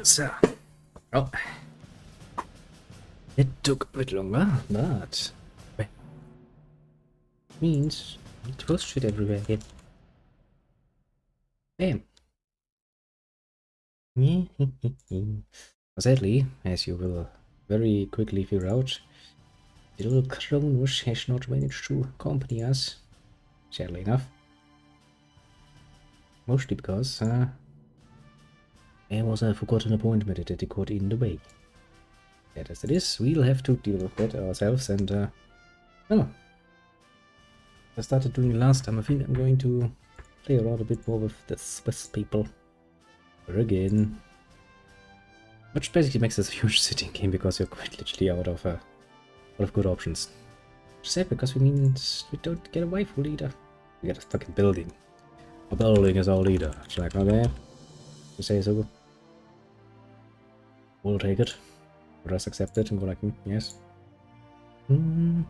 So, oh, it took a bit longer, but well, means it was shit everywhere again. Damn. Sadly, as you will very quickly figure out, the little Kronos has not managed to accompany us, sadly enough. Mostly because there was a forgotten appointment that they got in the way. That as it is, we'll have to deal with that ourselves, and well, I started doing it last time. I think I'm going to play around a bit more with the Swiss people again. Which basically makes this a huge sitting game because you're quite literally out of good options. Which is sad because we don't get a waifu leader. We get a fucking building. A building is our leader. It's like, okay, you say so. We'll take it. We'll just accept it and go like, yes. And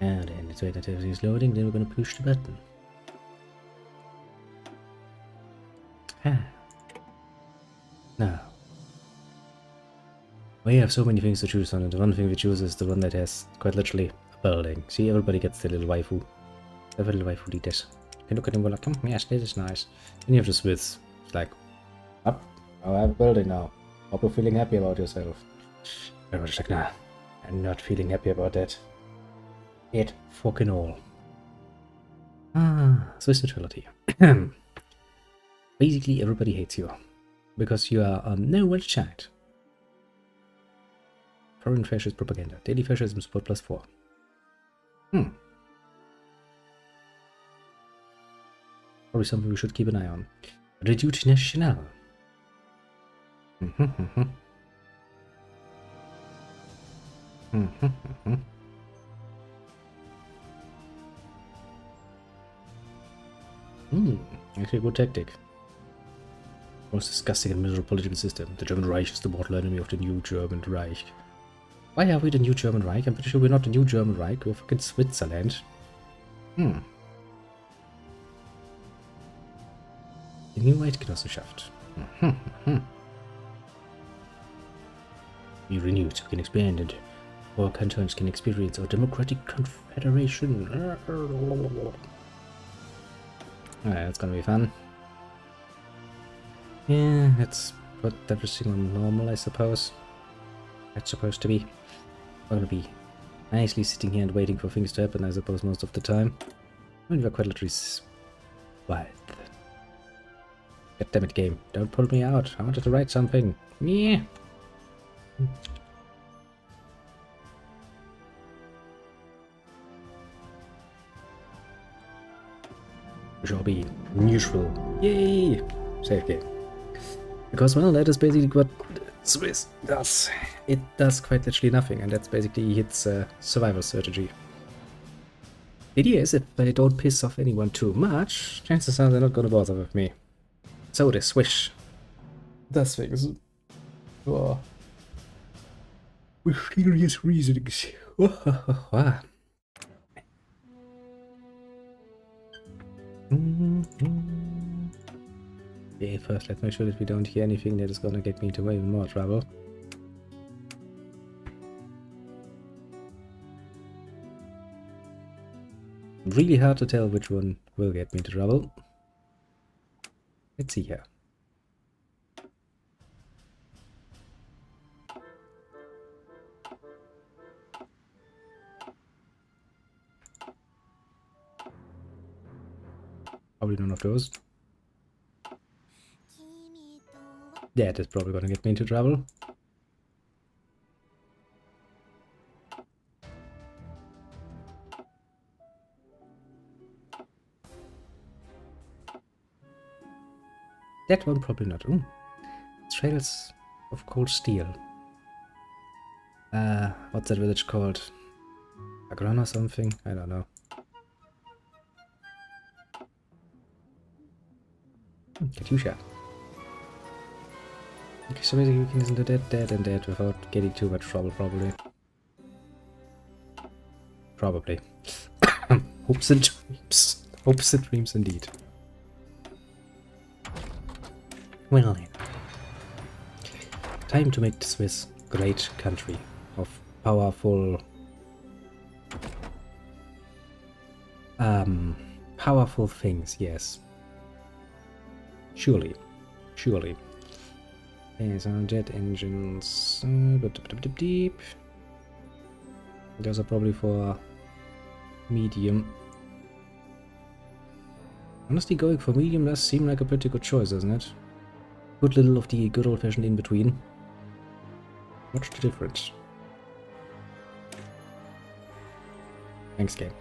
then it's wait until it's loading, then we're gonna push the button. Now, we have so many things to choose on, and the one thing we choose is the one that has quite literally a building. See, everybody gets the little waifu. The little waifu did this. They look at him and go like, yes, this is nice. And you have the Swiss. It's like, up, I have a building now. Hope you're feeling happy about yourself. Everybody's like, nah, I'm not feeling happy about that. It fucking all. Swiss neutrality. Basically, everybody hates you. Because you are no well child. Foreign fascist propaganda. Daily fascism support +4. Probably something we should keep an eye on. Reduce national. Actually a good tactic. Most disgusting and miserable political system. The German Reich is the mortal enemy of the new German Reich. Why are we the new German Reich? I'm pretty sure we're not the new German Reich. We're fucking Switzerland. Die neue Eidgenossenschaft. We renewed, we can expand, and our cantons can experience our democratic confederation. Alright, that's gonna be fun. Yeah, let's put everything on normal, I suppose. That's supposed to be. I'm gonna be nicely sitting here and waiting for things to happen, I suppose, most of the time. I mean, we're quite literally... What? God damn it, game. Don't pull me out. I wanted to write something. Yeah. We shall be neutral. Yay! Safe game. Because, well, that is basically what Swiss does. It does quite literally nothing, and that's basically its survival strategy. The idea is if I don't piss off anyone too much, chances are they're not gonna bother with me. So the Swish does things. Oh. With serious reasonings. Okay, first let's make sure that we don't hear anything that is gonna get me into even more trouble. Really hard to tell which one will get me into trouble. Let's see here. Probably none of those. That is probably gonna get me into trouble. That one probably not. Ooh. Trails of cold steel. What's that village called? Agron or something? I don't know. Katyusha. Okay, so basically we can listen to that, and that without getting too much trouble, probably. Probably. Hopes and dreams. Hopes and dreams indeed. Well then. Time to make the Swiss great country of powerful... powerful things, yes. Surely. Surely. Okay, so jet engines... deep. Those are probably for medium. Honestly, going for medium does seem like a pretty good choice, doesn't it? Good little of the good old-fashioned in-between. What's the difference? Thanks, game.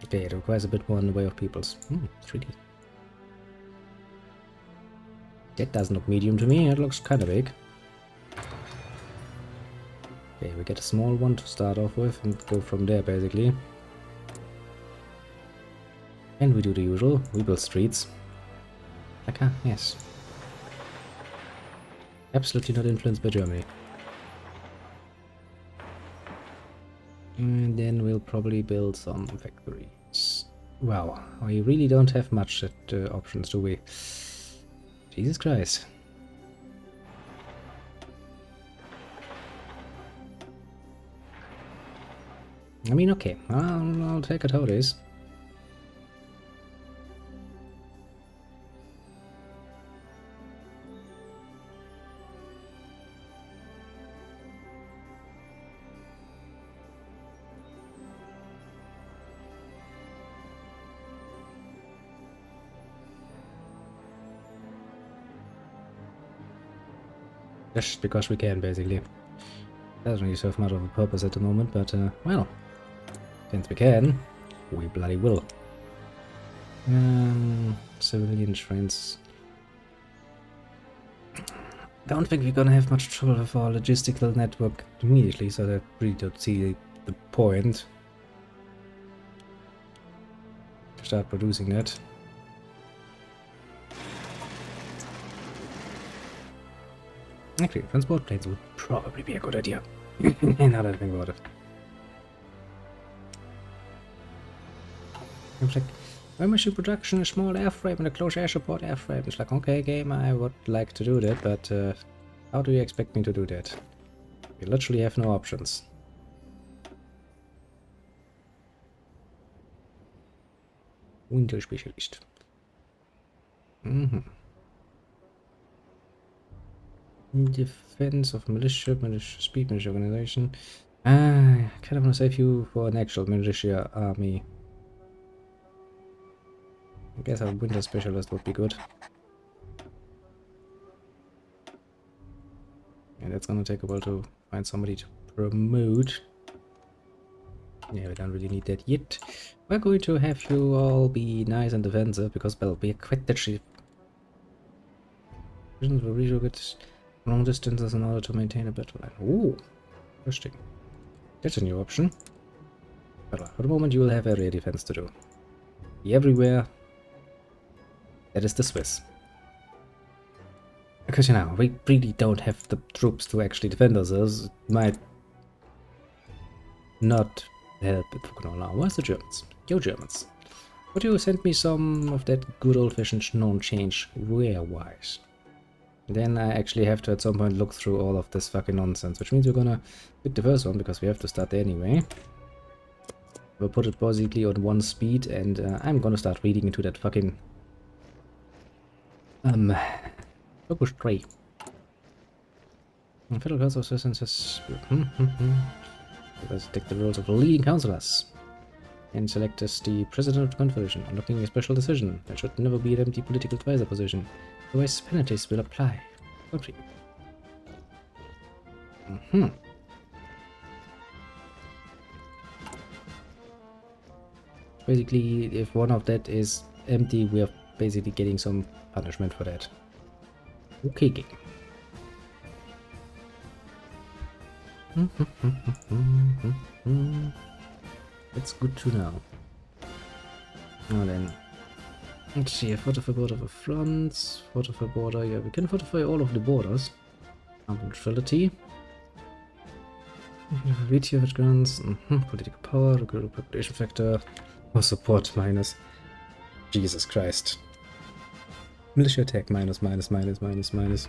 Okay, it requires a bit more in the way of peoples. 3D. That doesn't look medium to me, it looks kind of big. Okay, we get a small one to start off with and go from there basically. And we do the usual, we build streets. Like, yes. Absolutely not influenced by Germany. And then we'll probably build some factories. Wow, we really don't have much options, do we? Jesus Christ. I mean, okay, I'll take it how it is. Just because we can, basically. Doesn't really serve much of a purpose at the moment, but, well, since we can, we bloody will. Civilian trains. Don't think we're gonna have much trouble with our logistical network immediately, so I really don't see the point to start producing that. Actually, transport planes would probably be a good idea. Now that I think about it. It's like, when machine production, a small airframe and a close air support airframe. It's like, okay, game, I would like to do that, but how do you expect me to do that? We literally have no options. Winter specialist. Defense of militia speed militia organization. I kind of want to save you for an actual militia army. I guess a winter specialist would be good. And that's gonna take a while to find somebody to promote. Yeah, we don't really need that yet. We're going to have you all be nice and defensive because, well, we're quite the chief. Will relocate long distances in order to maintain a battle line. Ooh, interesting. That's a new option. But for the moment, you will have area defense to do. Be everywhere. That is the Swiss. Because, you know, we really don't have the troops to actually defend ourselves. It might not help it for now. Where's the Germans? Yo, Germans. Would you send me some of that good old-fashioned non-change wear-wise? Then I actually have to at some point look through all of this fucking nonsense, which means we're gonna pick the first one because we have to start there anyway. We'll put it basically on 1 speed, and I'm gonna start reading into that fucking focus tray. Federal Council of Citizens has let's take the roles of the leading councillors and select as the president of the Confederation, unlocking a special decision. That should never be an empty political advisor position. Otherwise, penalties will apply. Okay. Basically, if one of that is empty, we are basically getting some punishment for that. Okay, game. That's good to know. Now then, Let's see, fortify border for France, fortify border, yeah, we can fortify all of the borders. Neutrality. Veto which grants, political power, recruitment population factor, or support minus. Jesus Christ. Militia attack minus, minus, minus, minus, minus.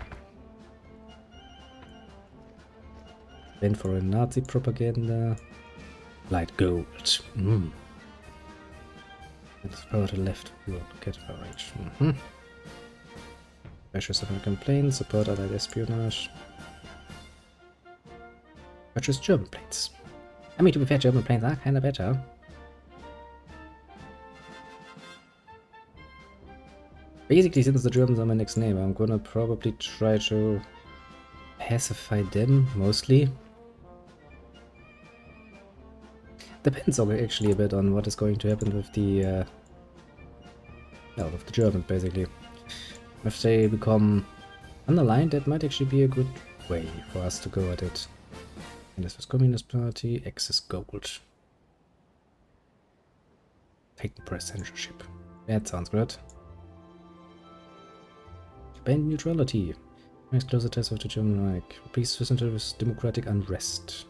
Then for a Nazi propaganda. Light gold. Let's power to left. We'll get coverage. Measures of American planes, support allied espionage. Purchase German planes. I mean, to be fair, German planes are kinda better. Basically, since the Germans are my next name, I'm gonna probably try to pacify them, mostly. Depends actually a bit on what is going to happen with the with the Germans, basically. If they become unaligned, that might actually be a good way for us to go at it. And this was Communist Party, excess gold. Take the censorship. That sounds good. Ban neutrality. Makes closer ties of the German Reich. Replace Swiss with democratic unrest.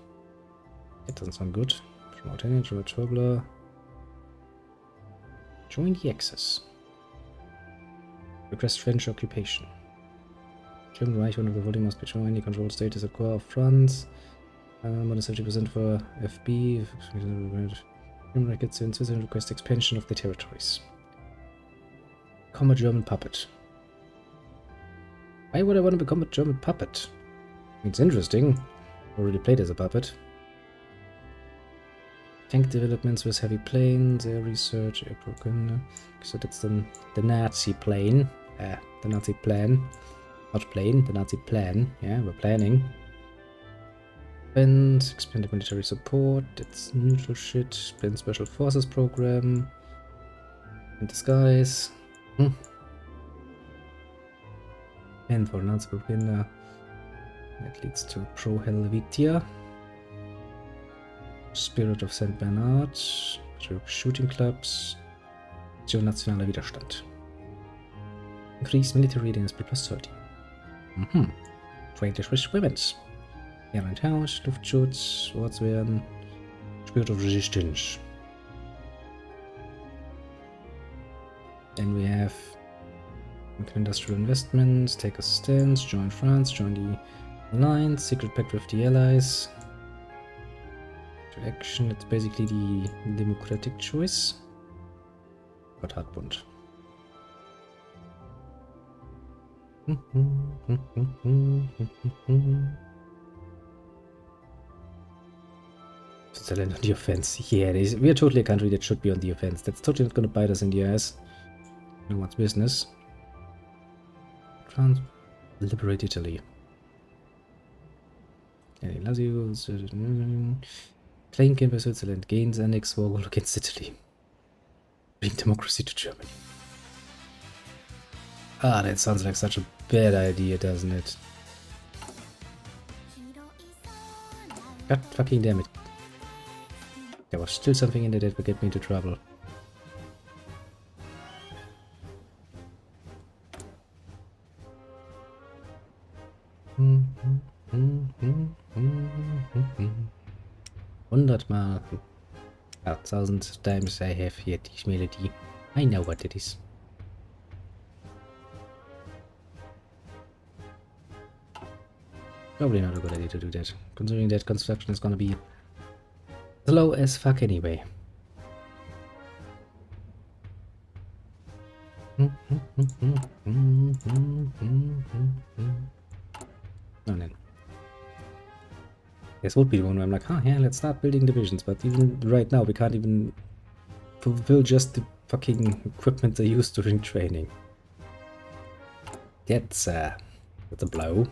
That doesn't sound good. Promote any Turbler. Join the Axis. Request French occupation. German Reich, one of the voting must be joined. The controlled state is a core of France. More than 70% for FB. German Reich gets in Switzerland request expansion of the territories. Become a German puppet. Why would I want to become a German puppet? It's interesting. Already played as a puppet. Tank developments with heavy planes, air research, air propaganda. So that's the Nazi plane. The Nazi plan. Not plane, the Nazi plan. Yeah, we're planning. Defense, expanded military support, that's neutral shit. Plan special forces program. In disguise. And for Nazi propaganda. That leads to Pro Helvetia. Spirit of St. Bernard, Shooting Clubs, Aktion Nationaler Widerstand. Increase military readiness by +30. Trade with weapons. Airline Tausch, Luftschutz, Ortswehren, Spirit of Resistance. Then we have industrial investments, take a stance, join France, join the Alliance, secret pact with the Allies. To action, it's basically the democratic choice. Gotthardbund. Switzerland on the offense. Yeah, we are totally a country that should be on the offense. That's totally not gonna bite us in the ass. No one's business. France, liberate Italy. Yeah, Lazio, claim gained by Switzerland, gains annex war against Italy. Bring democracy to Germany. Ah, that sounds like such a bad idea, doesn't it? God fucking damn it. There was still something in there that would get me into trouble. Hundertmal. 1,000 times I have yet this melody. I know what it is. Probably not a good idea to do that, considering that construction is gonna be slow as fuck anyway. Oh, then. This would be the one where I'm like, yeah, let's start building divisions, but even right now we can't even fulfill just the fucking equipment they use during training. That's a blow.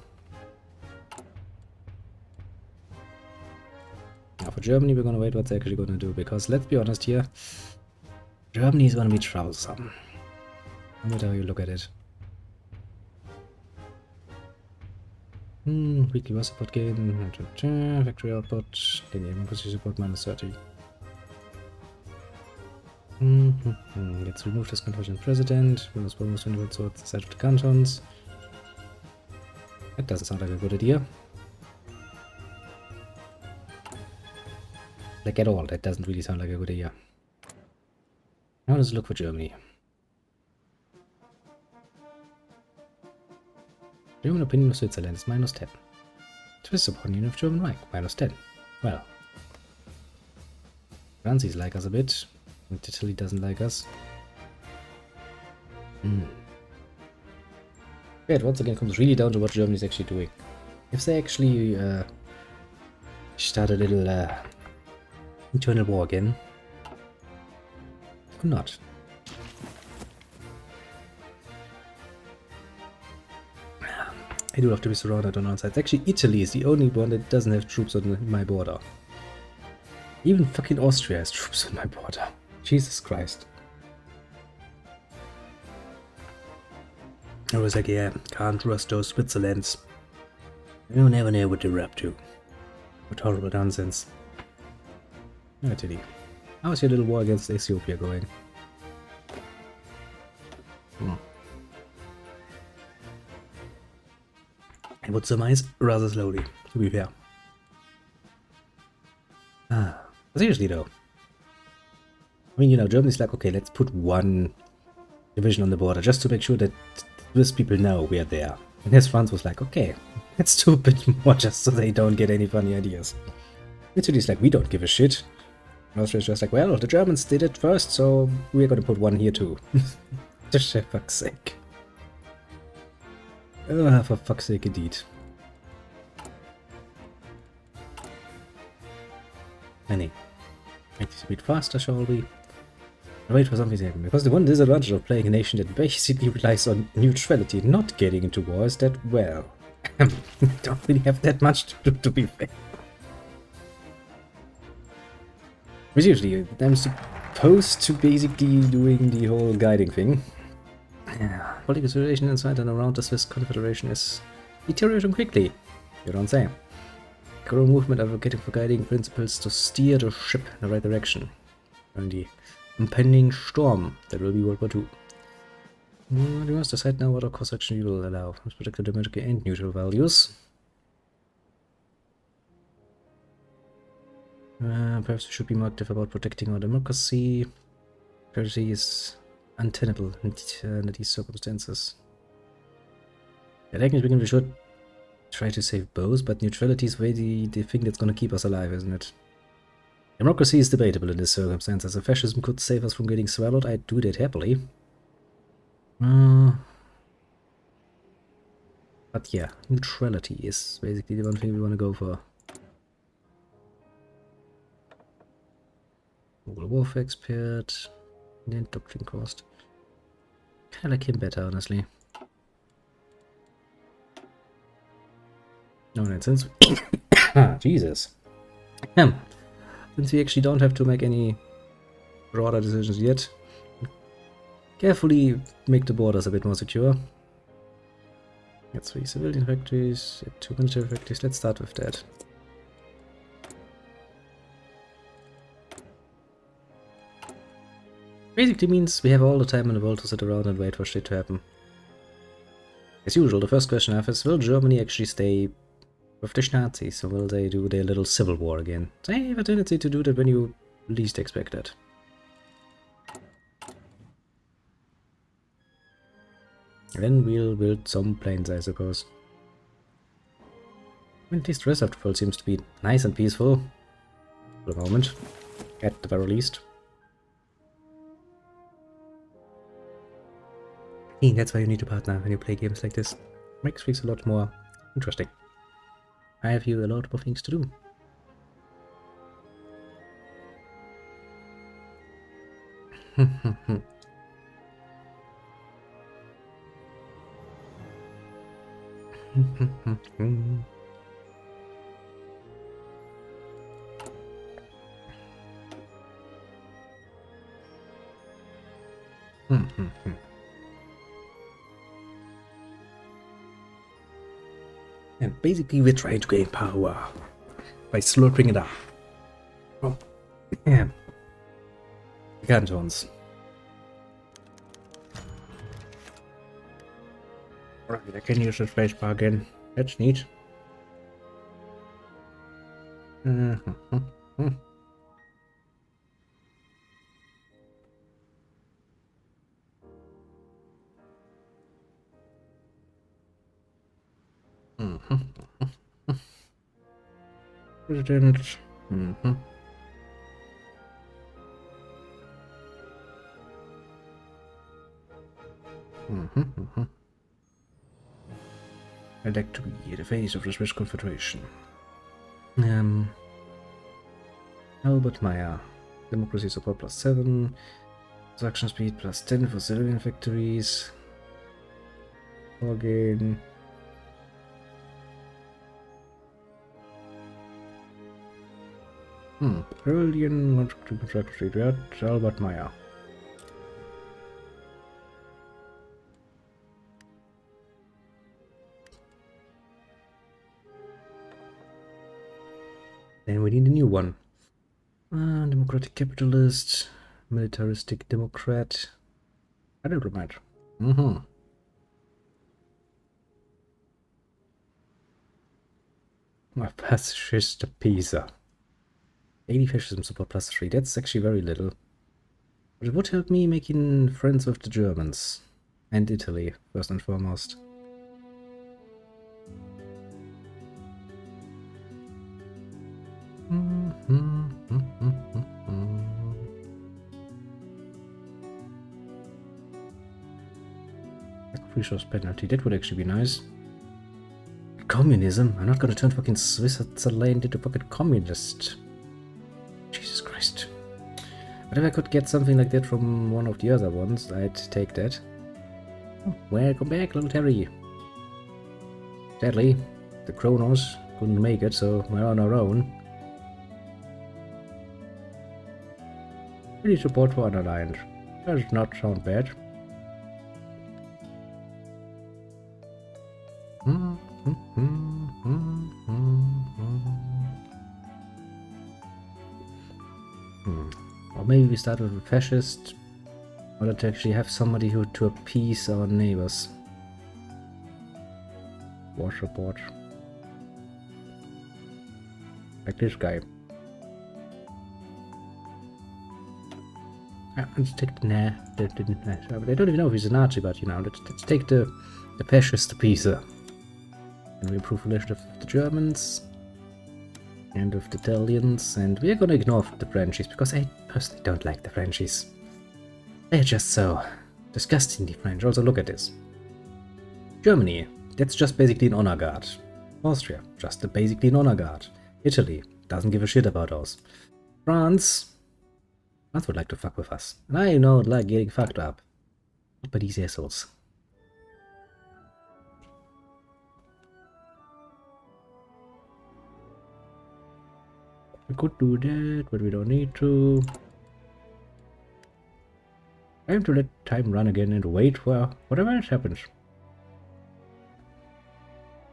Now for Germany we're gonna wait what's actually gonna do, because let's be honest here, Germany is gonna be troublesome. No matter how you look at it. Weekly war support gain, factory output, linear position support -30. Let's remove this conversion president. We must bonus towards the side of the cantons. That doesn't sound like a good idea. Like at all, that doesn't really sound like a good idea. Now let's look for Germany. German opinion of Switzerland is -10. Swiss opinion of German Reich, -10. Well. Francis like us a bit. And Italy doesn't like us. Yeah, it once again comes really down to what Germany is actually doing. If they actually start a little internal war again, or not. I do have to be surrounded on all sides. Actually, Italy is the only one that doesn't have troops on my border. Even fucking Austria has troops on my border. Jesus Christ. I was like, yeah, can't trust those Switzerlands. You never know what they're up to. What horrible nonsense. No, Italy. How's your little war against Ethiopia going? I would surmise rather slowly, to be fair. Seriously though. I mean, you know, Germany's like, okay, let's put one division on the border just to make sure that Swiss people know we are there. And his France was like, okay, let's do a bit more just so they don't get any funny ideas. Italy's like, we don't give a shit. And Austria's just like, well, the Germans did it first, so we're gonna put one here too. Just for fuck's sake. For fuck's sake indeed. Any. Make this a bit faster, shall we? Wait for something to happen, because the one disadvantage of playing a nation that basically relies on neutrality, not getting into war, is that, well, don't really have that much to do, to be fair. But usually, I'm supposed to basically doing the whole guiding thing. Yeah, political situation inside and around the Swiss Confederation is deteriorating quickly, you don't say. Growing movement advocating for guiding principles to steer the ship in the right direction. And the impending storm that will be World War II. You must decide now what of course action you will allow. Let's protect the democratic and neutral values. Perhaps we should be more active about protecting our democracy. Neutrality is untenable under these circumstances. Yeah, technically speaking, we should try to save both, but neutrality is really the thing that's gonna keep us alive, isn't it? Democracy is debatable in this circumstances. If fascism could save us from getting swallowed, I'd do that happily. But yeah, neutrality is basically the one thing we want to go for. Global warfare expert, Indian doctrine cost. Kinda like him better, honestly. No, in that sense. Jesus. Since we actually don't have to make any broader decisions yet, carefully make the borders a bit more secure. That's 3 civilian factories, 2 military factories. Let's start with that. Basically means we have all the time in the world to sit around and wait for shit to happen. As usual, the first question I have is, will Germany actually stay with the Nazis, or will they do their little civil war again? They have a tendency to do that when you least expect it. Then we'll build some planes, I suppose. I mean, at least the rest of the world seems to be nice and peaceful for the moment, at the very least. Hey, that's why you need a partner when you play games like this. Makes things a lot more interesting. I have you a lot of things to do. And basically we're trying to gain power by slurping it up. Oh, man. cantons. Alright, I can use the spacebar again. That's neat. President. I'd like to be the face of the Swiss Confederation. Albert Meyer. Democracy support +7. Production speed +10 for civilian factories. Organ. Brilliant contract street red, Albert Meyer. Then we need a new one. Democratic capitalist, militaristic democrat. I don't remember. A fascist Pisa. 80 fascism support +3. That's actually very little. But it would help me making friends with the Germans. And Italy, first and foremost. Resource penalty, that would actually be nice. Communism? I'm not gonna turn fucking Switzerland into fucking communist. Jesus Christ. But if I could get something like that from one of the other ones, I'd take that. Oh, welcome back, little Terry. Sadly, the Kronos couldn't make it, so we're on our own. Really support for Unaligned. Does not sound bad. Or maybe we start with a fascist, in order to actually have somebody who to appease our neighbors. War support. Like this guy. Let's take nah, that didn't match. I don't even know if he's a Nazi, but you know, let's take the fascist pizza. And we improve relations with the Germans and with the Italians, and we're gonna ignore the Frenchies because I personally don't like the Frenchies. They're just so disgustingly French. Also, look at this. Germany, that's just basically an honor guard. Austria, just basically an honor guard. Italy, doesn't give a shit about us. France would like to fuck with us. And I don't like getting fucked up. Not by these assholes. We could do that, but we don't need to. I have to let time run again and wait for whatever else happens.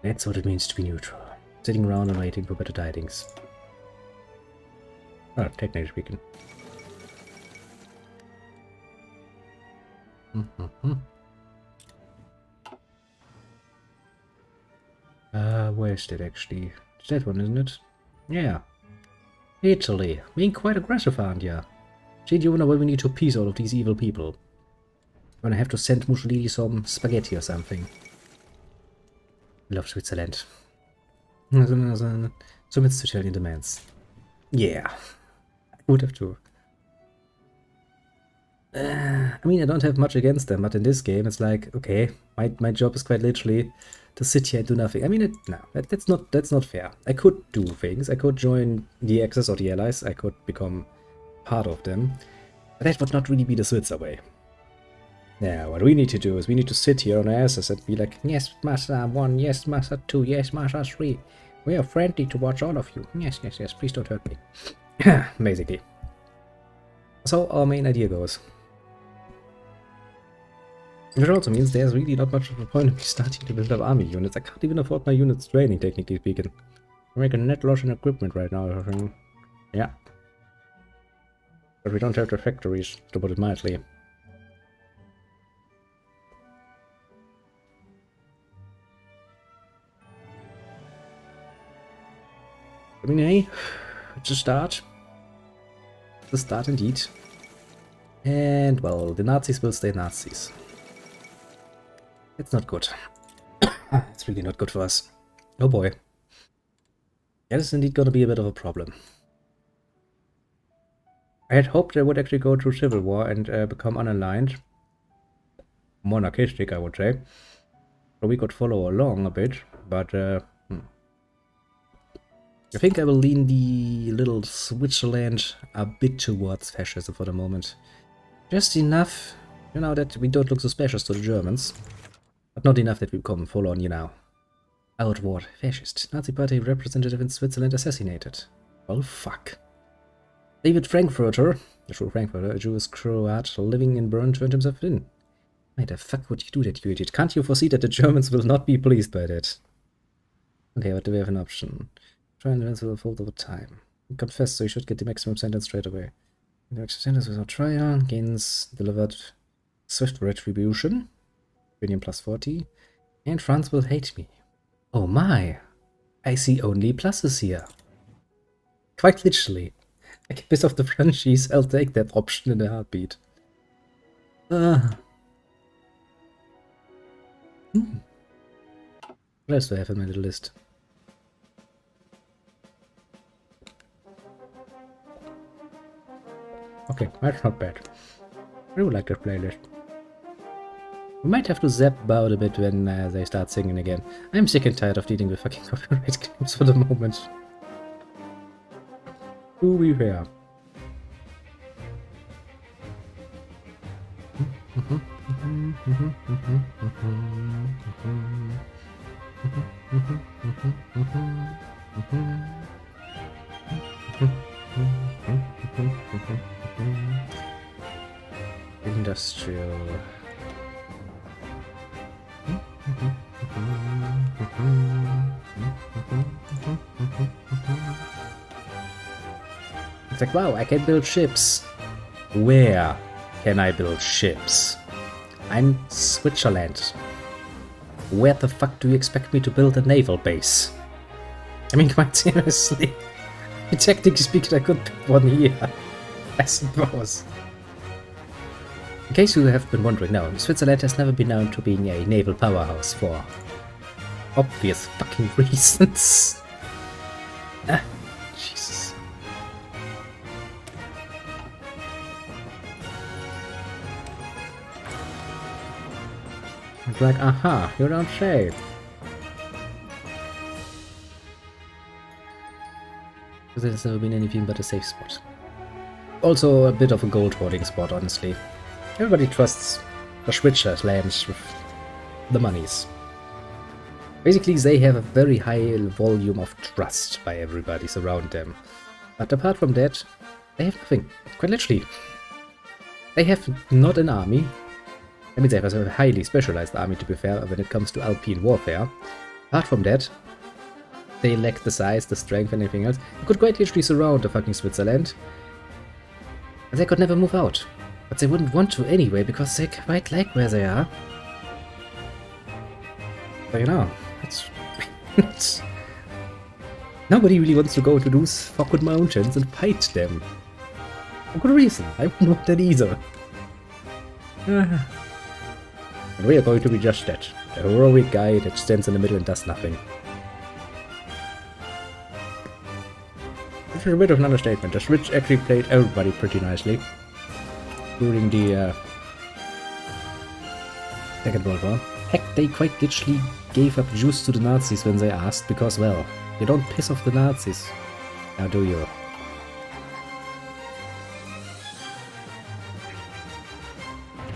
That's what it means to be neutral. Sitting around and waiting for better tidings. Well, technically speaking. Where's that actually? It's that one, isn't it? Yeah. Italy. Being quite aggressive, aren't ya? Gee, do you wonder why we need to appease all of these evil people? When I have to send Mussolini some spaghetti or something. Love Switzerland. Submits to Italian demands. Yeah. I would have to. I mean, I don't have much against them, but in this game it's like, okay, my job is quite literally to sit here and do nothing. I mean, no, that's not fair. I could do things. I could join the Axis or the Allies. I could become part of them. But that would not really be the Switzer way. Yeah, what we need to do is we need to sit here on our asses and be like, yes, Master 1, yes, Master 2, yes, Master 3. We are friendly towards all of you. Yes, yes, yes, please don't hurt me. Basically. So our main idea goes. Which also means there's really not much of a point of me starting to build up army units. I can't even afford my units training, technically speaking. I make a net loss in equipment right now. Yeah. But we don't have the factories, to put it mildly. I mean, hey, it's a start. The start indeed. And, well, the Nazis will stay Nazis. It's not good. It's really not good for us. Oh boy. That is indeed gonna be a bit of a problem. I had hoped they would actually go through civil war and become unaligned. Monarchistic, I would say. So we could follow along a bit, but I think I will lean the little Switzerland a bit towards fascism for the moment. Just enough, you know, that we don't look suspicious to the Germans. But not enough that we become full on, you know. Outward fascist. Nazi party representative in Switzerland assassinated. Well, fuck. David Frankfurter, a true Frankfurter, a Jewish Croat living in Bern, turned himself in. Why the fuck would you do that, you idiot? Can't you foresee that the Germans will not be pleased by that? Okay, but do we have an option? Try and events will unfold over time. You confess, so you should get the maximum sentence straight away. The maximum sentence without trial gains delivered swift retribution. Opinion plus 40. And France will hate me. Oh my! I see only pluses here. Quite literally. I can piss off the Frenchies, I'll take that option in a heartbeat. What else do I have in my little list? Okay, that's not bad. I do like that playlist. We might have to zap about a bit when they start singing again. I'm sick and tired of dealing with fucking copyright claims for the moment. To be fair. Industrial. It's like, wow, I can build ships. Where can I build ships? I'm Switzerland. Where the fuck do you expect me to build a naval base? I mean, quite seriously. Technically speaking, I could pick one here, I suppose. In case you have been wondering, no, Switzerland has never been known to being a naval powerhouse for obvious fucking reasons. Ah, Jesus. It's like, aha, you don't say. Because it has never been anything but a safe spot. Also a bit of a gold hoarding spot, honestly. Everybody trusts the Switzerland with the monies. Basically, they have a very high volume of trust by everybody around them. But apart from that, they have nothing. Quite literally. They have not an army. I mean, they have a highly specialized army, to be fair, when it comes to Alpine warfare. Apart from that, they lack the size, the strength, and anything else. They could quite literally surround the fucking Switzerland. And they could never move out. But they wouldn't want to anyway, because they quite like where they are. So, you know, it's nobody really wants to go to those fucking mountains and fight them. For good reason. I wouldn't want that either. And we are going to be just that. The heroic guy that stands in the middle and does nothing. Which is a bit of an understatement. The Swiss actually played everybody pretty nicely during the Second World War. Heck, they quite literally gave up juice to the Nazis when they asked, because, well, you don't piss off the Nazis. Now do you?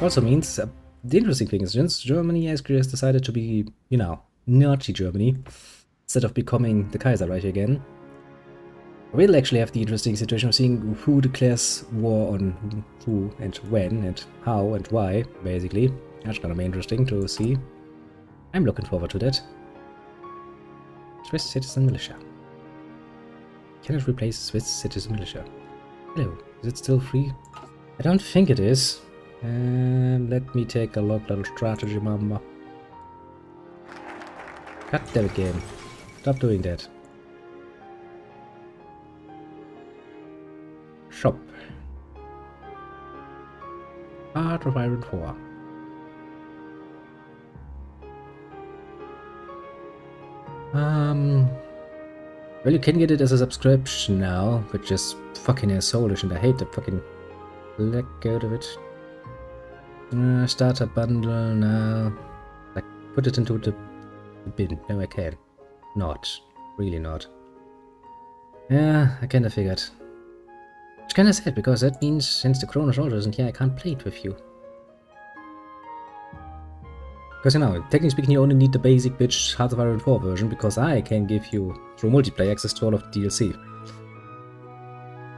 Also means, the interesting thing is, since Germany has decided to be, you know, Nazi Germany, instead of becoming the Kaiserreich again, we'll actually have the interesting situation of seeing who declares war on who and when and how and why, basically. That's gonna be interesting to see. I'm looking forward to that. Swiss citizen militia. Cannot replace Swiss citizen militia. Hello. Is it still free? I don't think it is. Let me take a look, little strategy mama. God damn it, game. Stop doing that. Shop. Heart of Iron 4. Well, you can get it as a subscription now, which is fucking assolish, and I hate the fucking let go of it. Starter bundle now. Like, put it into the bin. No, I can. Not. Really not. Yeah, I kinda figured. Which kinda sad, because that means since the Corona Soldier isn't here, I can't play it with you. Because, you know, technically speaking, you only need the basic bitch Heart of Iron 4 version, because I can give you, through multiplayer, access to all of the DLC.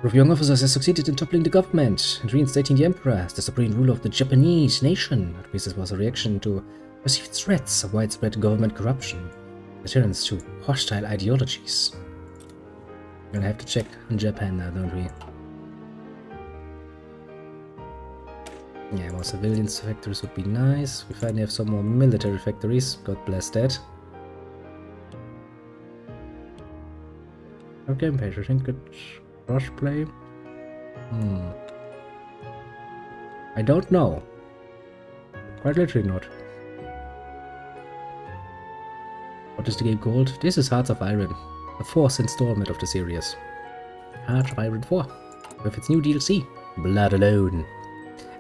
Group of young officers has succeeded in toppling the government and reinstating the Emperor as the supreme ruler of the Japanese nation. This was a reaction to perceived threats of widespread government corruption, adherence to hostile ideologies. We're gonna have to check on Japan now, don't we? Yeah, more civilians factories would be nice. We finally have some more military factories. God bless that. Our game page, I think it's crossplay. I don't know. Quite literally not. What is the game called? This is Hearts of Iron, the fourth installment of the series. Heart of Iron 4, with its new DLC, Blood Alone.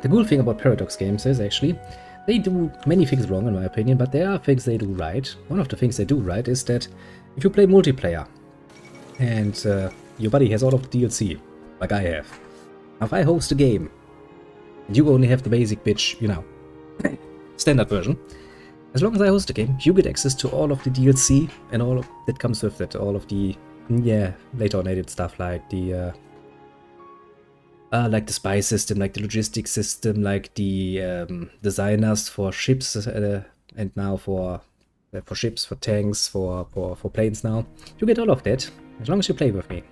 The cool thing about Paradox games is actually, they do many things wrong in my opinion, but there are things they do right. One of the things they do right is that if you play multiplayer, and your buddy has all of the DLC, like I have. If I host a game, and you only have the basic bitch, you know, standard version, as long as I host a game, you get access to all of the DLC and all of that comes with it. All of the, yeah, later on added stuff like the spy system, like the logistics system, like the designers for ships, and now for ships, for tanks, for planes now. You get all of that, as long as you play with me.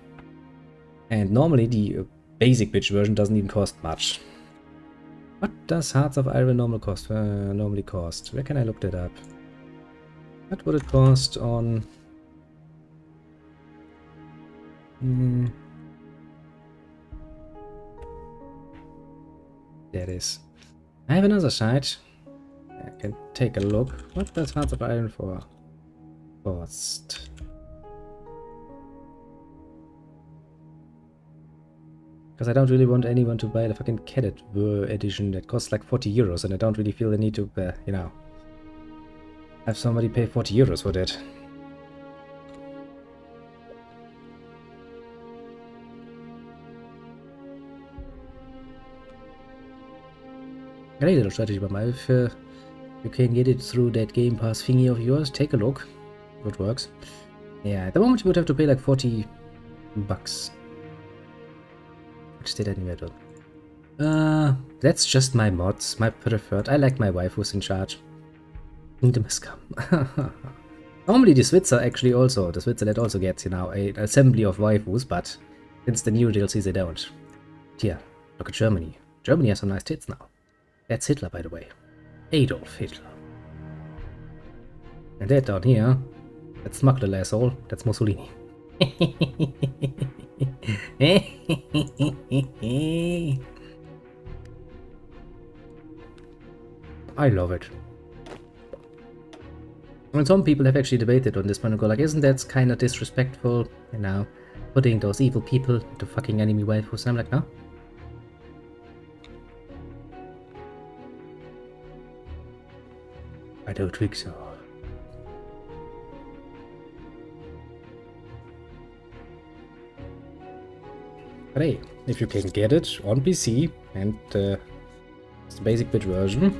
And normally the basic bitch version doesn't even cost much. What does Hearts of Iron normally cost? Where can I look that up? What would it cost on... There it is. I have another site. I can take a look. What does Hearts of Iron 4 cost? Because I don't really want anyone to buy the fucking Cadet edition that costs like 40 euros, and I don't really feel the need to, you know, have somebody pay 40 euros for that. Great little strategy, but if you can get it through that Game Pass thingy of yours, take a look if it works. Yeah, at the moment you would have to pay like 40 bucks. Which did anyway though. That's just my mods, my preferred. I like my waifus in charge. Need them scum. Normally the Switzerland also gets, you know, an assembly of waifus, but since the new DLCs they don't. Here, look at Germany. Germany has some nice tits now. That's Hitler, by the way. Adolf Hitler. And that down here, that smug little asshole, that's Mussolini. I love it. And some people have actually debated on this one and go like, isn't that kind of disrespectful, you know, putting those evil people into fucking enemy waifus? I'm like, no. I don't think so. But hey, if you can get it on PC and it's the basic bit version,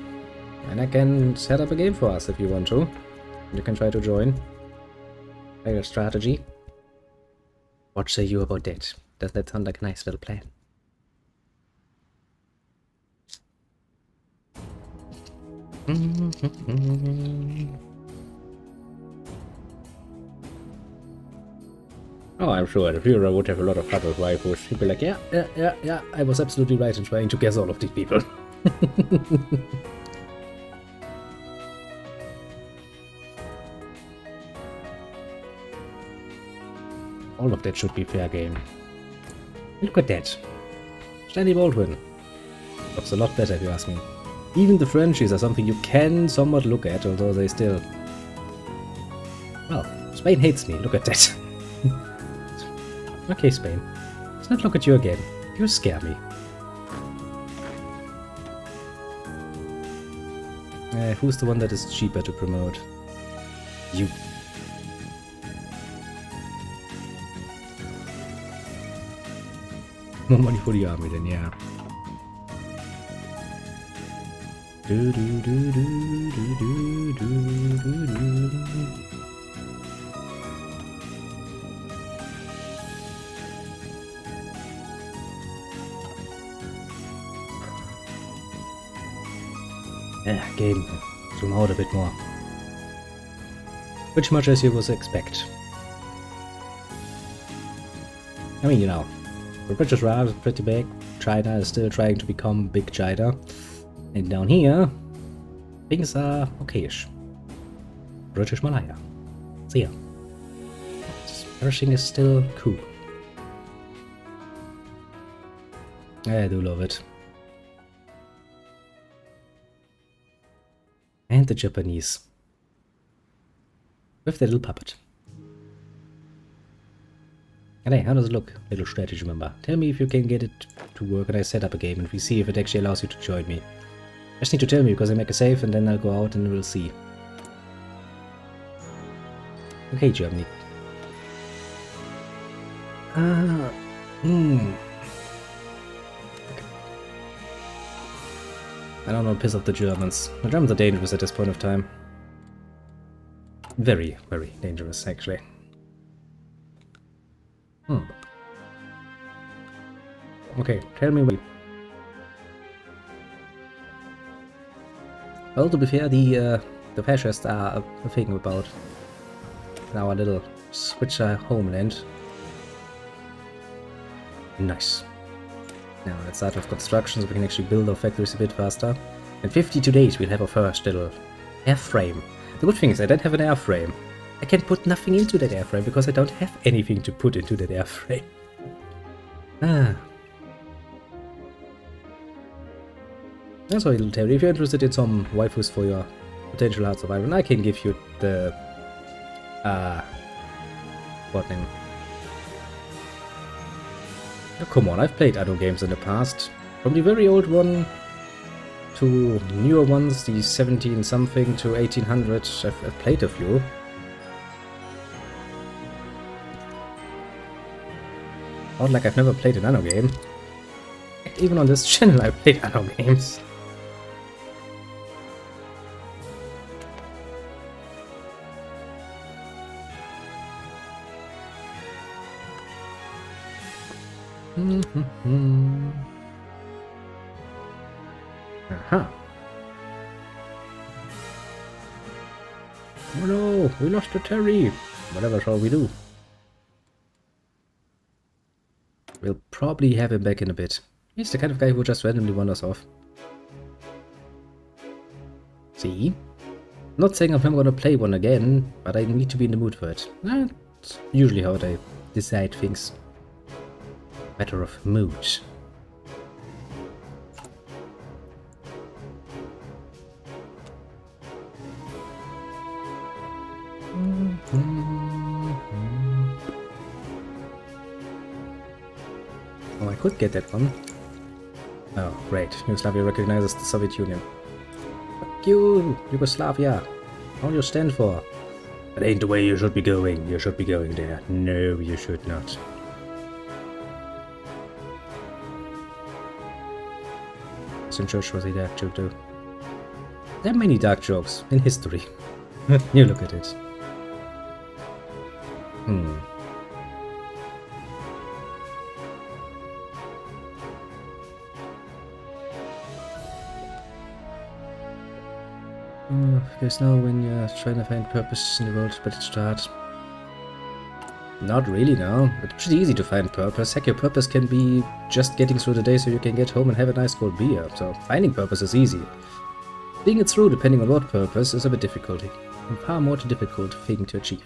then I can set up a game for us if you want to. You can try to join. Play a strategy. What say you about that? Does that sound like a nice little plan? Oh, I'm sure the Führer would have a lot of fun with waifus. He'd be like, yeah, I was absolutely right in trying to guess all of these people. All of that should be fair game. Look at that. Stanley Baldwin. Looks a lot better if you ask me. Even the Frenchies are something you can somewhat look at, although they still... Well, Spain hates me, look at that. Okay, Spain. Let's not look at you again. You scare me. Who's the one that is cheaper to promote? You. More money for the army then, yeah. Do do do do do do do do do. Game. Zoom out a bit more. Which much as you would expect. I mean, you know, the British Raj is pretty big. China is still trying to become big China. And down here, things are okayish. British Malaya. So yeah. Everything is still cool. I do love it. And the Japanese. With their little puppet. And hey, how does it look, little strategy member? Tell me if you can get it to work and I set up a game and we see if it actually allows you to join me. Just need to tell me because I make a save and then I'll go out and we'll see. Okay, Germany. I don't know, piss off the Germans. The Germans are dangerous at this point of time. Very, very dangerous, actually. Okay, tell me what... Well, to be fair, the fascists are a thing about our little Switcher homeland. Nice. Now let's start with construction so we can actually build our factories a bit faster. In 52 days we'll have our first little airframe. The good thing is I don't have an airframe. I can put nothing into that airframe because I don't have anything to put into that airframe. That's why, little Terry, if you're interested in some waifus for your potential Hearts of Iron, I can give you the... what name? Oh, come on, I've played Anno games in the past. From the very old one to newer ones, the 17-something to 1800, I've played a few. Not like I've never played an Anno game. Even on this channel I've played Anno games. Aha. Oh no, we lost the Terry. Whatever shall we do? We'll probably have him back in a bit. He's the kind of guy who just randomly wanders off. See? Not saying I'm never gonna play one again, but I need to be in the mood for it. That's usually how they decide things. Matter of mood. Oh, I could get that one. Oh, great. Yugoslavia recognizes the Soviet Union. Fuck you, Yugoslavia. All you stand for. That ain't the way you should be going. You should be going there. No, you should not. Some church was a dark joke too. There are many dark jokes in history. You look at it. Because now when you're trying to find purpose in the world, but it starts. Not really, no. It's pretty easy to find purpose. Heck, your purpose can be just getting through the day so you can get home and have a nice cold beer. So finding purpose is easy. Seeing it through, depending on what purpose, is a bit difficult. A far more difficult thing to achieve.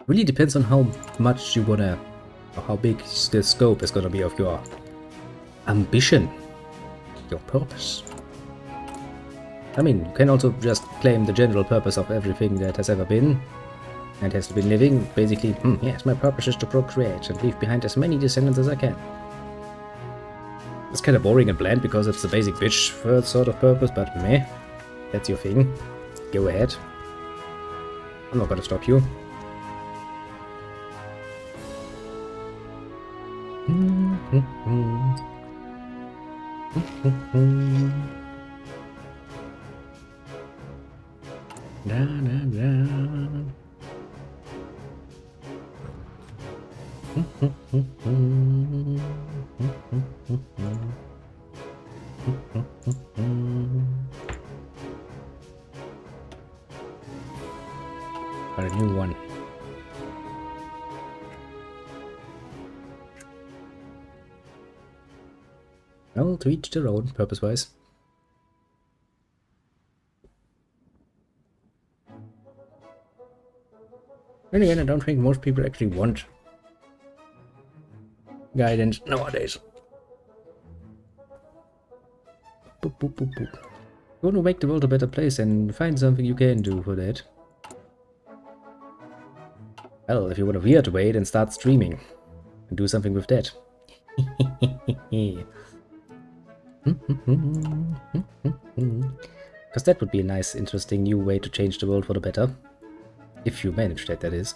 Really depends on how much you wanna, or how big the scope is gonna be of your ambition, your purpose. I mean, you can also just claim the general purpose of everything that has ever been and has been living. Basically, yes, my purpose is to procreate and leave behind as many descendants as I can. It's kind of boring and bland because it's the basic bitch first sort of purpose, but meh, that's your thing. Go ahead. I'm not gonna stop you. Da, da, da. Got a new one. Well, to each their own, purpose-wise. Then again, I don't think most people actually want guidance nowadays. Boop, boop, boop, boop. You want to make the world a better place and find something you can do for that. Well, if you want a weird way, then start streaming and do something with that. Because that would be a nice, interesting new way to change the world for the better. If you manage that, that is.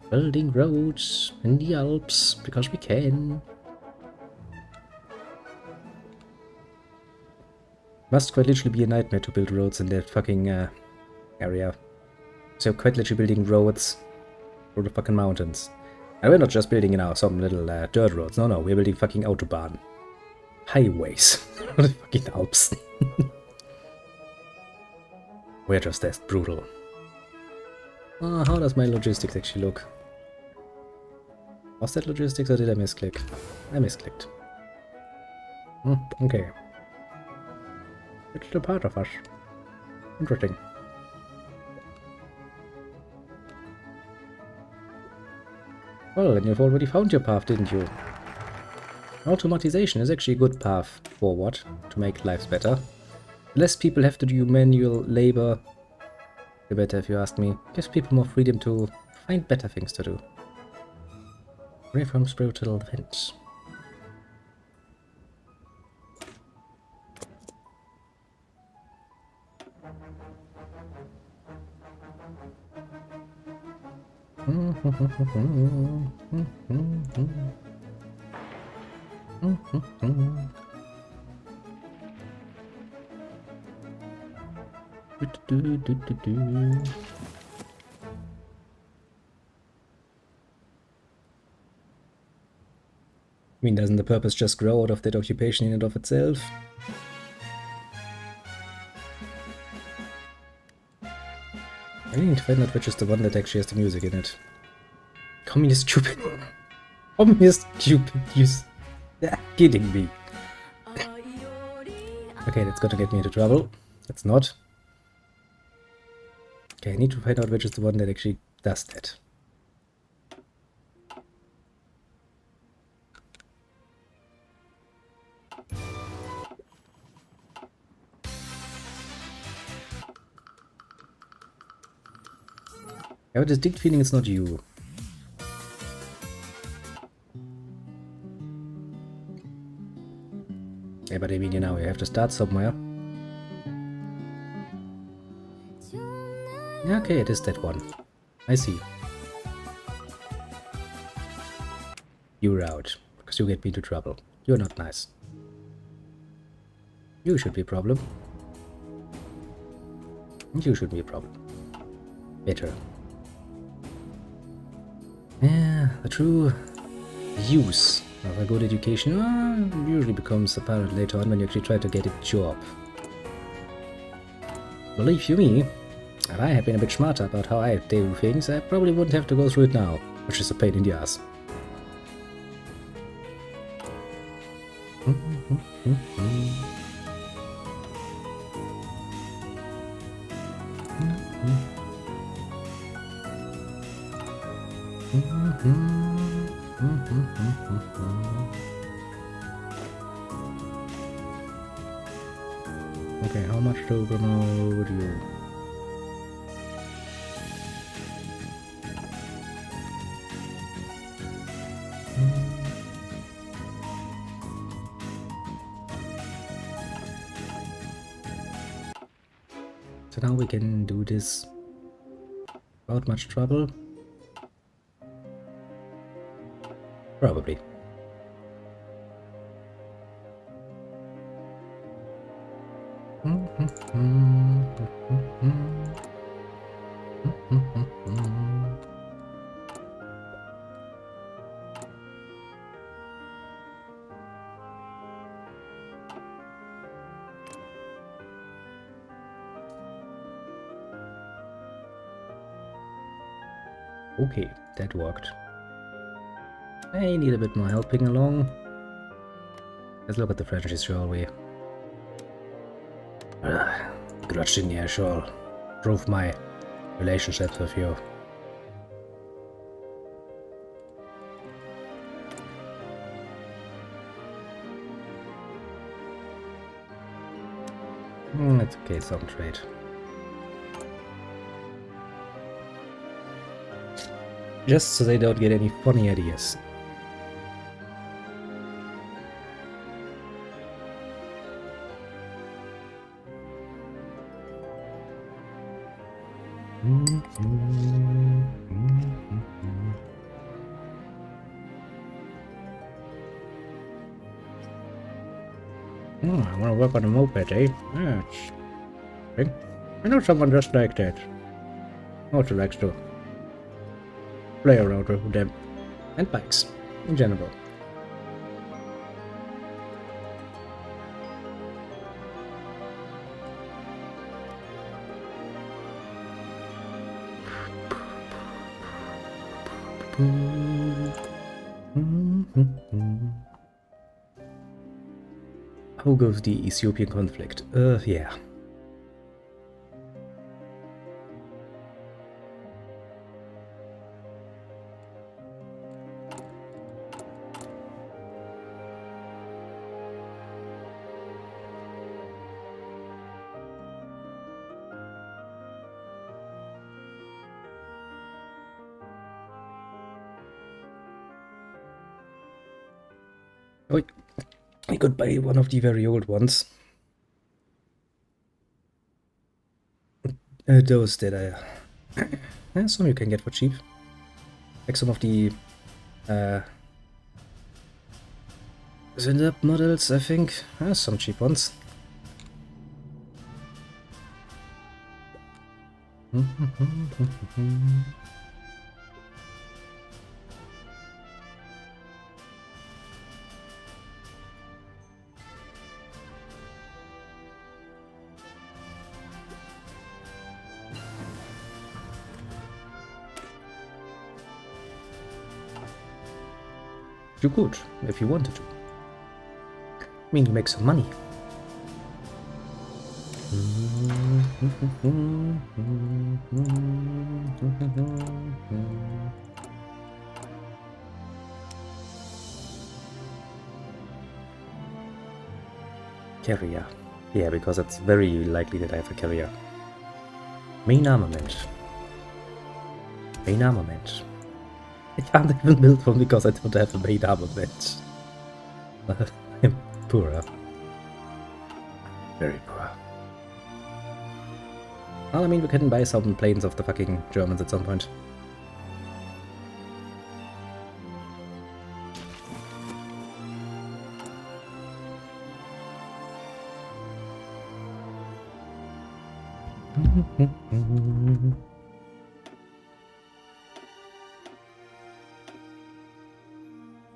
Building roads in the Alps, because we can. Must quite literally be a nightmare to build roads in that fucking area. So quite literally building roads through the fucking mountains. And we're not just building, you know, some little dirt roads. No, we're building fucking Autobahn. Highways. The fucking Alps. We're just as brutal. How does my logistics actually look? Was that logistics or did I misclick? I misclicked. Okay. It's the part of us. Interesting. Well, then you've already found your path, didn't you? Automatization is actually a good path forward to make lives better. The less people have to do manual labor, the better, if you ask me. Gives people more freedom to find better things to do. Free from spiritual events. I mean, doesn't the purpose just grow out of that occupation in and of itself? I need to find out which is the one that actually has the music in it. Communist stupid. Communist stupid. You're kidding me. Okay, that's gonna get me into trouble. It's not. Okay, I need to find out which is the one that actually does that. I have a distinct feeling it's not you. Yeah, but I mean, you know, you have to start somewhere. Yeah, okay, it is that one. I see. You're out, because you get me into trouble. You're not nice. You should be a problem. You should be a problem. Better. Yeah, the true use of a good education usually becomes apparent later on when you actually try to get a job. Believe you me, if I had been a bit smarter about how I do things, I probably wouldn't have to go through it now, which is a pain in the ass. Okay, how much to promote you? So now we can do this without much trouble. Probably. Okay, that worked. I need a bit more helping along. Let's look at the Frenchies, shall we? Grudgingly, I shall prove my relationships with you. It's okay, some trade. Just so they don't get any funny ideas. I want to work on a moped, eh? I know someone just like that. Also likes to play around with them. And bikes, in general. How goes the Ethiopian conflict? Yeah. Oh, I could buy one of the very old ones. Those that some you can get for cheap. Like some of the Zindab models, I think. Some cheap ones. You could, if you wanted to. I mean, you make some money. Carrier. Yeah, because it's very likely that I have a carrier. Main armament. Main armament. I can't even build one because I don't have a main armament. I'm poorer. Very poor. Well, I mean, we can buy some planes of the fucking Germans at some point.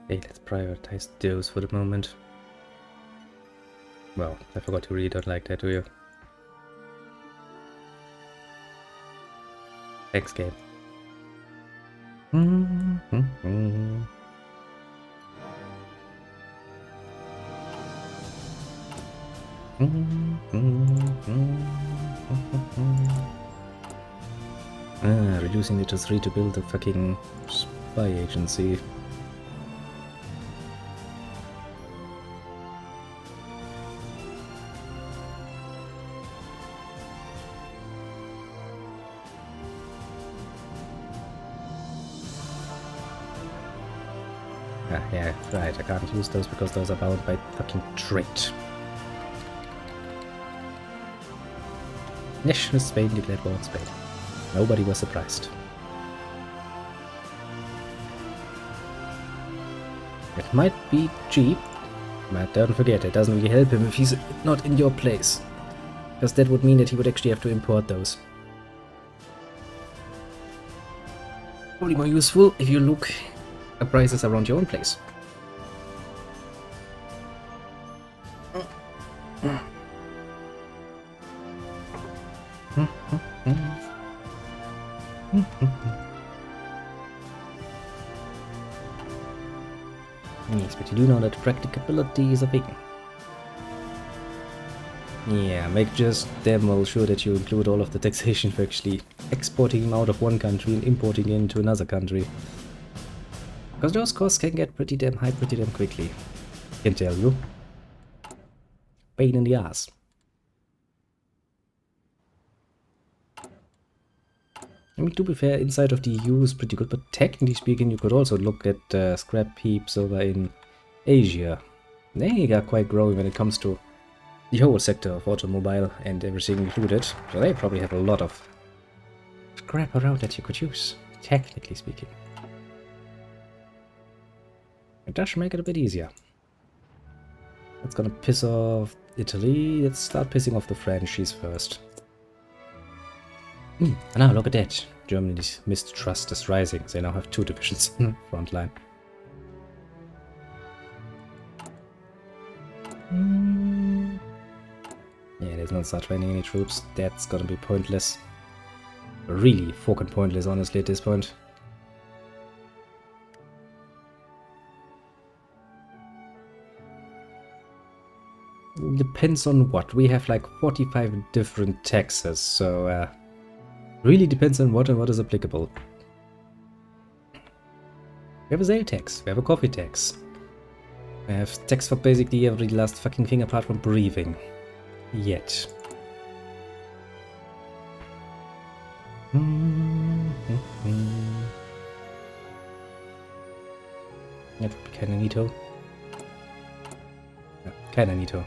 Okay, let's prioritize those for the moment. Well, I forgot you really don't like that, do you? Thanks, game. Reducing it to 3 to build a fucking spy agency. Yeah, right, I can't use those because those are bound by fucking trade. National Spain declared war on Spain. Nobody was surprised. It might be cheap, but don't forget, it doesn't really help him if he's not in your place. Because that would mean that he would actually have to import those. Probably more useful if you look at prices around your own place. Yes, but you do know that practicability is a thing. Yeah, make just damn well sure that you include all of the taxation for actually exporting him out of one country and importing him into another country. Because those costs can get pretty damn high pretty damn quickly. Can tell you. Pain in the ass. I mean, to be fair, inside of the EU is pretty good, but technically speaking, you could also look at scrap heaps over in Asia. They are quite growing when it comes to the whole sector of automobile and everything included, so they probably have a lot of scrap around that you could use, technically speaking. It does make it a bit easier. That's gonna piss off Italy. Let's start pissing off the Frenchies first. And now look at that. Germany's mistrust is rising. They now have 2 divisions in the front line. Yeah, there's not start training any troops. That's gonna be pointless. Really fucking pointless, honestly, at this point. Depends on what. We have like 45 different taxes, so really depends on what and what is applicable. We have a sale tax, we have a coffee tax. We have tax for basically every last fucking thing apart from breathing. Yet. That would be kinda neato. Yeah, kinda neato.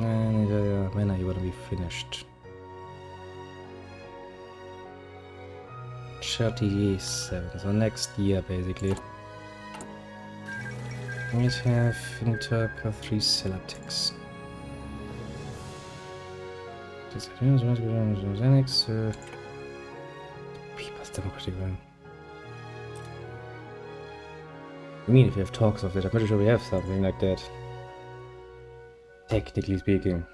And when are you gonna be finished? 37, so next year basically. We have in Turkey 3 seller tax. People's Democratic Realm. I mean, if we have talks of it, I'm pretty sure we have something like that. Technically speaking.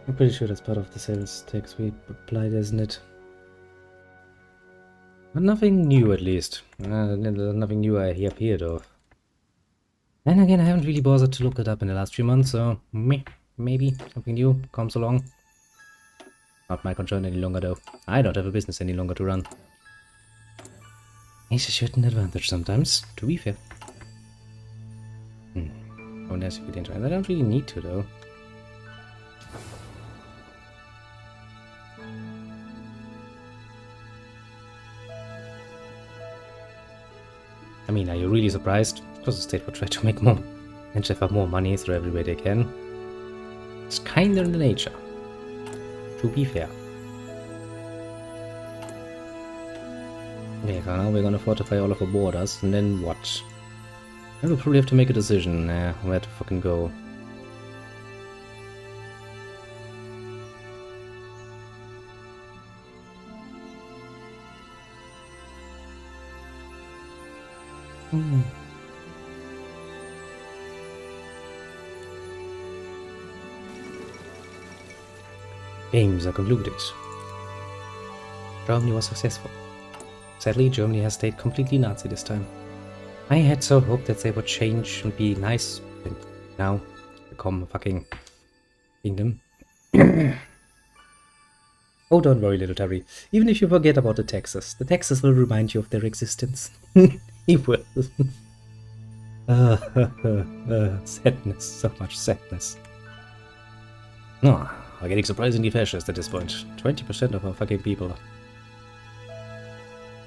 I'm pretty sure that's part of the sales tax we applied, isn't it? But nothing new, at least. Nothing new I have heard of. And again, I haven't really bothered to look it up in the last few months, so maybe something new comes along. Not my concern any longer, though. I don't have a business any longer to run. It's a certain advantage sometimes, to be fair. Oh, that's really interesting. I don't really need to, though. I mean, are you really surprised? Because the state would try to make more and shepherd up more money through every way they can. It's kinda in the nature. To be fair. Okay, so now we're gonna fortify all of our borders, and then what? I will probably have to make a decision where to fucking go. Hmm. Games are concluded. Germany was successful. Sadly, Germany has stayed completely Nazi this time. I had so hoped that they would change and be nice, and now become a fucking kingdom. Oh, don't worry, little Terry. Even if you forget about the taxes will remind you of their existence. He will. Sadness, so much sadness. No, we're getting surprisingly fascist at this point. 20% of our fucking people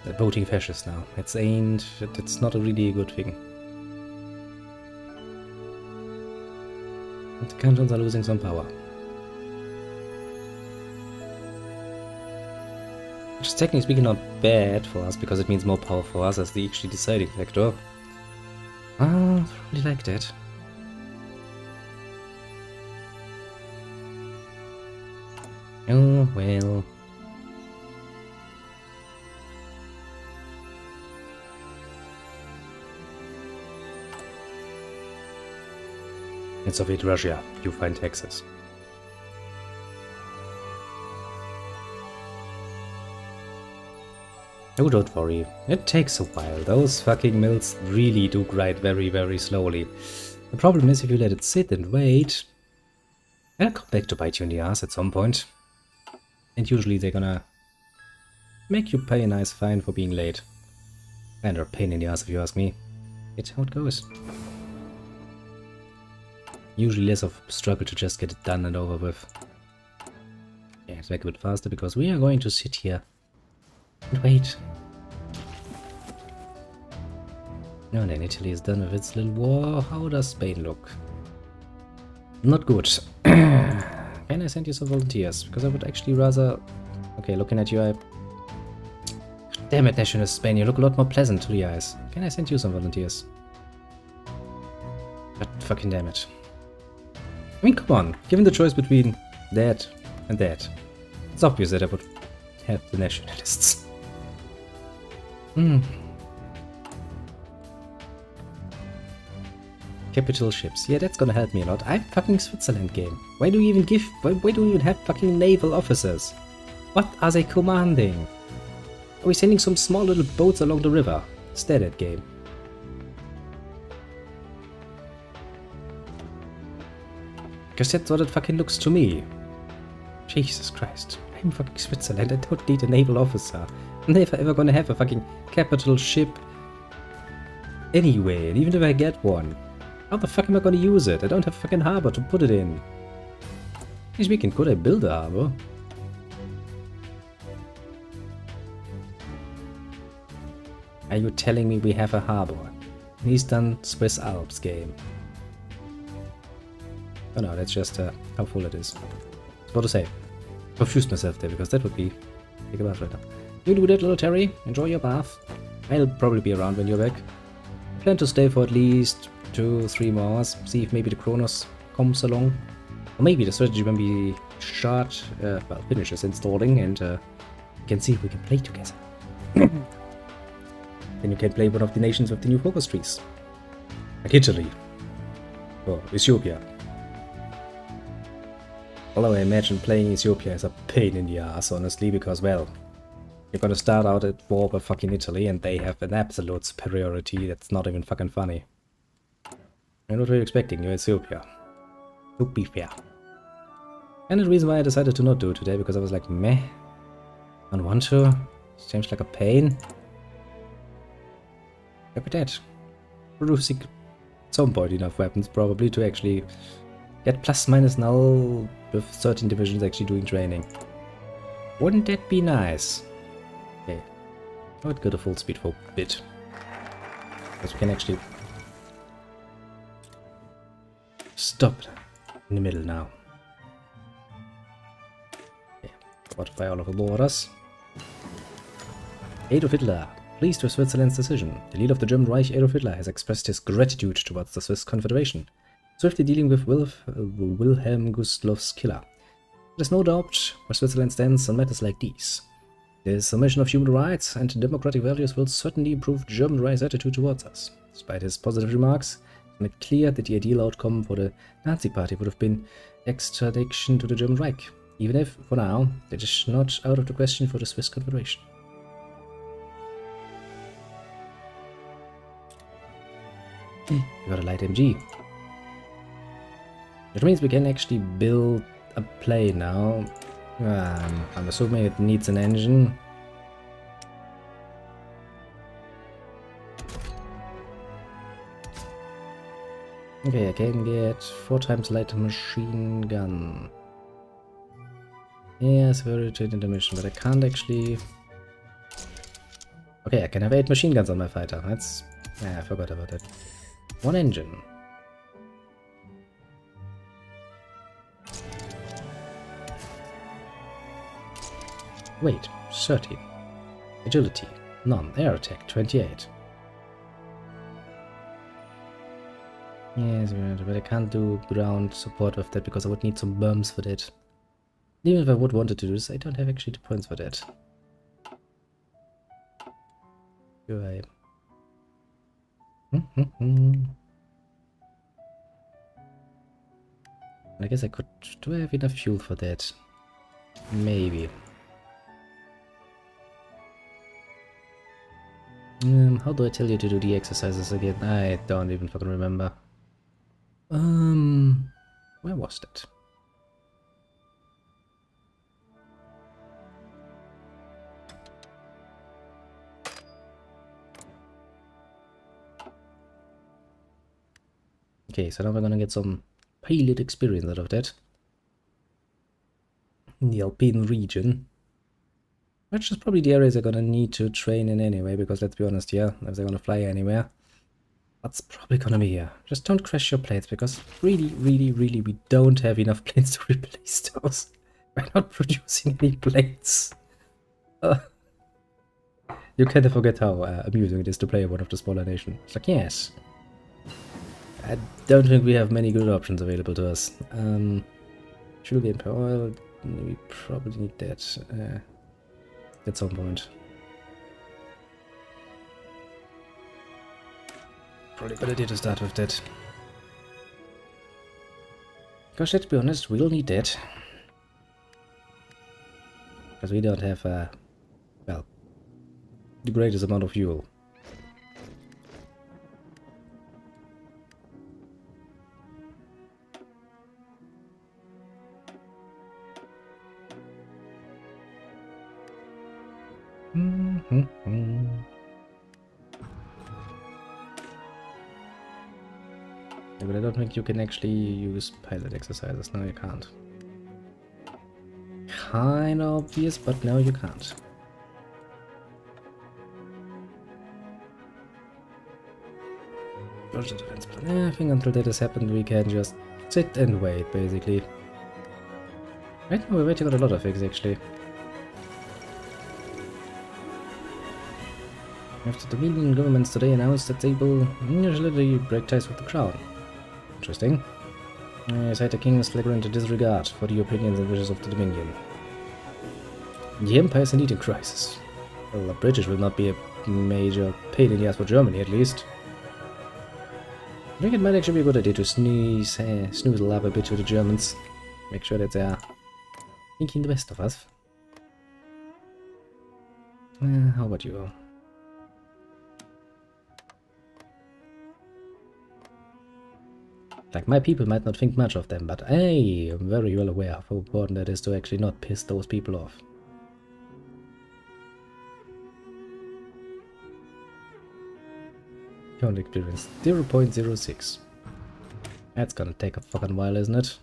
are voting fascist now. It's not a really good thing. And the cantons are losing some power. Which is technically speaking not bad for us, because it means more power for us as the actually deciding factor. I really like that. Oh, well. In Soviet Russia, you find taxes. Oh, don't worry. It takes a while. Those fucking mills really do grind very, very slowly. The problem is if you let it sit and wait, they'll come back to bite you in the ass at some point. And usually they're gonna make you pay a nice fine for being late. And a pain in the ass if you ask me. It's how it goes. Usually less of a struggle to just get it done and over with. Yeah, let's make it a bit faster because we are going to sit here and wait. And then Italy is done with its little war. How does Spain look? Not good. Can I send you some volunteers? Because I would actually rather... Okay, looking at you, damn it, nationalist Spain, you look a lot more pleasant to the eyes. Can I send you some volunteers? God fucking damn it. I mean, come on. Given the choice between that and that, it's obvious that I would have the nationalists. Capital ships. Yeah, that's gonna help me a lot. I'm fucking Switzerland game. Why do you even give... Why do you even have fucking naval officers? What are they commanding? Are we sending some small little boats along the river? Is that it, game? Because that's what it fucking looks to me. Jesus Christ. I'm fucking Switzerland. I don't need a naval officer. I'm never ever gonna have a fucking capital ship anyway. And even if I get one, how the fuck am I gonna use it? I don't have a fucking harbor to put it in. Speaking, could I build a harbor? Are you telling me we have a harbor? Eastern Swiss Alps game. Oh no, that's just how full it is. What to say? Confused myself there because that would be big a bath right now. You do that, little Terry. Enjoy your bath. I'll probably be around when you're back. Plan to stay for at least 2-3 more hours. See if maybe the Kronos comes along. Or maybe the strategy when we finishes installing and we can see if we can play together. Then you can play one of the nations with the new focus trees. Like Italy. Or Ethiopia. Although I imagine playing Ethiopia is a pain in the ass, honestly, because, well, you're gonna start out at war with fucking Italy and they have an absolute superiority that's not even fucking funny. And what were you expecting? You're Ethiopia. To be fair. And the reason why I decided to not do it today, because I was like, meh. I don't want to. Seems like a pain. Look at that. Producing at some point enough weapons, probably, to actually get plus minus null with certain divisions actually doing training. Wouldn't that be nice? Okay. I would go to full speed for a bit. Because we can actually stop in the middle now. Okay. Fortify all of the borders. Adolf Hitler. Pleased with Switzerland's decision. The leader of the German Reich, Adolf Hitler, has expressed his gratitude towards the Swiss Confederation, swiftly dealing with Wilhelm Gustloff's killer. There's no doubt where Switzerland stands on matters like these. The submission of human rights and democratic values will certainly improve German rights' attitude towards us. Despite his positive remarks, it made clear that the ideal outcome for the Nazi Party would have been extradition to the German Reich, even if, for now, it is not out of the question for the Swiss Confederation. We got a light MG. Which means we can actually build a plane now. I'm assuming it needs an engine. Okay, I can get 4 times lighter machine gun. Yes, very rotating the mission, but I can't actually... Okay, I can have 8 machine guns on my fighter. That's... I forgot about that. 1 engine. Weight, 30. Agility, none. Air attack, 28. Yes, but I can't do ground support with that because I would need some bombs for that. Even if I would wanted to do this, I don't have actually the points for that. Do I? I guess I could... Do I have enough fuel for that? Maybe. How do I tell you to do the exercises again? I don't even fucking remember. Where was that? Okay, so now we're gonna get some pilot experience out of that. In the Alpine region. Which is probably the areas they're gonna need to train in anyway, because let's be honest, yeah, if they're gonna fly anywhere, that's probably gonna be here. Just don't crash your planes, because really, we don't have enough planes to replace those. We're not producing any planes. You kind of forget how amusing it is to play one of the smaller nations. It's like, yes. I don't think we have many good options available to us. Fuel gain per oil, we probably need that at some point. Probably a good idea to start with that. Because let's be honest, we'll need that. Because we don't have, well, the greatest amount of fuel. Yeah, but I don't think you can actually use pilot exercises. No, you can't. Kinda obvious, but no, you can't. Budget defense plan. Yeah, I think until that has happened, we can just sit and wait, basically. Right now, we're waiting on a lot of things, actually. After the Dominion governments today announced that they will usually break ties with the crown. Interesting. I cite the king's flagrant disregard for the opinions and wishes of the Dominion. The empire is indeed in crisis. Well, the British will not be a major pain in the ass for Germany, at least. I think it might actually be a good idea to snoozle up a bit with the Germans. Make sure that they are thinking the best of us. How about you? Like, my people might not think much of them, but I am very well aware of how important it is to actually not piss those people off. Current experience 0.06. That's gonna take a fucking while, isn't it?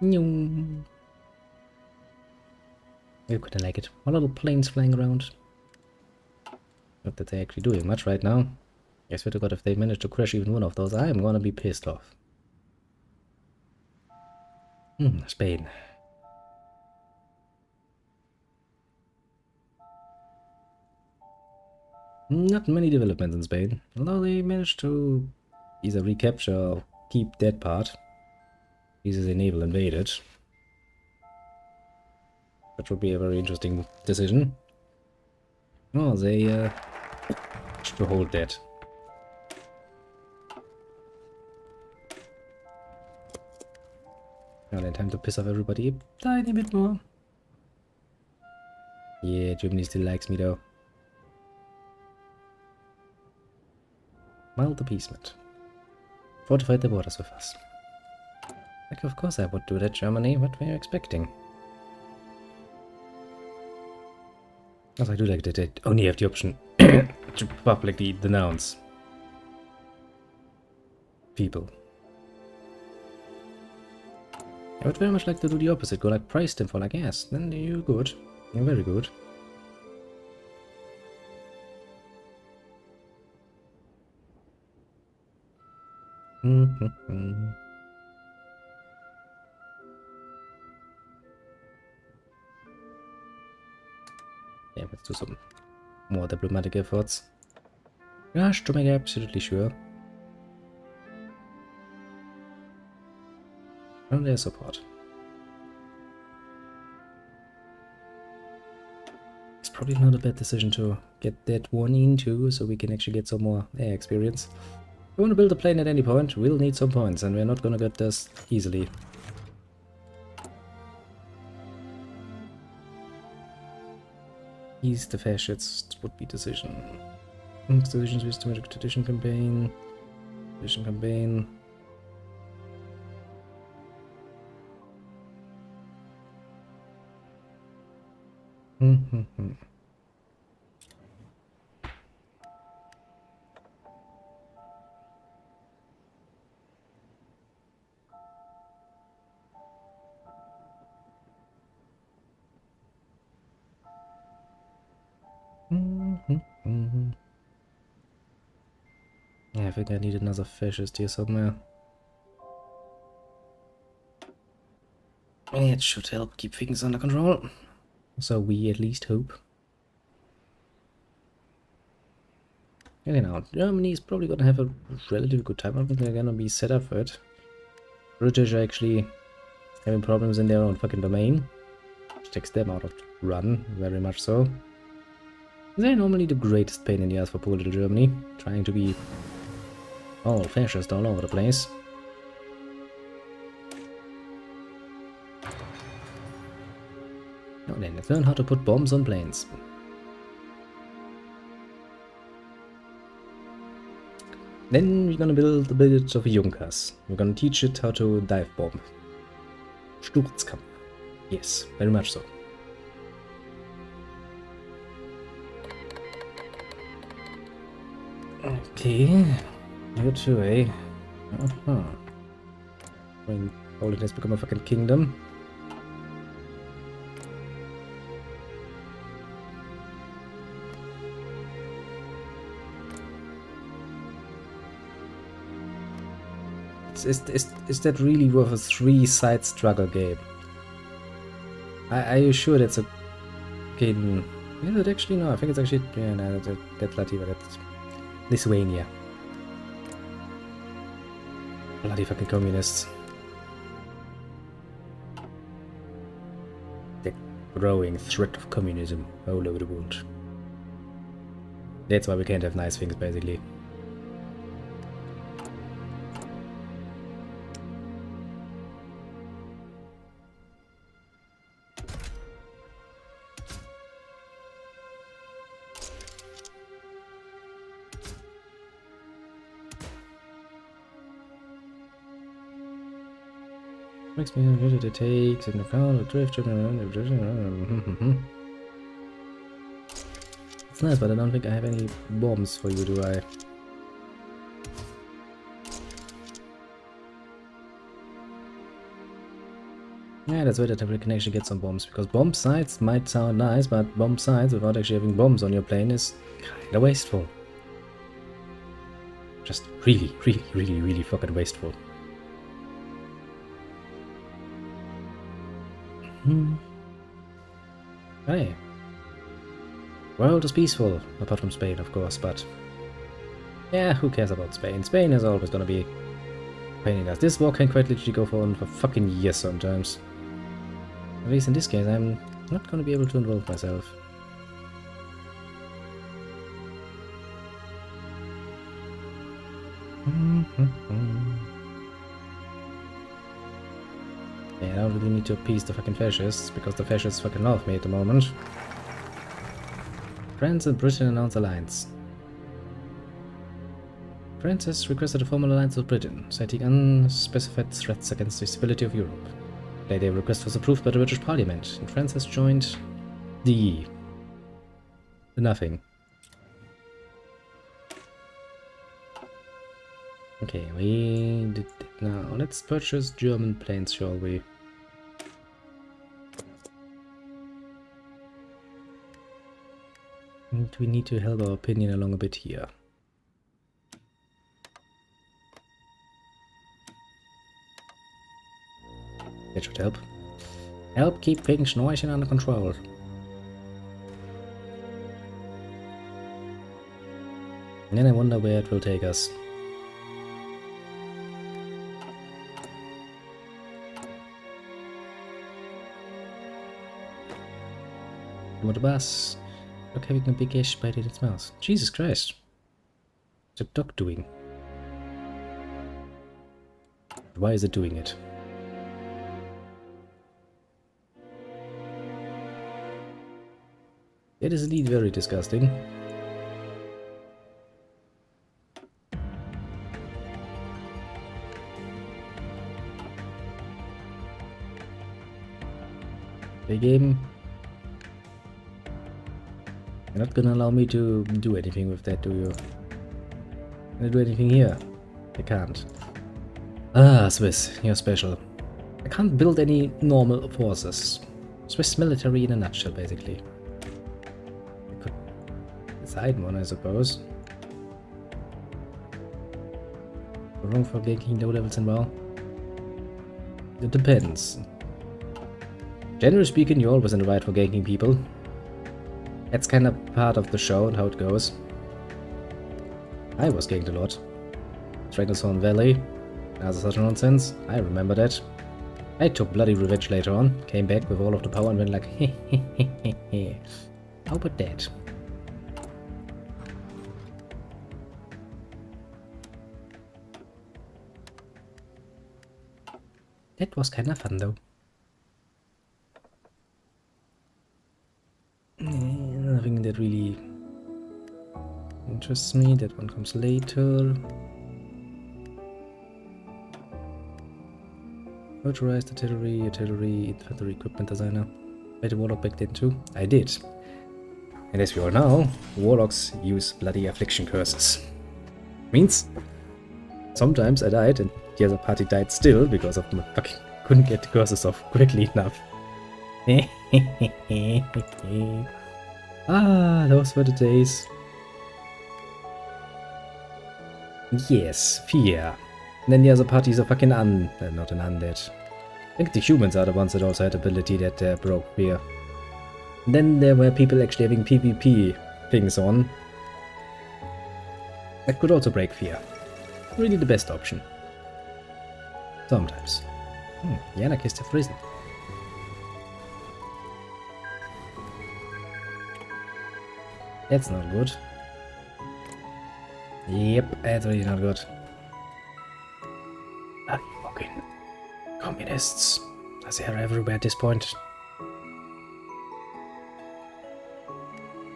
You kinda like it. My little planes flying around. Not that they're actually doing much right now. I swear to God, if they manage to crash even one of those, I'm gonna be pissed off. Spain. Not many developments in Spain, although they managed to either recapture or keep that part. Pieces in naval invaded. That would be a very interesting decision. Oh, they should hold that. Now then, time to piss off everybody a tiny bit more. Yeah, Germany still likes me though. Mild appeasement. Fortified the borders with us. Like, of course I would do that, Germany. What were you expecting? Also, I do like that they only have the option to publicly denounce people. I would very much like to do the opposite. Go like praise them for like, yes, then you're good. You're very good. Yeah, let's do some more diplomatic efforts. Gosh, to make absolutely sure. And their support. It's probably not a bad decision to get that one into, so we can actually get some more air experience. If we want to build a plane at any point, we'll need some points, and we're not gonna get this easily. Ease the fascists would be decision. Decisions with systematic tradition campaign. Tradition campaign. Yeah, I think I need another fascist here somewhere. It should help keep things under control. So we at least hope. And now, Germany is probably gonna have a relatively good time. I don't think they're gonna be set up for it. British are actually having problems in their own fucking domain, which takes them out of the run, very much so. They're normally the greatest pain in the ass for poor little Germany, trying to be all fascist all over the place. Now then, let's learn how to put bombs on planes. Then we're gonna build a village of Junkers. We're gonna teach it how to dive bomb. Sturzkampf. Yes, very much so. Okay, you too, eh? When Poland has become a fucking kingdom. Is that really worth a 3-side struggle game? Are you sure that's a kid? Is it actually? No, I think it's actually. Yeah, no, that's Latvia. That's Lithuania. Bloody fucking communists. The growing threat of communism all over the world. That's why we can't have nice things, basically. Makes me ready to take into account the drift. It's nice, but I don't think I have any bombs for you, do I? Yeah, that's why that we can actually get some bombs, because bomb sites might sound nice, but bomb sites without actually having bombs on your plane is kinda wasteful. Just really fucking wasteful. Hey. World is peaceful, apart from Spain, of course, but yeah, who cares about Spain? Spain is always gonna be pain in the ass. This war can quite literally go on for fucking years sometimes. At least in this case, I'm not gonna be able to involve myself. Yeah, I don't really need to appease the fucking fascists, because the fascists fucking love me at the moment. France and Britain announce alliance. France has requested a formal alliance with Britain, citing unspecified threats against the stability of Europe. Today their request was approved by the British Parliament, and France has joined the EU. Nothing. Okay, we did it now. Let's purchase German planes, shall we? And we need to help our opinion along a bit here. That should help. Help keep things noisy and under control. And then I wonder where it will take us. With the bus. Look, having a big ash bite in its mouth. Jesus Christ. What's a dog doing? Why is it doing it? It is indeed very disgusting. Hey game. You're not gonna allow me to do anything with that, do you? Can I do anything here? I can't. Ah, Swiss, you're special. I can't build any normal forces. Swiss military in a nutshell, basically. I could decide one, I suppose. Wrong for ganking low levels and well? It depends. Generally speaking, you're always in the right for ganking people. That's kind of part of the show and how it goes. I was ganked a lot. Dragonstone Valley. That's such nonsense. I remember that. I took bloody revenge later on. Came back with all of the power and went like, hehehehe. How about that? That was kind of fun though. Nothing that really interests me. That one comes later. Motorized artillery, infantry equipment designer. I had a warlock back then too. I did. And as we all know, warlocks use bloody affliction curses. Means sometimes I died and the other party died still because of my fucking couldn't get the curses off quickly enough. Ah, those were the days. Yes, fear. And then the other parties are fucking not an undead. I think the humans are the ones that also had ability that broke fear. And then there were people actually having PvP things on. That could also break fear. Really the best option. Sometimes. The anarchists have risen. That's not good. Yep, that's really not good. Bloody fucking communists. As they are everywhere at this point.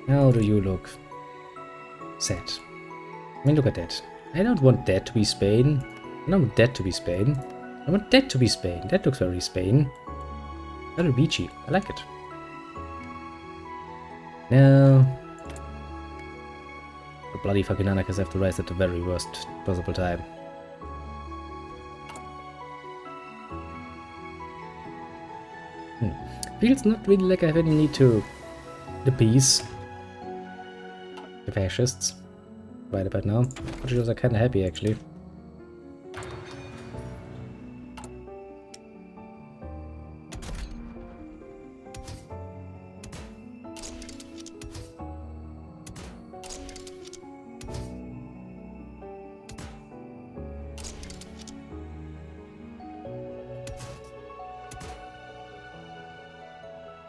How do you look? Sad. I mean, look at that. I don't want that to be Spain. I don't want that to be Spain. I want that to be Spain. That looks very Spain. Very beachy. I like it. No. The bloody fucking anarchists have to rise at the very worst possible time. Feels not really like I have any need to appease the fascists right about now. Which is kind of happy actually.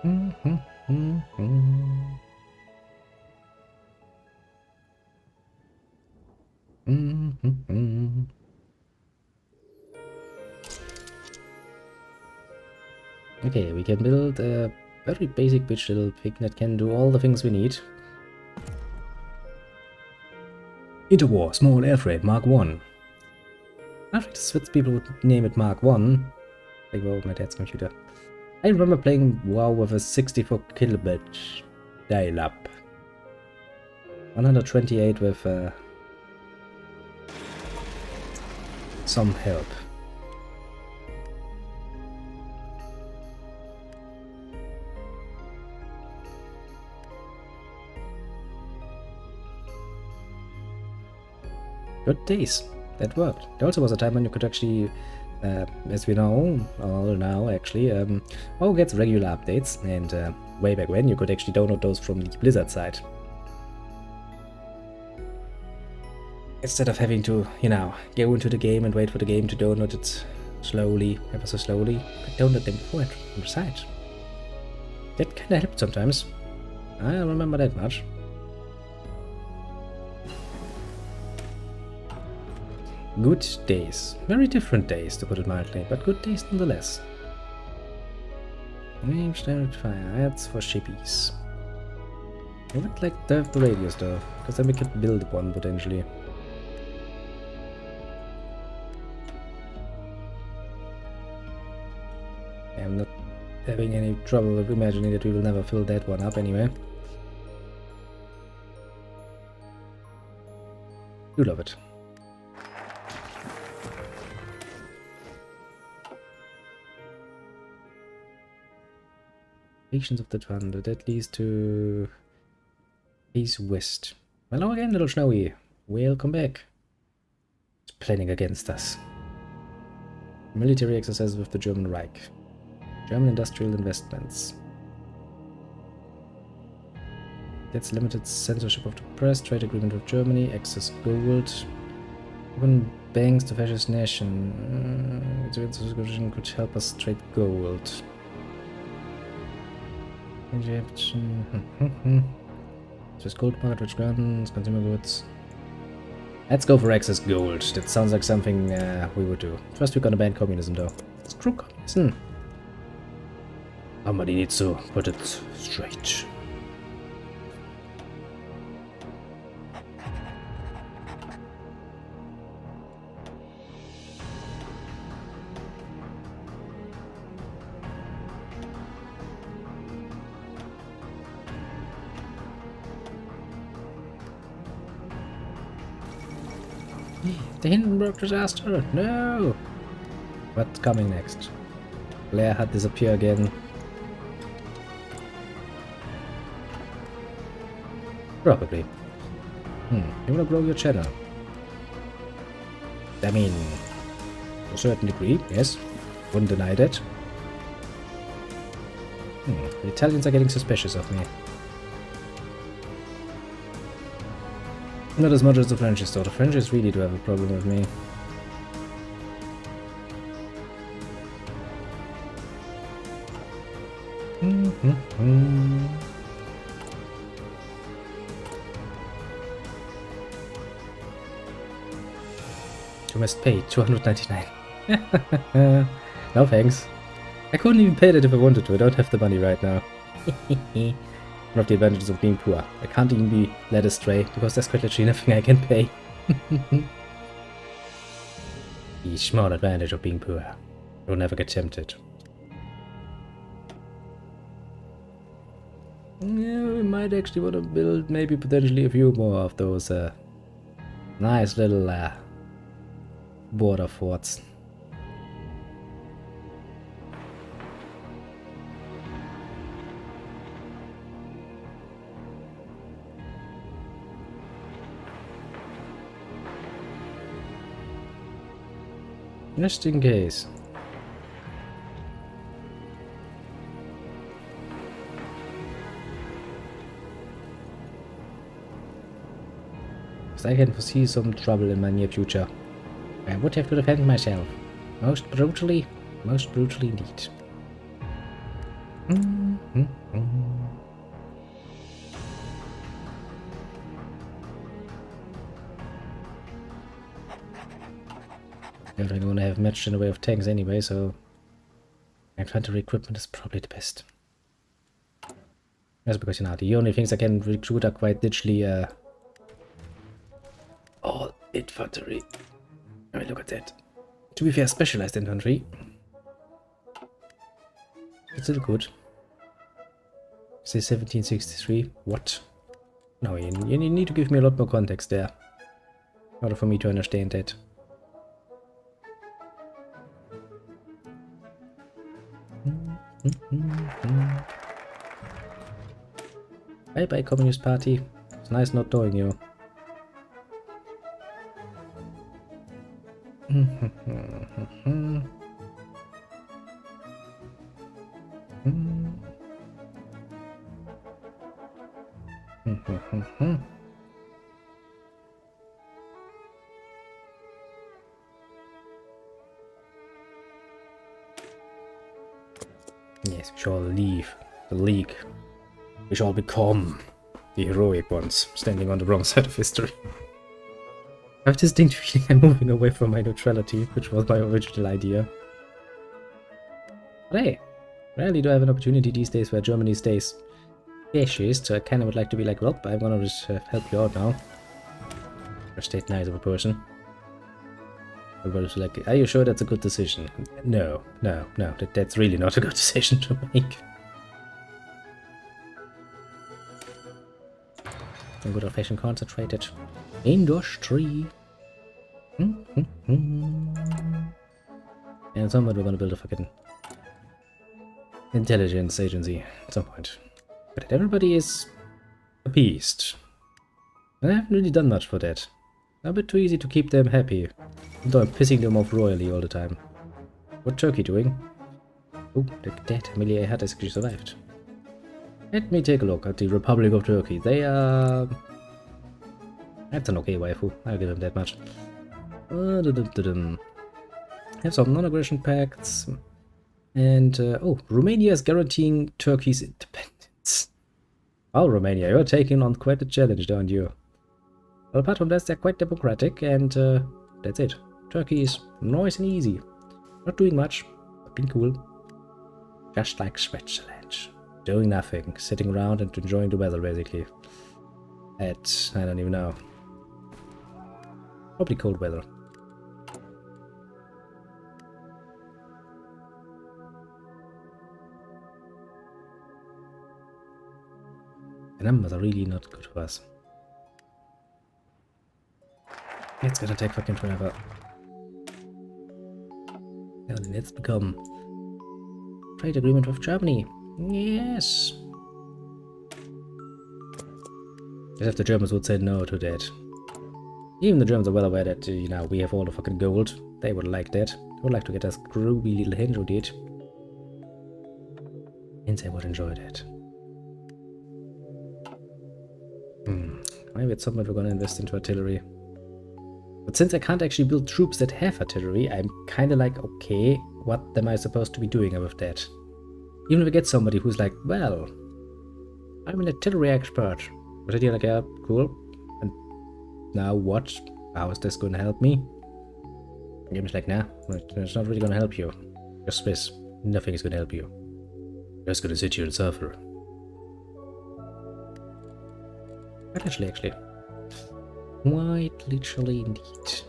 Okay, we can build a very basic bitch little pig that can do all the things we need. Interwar, small airframe, Mark 1. I think the Swiss people would name it Mark 1. Like, well, my dad's computer. I remember playing WoW with a 64 kilobit dial-up. 128 with some help. Good days. That worked. There also was a time when you could actually, as we know, all now actually, WoW gets regular updates, and way back when you could actually download those from the Blizzard site. Instead of having to, you know, go into the game and wait for the game to download it slowly, ever so slowly, you could download them before it from the site. That kinda helped sometimes. I don't remember that much. Good days. Very different days, to put it mildly, but good days nonetheless. Range direct fire, that's for shippies. I would like to have the radius though, because then we could build one potentially. I'm not having any trouble imagining that we will never fill that one up anyway. You love it. Patience of the Thunder, that leads to East West. Hello again, little Snowy. Welcome back. It's planning against us. Military exercises with the German Reich. German industrial investments. That's limited censorship of the press, trade agreement with Germany, access gold. Open banks to fascist nation. The could help us trade gold. Egyptian. Just gold market, rich gardens, consumer goods. Let's go for excess gold. That sounds like something we would do. First we're gonna ban communism though. Screw communism. Somebody needs to put it straight. The Hindenburg disaster! No! What's coming next? Blair had disappear again. Probably. You wanna grow your channel? I mean, to a certain degree, yes. Wouldn't deny that. The Italians are getting suspicious of me. Not as much as the Frenchies though. The Frenchies really do have a problem with me. You must pay 299. No thanks. I couldn't even pay that if I wanted to. I don't have the money right now. One of the advantages of being poor. I can't even be led astray, because there's quite literally nothing I can pay. The small advantage of being poor. You'll never get tempted. Yeah, we might actually want to build maybe potentially a few more of those nice little border forts. Just in case. Because I can foresee some trouble in my near future. I would have to defend myself. Most brutally indeed. I don't want to have much in the way of tanks anyway, so infantry equipment is probably the best. That's because, you know, the only things I can recruit are quite literally all infantry. I mean, look at that. To be fair, specialized infantry. It's still good. Say 1763. What? No, you need to give me a lot more context there. In order for me to understand that. Bye bye, Communist Party. It's nice not knowing you. Yes, we shall leave the League. We shall become the heroic ones, standing on the wrong side of history. I have this distinct feeling I'm moving away from my neutrality, which was my original idea. But hey, rarely do I have an opportunity these days where Germany stays fascist, so I kinda would like to be like, well, I'm gonna just help you out now. Or state nice of a person. But like, are you sure that's a good decision? No, that's really not a good decision to make. A good old-fashioned concentrated industry. And somewhere we're gonna build a fucking intelligence agency at some point. But everybody is appeased. I haven't really done much for that. A bit too easy to keep them happy. Though I'm pissing them off royally all the time. What Turkey doing? Oh, look at that. Amelia had actually survived. Let me take a look at the Republic of Turkey. They are... That's an okay waifu. I'll give them that much. Have some non-aggression pacts. And, oh, Romania is guaranteeing Turkey's independence. Oh, Romania, you're taking on quite a challenge, aren't you? Well, apart from that, they're quite democratic, and that's it. Turkey is nice and easy. Not doing much, but being cool. Just like Switzerland. Doing nothing, sitting around and enjoying the weather, basically. At, I don't even know. Probably cold weather. The numbers are really not good for us. It's gonna take fucking forever. And then let's become trade agreement with Germany. Yes. As if the Germans would say no to that. Even the Germans are well aware that, you know, we have all the fucking gold. They would like that. They would like to get us groovy little hinge with it. And they would enjoy that. Maybe at some point we're gonna invest into artillery. But since I can't actually build troops that have artillery, I'm kinda like, okay, what am I supposed to be doing with that? Even if I get somebody who's like, well, I'm an artillery expert. But you're like, yeah, cool. And now what? How is this gonna help me? The game's like, nah, it's not really gonna help you. Just Swiss. Nothing is gonna help you. You're just gonna sit here and suffer. Quite literally, actually. Quite literally indeed.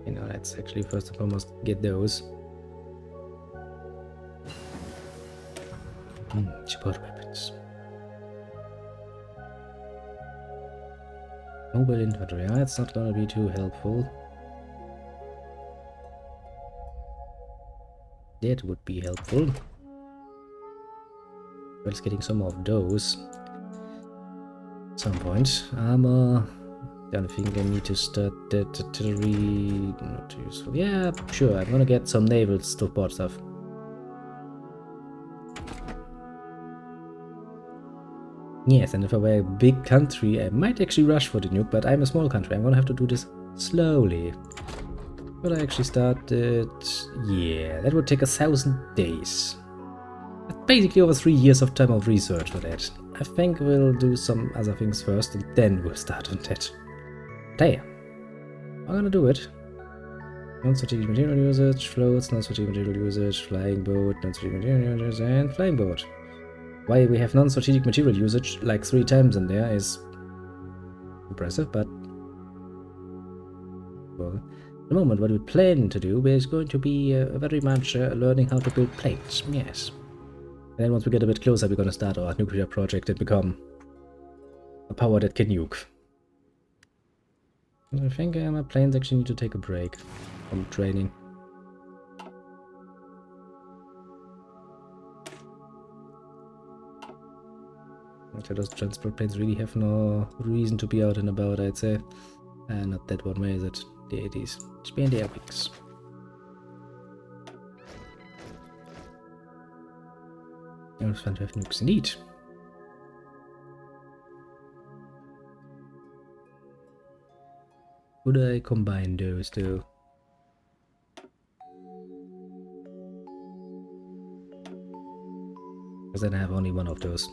You know, let's actually first and foremost get those. Support weapons. Mobile infantry, that's not gonna be too helpful. That would be helpful. Well, it's getting some of those. At some point. Armor. Don't think I need to start that artillery. Not useful. Yeah, sure. I'm gonna get some naval support stuff. Yes, and if I were a big country, I might actually rush for the nuke, but I'm a small country. I'm gonna have to do this slowly. But I actually started... Yeah, that would take 1,000 days. That's basically over 3 years of time of research for that. I think we'll do some other things first and then we'll start on that. But hey, I'm gonna do it. Non-strategic material usage, floats, non-strategic material usage, flying boat, non-strategic material usage, and flying boat. Why we have non-strategic material usage like 3 times in there is impressive, but well, at the moment what we plan to do is going to be very much learning how to build planes, yes. And then once we get a bit closer, we're going to start our nuclear project and become a power that can nuke. I think my planes actually need to take a break from training. Okay, those transport planes really have no reason to be out and about, I'd say. Not that one, where is it? There it is. Expand the air wings. It was fun to have nukes indeed. Could I combine those two? Because then I have only one of those.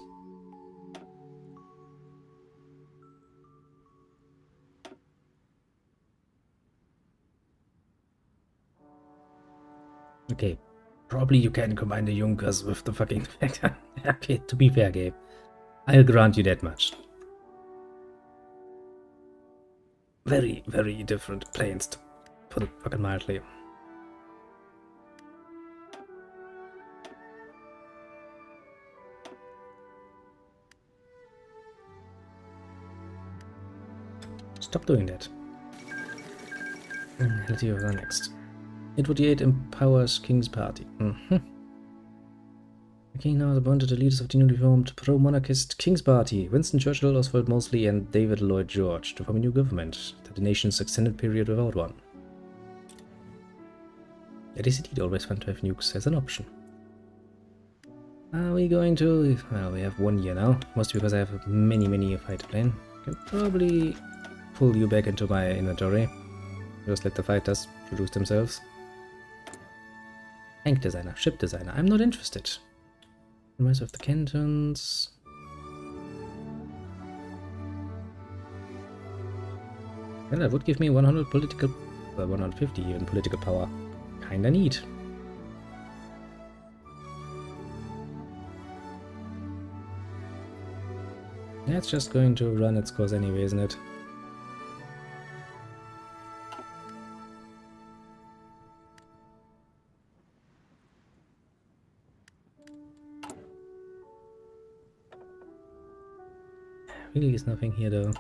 Okay, probably you can combine the Junkers with the fucking Vector. Okay, to be fair, Gabe, I'll grant you that much. Very, very different planes, to put it fucking mildly. Stop doing that. Let's see what's next. 848 empowers King's Party. The King now has appointed the leaders of the newly formed pro-monarchist King's Party, Winston Churchill, Oswald Mosley, and David Lloyd George, to form a new government after the nation's extended period without one. It is indeed always fun to have nukes as an option. Are we going to... Well, we have 1 year now, mostly because I have many a fighter plane. Can probably pull you back into my inventory. Just let the fighters produce themselves. Tank designer, ship designer, I'm not interested. Rise of the cantons. Well, that would give me 100 political... 150 even political power. Kinda neat. Yeah, it's just going to run its course anyway, isn't it? Really is nothing here though.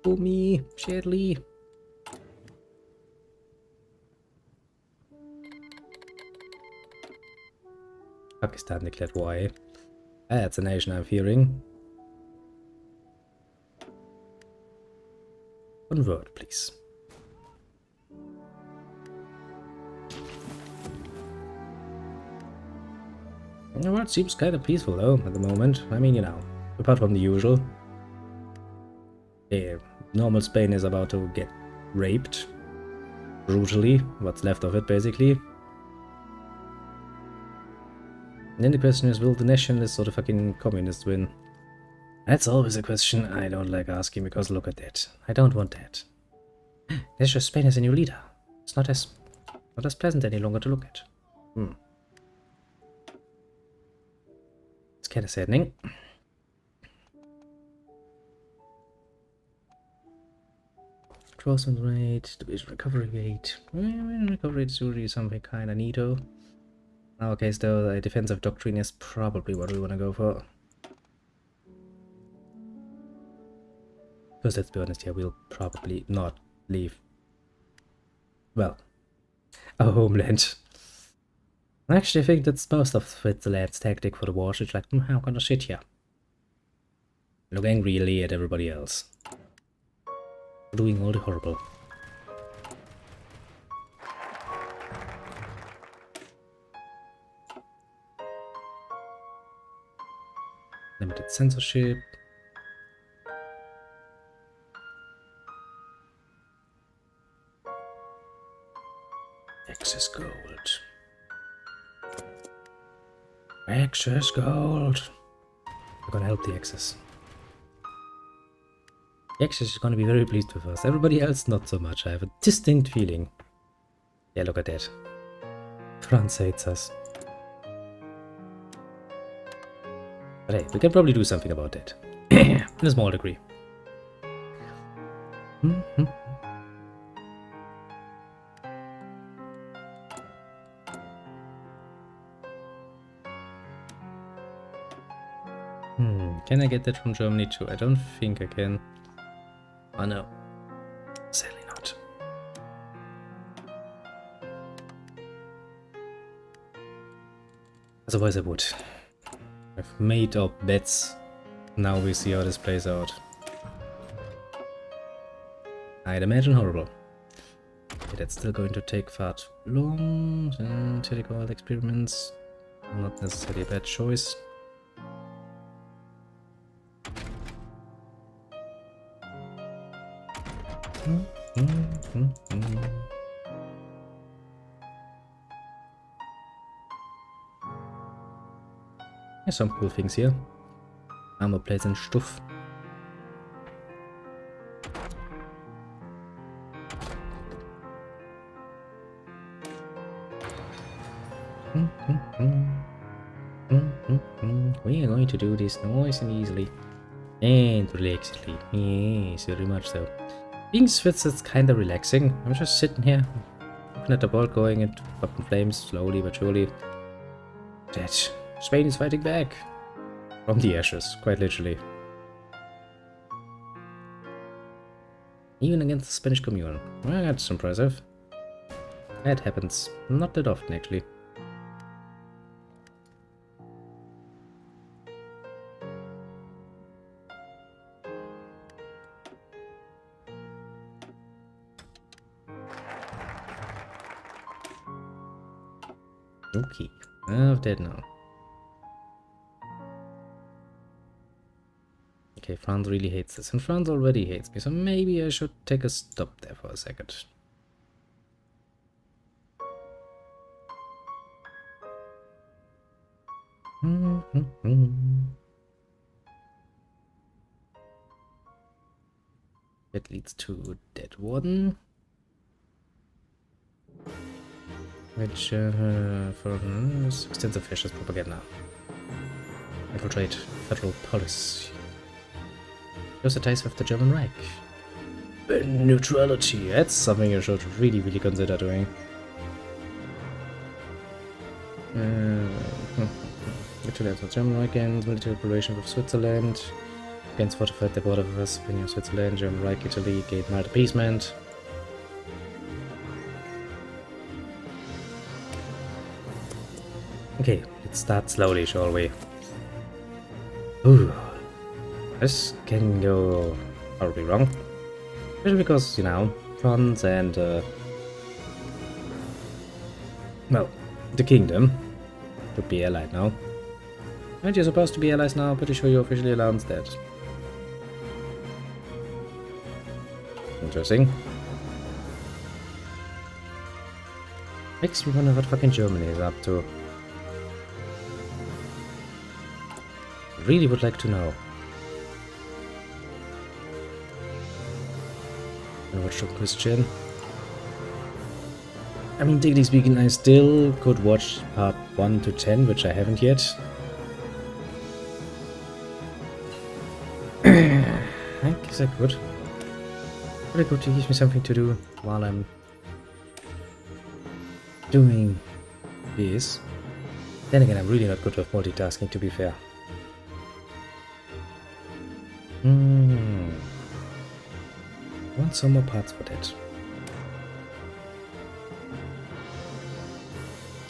Oh me, Shadley. Pakistan declared war. That's a nation I'm fearing. Convert, please. The world seems kind of peaceful though at the moment. I mean, you know, apart from the usual. Yeah, normal Spain is about to get raped. Brutally. What's left of it, basically. And then the question is, will the nationalists or the fucking communists win? That's always a question I don't like asking, because look at that. I don't want that. There's just Spain as a new leader. It's not as pleasant any longer to look at. It's kind of saddening. Crosswind rate, division recovery rate. Recovery rate is usually something kind of neato. In our case though, the defensive doctrine is probably what we want to go for. Because let's be honest here, we'll probably not leave, well, our homeland. Actually, I think that's most of Switzerland's tactic for the war. It's like, I'm gonna sit here. Look angrily at everybody else. Doing all the horrible. Limited censorship. Excess gold. Excess gold. We're gonna help the Excess. The Excess is gonna be very pleased with us. Everybody else not so much. I have a distinct feeling. Yeah, look at that. France hates us. But hey, we can probably do something about that. In a small degree. Can I get that from Germany too? I don't think I can. Oh no. Sadly not. Otherwise I would. I've made up bets. Now we see how this plays out. I'd imagine horrible. Okay, that's still going to take far too long. Telecoil experiments. Not necessarily a bad choice. There's some cool things here. Armor plates and stuff. We are going to do this nice and easily. And relaxedly. Yes, very much so. Being Swiss is kinda relaxing. I'm just sitting here, looking at the ball going into up in flames, slowly but surely. That Spain is fighting back. From the ashes, quite literally. Even against the Spanish Commune. Well, that's impressive. That happens not that often, actually. Okay, I'm dead now. Okay, France really hates this, and France already hates me, so maybe I should take a stop there for a second. That leads to that one. Which, for extensive fascist propaganda. Infiltrate federal policy. Shows the ties with the German Reich. Neutrality, that's something you should really consider doing. Military with German Reich and military collaboration with Switzerland. Against fortified the border with Switzerland, German Reich, Italy, gate mild appeasement. Okay, let's start slowly, shall we? Ooh, this can go horribly wrong. Especially because, you know, France and, well, the kingdom should be allied now. Aren't you supposed to be allies now? Pretty sure you officially announced that. Interesting. Makes me wonder what fucking Germany is up to. Really would like to know. And watch some Christian. I mean, technically speaking, I still could watch part 1 to 10, which I haven't yet. I guess I could. Pretty good to give me something to do while I'm doing this. Then again, I'm really not good with multitasking, to be fair. Want some more parts for that.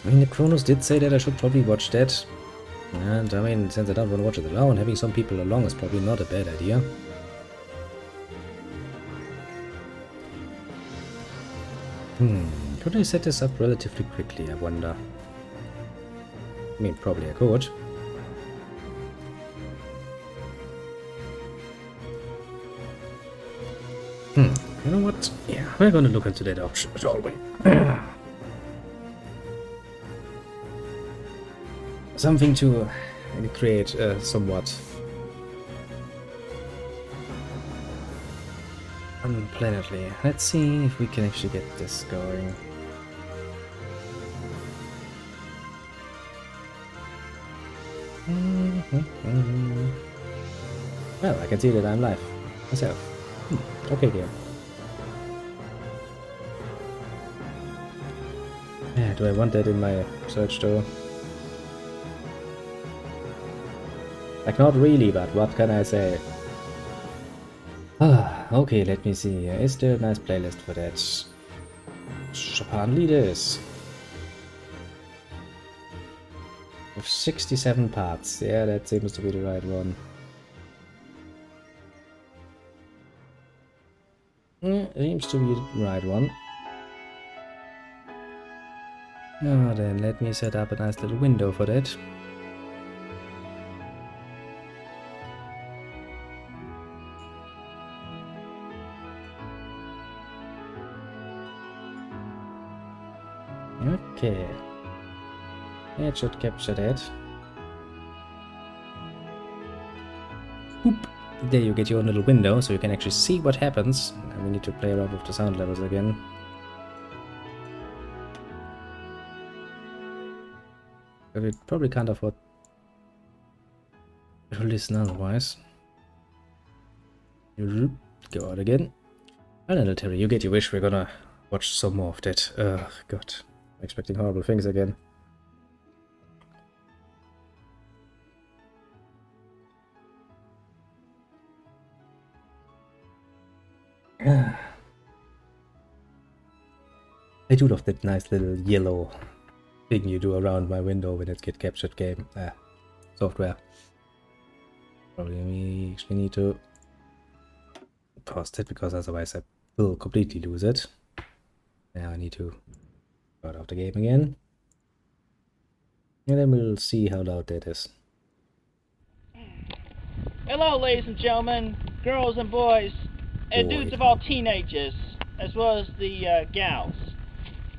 I mean, the Kronos did say that I should probably watch that. And I mean, since I don't want to watch it alone, having some people along is probably not a bad idea. Could I set this up relatively quickly, I wonder? I mean, probably I could. You know what? Yeah, we're gonna look into that option, shall we? something to create somewhat unplanetly. Let's see if we can actually get this going. Well, I can see that I'm live myself. Okay, game. Yeah, do I want that in my search though? Like, not really, but what can I say? Okay, let me see. Is there a nice playlist for that? Apparently there is. With 67 parts. Yeah, that seems to be the right one. Seems to be the right one. Oh, then let me set up a nice little window for that. Okay. It should capture that. Boop. There you get your own little window, so you can actually see what happens. And we need to play around with the sound levels again. But we probably can't afford to listen otherwise. Go out again. And then Terry, you get your wish. We're gonna watch some more of that. Ugh, God. I'm expecting horrible things again. I do love that nice little yellow thing you do around my window when it gets captured game. Software. Probably we actually need to pause it because otherwise I will completely lose it. Now I need to go out of the game again. And then we'll see how loud that is. Hello, ladies and gentlemen, girls and boys, and dudes of all teenagers, as well as the gals.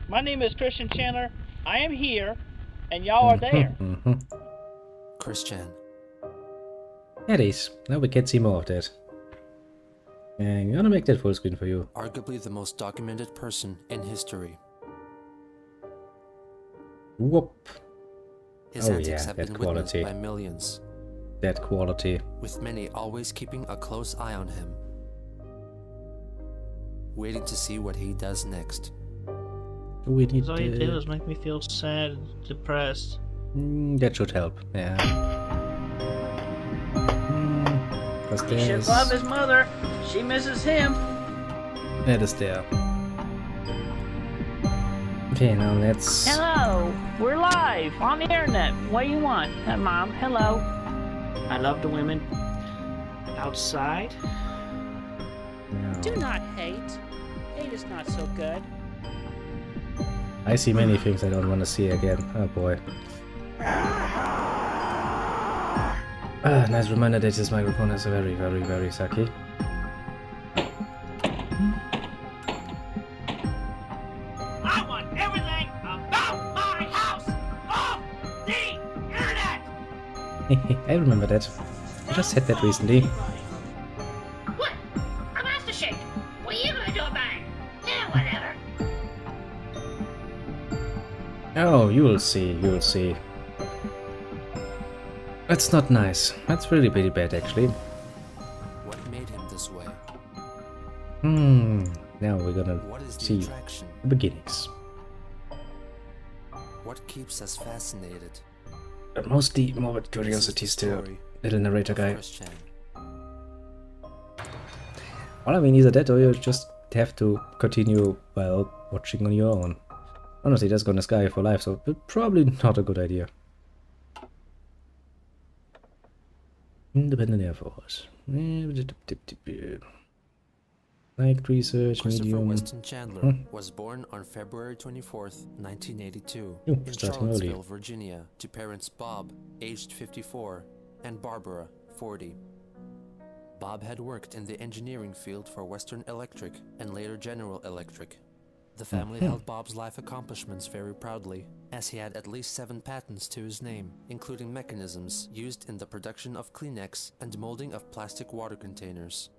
My name is Christian Chandler. I am here, and y'all are there. Christian. It is. Now we can see more of that. And I'm gonna make that full screen for you. Arguably the most documented person in history. Whoop. His antics have been witnessed by millions. That quality. With many always keeping a close eye on him. Waiting to see what he does next. We need all you do is make me feel sad and depressed. That should help, yeah. He should love his mother. She misses him. That is there. Okay, now let's... Hello, we're live on the internet. What do you want? Mom, hello. I love the women outside. No. Do not hate. Hate is not so good. I see many things I don't want to see again. Oh boy. Nice reminder that this microphone is very, very, very sucky. I want everything about my house off the internet! I remember that. I just said that recently. What? A master shake! What are you gonna do about it? Yeah, whatever. Oh, you'll see, you'll see. That's not nice. That's really pretty bad, actually. What made him this way? Now we're gonna see the beginnings. What keeps us fascinated? But mostly more with curiosity still. Little narrator guy. Christian. Well, I mean, either that or you just have to continue while watching on your own. Honestly, that's gonna sky for life, so probably not a good idea. Independent Air Force. Like research, Christopher medium. Weston Chandler was born on February 24th, 1982, in Charlottesville, Virginia, to parents Bob, aged 54, and Barbara, 40. Bob had worked in the engineering field for Western Electric and later General Electric. The family held Bob's life accomplishments very proudly, as he had at least 7 patents to his name, including mechanisms used in the production of Kleenex and molding of plastic water containers.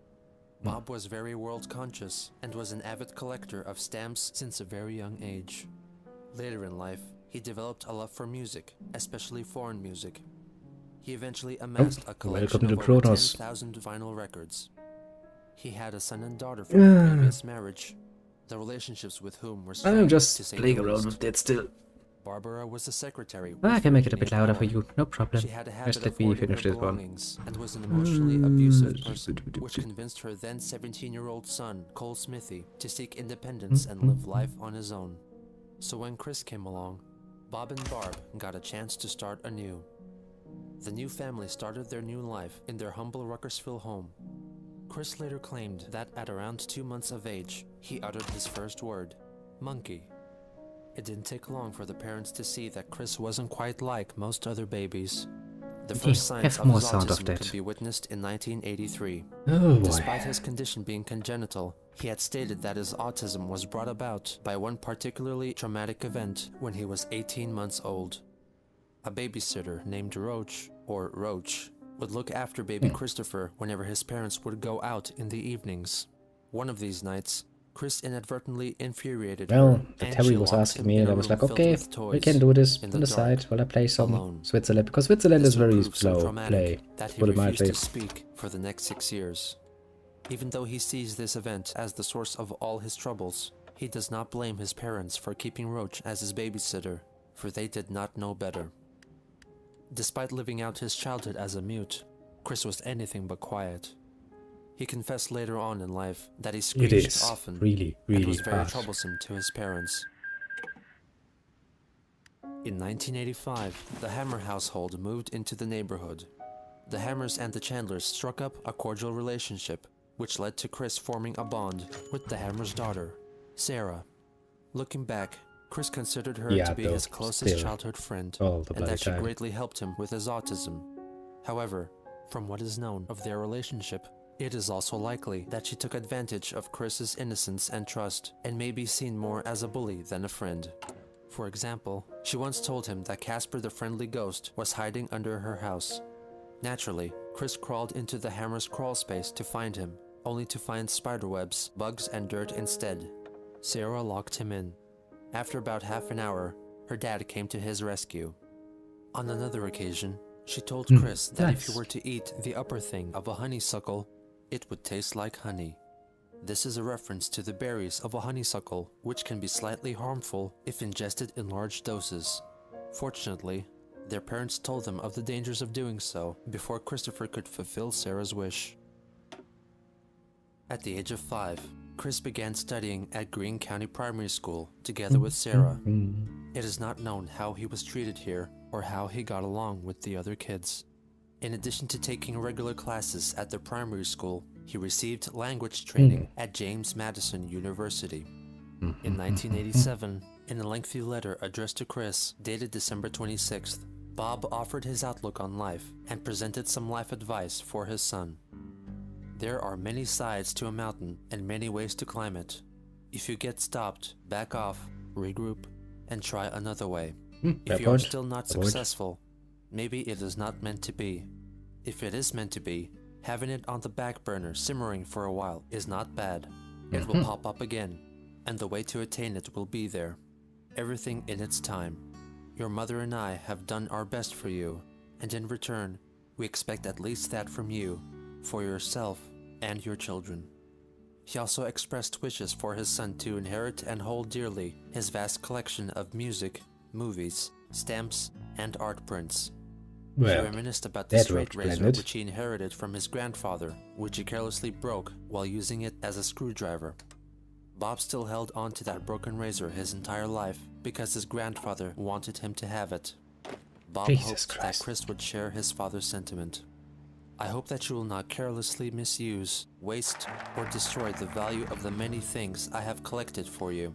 Bob was very world-conscious and was an avid collector of stamps since a very young age. Later in life, he developed a love for music, especially foreign music. He eventually amassed a collection of over 10,000 vinyl records. He had a son and daughter from a previous marriage, the relationships with whom were strange, I'm just to say playing the around least. with that still. Barbara was the secretary. I can make it a bit louder for you, no She problem. had a habit Just of let me hoarding finish her this one. belongings and was an emotionally abusive person, which convinced her then 17-year-old son, Cole Smithy, to seek independence and live life on his own. So when Chris came along, Bob and Barb got a chance to start anew. The new family started their new life in their humble Ruckersville home. Chris later claimed that at around 2 months of age, he uttered his first word, monkey. It didn't take long for the parents to see that Chris wasn't quite like most other babies. The first signs of his autism could be witnessed in 1983. Oh boy. Despite his condition being congenital, he had stated that his autism was brought about by one particularly traumatic event when he was 18 months old. A babysitter named Roach, or Roach, would look after baby Christopher whenever his parents would go out in the evenings. One of these nights, Chris inadvertently infuriated her, Well, the and Terry she was locked asking him me in and a I was room like, filled okay, with we toys can do this in on the the dark, side while I play some alone. Switzerland, because Switzerland This is very proved so slow traumatic play, that he put it refused mildly. to speak for the next 6 years. Even though he sees this event as the source of all his troubles, he does not blame his parents for keeping Roach as his babysitter, for they did not know better. Despite living out his childhood as a mute, Chris was anything but quiet. He confessed later on in life that he It screeched is often really, and really was very hard. troublesome to his parents. In 1985, the Hammer household moved into the neighborhood. The Hammers and the Chandlers struck up a cordial relationship, which led to Chris forming a bond with the Hammer's daughter, Sarah. Looking back, Chris considered her to be his closest childhood friend, and that she greatly helped him with his autism. However, from what is known of their relationship, it is also likely that she took advantage of Chris's innocence and trust, and may be seen more as a bully than a friend. For example, she once told him that Casper the Friendly Ghost was hiding under her house. Naturally, Chris crawled into the Hammer's crawl space to find him, only to find spiderwebs, bugs, and dirt instead. Sarah locked him in. After about half an hour, her dad came to his rescue. On another occasion, she told Chris that if he were to eat the upper thing of a honeysuckle, it would taste like honey. This is a reference to the berries of a honeysuckle, which can be slightly harmful if ingested in large doses. Fortunately, their parents told them of the dangers of doing so before Christopher could fulfill Sarah's wish. At the age of 5, Chris began studying at Greene County Primary School together with Sarah. It is not known how he was treated here or how he got along with the other kids. In addition to taking regular classes at the primary school, he received language training at James Madison University. In 1987, in a lengthy letter addressed to Chris, dated December 26th, Bob offered his outlook on life and presented some life advice for his son. There are many sides to a mountain and many ways to climb it. If you get stopped, back off, regroup, and try another way. If you are still not successful, maybe it is not meant to be. If it is meant to be, having it on the back burner simmering for a while is not bad. It will pop up again, and the way to attain it will be there. Everything in its time. Your mother and I have done our best for you, and in return, we expect at least that from you, for yourself and your children. He also expressed wishes for his son to inherit and hold dearly his vast collection of music, movies, stamps, and art prints. He reminisced about the straight razor which he inherited from his grandfather, which he carelessly broke while using it as a screwdriver. Bob still held on to that broken razor his entire life because his grandfather wanted him to have it. Bob hoped that Chris would share his father's sentiment. I hope that you will not carelessly misuse, waste, or destroy the value of the many things I have collected for you.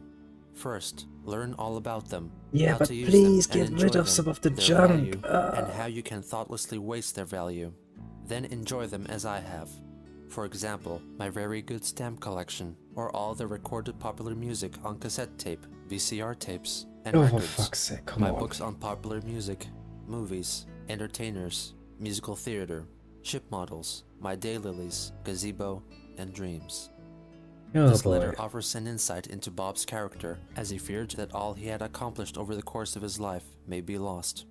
First, learn all about them, how but to use please them and get enjoy rid of them, some of the their junk. value, and how you can thoughtlessly waste their value. Then enjoy them as I have. For example, my very good stamp collection, or all the recorded popular music on cassette tape, VCR tapes, and Oh, for records. fuck's sake, come My on. books on popular music, movies, entertainers, musical theater, ship models, my daylilies, gazebo, and dreams. Oh This boy. letter offers an insight into Bob's character, as he feared that all he had accomplished over the course of his life may be lost.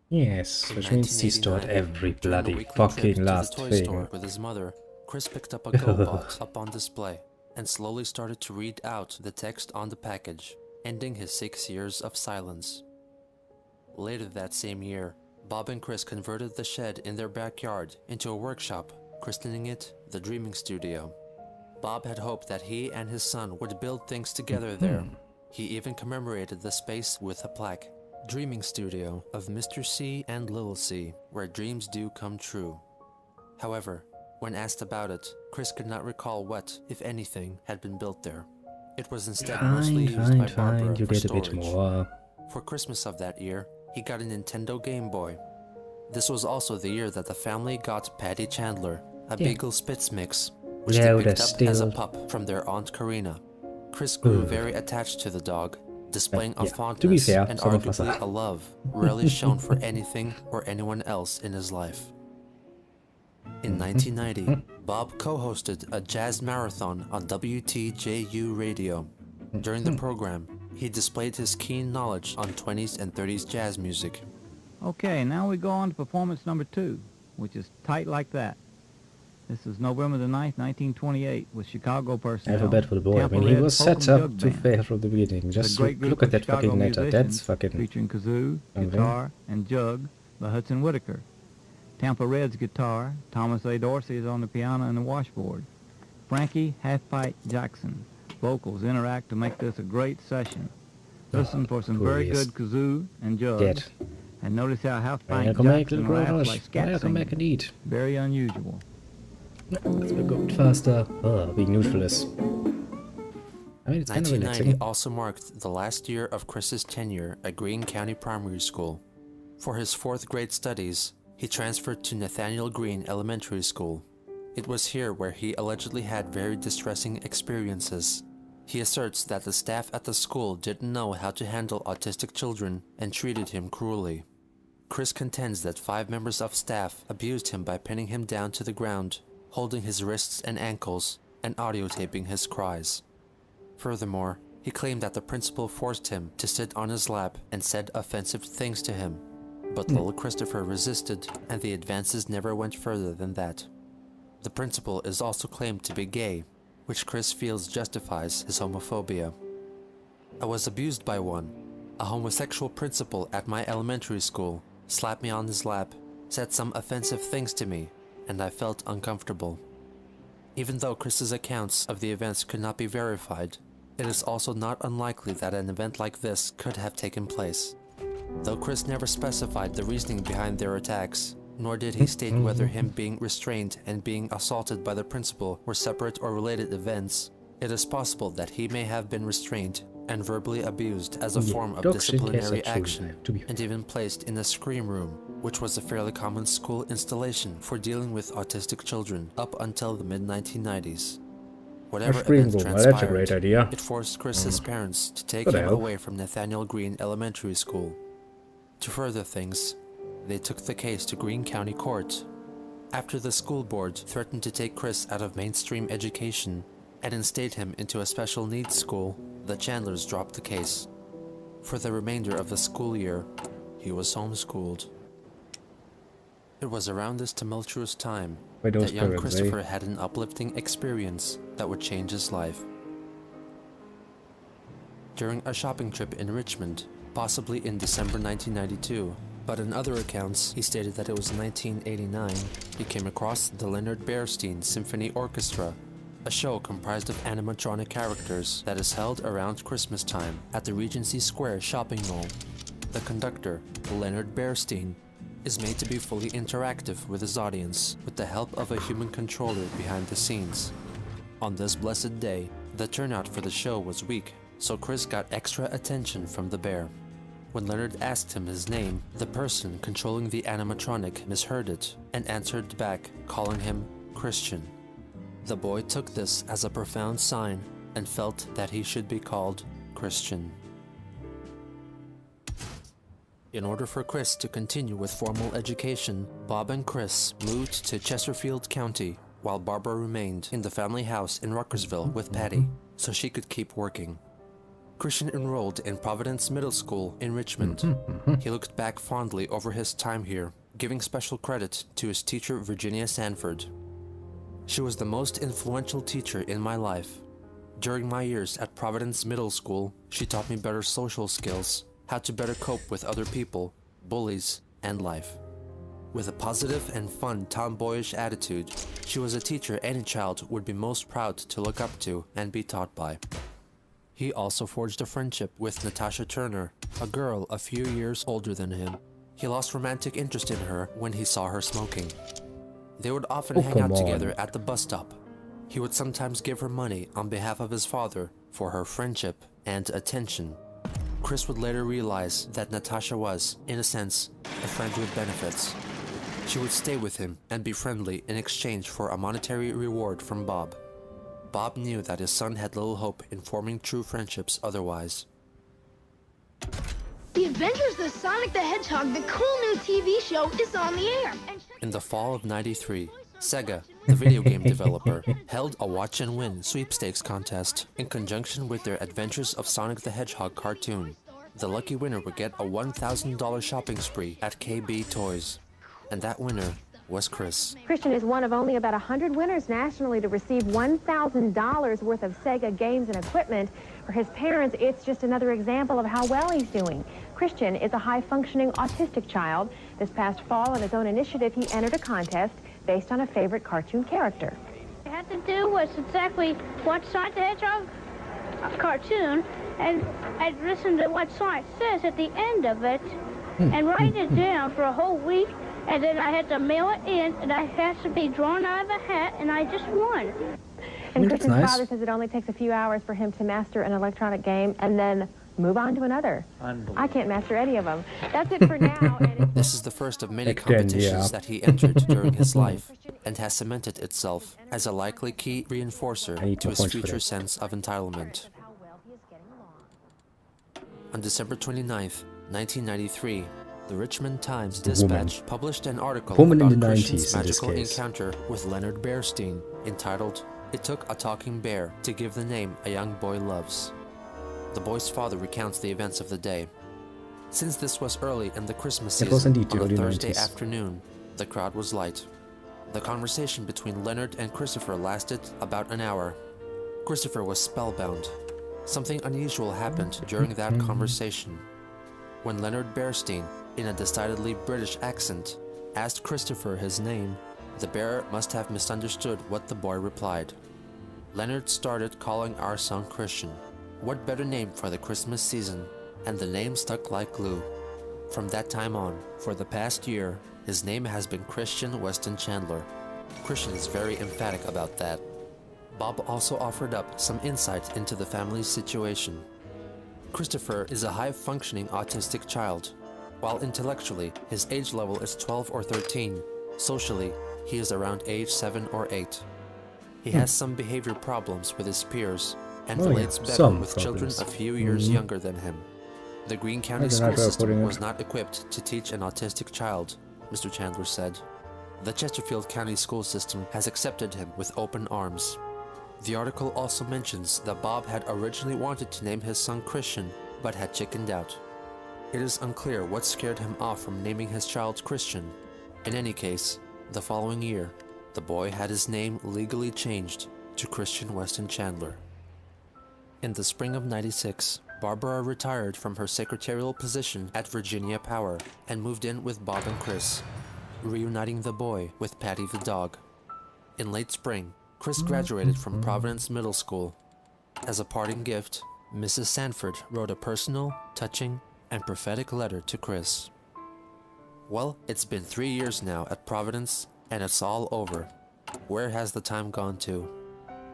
Yes, In which means he stored 1989, every during a bloody weekly trip fucking to last the toy thing. store with his mother, Chris picked up a GoBot up on display and slowly started to read out the text on the package, ending his 6 years of silence. Later that same year, Bob and Chris converted the shed in their backyard into a workshop, christening it the Dreaming Studio. Bob had hoped that he and his son would build things together there. He even commemorated the space with a plaque, Dreaming Studio of Mr. C and Little C, where dreams do come true. However, when asked about it, Chris could not recall what, if anything, had been built there. It was instead mostly used by Barbara You for get a storage. bit more. For Christmas of that year, he got a Nintendo Game Boy. This was also the year that the family got Patty Chandler, a Beagle Spitz mix, which Yeah, they picked that's up as a still- pup from their Aunt Karina. Chris grew Ugh. very attached to the dog, displaying a yeah, to be fondness fair, and some of us arguably are. a love rarely shown for anything or anyone else in his life. In 1990, Bob co-hosted a jazz marathon on WTJU radio. During the program, he displayed his keen knowledge on 20s and 30s jazz music. Okay, now we go on to performance number 2, which is Tight Like That. This is November the 9th, 1928, with Chicago personnel. I feel bad for the boy. I Tampa mean, he Red was Hokum set up Jug to Band. fail from the beginning. It's a Just great group look at of that Chicago fucking letter. That's musicians, fucking... featuring kazoo, Okay. guitar, and jug by Hudson Whitaker. Tampa Red's guitar, Thomas A. Dorsey is on the piano and the washboard. Frankie Half-Pint Jackson vocals interact to make this a great session. Listen for some very glorious. good kazoo and jug. Dead. And notice how I'll Half-Pint come back, Jackson little laughs grown like I'll scat come back singing. and eat. Very unusual. Let's go a bit faster. Oh, being neutral is... I mean, it's kind of 1990 relaxing. also marked the last year of Chris's tenure at Greene County Primary School. For his 4th grade studies, he transferred to Nathaniel Greene Elementary School. It was here where he allegedly had very distressing experiences. He asserts that the staff at the school didn't know how to handle autistic children and treated him cruelly. Chris contends that 5 members of staff abused him by pinning him down to the ground, holding his wrists and ankles, and audiotaping his cries. Furthermore, he claimed that the principal forced him to sit on his lap and said offensive things to him, but little Christopher resisted, and the advances never went further than that. The principal is also claimed to be gay, which Chris feels justifies his homophobia. I was abused by one. A homosexual principal at my elementary school slapped me on his lap, said some offensive things to me, and I felt uncomfortable. Even though Chris's accounts of the events could not be verified, it is also not unlikely that an event like this could have taken place. Though Chris never specified the reasoning behind their attacks, nor did he state whether him being restrained and being assaulted by the principal were separate or related events, it is possible that he may have been restrained and verbally abused as a form of dogs in case disciplinary of children, action, to be and even placed in a scream room, which was a fairly common school installation for dealing with autistic children up until the mid-1990s. Whatever scream events room, well, that's a transpired, great idea. it forced Chris's parents to take Could him help. away from Nathaniel Greene Elementary School. To further things, they took the case to Greene County Court. After the school board threatened to take Chris out of mainstream education and instate him into a special needs school, the Chandlers dropped the case. For the remainder of the school year, he was homeschooled. It was around this tumultuous time By those that young parents, eh? Christopher had an uplifting experience that would change his life. During a shopping trip in Richmond, possibly in December 1992, but in other accounts he stated that it was 1989, he came across the Leonard Bernstein Symphony Orchestra, a show comprised of animatronic characters that is held around Christmas time at the Regency Square shopping mall. The conductor, Leonard Bernstein, is made to be fully interactive with his audience with the help of a human controller behind the scenes. On this blessed day, the turnout for the show was weak, so Chris got extra attention from the bear. When Leonard asked him his name, the person controlling the animatronic misheard it and answered back, calling him Christian. The boy took this as a profound sign and felt that he should be called Christian. In order for Chris to continue with formal education, Bob and Chris moved to Chesterfield County, while Barbara remained in the family house in Ruckersville with Patty, so she could keep working. Christian enrolled in Providence Middle School in Richmond. He looked back fondly over his time here, giving special credit to his teacher Virginia Sanford. She was the most influential teacher in my life. During my years at Providence Middle School, she taught me better social skills, how to better cope with other people, bullies, and life. With a positive and fun tomboyish attitude, she was a teacher any child would be most proud to look up to and be taught by. He also forged a friendship with Natasha Turner, a girl a few years older than him. He lost romantic interest in her when he saw her smoking. They would often hang out together at the bus stop. He would sometimes give her money on behalf of his father for her friendship and attention. Chris would later realize that Natasha was, in a sense, a friend with benefits. She would stay with him and be friendly in exchange for a monetary reward from Bob. Bob knew that his son had little hope in forming true friendships otherwise. The Adventures of Sonic the Hedgehog, the cool new TV show, is on the air. In the fall of '93, Sega, the video game developer, held a watch and win sweepstakes contest in conjunction with their Adventures of Sonic the Hedgehog cartoon. The lucky winner would get a $1,000 shopping spree at KB Toys. And that winner was Chris. Christian is one of only about 100 winners nationally to receive $1,000 worth of Sega games and equipment. For his parents, it's just another example of how well he's doing. Christian is a high-functioning autistic child. This past fall, on his own initiative, he entered a contest based on a favorite cartoon character. What I had to do was exactly watch Sonic the Hedgehog cartoon, and I'd listen to what Sonic says at the end of it, and write it down for a whole week. And then I had to mail it in, and I had to be drawn out of a hat, and I just won. And Christian's father says it only takes a few hours for him to master an electronic game and then move on to another. I can't master any of them. That's it for now. This is the first of many competitions that he entered during his life, and has cemented itself as a likely key reinforcer to his future sense of entitlement. On December 29th, 1993, the Richmond Times-Dispatch published an article about Christian's magical encounter with Leonard Bernstein, entitled, "It Took a Talking Bear to Give the Name a Young Boy Loves." The boy's father recounts the events of the day. Since this was early in the Christmas season, on a Thursday afternoon, the crowd was light. The conversation between Leonard and Christopher lasted about an hour. Christopher was spellbound. Something unusual happened during that conversation. When Leonard Bernstein, in a decidedly British accent, asked Christopher his name, the bear must have misunderstood what the boy replied. Leonard started calling our son Christian. What better name for the Christmas season? And the name stuck like glue. From that time on, for the past year, his name has been Christian Weston Chandler. Christian is very emphatic about that. Bob also offered up some insight into the family's situation. Christopher is a high-functioning autistic child. While intellectually, his age level is 12 or 13, socially, he is around age 7 or 8. He has some behavior problems with his peers and relates better with children a few years younger than him. The Greene County school system was not equipped to teach an autistic child, Mr. Chandler said. The Chesterfield County school system has accepted him with open arms. The article also mentions that Bob had originally wanted to name his son Christian, but had chickened out. It is unclear what scared him off from naming his child Christian. In any case, the following year, the boy had his name legally changed to Christian Weston Chandler. In the spring of '96, Barbara retired from her secretarial position at Virginia Power and moved in with Bob and Chris, reuniting the boy with Patty the dog. In late spring, Chris graduated from Providence Middle School. As a parting gift, Mrs. Sanford wrote a personal, touching, and prophetic letter to Chris. Well, it's been 3 years now at Providence, and it's all over. Where has the time gone to?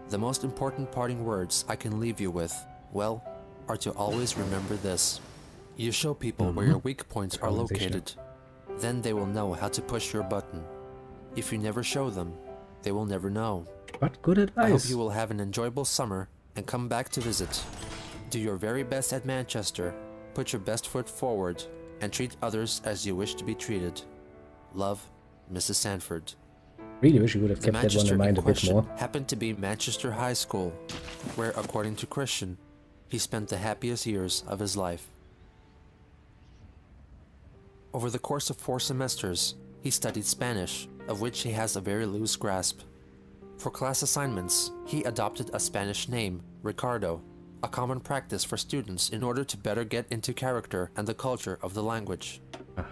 The most important parting words I can leave you with, well, are to always remember this. You show people where your weak points are located. Then they will know how to push your button. If you never show them, They will never know. What good I hope advice. you will have an enjoyable summer and come back to visit. Do your very best at Manchester, put your best foot forward, and treat others as you wish to be treated. Love, Mrs. Sanford. Really wish you would have The kept that one Manchester in mind in a bit question more. happened to be Manchester High School, where, according to Christian, he spent the happiest years of his life. Over the course of 4 semesters, he studied Spanish, of which he has a very loose grasp. For class assignments, he adopted a Spanish name, Ricardo, a common practice for students in order to better get into character and the culture of the language.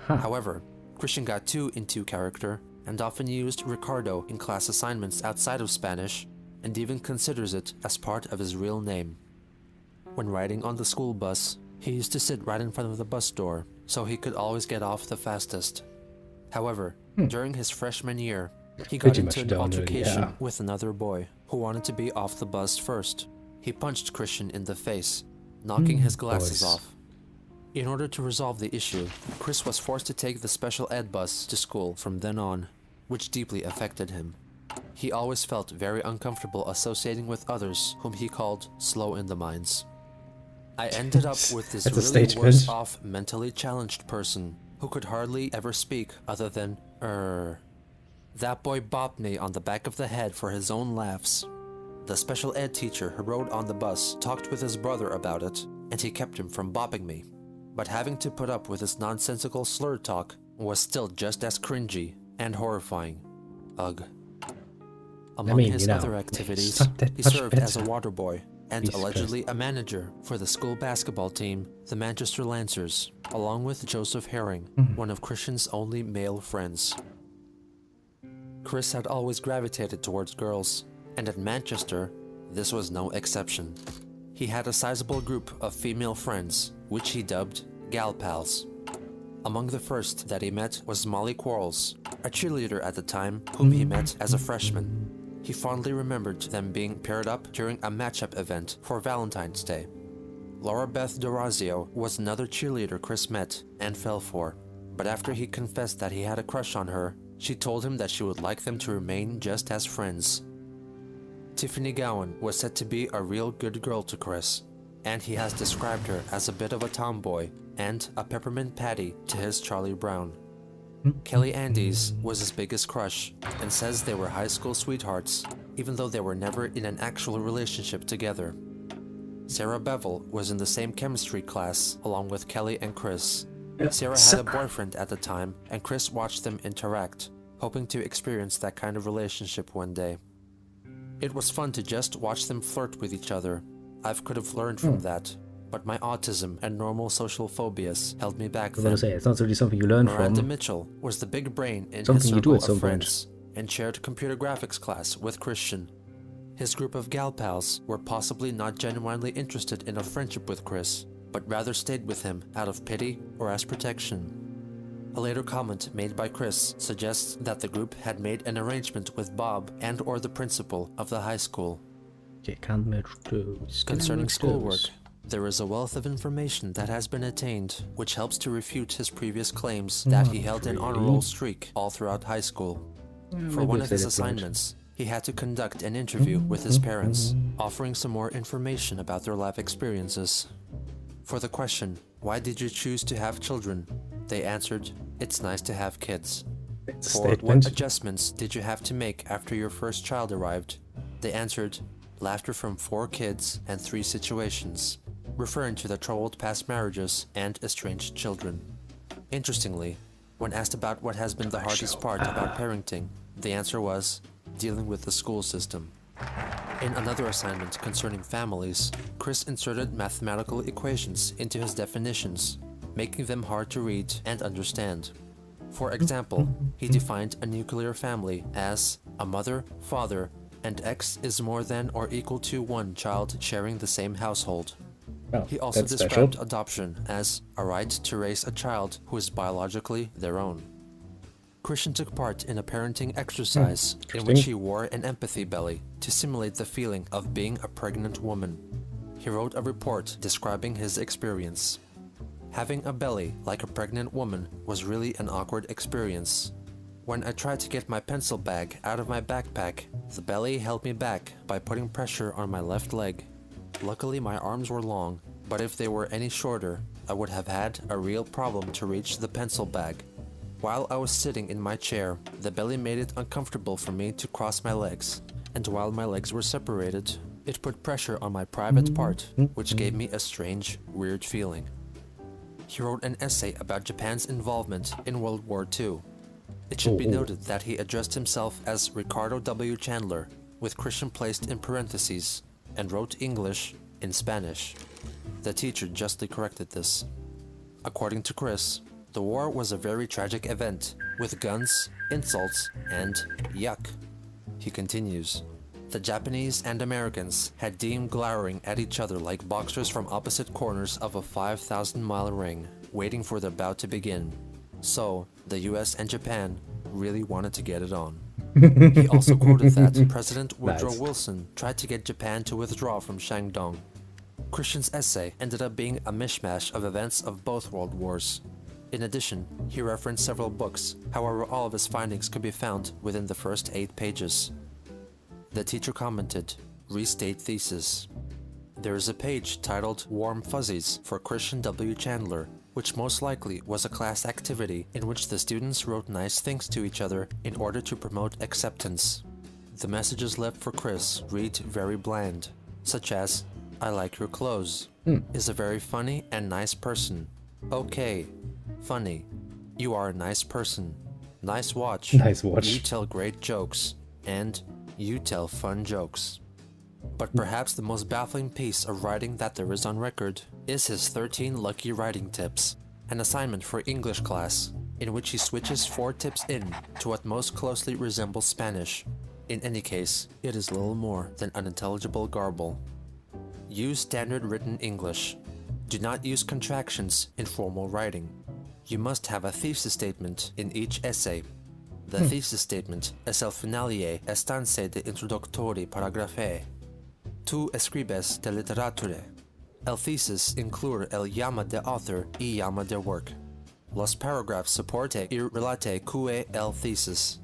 However, Christian got too into character and often used Ricardo in class assignments outside of Spanish and even considers it as part of his real name. When riding on the school bus, he used to sit right in front of the bus door so he could always get off the fastest. However, during his freshman year, he got Pretty into much an downhill, altercation yeah. with another boy who wanted to be off the bus first. He punched Christian in the face, knocking his glasses boys. off. In order to resolve the issue, Chris was forced to take the special ed bus to school from then on, which deeply affected him. He always felt very uncomfortable associating with others whom he called slow in the minds. I ended up with this That's a really statement. worse off, mentally challenged person who could hardly ever speak other than That boy bopped me on the back of the head for his own laughs. The special ed teacher who rode on the bus talked with his brother about it, and he kept him from bopping me. But having to put up with his nonsensical slur talk was still just as cringy and horrifying. Ugh. Among his other activities, he served as a water boy and Jesus allegedly a manager for the school basketball team, the Manchester Lancers, along with Joseph Herring, one of Christian's only male friends. Chris had always gravitated towards girls, and at Manchester, this was no exception. He had a sizable group of female friends, which he dubbed gal pals. Among the first that he met was Molly Quarles, a cheerleader at the time whom he met as a freshman. He fondly remembered them being paired up during a matchup event for Valentine's Day. Laura Beth Dorazio was another cheerleader Chris met and fell for, but after he confessed that he had a crush on her, she told him that she would like them to remain just as friends. Tiffany Gowan was said to be a real good girl to Chris, and he has described her as a bit of a tomboy and a peppermint patty to his Charlie Brown. Kelly Andes was his biggest crush and says they were high school sweethearts, even though they were never in an actual relationship together. Sarah Bevel was in the same chemistry class along with Kelly and Chris. Sarah had a boyfriend at the time, and Chris watched them interact, hoping to experience that kind of relationship one day. It was fun to just watch them flirt with each other. I could have learned from that, but my autism and normal social phobias held me back I was then. gonna say, it's not really something you learn Miranda from. Mitchell was the big brain in Something his you do circle at some of point. friends and shared computer graphics class with Christian. His group of gal pals were possibly not genuinely interested in a friendship with Chris, but rather stayed with him out of pity or as protection. A later comment made by Chris suggests that the group had made an arrangement with Bob and or the principal of the high school. Concerning schoolwork, there is a wealth of information that has been attained, which helps to refute his previous claims that he held an honor roll streak all throughout high school. For one of his assignments, he had to conduct an interview with his parents, offering some more information about their life experiences. For the question, "Why did you choose to have children?" they answered, "It's nice to have kids." For "What adjustments did you have to make after your first child arrived?" they answered, "Laughter from 4 kids and 3 situations," referring to their troubled past marriages and estranged children. Interestingly, when asked about what has been the hardest part about parenting, the answer was dealing with the school system. In another assignment concerning families, Chris inserted mathematical equations into his definitions, making them hard to read and understand. For example, he defined a nuclear family as a mother, father, and X is more than or equal to 1 child sharing the same household. Oh, He also that's described special. adoption as a right to raise a child who is biologically their own. Christian took part in a parenting exercise in which he wore an empathy belly to simulate the feeling of being a pregnant woman. He wrote a report describing his experience. Having a belly like a pregnant woman was really an awkward experience. When I tried to get my pencil bag out of my backpack, the belly held me back by putting pressure on my left leg. Luckily, my arms were long, but if they were any shorter, I would have had a real problem to reach the pencil bag. While I was sitting in my chair, the belly made it uncomfortable for me to cross my legs, and while my legs were separated, it put pressure on my private part, which gave me a strange, weird feeling. He wrote an essay about Japan's involvement in World War II. It should be noted that he addressed himself as Ricardo W. Chandler, with Christian placed in parentheses, and wrote English in Spanish. The teacher justly corrected this. According to Chris, the war was a very tragic event, with guns, insults, and yuck. He continues, the Japanese and Americans had deemed glowering at each other like boxers from opposite corners of a 5,000-mile ring, waiting for their bout to begin. So, the US and Japan really wanted to get it on. He also quoted that President Woodrow Wilson tried to get Japan to withdraw from Shandong. Christian's essay ended up being a mishmash of events of both world wars. In addition, he referenced several books, however all of his findings could be found within the first 8 pages. The teacher commented, restate thesis. There is a page titled Warm Fuzzies for Christian W. Chandler, which most likely was a class activity in which the students wrote nice things to each other in order to promote acceptance. The messages left for Chris read very bland, such as, I like your clothes, is a very funny and nice person. Okay, funny. You are a nice person. Nice watch. Nice watch. You tell great jokes. And you tell fun jokes. But perhaps the most baffling piece of writing that there is on record is his 13 lucky writing tips, an assignment for English class, in which he switches 4 tips in to what most closely resembles Spanish. In any case, it is little more than unintelligible garble. Use standard written English. Do not use contractions in formal writing. You must have a thesis statement in each essay. The thesis statement es el finalie estancia de introductori paragrafe. Tu escribes de literature. El thesis incluye el llama de author y llama de work. Los paragraphs soporte y relate que el thesis.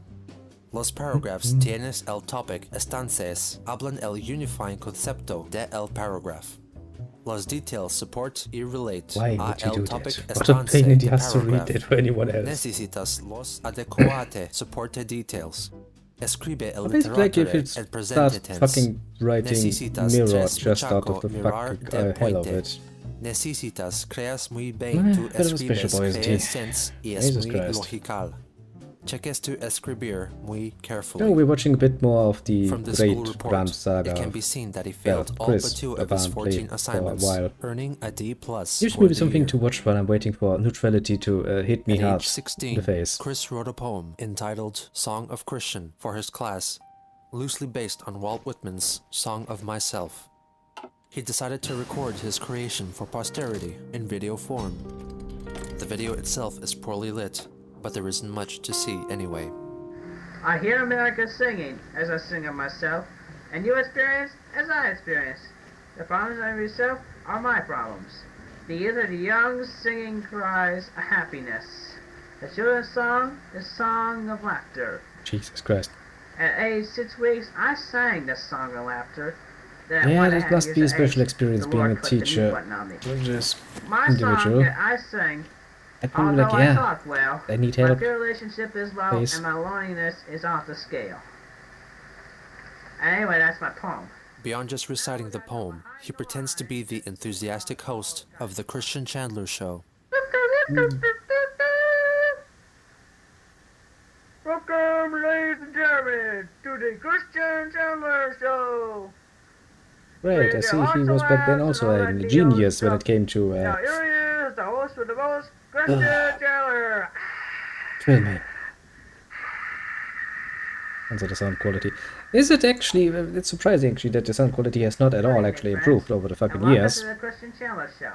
Los paragraphs tienes el topic estancias hablan el unifying concepto de el paragraph. Los details support y relate Why a would you el do topic that? What a pain in the ass to read paragraph. it for anyone else. Necesitas los adecuate soporte details. Escribe el Basically, like if literature it el presente starts tense. fucking writing Necesitas mirror tres just out of muchacho the mirar fucking de hell of puente. it. Necesitas creas muy bien tu Pero los Special escribes Boys, creas dude. sense y es Jesus muy Christ. logical. Cheques tu escribir muy carefully. No, we're watching a bit more of the From the great school report, Brand it saga. can be seen that he failed all Chris but 2 of his Van 14 played for a assignments, while. earning a D+. Gives for me the something year. to watch while I'm waiting for neutrality to hit me At hard age in 16, the face. Chris wrote a poem entitled Song of Christian for his class, loosely based on Walt Whitman's Song of Myself. He decided to record his creation for posterity in video form. The video itself is poorly lit, but there isn't much to see anyway. I hear America singing as I sing of myself, and you experience as I experience. The problems of yourself are my problems. These are the young singing cries of happiness. The children's song is song of laughter. Jesus Christ. At age 6 weeks, I sang this song of laughter. Then Yeah, at that 1.5 must be a years of special age, experience the being Lord a put the mute teacher. button on me. Just My individual. song that I sing, I'd probably be although like, I yeah, talk well, I need my help. peer relationship is low Please. and my loneliness is off the scale. Anyway, that's my poem. Beyond just reciting the poem, he pretends to be the enthusiastic host of the Christian Chandler Show. Welcome, ladies and gentlemen, to the Christian Chandler Show. Right, I see he was back then also a genius when it came to Now here he is, the host with the most, Christian Chandler. kill me. And so the sound quality. Is it actually, it's surprising actually that the sound quality has not at all actually improved over the fucking Welcome years. to the Christian Chandler Show.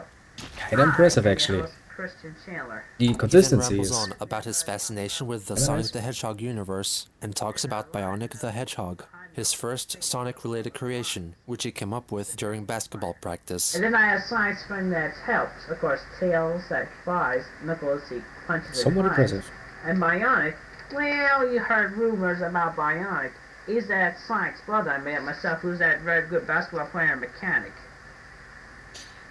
Kinda impressive Hi, I'm actually. your host, Christian Chandler. The He then consistency rambles is... on about his fascination with the Very Sonic nice. the Hedgehog universe and talks about Bionic the Hedgehog, his first Sonic-related creation, which he came up with during basketball practice. And then I have science friend that helps. Of course, Tails that flies, Knuckles he punches and Somewhat flies. impressive. And Bionic Well, you heard rumors about Bionic. He's that Sonic's brother I met myself, who's that very good basketball player and mechanic.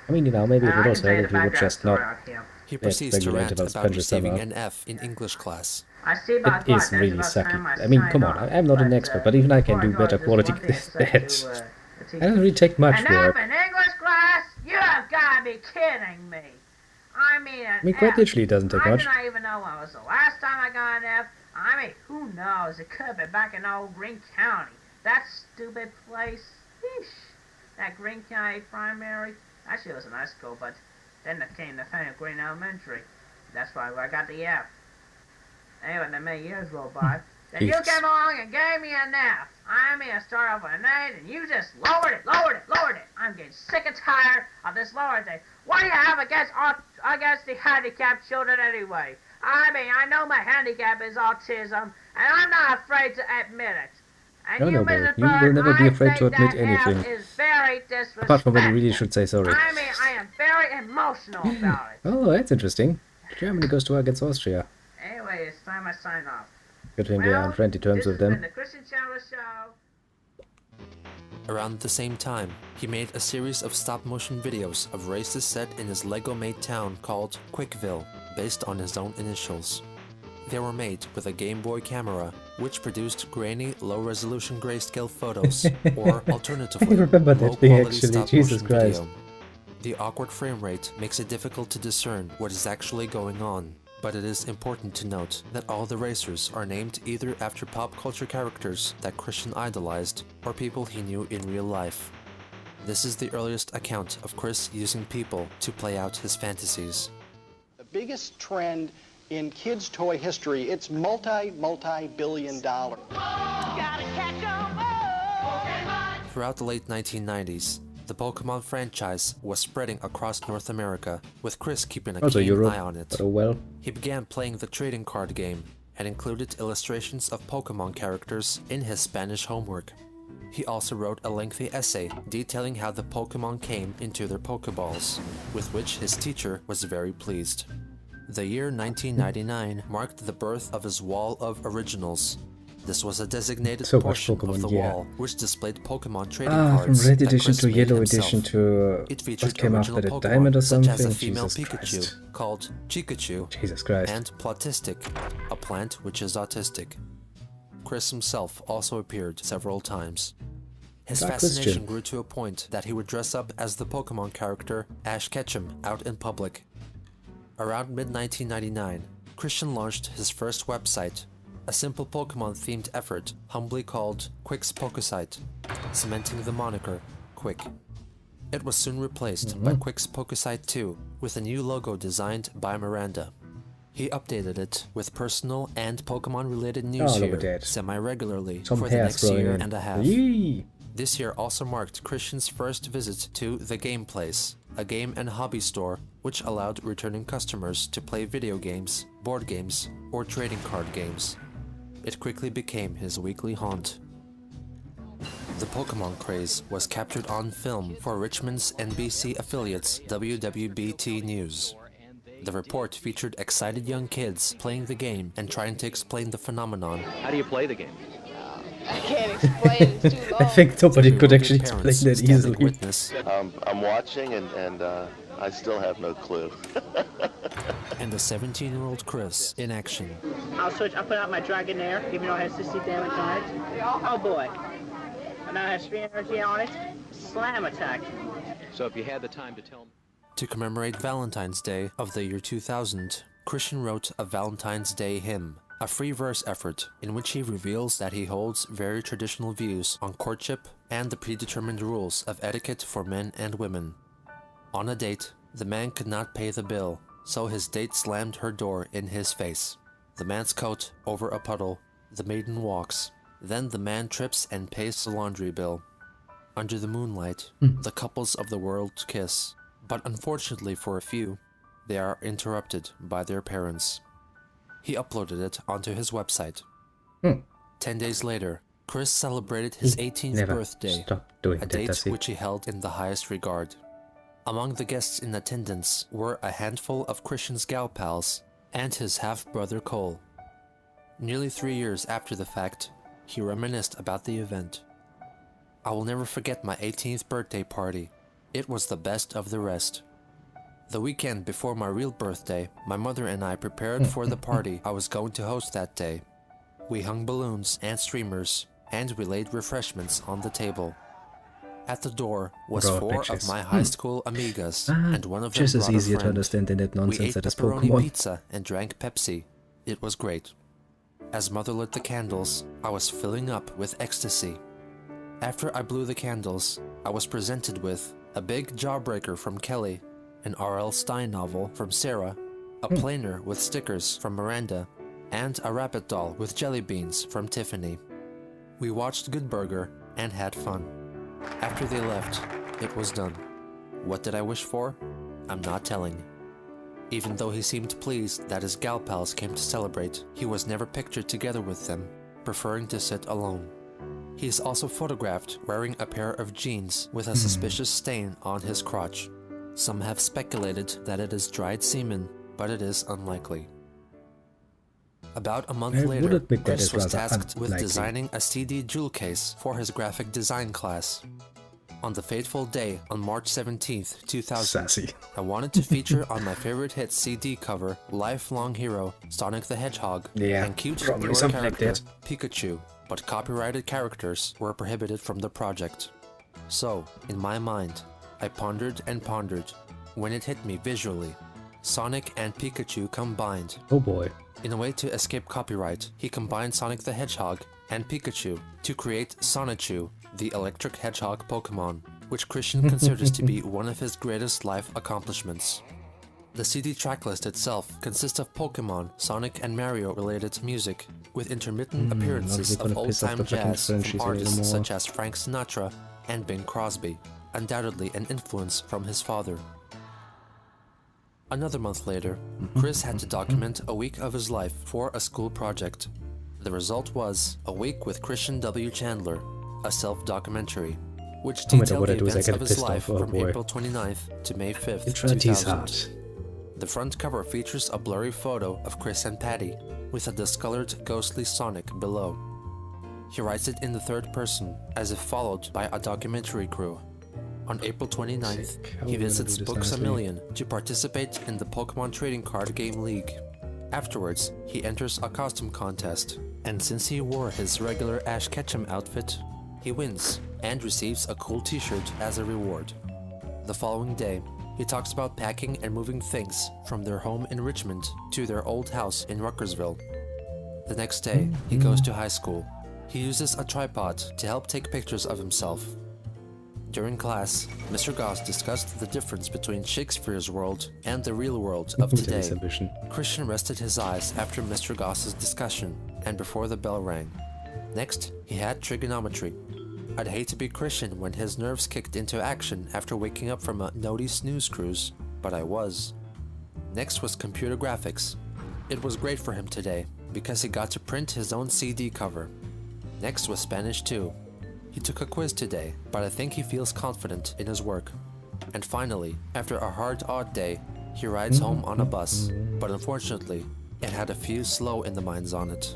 I mean, you know, maybe it would I also can tell you help the if you would background just story not on him. He proceeds to regulate rant about about punches receiving somehow. an F in English class. I see about It is really sucky. I mean, come on, I'm not an expert, but even I can do better quality than that. It doesn't really take much An work. F in English class? You have got to be kidding me. I mean, Quite literally, it doesn't take much. I do not even know when was the last time I got an F. I mean, who knows? It could have been back in old Greene County. That stupid place. Eesh. That Greene County primary. Actually, it was a nice school, but then it came the thing of Greene Elementary. That's why I got the F. Anyway, then many years rolled by. Then you came along and gave me an F. I mean, I started off with an 8, and you just lowered it. I'm getting sick and tired of this lower thing. What do you have against the handicapped children anyway? I mean, I know my handicap is autism, and I'm not afraid to admit it. And No, Bert, you will never be afraid to admit anything. Is very disrespectful. Apart from when you really should say sorry. I mean, I am very emotional about it. Oh, that's interesting. Germany goes to war against Austria. Anyway, it's time I sign off. Good thing we are on friendly terms with them. This has been the Christian Chandler Show. Around the same time, he made a series of stop-motion videos of races set in his Lego-made town called Quickville, based on his own initials. They were made with a Game Boy camera, which produced grainy, low-resolution grayscale photos, or alternatively, I remember that thing low-quality actually, stop-motion Jesus Christ. video. The awkward frame rate makes it difficult to discern what is actually going on, but it is important to note that all the racers are named either after pop culture characters that Christian idolized or people he knew in real life. This is the earliest account of Chris using people to play out his fantasies. The biggest trend in kids' toy history, it's multi-billion dollar. Throughout the late 1990s, the Pokemon franchise was spreading across North America, with Chris keeping a Also keen Europe, eye on it. but oh well. He began playing the trading card game and included illustrations of Pokemon characters in his Spanish homework. He also wrote a lengthy essay detailing how the Pokemon came into their Pokeballs, with which his teacher was very pleased. The year 1999 marked the birth of his wall of originals. This was a designated So much portion Pokemon, of the yeah. wall, which displayed Pokemon trading From cards red that edition Chris to made yellow himself. edition to It featured what came after original the Pokemon, diamond or such something? as a female Jesus Pikachu Christ. called Chikachu, Jesus Christ. and Platistic, a plant which is autistic. Chris himself also appeared several times. His Black fascination Christian. grew to a point that he would dress up as the Pokemon character Ash Ketchum out in public. Around mid-1999, Christian launched his first website, a simple Pokemon-themed effort humbly called Quick's Pokesite, cementing the moniker Quick. It was soon replaced by Quick's Pokesite 2 with a new logo designed by Miranda. He updated it with personal and Pokemon-related news look at here that. semi-regularly Some for the hairs next growing year in. and a half. Yee! This year also marked Christian's first visit to The Game Place, a game and hobby store which allowed returning customers to play video games, board games, or trading card games. It quickly became his weekly haunt. The Pokemon craze was captured on film for Richmond's NBC affiliate's WWBT News. The report featured excited young kids playing the game and trying to explain the phenomenon. How do you play the game? I can't explain, it's too long. I think nobody could actually Bewildered explain parents that standing easily. witness, I'm watching and I still have no clue. and the 17-year-old Chris in action. I'll put out my Dragonair, even though it has 60 damage on it. Oh boy. And now it has 3 energy on it. Slam attack. So if you had the time to tell me. To commemorate Valentine's Day of the year 2000, Christian wrote a Valentine's Day hymn, a free verse effort in which he reveals that he holds very traditional views on courtship and the predetermined rules of etiquette for men and women. On a date, the man could not pay the bill, so his date slammed her door in his face. The man's coat over a puddle, the maiden walks. Then the man trips and pays the laundry bill. Under the moonlight, the couples of the world kiss. But unfortunately for a few, they are interrupted by their parents. He uploaded it onto his website. 10 days later, Chris celebrated his 18th Never birthday, stop doing a that, date does he? which he held in the highest regard. Among the guests in attendance were a handful of Christian's gal pals and his half-brother Cole. Nearly 3 years after the fact, he reminisced about the event. I will never forget my 18th birthday party. It was the best of the rest. The weekend before my real birthday, my mother and I prepared for the party I was going to host that day. We hung balloons and streamers, and we laid refreshments on the table. At the door was Raw 4 pictures. of my high school amigas, and one of them Just as brought a easier to friend. understand than that We nonsense ate that is pepperoni Pokemon. pizza and drank Pepsi. It was great. As mother lit the candles, I was filling up with ecstasy. After I blew the candles, I was presented with a big jawbreaker from Kelly, an R.L. Stein novel from Sarah, a planer with stickers from Miranda, and a rabbit doll with jelly beans from Tiffany. We watched Good Burger and had fun. After they left, it was done. What did I wish for? I'm not telling. Even though he seemed pleased that his gal pals came to celebrate, he was never pictured together with them, preferring to sit alone. He is also photographed wearing a pair of jeans with a suspicious stain on his crotch. Some have speculated that it is dried semen, but it is unlikely. About a month I would later, admit that Chris is was rather tasked with unlikely. designing a CD jewel case for his graphic design class. On the fateful day on March 17th, 2000, Sassy. I wanted to feature on my favorite hit CD cover lifelong hero Sonic the Hedgehog Yeah, and cute probably newer something like character that. Pikachu, but copyrighted characters were prohibited from the project. So, in my mind, I pondered and pondered when it hit me visually. Sonic and Pikachu combined. Oh boy. In a way to escape copyright, he combined Sonic the Hedgehog and Pikachu to create Sonichu, the electric hedgehog Pokemon, which Christian considers to be one of his greatest life accomplishments. The CD tracklist itself consists of Pokemon, Sonic and Mario related music, with intermittent appearances obviously of gonna piss off old-time the fucking jazz Frenchies from a little artists more. such as Frank Sinatra and Bing Crosby, undoubtedly an influence from his father. Another month later, Chris had to document a week of his life for a school project. The result was A Week with Christian W. Chandler, a self-documentary, which No matter detailed what I the do is I events get of his pissed life off, oh from boy. April 29th to May 5th, Neutrality is 2000. hard. The front cover features a blurry photo of Chris and Patty, with a discolored, ghostly Sonic below. He writes it in the third person, as if followed by a documentary crew. On April 29th, How he are we gonna visits do this Books A nicely? Million to participate in the Pokemon Trading Card Game League. Afterwards, he enters a costume contest, and since he wore his regular Ash Ketchum outfit, he wins and receives a cool t-shirt as a reward. The following day, he talks about packing and moving things from their home in Richmond to their old house in Ruckersville. The next day, he goes to high school. He uses a tripod to help take pictures of himself. During class, Mr. Goss discussed the difference between Shakespeare's world and the real world of That today. is ambition. Christian rested his eyes after Mr. Goss's discussion and before the bell rang. Next, he had trigonometry. I'd hate to be Christian when his nerves kicked into action after waking up from a noddy snooze cruise, but I was. Next was computer graphics. It was great for him today, because he got to print his own CD cover. Next was Spanish too. He took a quiz today, but I think he feels confident in his work. And finally, after a hard odd day, he rides home on a bus, but unfortunately, it had a few slow in the minds on it.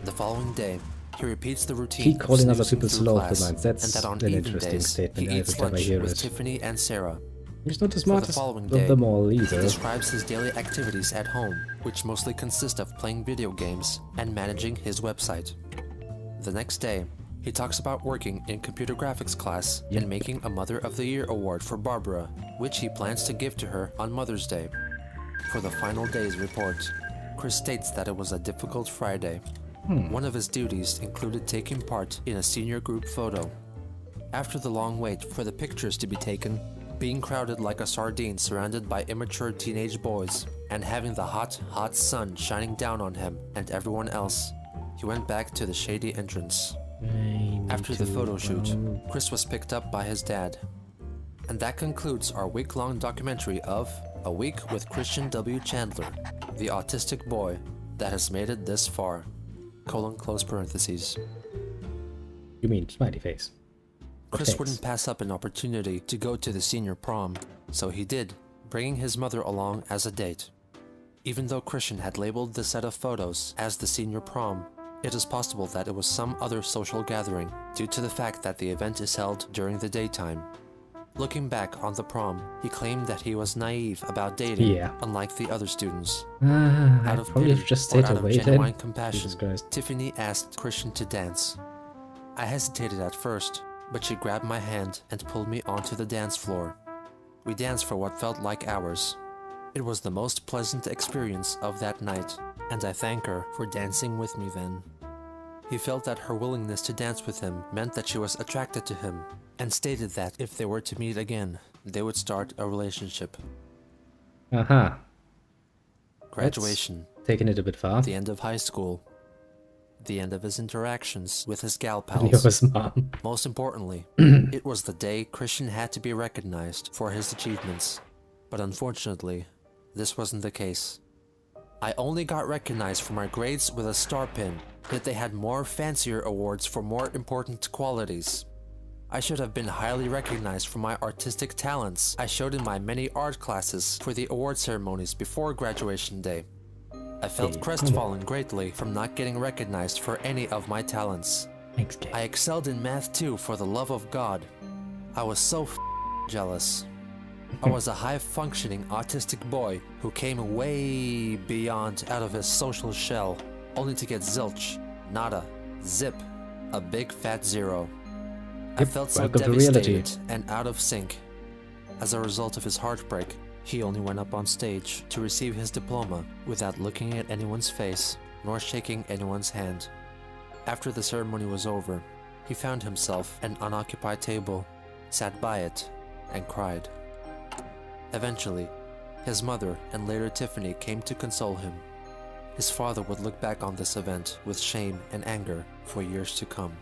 The following day, he repeats the routine Keep of calling other snoozing people through slow of the class, minds. That's and that on an even interesting days, statement he every eats time I lunch hear with it. Tiffany and Sarah. He's not the For the smartest following of day, them all he either. describes his daily activities at home, which mostly consist of playing video games and managing his website. The next day, he talks about working in computer graphics class and making a Mother of the Year award for Barbara, which he plans to give to her on Mother's Day. For the final day's report, Chris states that it was a difficult Friday. One of his duties included taking part in a senior group photo. After the long wait for the pictures to be taken, being crowded like a sardine surrounded by immature teenage boys, and having the hot, hot sun shining down on him and everyone else, he went back to the shady entrance. After the photo shoot, Chris was picked up by his dad. And that concludes our week-long documentary of A Week with Christian W. Chandler, the autistic boy that has made it this far. Close parentheses. You mean smiley face? Chris Thanks. wouldn't pass up an opportunity to go to the senior prom, so he did, bringing his mother along as a date. Even though Christian had labeled the set of photos as the senior prom, it is possible that it was some other social gathering, due to the fact that the event is held during the daytime. Looking back on the prom, he claimed that he was naive about dating, unlike the other students. Out of probably pity just or stayed out of away genuine then. compassion, Jesus Christ. Tiffany asked Christian to dance. I hesitated at first, but she grabbed my hand and pulled me onto the dance floor. We danced for what felt like hours. It was the most pleasant experience of that night, and I thank her for dancing with me then. He felt that her willingness to dance with him meant that she was attracted to him, and stated that if they were to meet again, they would start a relationship. Aha. Graduation. That's taking it a bit far. The end of high school. The end of his interactions with his gal And pals. his mom. Most importantly, it was the day Christian had to be recognized for his achievements. But unfortunately, this wasn't the case. I only got recognized for my grades with a star pin, yet they had more fancier awards for more important qualities. I should have been highly recognized for my artistic talents I showed in my many art classes for the award ceremonies before graduation day. I felt crestfallen greatly from not getting recognized for any of my talents. Thanks, kid. I excelled in math too, for the love of God. I was so jealous. I was a high-functioning autistic boy who came way beyond out of his social shell, only to get zilch, nada, zip, a big fat zero. I felt so devastated and out of sync. As a result of his heartbreak, he only went up on stage to receive his diploma without looking at anyone's face nor shaking anyone's hand. After the ceremony was over, he found himself an unoccupied table, sat by it, and cried. Eventually, his mother and later Tiffany came to console him. His father would look back on this event with shame and anger for years to come.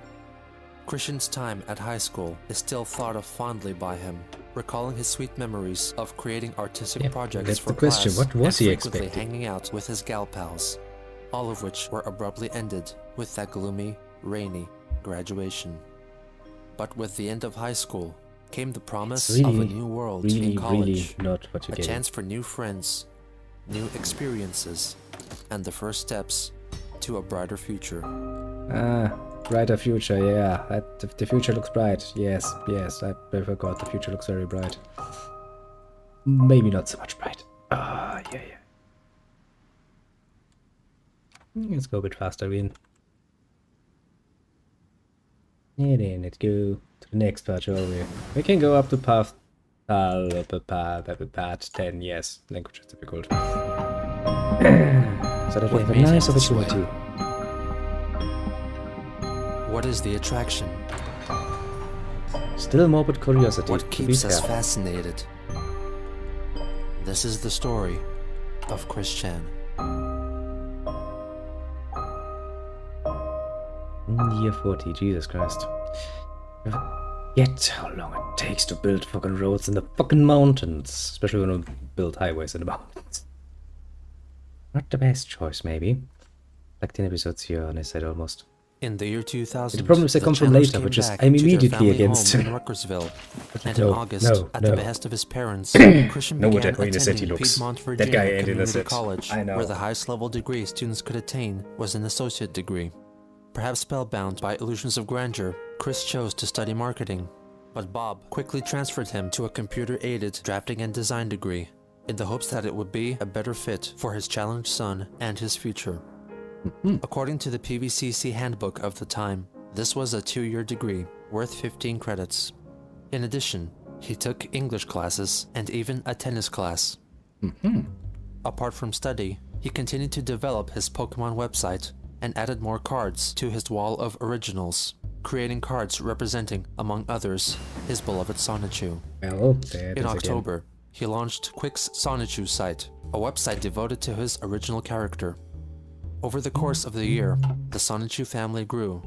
Christian's time at high school is still thought of fondly by him, recalling his sweet memories of creating artistic projects for class What was he and frequently expecting? hanging out with his gal pals, all of which were abruptly ended with that gloomy, rainy graduation. But with the end of high school came the promise of a new world in college, not what you a chance for new friends, new experiences, and the first steps to a brighter future. Brighter future, yeah. The future looks bright. Yes, I forgot. The future looks very bright. Maybe not so much bright. Yeah. Let's go a bit faster, Win. And then let's go to the next part, shall we? We can go up to part 10, yes. Language is difficult. So that we have a nice opportunity. What is the attraction? Still morbid curiosity. What keeps us fascinated? This is the story of Chris Chan. Year 40, Jesus Christ. Yet how long it takes to build fucking roads in the fucking mountains. Especially when we build highways in the mountains. Not the best choice, maybe. Like 10 episodes here, and I said almost. In the year 2000, the problems that come from later, which is I'm immediately against. In Ruckersville, and in August, at the behest of his parents, Christian began attending Piedmont, Virginia Community College, where the highest level degree students could attain was an associate degree. Perhaps spellbound by illusions of grandeur, Chris chose to study marketing, but Bob quickly transferred him to a computer-aided drafting and design degree, in the hopes that it would be a better fit for his challenged son and his future. According to the PVCC handbook of the time, this was a 2-year degree, worth 15 credits. In addition, he took English classes and even a tennis class. Apart from study, he continued to develop his Pokemon website and added more cards to his wall of originals, creating cards representing, among others, his beloved Sonichu. In October, he launched Quick's Sonichu site, a website devoted to his original character. Over the course of the year, the Sonichu family grew.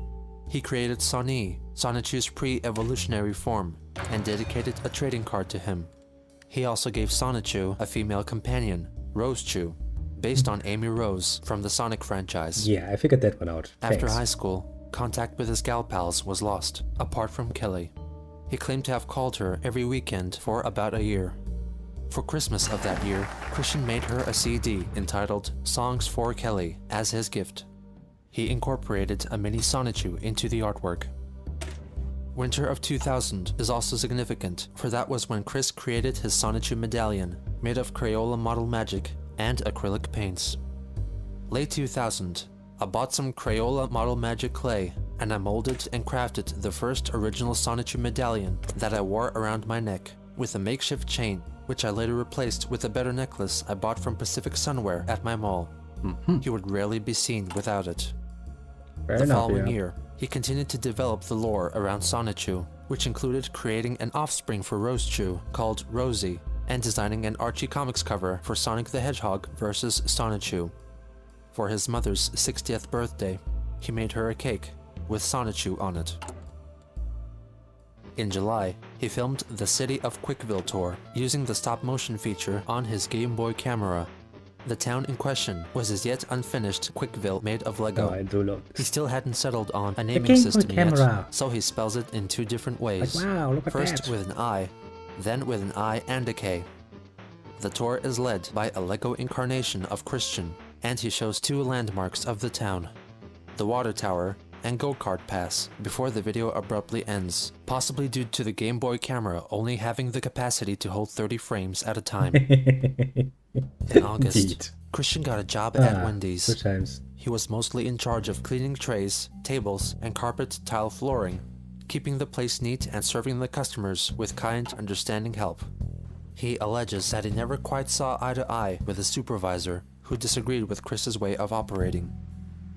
He created Soni, Sonichu's pre-evolutionary form, and dedicated a trading card to him. He also gave Sonichu a female companion, Rosechu, based on Amy Rose from the Sonic franchise. Yeah, I figured that one out. After high school, contact with his gal pals was lost, apart from Kelly. He claimed to have called her every weekend for about a year. For Christmas of that year, Christian made her a CD entitled Songs for Kelly as his gift. He incorporated a mini Sonichu into the artwork. Winter of 2000 is also significant, for that was when Chris created his Sonichu medallion, made of Crayola model magic and acrylic paints. Late 2000, I bought some Crayola model magic clay, and I molded and crafted the first original Sonichu medallion that I wore around my neck, with a makeshift chain, which I later replaced with a better necklace I bought from Pacific Sunwear at my mall. He would rarely be seen without it. The following year, he continued to develop the lore around Sonichu, which included creating an offspring for Rosechu called Rosie, and designing an Archie Comics cover for Sonic the Hedgehog vs. Sonichu. For his mother's 60th birthday, he made her a cake with Sonichu on it. In July, he filmed the City of Quickville tour using the stop-motion feature on his Game Boy camera. The town in question was his yet unfinished Quickville made of Lego. Oh, I do love this. He still hadn't settled on a naming system yet, camera. so he spells it in two different ways. Like, wow, look at First that. with an I, then with an I and a K. The tour is led by a Lego incarnation of Christian, and he shows two landmarks of the town: the water tower and go-kart pass, before the video abruptly ends, possibly due to the Game Boy camera only having the capacity to hold 30 frames at a time. In August, Indeed. Christian got a job at Wendy's. Good times. He was mostly in charge of cleaning trays, tables, and carpet tile flooring, keeping the place neat and serving the customers with kind, understanding help. He alleges that he never quite saw eye to eye with his supervisor, who disagreed with Chris's way of operating.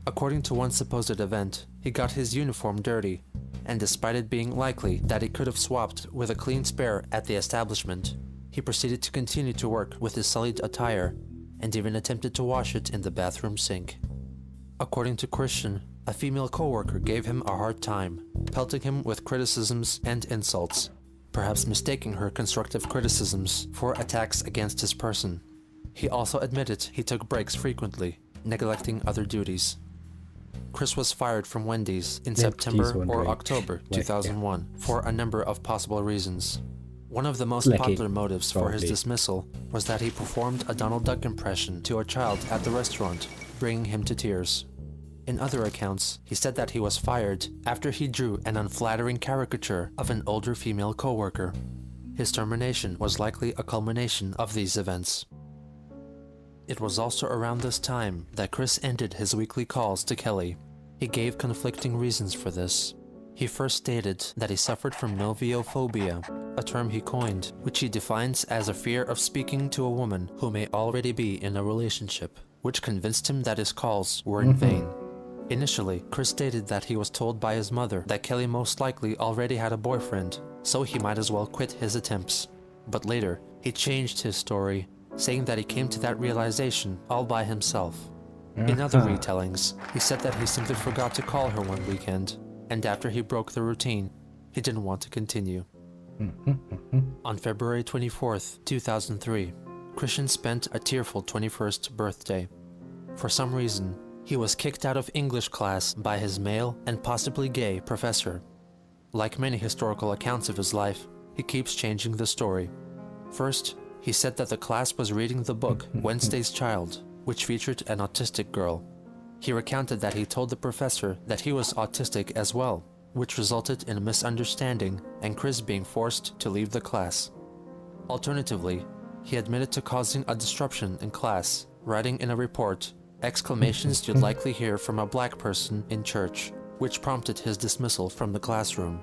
According to one supposed event, he got his uniform dirty, and despite it being likely that he could have swapped with a clean spare at the establishment, he proceeded to continue to work with his sullied attire, and even attempted to wash it in the bathroom sink. According to Christian, a female coworker gave him a hard time, pelting him with criticisms and insults, perhaps mistaking her constructive criticisms for attacks against his person. He also admitted he took breaks frequently, neglecting other duties. Chris was fired from Wendy's in September or October 2001 for a number of possible reasons. One of the most popular motives for his dismissal was that he performed a Donald Duck impression to a child at the restaurant, bringing him to tears. In other accounts, he said that he was fired after he drew an unflattering caricature of an older female coworker. His termination was likely a culmination of these events. It was also around this time that Chris ended his weekly calls to Kelly. He gave conflicting reasons for this. He first stated that he suffered from noviophobia, a term he coined, which he defines as a fear of speaking to a woman who may already be in a relationship, which convinced him that his calls were in vain. Initially, Chris stated that he was told by his mother that Kelly most likely already had a boyfriend, so he might as well quit his attempts. But later, he changed his story, saying that he came to that realization all by himself. In other retellings, he said that he simply forgot to call her one weekend, and after he broke the routine, he didn't want to continue. On February 24th, 2003, Christian spent a tearful 21st birthday. For some reason, he was kicked out of English class by his male and possibly gay professor. Like many historical accounts of his life, he keeps changing the story. First, he said that the class was reading the book Wednesday's Child, which featured an autistic girl. He recounted that he told the professor that he was autistic as well, which resulted in a misunderstanding and Chris being forced to leave the class. Alternatively, he admitted to causing a disruption in class, writing in a report, "exclamations you'd likely hear from a black person in church," which prompted his dismissal from the classroom.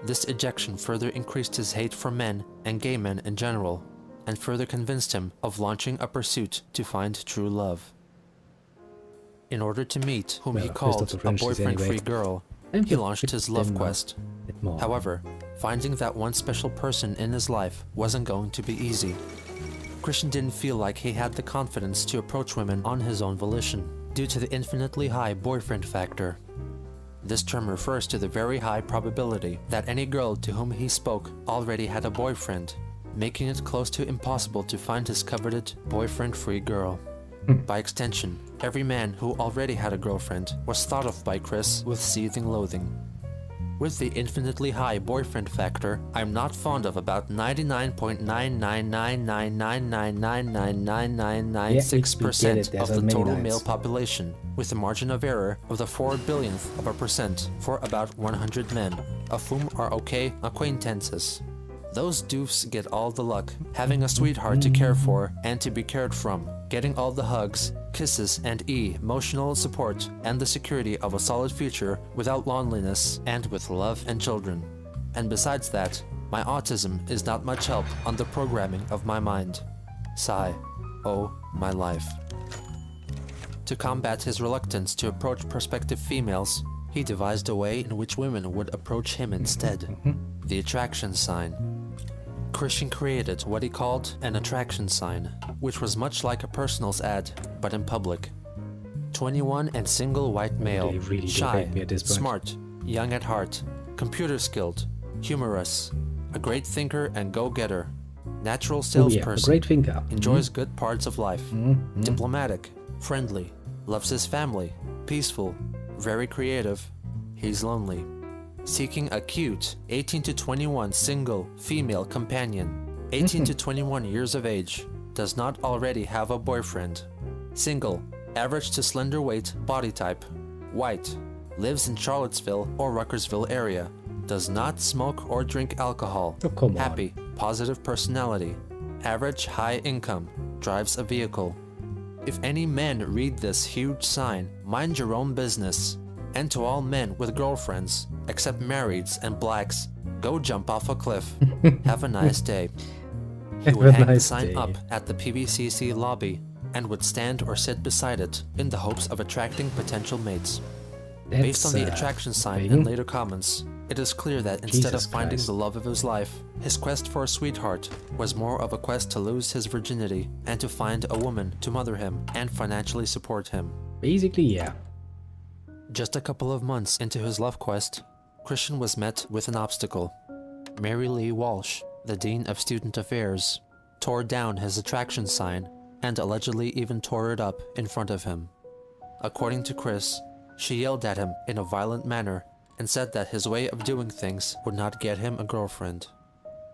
This ejection further increased his hate for men and gay men in general, and further convinced him of launching a pursuit to find true love. In order to meet whom he called a boyfriend-free girl, he launched his love quest. However, finding that one special person in his life wasn't going to be easy. Christian didn't feel like he had the confidence to approach women on his own volition, due to the infinitely high boyfriend factor. This term refers to the very high probability that any girl to whom he spoke already had a boyfriend, making it close to impossible to find his coveted boyfriend-free girl. By extension, every man who already had a girlfriend was thought of by Chris with seething loathing. With the infinitely high boyfriend factor, I'm not fond of about 99.9999999999996% of the total male population, with a margin of error of the 4/1000% for about 100 men, of whom are okay acquaintances. Those doofs get all the luck, having a sweetheart to care for and to be cared from, getting all the hugs, kisses, and emotional support and the security of a solid future without loneliness and with love and children. And besides that, my autism is not much help on the programming of my mind. Sigh. Oh, my life. To combat his reluctance to approach prospective females, he devised a way in which women would approach him instead. The attraction sign. Christian created what he called an attraction sign, which was much like a personals ad, but in public. 21 and single white male, really shy, me smart, young at heart, computer skilled, humorous, a great thinker and go-getter, natural salesperson, great thinker. enjoys good parts of life, diplomatic, friendly, loves his family, peaceful, very creative, he's lonely. Seeking a cute 18 to 21 single female companion, 18 to 21 years of age, does not already have a boyfriend. Single, average to slender weight, body type, white, lives in Charlottesville or Ruckersville area, does not smoke or drink alcohol, happy, positive personality, average high income, drives a vehicle. If any men read this huge sign, mind your own business. And to all men with girlfriends, except marrieds and blacks, go jump off a cliff. Have a nice day. He would hang the sign up at the PVCC lobby and would stand or sit beside it in the hopes of attracting potential mates. Based on the attraction sign and later comments, it is clear that instead of finding the love of his life, his quest for a sweetheart was more of a quest to lose his virginity and to find a woman to mother him and financially support him. Basically, yeah. Just a couple of months into his love quest, Christian was met with an obstacle. Mary Lee Walsh, the Dean of Student Affairs, tore down his attraction sign and allegedly even tore it up in front of him. According to Chris, she yelled at him in a violent manner and said that his way of doing things would not get him a girlfriend.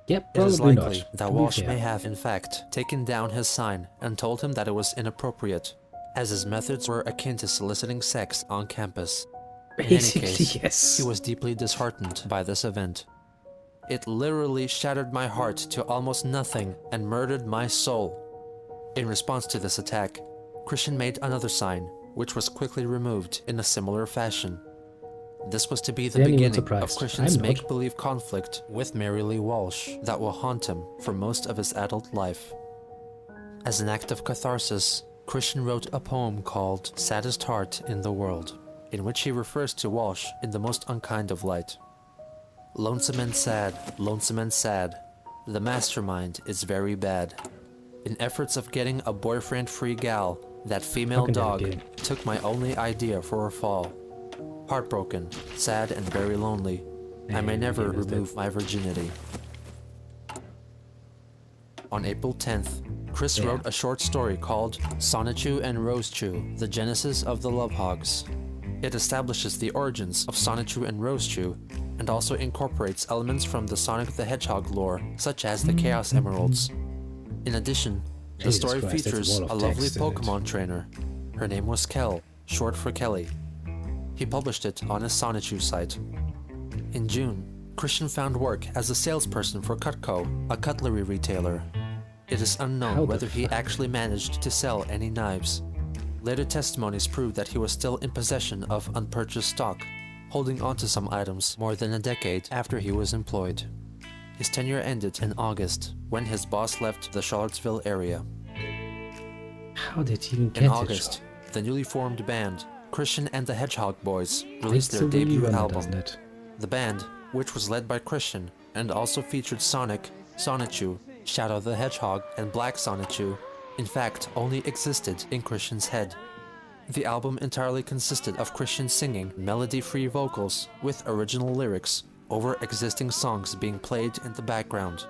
Yep, it is probably likely not, that Walsh may have, in fact, taken down his sign and told him that it was inappropriate, as his methods were akin to soliciting sex on campus. Basically, in any case, yes. He was deeply disheartened by this event. It literally shattered my heart to almost nothing and murdered my soul. In response to this attack, Christian made another sign, which was quickly removed in a similar fashion. This was to be the beginning of Christian's make-believe conflict with Mary Lee Walsh that will haunt him for most of his adult life. As an act of catharsis, Christian wrote a poem called Saddest Heart in the World, in which he refers to Walsh in the most unkind of light. Lonesome and sad, the mastermind is very bad. In efforts of getting a boyfriend-free gal, that female dog took my only idea for a fall. Heartbroken, sad and very lonely, I may never remove my virginity. On April 10th, Chris wrote a short story called Sonichu and Rosechu, The Genesis of the Love Hogs. It establishes the origins of Sonichu and Rosechu, and also incorporates elements from the Sonic the Hedgehog lore, such as the Chaos Emeralds. In addition, the story features a lovely Pokemon trainer. Her name was Kel, short for Kelly. He published it on his Sonichu site. In June, Christian found work as a salesperson for Cutco, a cutlery retailer. It is unknown whether he actually managed to sell any knives. Later testimonies proved that he was still in possession of unpurchased stock, holding onto some items more than a decade after he was employed. His tenure ended in August, when his boss left the Charlottesville area. How did he even get In August, the newly formed band, Christian and the Hedgehog Boys, released their debut album. The band, which was led by Christian, and also featured Sonic, Sonichu, Shadow the Hedgehog, and Black Sonichu, in fact only existed in Christian's head. The album entirely consisted of Christian singing melody-free vocals with original lyrics over existing songs being played in the background.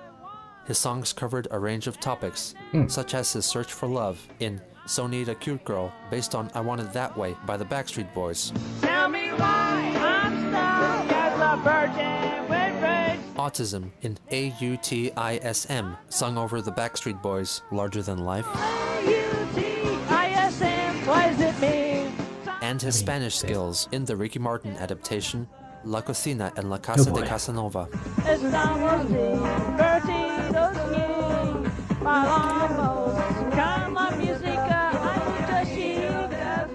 His songs covered a range of topics, such as his search for love in So Need a Cute Girl, based on I Want It That Way by the Backstreet Boys. Tell me why I'm stuck as a virgin. virgin with rage. Autism in AUTISM, sung over the Backstreet Boys' Larger Than Life. AUTISM, what does it mean? And his Spanish skills in the Ricky Martin adaptation La Cocina en la Casa de Casanova. Estamos divertidos y bailamos con la música chica.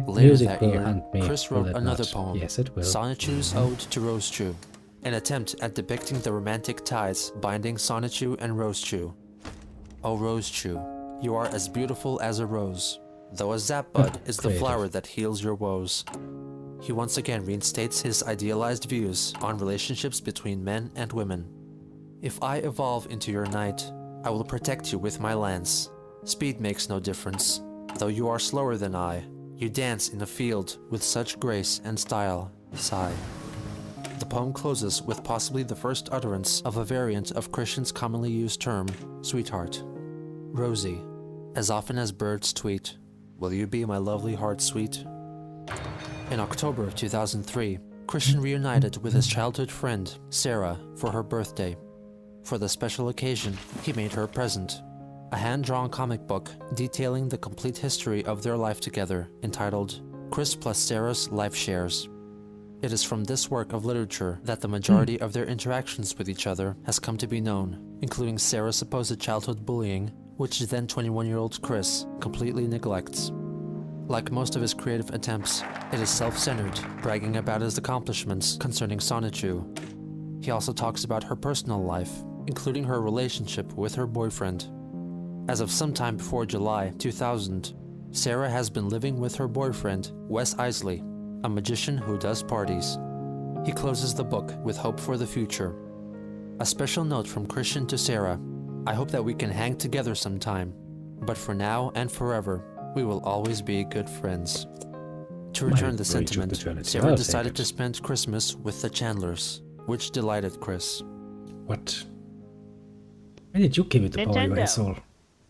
Later that year, hunt me, Chris will wrote it another not? poem, Yes, it will. Sonichu's Ode to Rosechu, an attempt at depicting the romantic ties binding Sonichu and Rosechu. Oh Rosechu, you are as beautiful as a rose, though a zapbud is the flower that heals your woes. He once again reinstates his idealized views on relationships between men and women. If I evolve into your knight, I will protect you with my lance. Speed makes no difference, though you are slower than I. You dance in a field with such grace and style. Sigh. The poem closes with possibly the first utterance of a variant of Christian's commonly used term, sweetheart. Rosie, as often as birds tweet, will you be my lovely heart sweet? In October of 2003, Christian reunited with his childhood friend, Sarah, for her birthday. For the special occasion, he made her a present, a hand-drawn comic book detailing the complete history of their life together, entitled Chris plus Sarah's Life Shares. It is from this work of literature that the majority of their interactions with each other has come to be known, including Sarah's supposed childhood bullying, which then 21-year-old Chris completely neglects. Like most of his creative attempts, it is self-centered, bragging about his accomplishments concerning Sonichu. He also talks about her personal life, including her relationship with her boyfriend. As of sometime before July 2000, Sarah has been living with her boyfriend, Wes Isley, a magician who does parties. He closes the book with hope for the future. A special note from Christian to Sarah: I hope that we can hang together sometime, but for now and forever, we will always be good friends. To return the sentiment, Sarah decided to spend Christmas with the Chandlers, which delighted Chris. What? Why did you give it the boy, you asshole?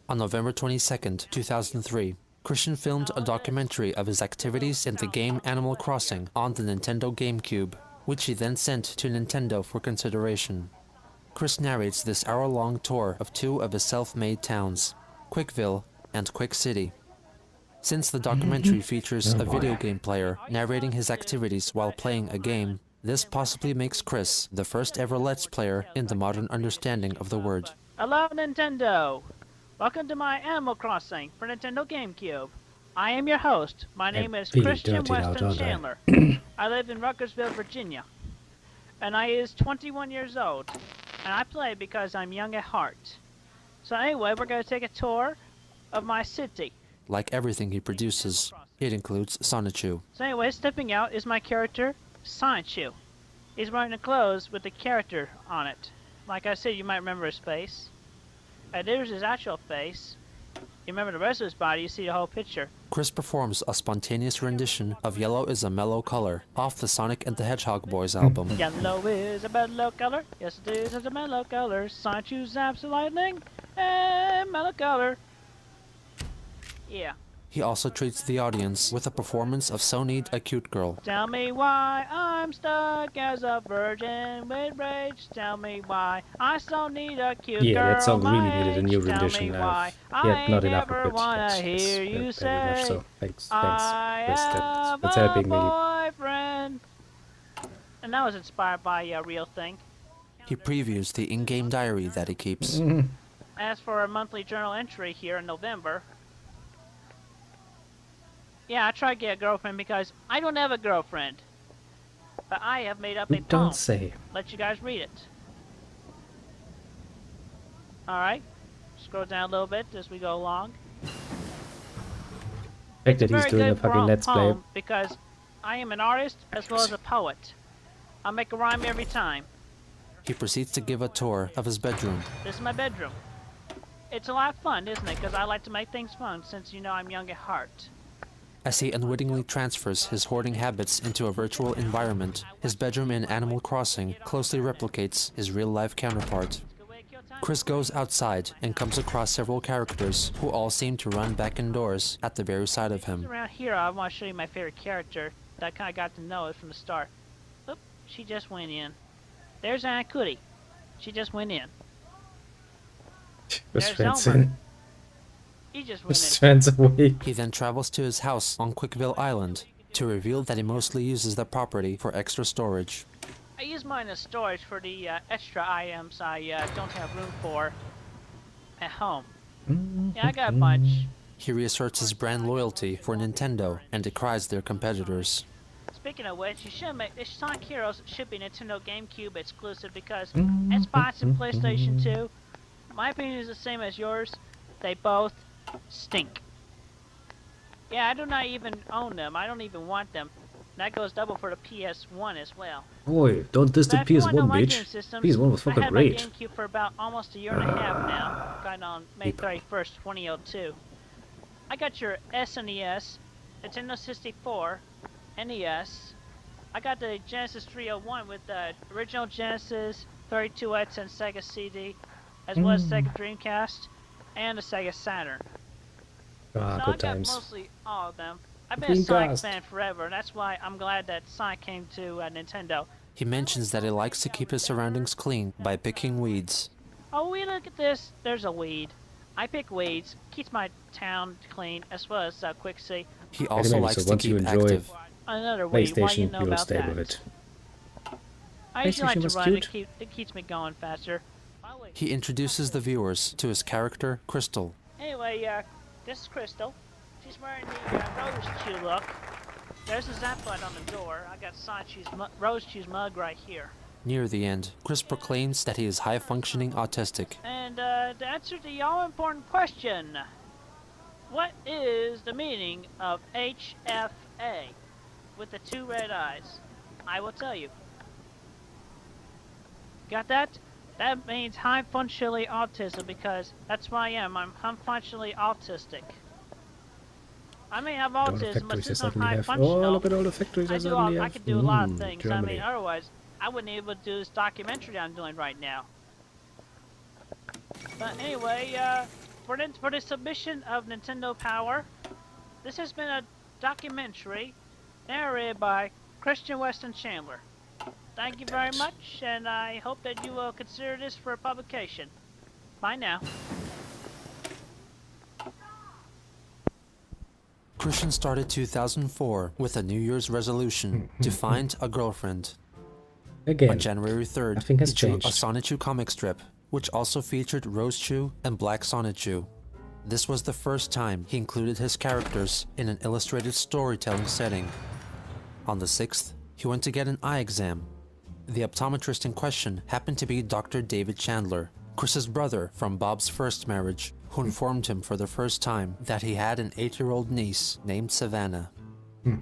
On November 22nd, 2003, Christian filmed a documentary of his activities in the game Animal Crossing on the Nintendo GameCube, which he then sent to Nintendo for consideration. Chris narrates this hour-long tour of two of his self-made towns, Quickville and Quick City. Since the documentary features a video game player narrating his activities while playing a game, this possibly makes Chris the first ever Let's Player in the modern understanding of the word. Hello, Nintendo! Welcome to my Animal Crossing for Nintendo GameCube. I am your host. My name is Christian Weston Chandler. I live in Ruckersville, Virginia. And I is 21 years old. And I play because I'm young at heart. So anyway, we're going to take a tour of my city. Like everything he produces, it includes Sonichu. So anyway, stepping out is my character, Sonichu. He's wearing the clothes with the character on it. Like I said, you might remember his face. There's his actual face. You remember the rest of his body, you see the whole picture. Chris performs a spontaneous rendition of Yellow is a Mellow Color off the Sonic and the Hedgehog Boys album. Yellow is a mellow color. Yes, it is a mellow color. Sonichu zaps the lightning and mellow color. Yeah. He also treats the audience with a performance of So Need a Cute Girl. Tell me why I'm stuck as a virgin with rage. Tell me why I so need a cute girl. Yeah, that song really needed a new rendition. Tell me why not enough never of it. wanna hear you say so. Thanks. I Yes, have that's helping me. a boyfriend. And that was inspired by a real thing. He previews the in-game diary that he keeps. As for a monthly journal entry here in November, yeah, I tried to get a girlfriend because I don't have a girlfriend. But I have made up a poem. Don't say. Let you guys read it. Alright. Scroll down a little bit as we go along. The fact that he's doing a fucking Let's Play. Because I am an artist as well as a poet. I'll make a rhyme every time. He proceeds to give a tour of his bedroom. This is my bedroom. It's a lot of fun, isn't it? Because I like to make things fun since you know I'm young at heart. As he unwittingly transfers his hoarding habits into a virtual environment, his bedroom in Animal Crossing closely replicates his real-life counterpart. Chris goes outside and comes across several characters who all seem to run back indoors at the very sight of him. Around here, I want to show you my favorite character that I kind of got to know it from the start. She just went in. There's Aunt Cootie. She just went in. Was There's friends Elmer. in? He just went Was in. friends away? He then travels to his house on Quickville Island to reveal that he mostly uses the property for extra storage. I use mine as storage for the extra items I don't have room for at home. Yeah, I got a bunch. He reasserts his brand loyalty for Nintendo and decries their competitors. Speaking of which, you should make the Sonic Heroes should be Nintendo GameCube exclusive because Xbox and PlayStation 2, my opinion is the same as yours. They both stink. Yeah, I do not even own them. I don't even want them. That goes double for the PS1 as well. Boy, don't diss the But if you wanna know PS1, my bitch. game systems, PS1 was I fucking had great. my GameCube for about almost a year and a half now. Got it on May 31st, 2002. I got your SNES, Nintendo 64, NES. I got the Genesis 301 with the original Genesis, 32X, and Sega CD, as well as Sega Dreamcast, and the Sega Saturn. Ah, So I good got times. mostly all of them. I've been a Sonic Dreamcast. fan forever, and that's why I'm glad that Sonic came to Nintendo. He mentions that he likes to keep his surroundings clean by picking weeds. Oh, we look at this. There's a weed. I pick weeds, keeps my town clean, as well as Quixie. He also Anyway, likes so to once you keep enjoy active. Another weed. Why you PlayStation, know you'll about stay that? with it. I usually like PlayStation to was run. cute. It keeps me going faster. He introduces the viewers to his character, Crystal. Anyway, this is Crystal. She's wearing the Rose Chew look. There's a zap button on the door. I got Sonic Chew's Rose Chew's mug right here. Near the end, Chris proclaims that he is high-functioning autistic. And to answer the all-important question, what is the meaning of HFA with the two red eyes? I will tell you. Got that? That means high-functionally autism because that's what I am. I'm high-functionally autistic. I may have All the autism, but factories I since I'm suddenly have. Oh, high-functional, look at all the factories I suddenly have. I could do a lot of things. Germany. I mean, otherwise, I wouldn't be able to do this documentary I'm doing right now. But anyway, for the submission of Nintendo Power, this has been a documentary narrated by Christian Weston Chandler. Thank you very much, and I hope that you will consider this for publication. Bye now. Christian started 2004 with a New Year's resolution to find a girlfriend. Again, on January 3rd, nothing has he drew changed. a Sonichu comic strip, which also featured Rose Chew and Black Sonichu. This was the first time he included his characters in an illustrated storytelling setting. On the 6th, he went to get an eye exam. The optometrist in question happened to be Dr. David Chandler, Chris's brother from Bob's first marriage, who informed him for the first time that he had an 8-year-old niece named Savannah.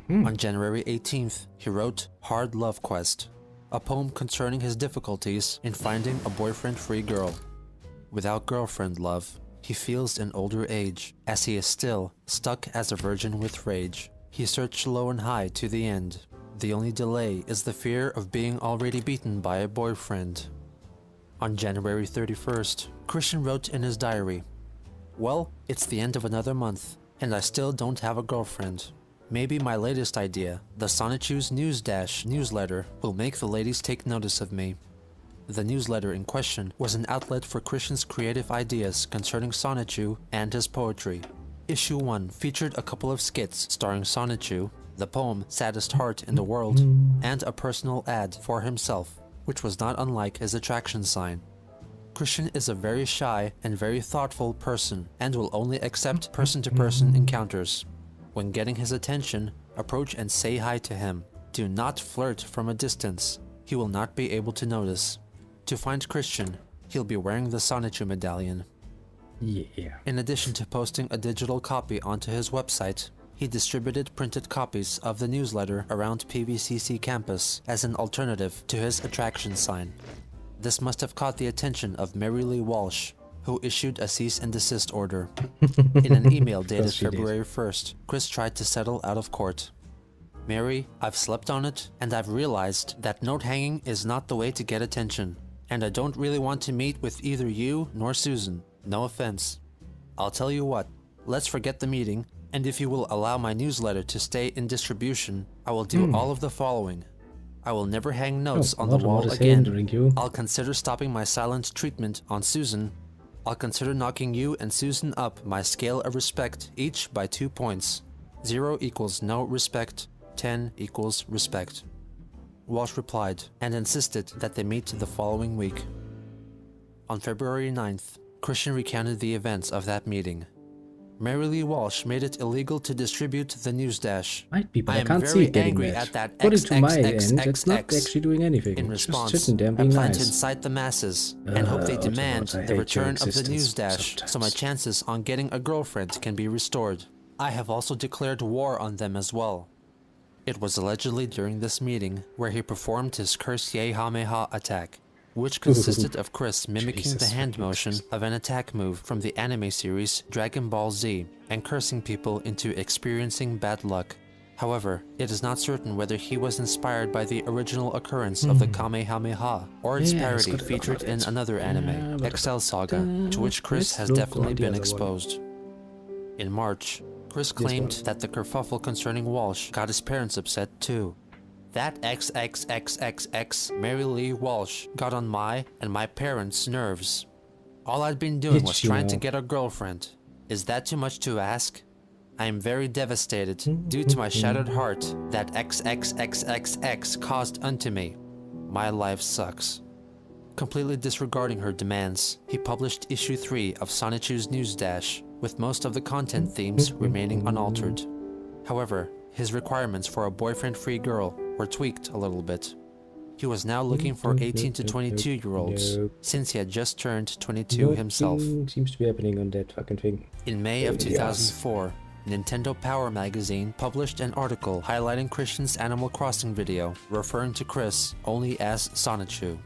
On January 18th, he wrote Hard Love Quest, a poem concerning his difficulties in finding a boyfriend-free girl. Without girlfriend love, he feels in older age, as he is still stuck as a virgin with rage. He searched low and high to the end. The only delay is the fear of being already beaten by a boyfriend. On January 31st, Christian wrote in his diary, "Well, it's the end of another month, and I still don't have a girlfriend. Maybe my latest idea, the Sonichu's News Dash newsletter, will make the ladies take notice of me." The newsletter in question was an outlet for Christian's creative ideas concerning Sonichu and his poetry. Issue 1 featured a couple of skits starring Sonichu, the poem Saddest Heart in the World, and a personal ad for himself, which was not unlike his attraction sign. Christian is a very shy and very thoughtful person and will only accept person-to-person encounters. When getting his attention, approach and say hi to him. Do not flirt from a distance. He will not be able to notice. To find Christian, he'll be wearing the Sonichu medallion. Yeah. In addition to posting a digital copy onto his website, he distributed printed copies of the newsletter around PVCC campus as an alternative to his attraction sign. This must have caught the attention of Mary Lee Walsh, who issued a cease and desist order. In an email dated February 1st, Chris tried to settle out of court. "Mary, I've slept on it, and I've realized that note hanging is not the way to get attention, and I don't really want to meet with either you nor Susan. No offense. I'll tell you what, let's forget the meeting, and if you will allow my newsletter to stay in distribution, I will do all of the following. I will never hang notes on what the wall is again. hindering you? I'll consider stopping my silent treatment on Susan. I'll consider knocking you and Susan up my scale of respect, each by 2 points. 0 equals no respect, 10 equals respect. Walsh replied and insisted that they meet the following week. On February 9th, Christian recounted the events of that meeting. Mary Lee Walsh made it illegal to distribute the news dash. Might be, but I I can't see very it getting angry mad. at that According to my end, it's not XXXX. actually doing anything. In It's response, just sitting there and I being plan to nice. incite the masses and hope they demand Autobot, I the hate return your of the existence news dash so my sometimes. chances on getting a girlfriend can be restored. I have also declared war on them as well. It was allegedly during this meeting where he performed his cursed Yehameha attack, which consisted of Chris mimicking Jesus the hand fucking motion Christ. of an attack move from the anime series Dragon Ball Z and cursing people into experiencing bad luck. However, it is not certain whether he was inspired by the original occurrence of the Kamehameha or its Yeah, it's parody got a lot featured of in it. another anime, Yeah, but Excel Saga, to which Chris let's has look definitely on the been other one. exposed. In March, Chris claimed one. that the kerfuffle concerning Walsh got his parents upset too. That XXXXX Mary Lee Walsh got on my and my parents' nerves. All I'd been doing was Did you trying to know? get a girlfriend. Is that too much to ask? I am very devastated due to my shattered heart that XXXXX caused unto me. My life sucks. Completely disregarding her demands, he published issue 3 of Sonichu's News Dash, with most of the content themes remaining unaltered. However, his requirements for a boyfriend-free girl were tweaked a little bit. He was now looking for 18 to 22-year-olds, Nope. since he had just turned 22 himself. Nothing seems to be happening on that fucking thing. In May of Yes. 2004, Nintendo Power magazine published an article highlighting Christian's Animal Crossing video, referring to Chris only as Sonichu.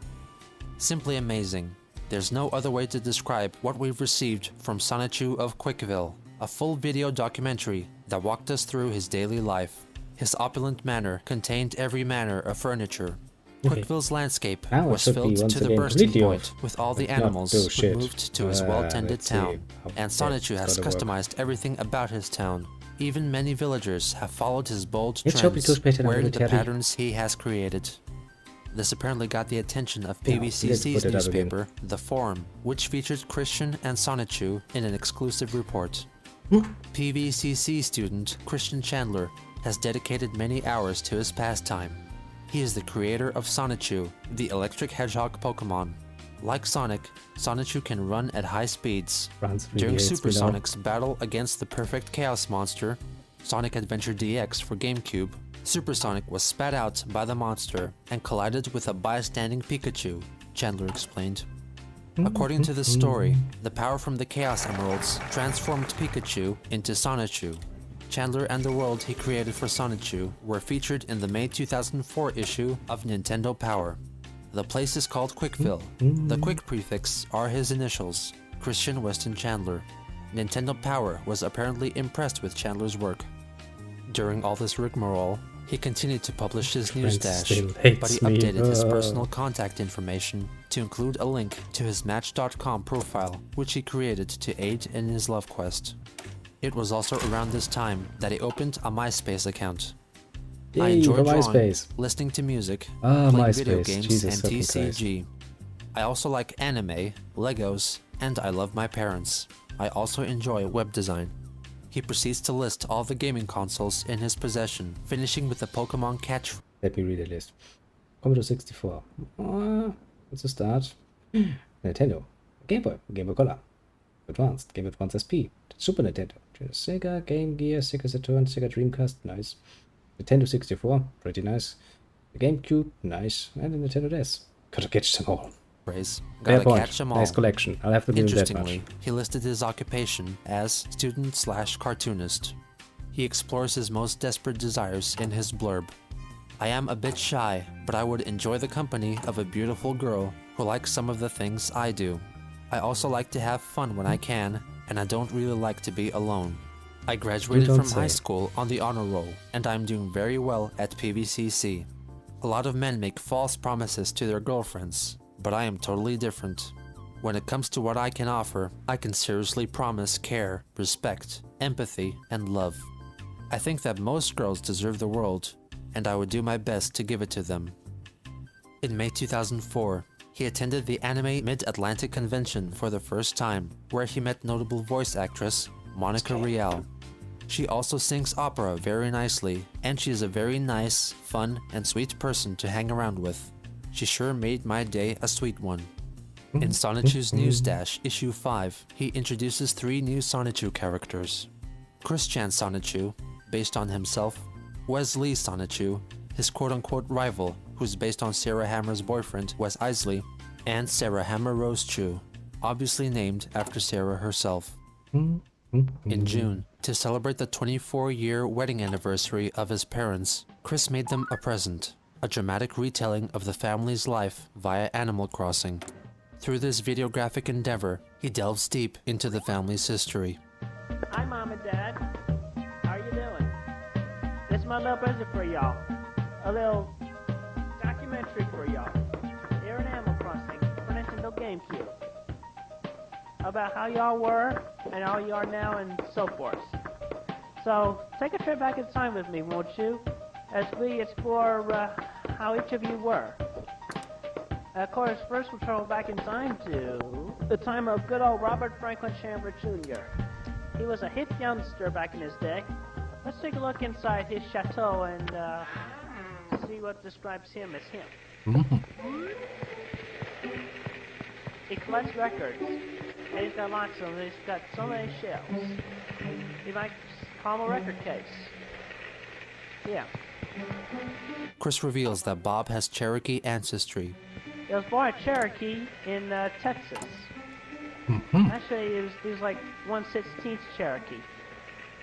Simply amazing. There's no other way to describe what we've received from Sonichu of Quickville, a full video documentary that walked us through his daily life. His opulent manor contained every manner of furniture. Okay. Quickville's landscape Now it was should be filled once to the again bursting completely point off. with all the Not animals bullshit. who moved to his well-tended let's see town, how and that's Sonichu has gonna work. customized everything about his town. Even many villagers have followed his bold Let's hope it trends, goes better than wearing the military. patterns he has created. This apparently got the attention of Yeah, let's PVCC's put it up again. newspaper, The Forum, which featured Christian and Sonichu in an exclusive report. PVCC student Christian Chandler has dedicated many hours to his pastime. He is the creator of Sonichu, the electric hedgehog Pokemon. Like Sonic, Sonichu can run at high speeds. Runs really During hates Super me now. Sonic's battle against the perfect Chaos Monster, Sonic Adventure DX for GameCube, Super Sonic was spat out by the monster and collided with a bystanding Pikachu, Chandler explained. According to the story, the power from the Chaos Emeralds transformed Pikachu into Sonichu. Chandler and the world he created for Sonichu were featured in the May 2004 issue of Nintendo Power. The place is called Quickville. The Quick prefix are his initials, Christian Weston Chandler. Nintendo Power was apparently impressed with Chandler's work. During all this rigmarole, he continued to publish his news dash, still but hates he me. updated his personal contact information to include a link to his Match.com profile, which he created to aid in his love quest. It was also around this time that he opened a MySpace account. I Yay, enjoy for drawing, MySpace. listening to music, Ah, playing video MySpace. games, Jesus and fucking TCG. I also like anime, Legos, and I love my parents. I also enjoy web design. He proceeds to list all the gaming consoles in his possession, finishing with the Pokemon catch. Let me read the list. Commodore 64. What's the start? Nintendo. Game Boy. Game Boy Color. Advanced. Game Boy Advance SP. Super Nintendo. Sega, Game Gear, Sega Saturn, Sega Dreamcast. Nice. Nintendo 64. Pretty nice. The GameCube. Nice. And the Nintendo DS. Gotta catch them all. Phrase. Fair Gotta point. catch them all. Nice collection. I'll have to give him that much. Interestingly, he listed his occupation as student/cartoonist. He explores his most desperate desires in his blurb. I am a bit shy, but I would enjoy the company of a beautiful girl who likes some of the things I do. I also like to have fun when I can, and I don't really like to be alone. I graduated don't from high say. school on the honor roll, and I'm doing very well at PVCC. A lot of men make false promises to their girlfriends, but I am totally different. When it comes to what I can offer, I can seriously promise care, respect, empathy, and love. I think that most girls deserve the world, and I would do my best to give it to them. In May 2004, he attended the Anime Mid-Atlantic Convention for the first time, where he met notable voice actress Monica Rial. She also sings opera very nicely, and she is a very nice, fun, and sweet person to hang around with. She sure made my day a sweet one. In Sonichu's News Dash, Issue 5, he introduces 3 new Sonichu characters. Christian Sonichu, based on himself, Wesley Sonichu, his quote-unquote rival, who's based on Sarah Hammer's boyfriend, Wes Isley, and Sarah Hammer Rose Chu, obviously named after Sarah herself. In June, to celebrate the 24-year wedding anniversary of his parents, Chris made them a present, a dramatic retelling of the family's life via Animal Crossing. Through this videographic endeavor, he delves deep into the family's history. Hi, Mom and Dad. How you doing? This is my little present for y'all. A little documentary for y'all. Here in Animal Crossing for Nintendo GameCube. About how y'all were and how you are now and so forth. So, take a trip back in time with me, won't you? As we explore how each of you were. Of course, first we'll travel back in time to the time of good old Robert Franklin Chandler Jr. He was a hip youngster back in his day. Let's take a look inside his chateau and see what describes him as him. He collects records, and he's got lots of them. He's got so many shelves. He might call him a record case. Yeah. Chris reveals that Bob has Cherokee ancestry. He was born in Cherokee in Texas. Actually, he was like 1/16 Cherokee.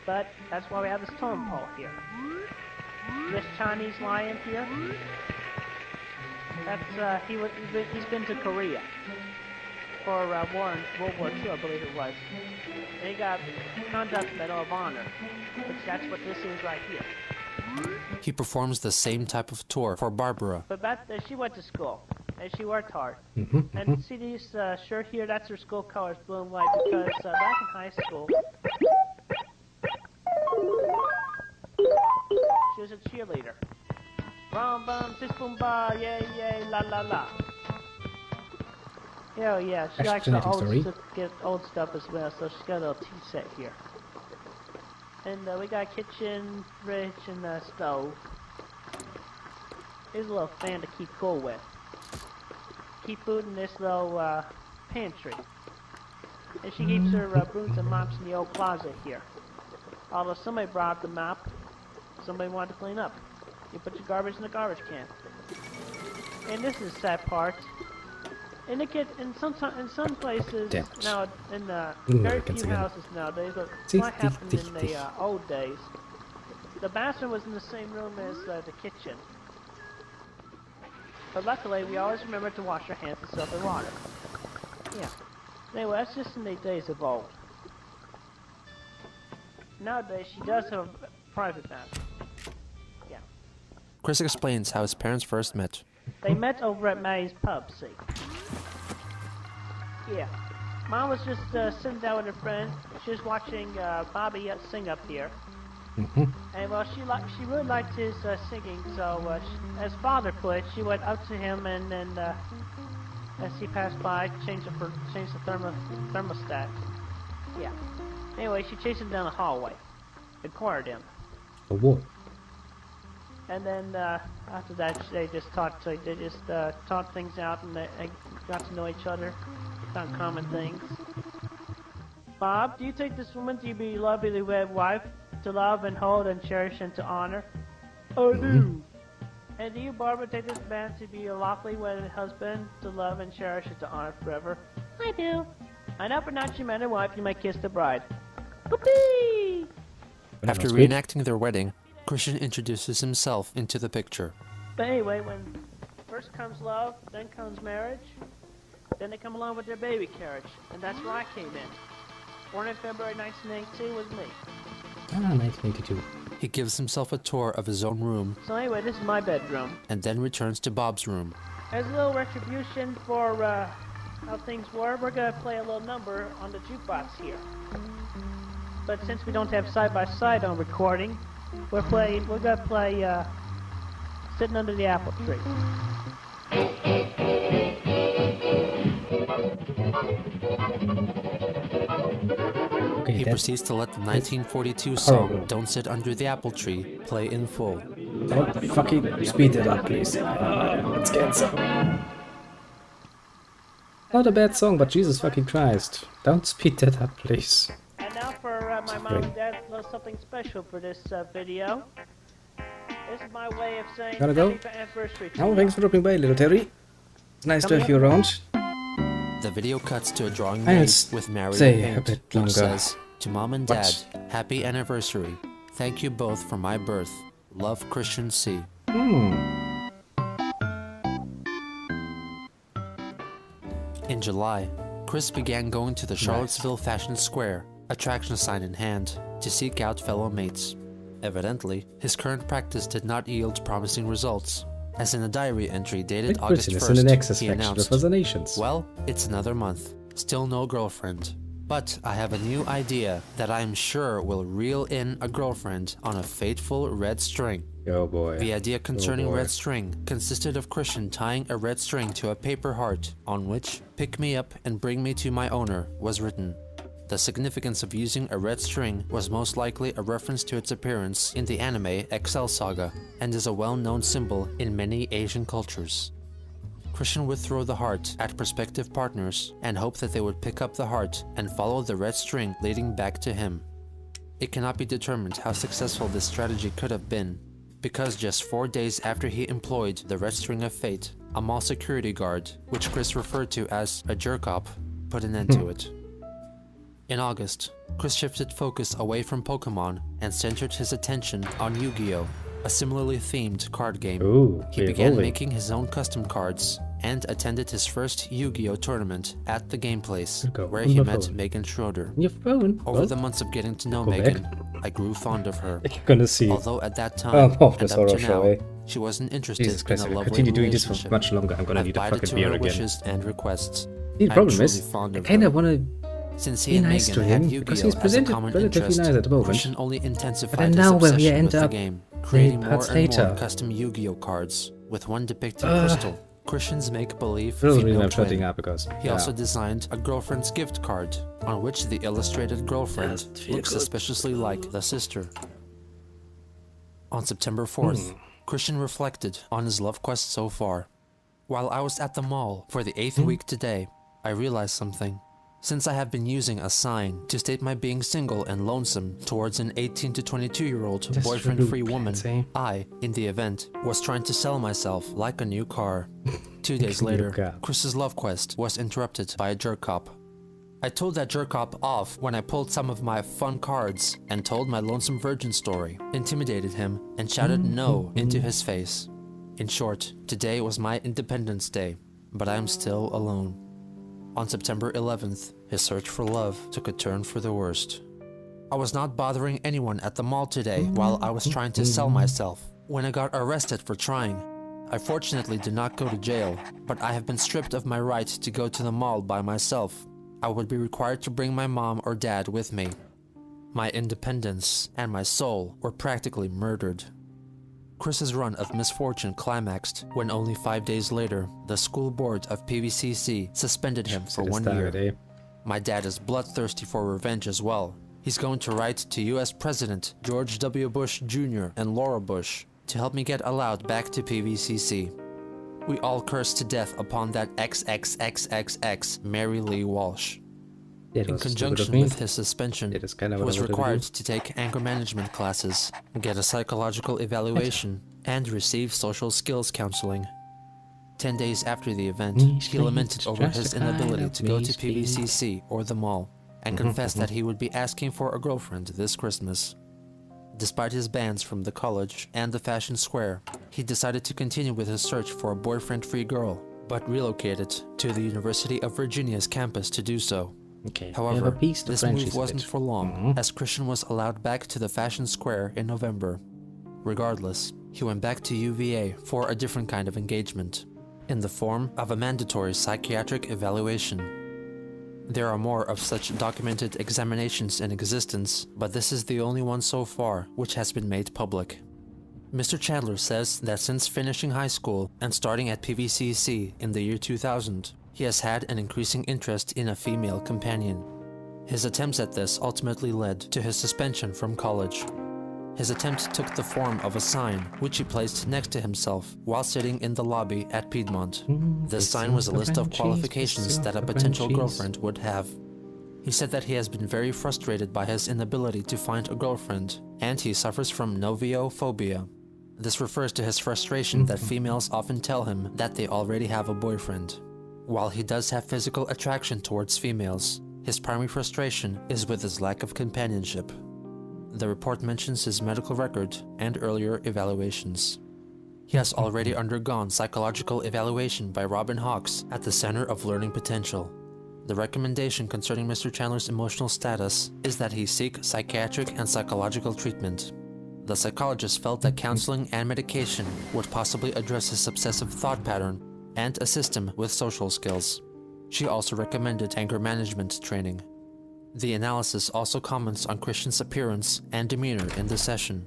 But that's why we have this totem pole here. This Chinese lion here, that's he's been to Korea for World War II, I believe it was. And he got Conduct Medal of Honor, which that's what this is right here. He performs the same type of tour for Barbara. But she went to school, and she worked hard. And see these shirt here, that's her school colors, blue and white, because back in high school, she was a cheerleader. Rum bum, sis boom ba, yay yay, la la la. Oh yeah, she likes to get old stuff as well, so she's got a little tea set here. And we got a kitchen, fridge, and a stove. Here's a little fan to keep cool with. Keep food in this little pantry. And she keeps her brooms and mops in the old closet here. Although somebody brought up the mop, somebody wanted to clean up. You put your garbage in the garbage can. And this is the sad part. In some places now, in very few houses nowadays, but what happened in the old days, the bathroom was in the same room as the kitchen. But luckily, we always remember to wash our hands in soap and water. Yeah. Anyway, that's just in the days of old. Nowadays, she does have a private bathroom. Yeah. Chris explains how his parents first met. They met over at May's pub, see. Yeah. Mom was just sitting down with her friend. She was watching Bobby sing up here. And well, she really liked his singing, so as father put it, she went up to him and then as he passed by, changed the thermostat. Yeah. Anyway, she chased him down the hallway and cornered him. For what? And then after that, they just talked things out, and they got to know each other, found common things. Bob, do you take this woman to be your lovely wed wife, to love and hold and cherish and to honor? I do. And do you, Barbara, take this man to be your lawfully wedded husband, to love and cherish and to honor forever? I do. I now pronounce you man and wife, you may kiss the bride. Whoopee! After reenacting their wedding, Christian introduces himself into the picture. But anyway, when first comes love, then comes marriage, then they come along with their baby carriage, and that's where I came in. Born in February 1982 was me. 1982. He gives himself a tour of his own room. So anyway, this is my bedroom. And then returns to Bob's room. As a little retribution for how things were, we're going to play a little number on the jukebox here. But since we don't have side-by-side on recording, we're going to play Sitting Under the Apple Tree. Okay, He that proceeds to let the 1942 song Don't Sit Under the Apple Tree play in full. don't fucking speed it up, please. Let's cancel. Not a bad song, but Jesus fucking Christ. Don't speed that up, please. And now for my mom and dad, a little something special for this video. This is my way of saying Gotta go. happy anniversary to Oh, you. thanks for dropping by, little Terry. It's nice to have you around. The video cuts to a drawing I'll made with Mario stay a paint, bit which longer. says, "To Mom and Dad, What? happy anniversary. Thank you both for my birth. Love, Christian C." In July, Chris began going to the Charlottesville Fashion Square, attraction sign in hand, to seek out fellow mates. Evidently, his current practice did not yield promising results, as in a diary entry dated Big August Britain is 1st, in the Nexus he faction announced, of other nations. "Well, it's another month. Still no girlfriend. But I have a new idea that I'm sure will reel in a girlfriend on a fateful red string." Oh boy. The idea concerning boy. red string consisted of Christian tying a red string to a paper heart on which "Pick me up and bring me to my owner" was written. The significance of using a red string was most likely a reference to its appearance in the anime Excel Saga, and is a well-known symbol in many Asian cultures. Christian would throw the heart at prospective partners and hope that they would pick up the heart and follow the red string leading back to him. It cannot be determined how successful this strategy could have been, because just 4 days after he employed the red string of fate, a mall security guard, which Chris referred to as a jerk-op, put an end to it. In August, Chris shifted focus away from Pokemon and centered his attention on Yu-Gi-Oh!, a similarly themed card game. Ooh, He began making his own custom cards and attended his first Yu-Gi-Oh! Tournament at the game place, where he met Megan Schroeder. Your phone? Over the months of getting to know go Megan, back. I grew fond of her. You're gonna see. Although at that time, Oh, and the up to horror show, now, eh? she wasn't interested Jesus Christ, in if a I lovely continue doing this for relationship. much longer, I'm gonna I've need a abided fucking to beer her again. wishes and requests. The I'm problem truly is, fond I of kinda her. wanna Since be he and nice Megan to had him, Yu-Gi-Oh! because he's as a presented common relatively interest, nice at the moment. Christian only But intensified then his now where we obsession end with the up, game, creating more parts and more later. custom Yu-Gi-Oh! cards, with one depicting Crystal, Christian's make-believe That's the reason female I'm shutting twin. up, because He also designed a girlfriend's gift card, on which the illustrated girlfriend looks suspiciously like the sister. On September 4th, Christian reflected on his love quest so far. "While I was at the mall for the 8th week today, I realized something. Since I have been using a sign to state my being single and lonesome towards an 18 to 22-year-old That's boyfriend-free rude, woman, say. I, in the event, was trying to sell myself like a new car." 2 days New later, car. Chris's love quest was interrupted by a jerk-op. "I told that jerk-op off when I pulled some of my fun cards and told my lonesome virgin story, intimidated him, and shouted no into his face. In short, today was my Independence Day, but I am still alone." On September 11th, his search for love took a turn for the worst. "I was not bothering anyone at the mall today while I was trying to sell myself, when I got arrested for trying. I fortunately did not go to jail, but I have been stripped of my right to go to the mall by myself. I would be required to bring my mom or dad with me. My independence and my soul were practically murdered." Chris's run of misfortune climaxed when only 5 days later, the school board of PVCC suspended him for 1 year. My dad is bloodthirsty for revenge as well. He's going to write to US President George W. Bush Jr. and Laura Bush to help me get allowed back to PVCC. We all curse to death upon that XXXXX Mary Lee Walsh. In conjunction with his suspension, he was required to take anger management classes, get a psychological evaluation, and receive social skills counseling. 10 days after the event, he lamented over his inability to go to PVCC or the mall, and confessed that he would be asking for a girlfriend this Christmas. Despite his bans from the college and the fashion square, he decided to continue with his search for a boyfriend-free girl, but relocated to the University of Virginia's campus to do so. However, this move wasn't for long, as Christian was allowed back to the fashion square in November. Regardless, he went back to UVA for a different kind of engagement, in the form of a mandatory psychiatric evaluation. There are more of such documented examinations in existence, but this is the only one so far which has been made public. Mr. Chandler says that since finishing high school and starting at PVCC in the year 2000, he has had an increasing interest in a female companion. His attempts at this ultimately led to his suspension from college. His attempt took the form of a sign, which he placed next to himself while sitting in the lobby at Piedmont. This sign was a list of qualifications that a potential girlfriend would have. He said that he has been very frustrated by his inability to find a girlfriend, and he suffers from noviophobia. This refers to his frustration that females often tell him that they already have a boyfriend. While he does have physical attraction towards females, his primary frustration is with his lack of companionship. The report mentions his medical record and earlier evaluations. He has already undergone psychological evaluation by Robin Hawks at the Center of Learning Potential. The recommendation concerning Mr. Chandler's emotional status is that he seek psychiatric and psychological treatment. The psychologist felt that counseling and medication would possibly address his obsessive thought pattern and assist him with social skills. She also recommended anger management training. The analysis also comments on Christian's appearance and demeanor in the session.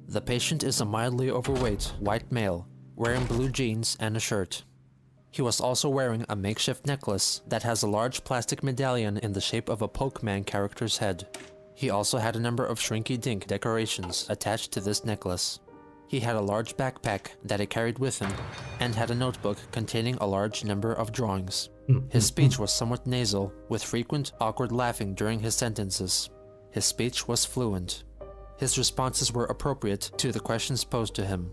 The patient is a mildly overweight white male, wearing blue jeans and a shirt. He was also wearing a makeshift necklace that has a large plastic medallion in the shape of a Pokemon character's head. He also had a number of shrinky-dink decorations attached to this necklace. He had a large backpack that he carried with him and had a notebook containing a large number of drawings. His speech was somewhat nasal, with frequent awkward laughing during his sentences. His speech was fluent. His responses were appropriate to the questions posed to him.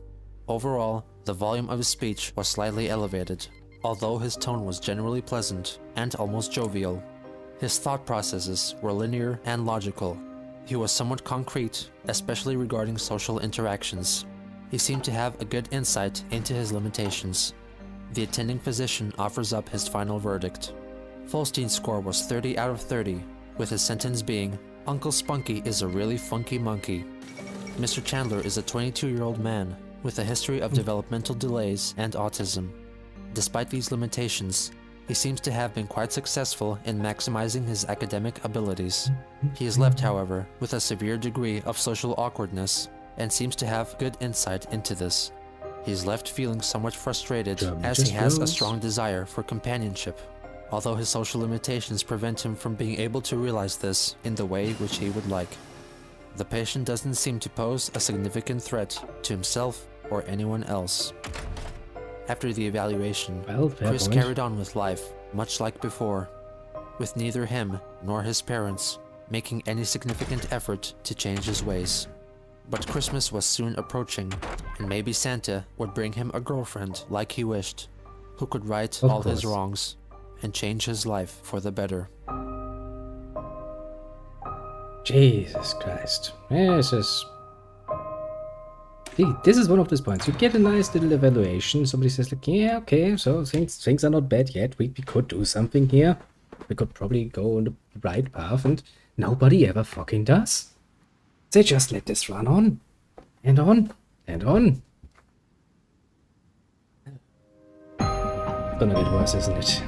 Overall, the volume of his speech was slightly elevated, although his tone was generally pleasant and almost jovial. His thought processes were linear and logical. He was somewhat concrete, especially regarding social interactions. He seemed to have a good insight into his limitations. The attending physician offers up his final verdict. Folstein's score was 30 out of 30, with his sentence being, "Uncle Spunky is a really funky monkey." Mr. Chandler is a 22-year-old man with a history of developmental delays and autism. Despite these limitations, he seems to have been quite successful in maximizing his academic abilities. He is left, however, with a severe degree of social awkwardness and seems to have good insight into this. He is left feeling somewhat frustrated as he has a strong desire for companionship, although his social limitations prevent him from being able to realize this in the way which he would like. The patient doesn't seem to pose a significant threat to himself or anyone else. After the evaluation, Chris carried on with life, much like before, with neither him nor his parents making any significant effort to change his ways. But Christmas was soon approaching, and maybe Santa would bring him a girlfriend like he wished, who could right all his wrongs and change his life for the better. Jesus Christ. See, this is one of those points. You get a nice little evaluation. Somebody says like, yeah, okay, so things are not bad yet. We could do something here. We could probably go on the right path, and nobody ever fucking does. They just let this run on. And on. And on. It's gonna get worse, isn't it?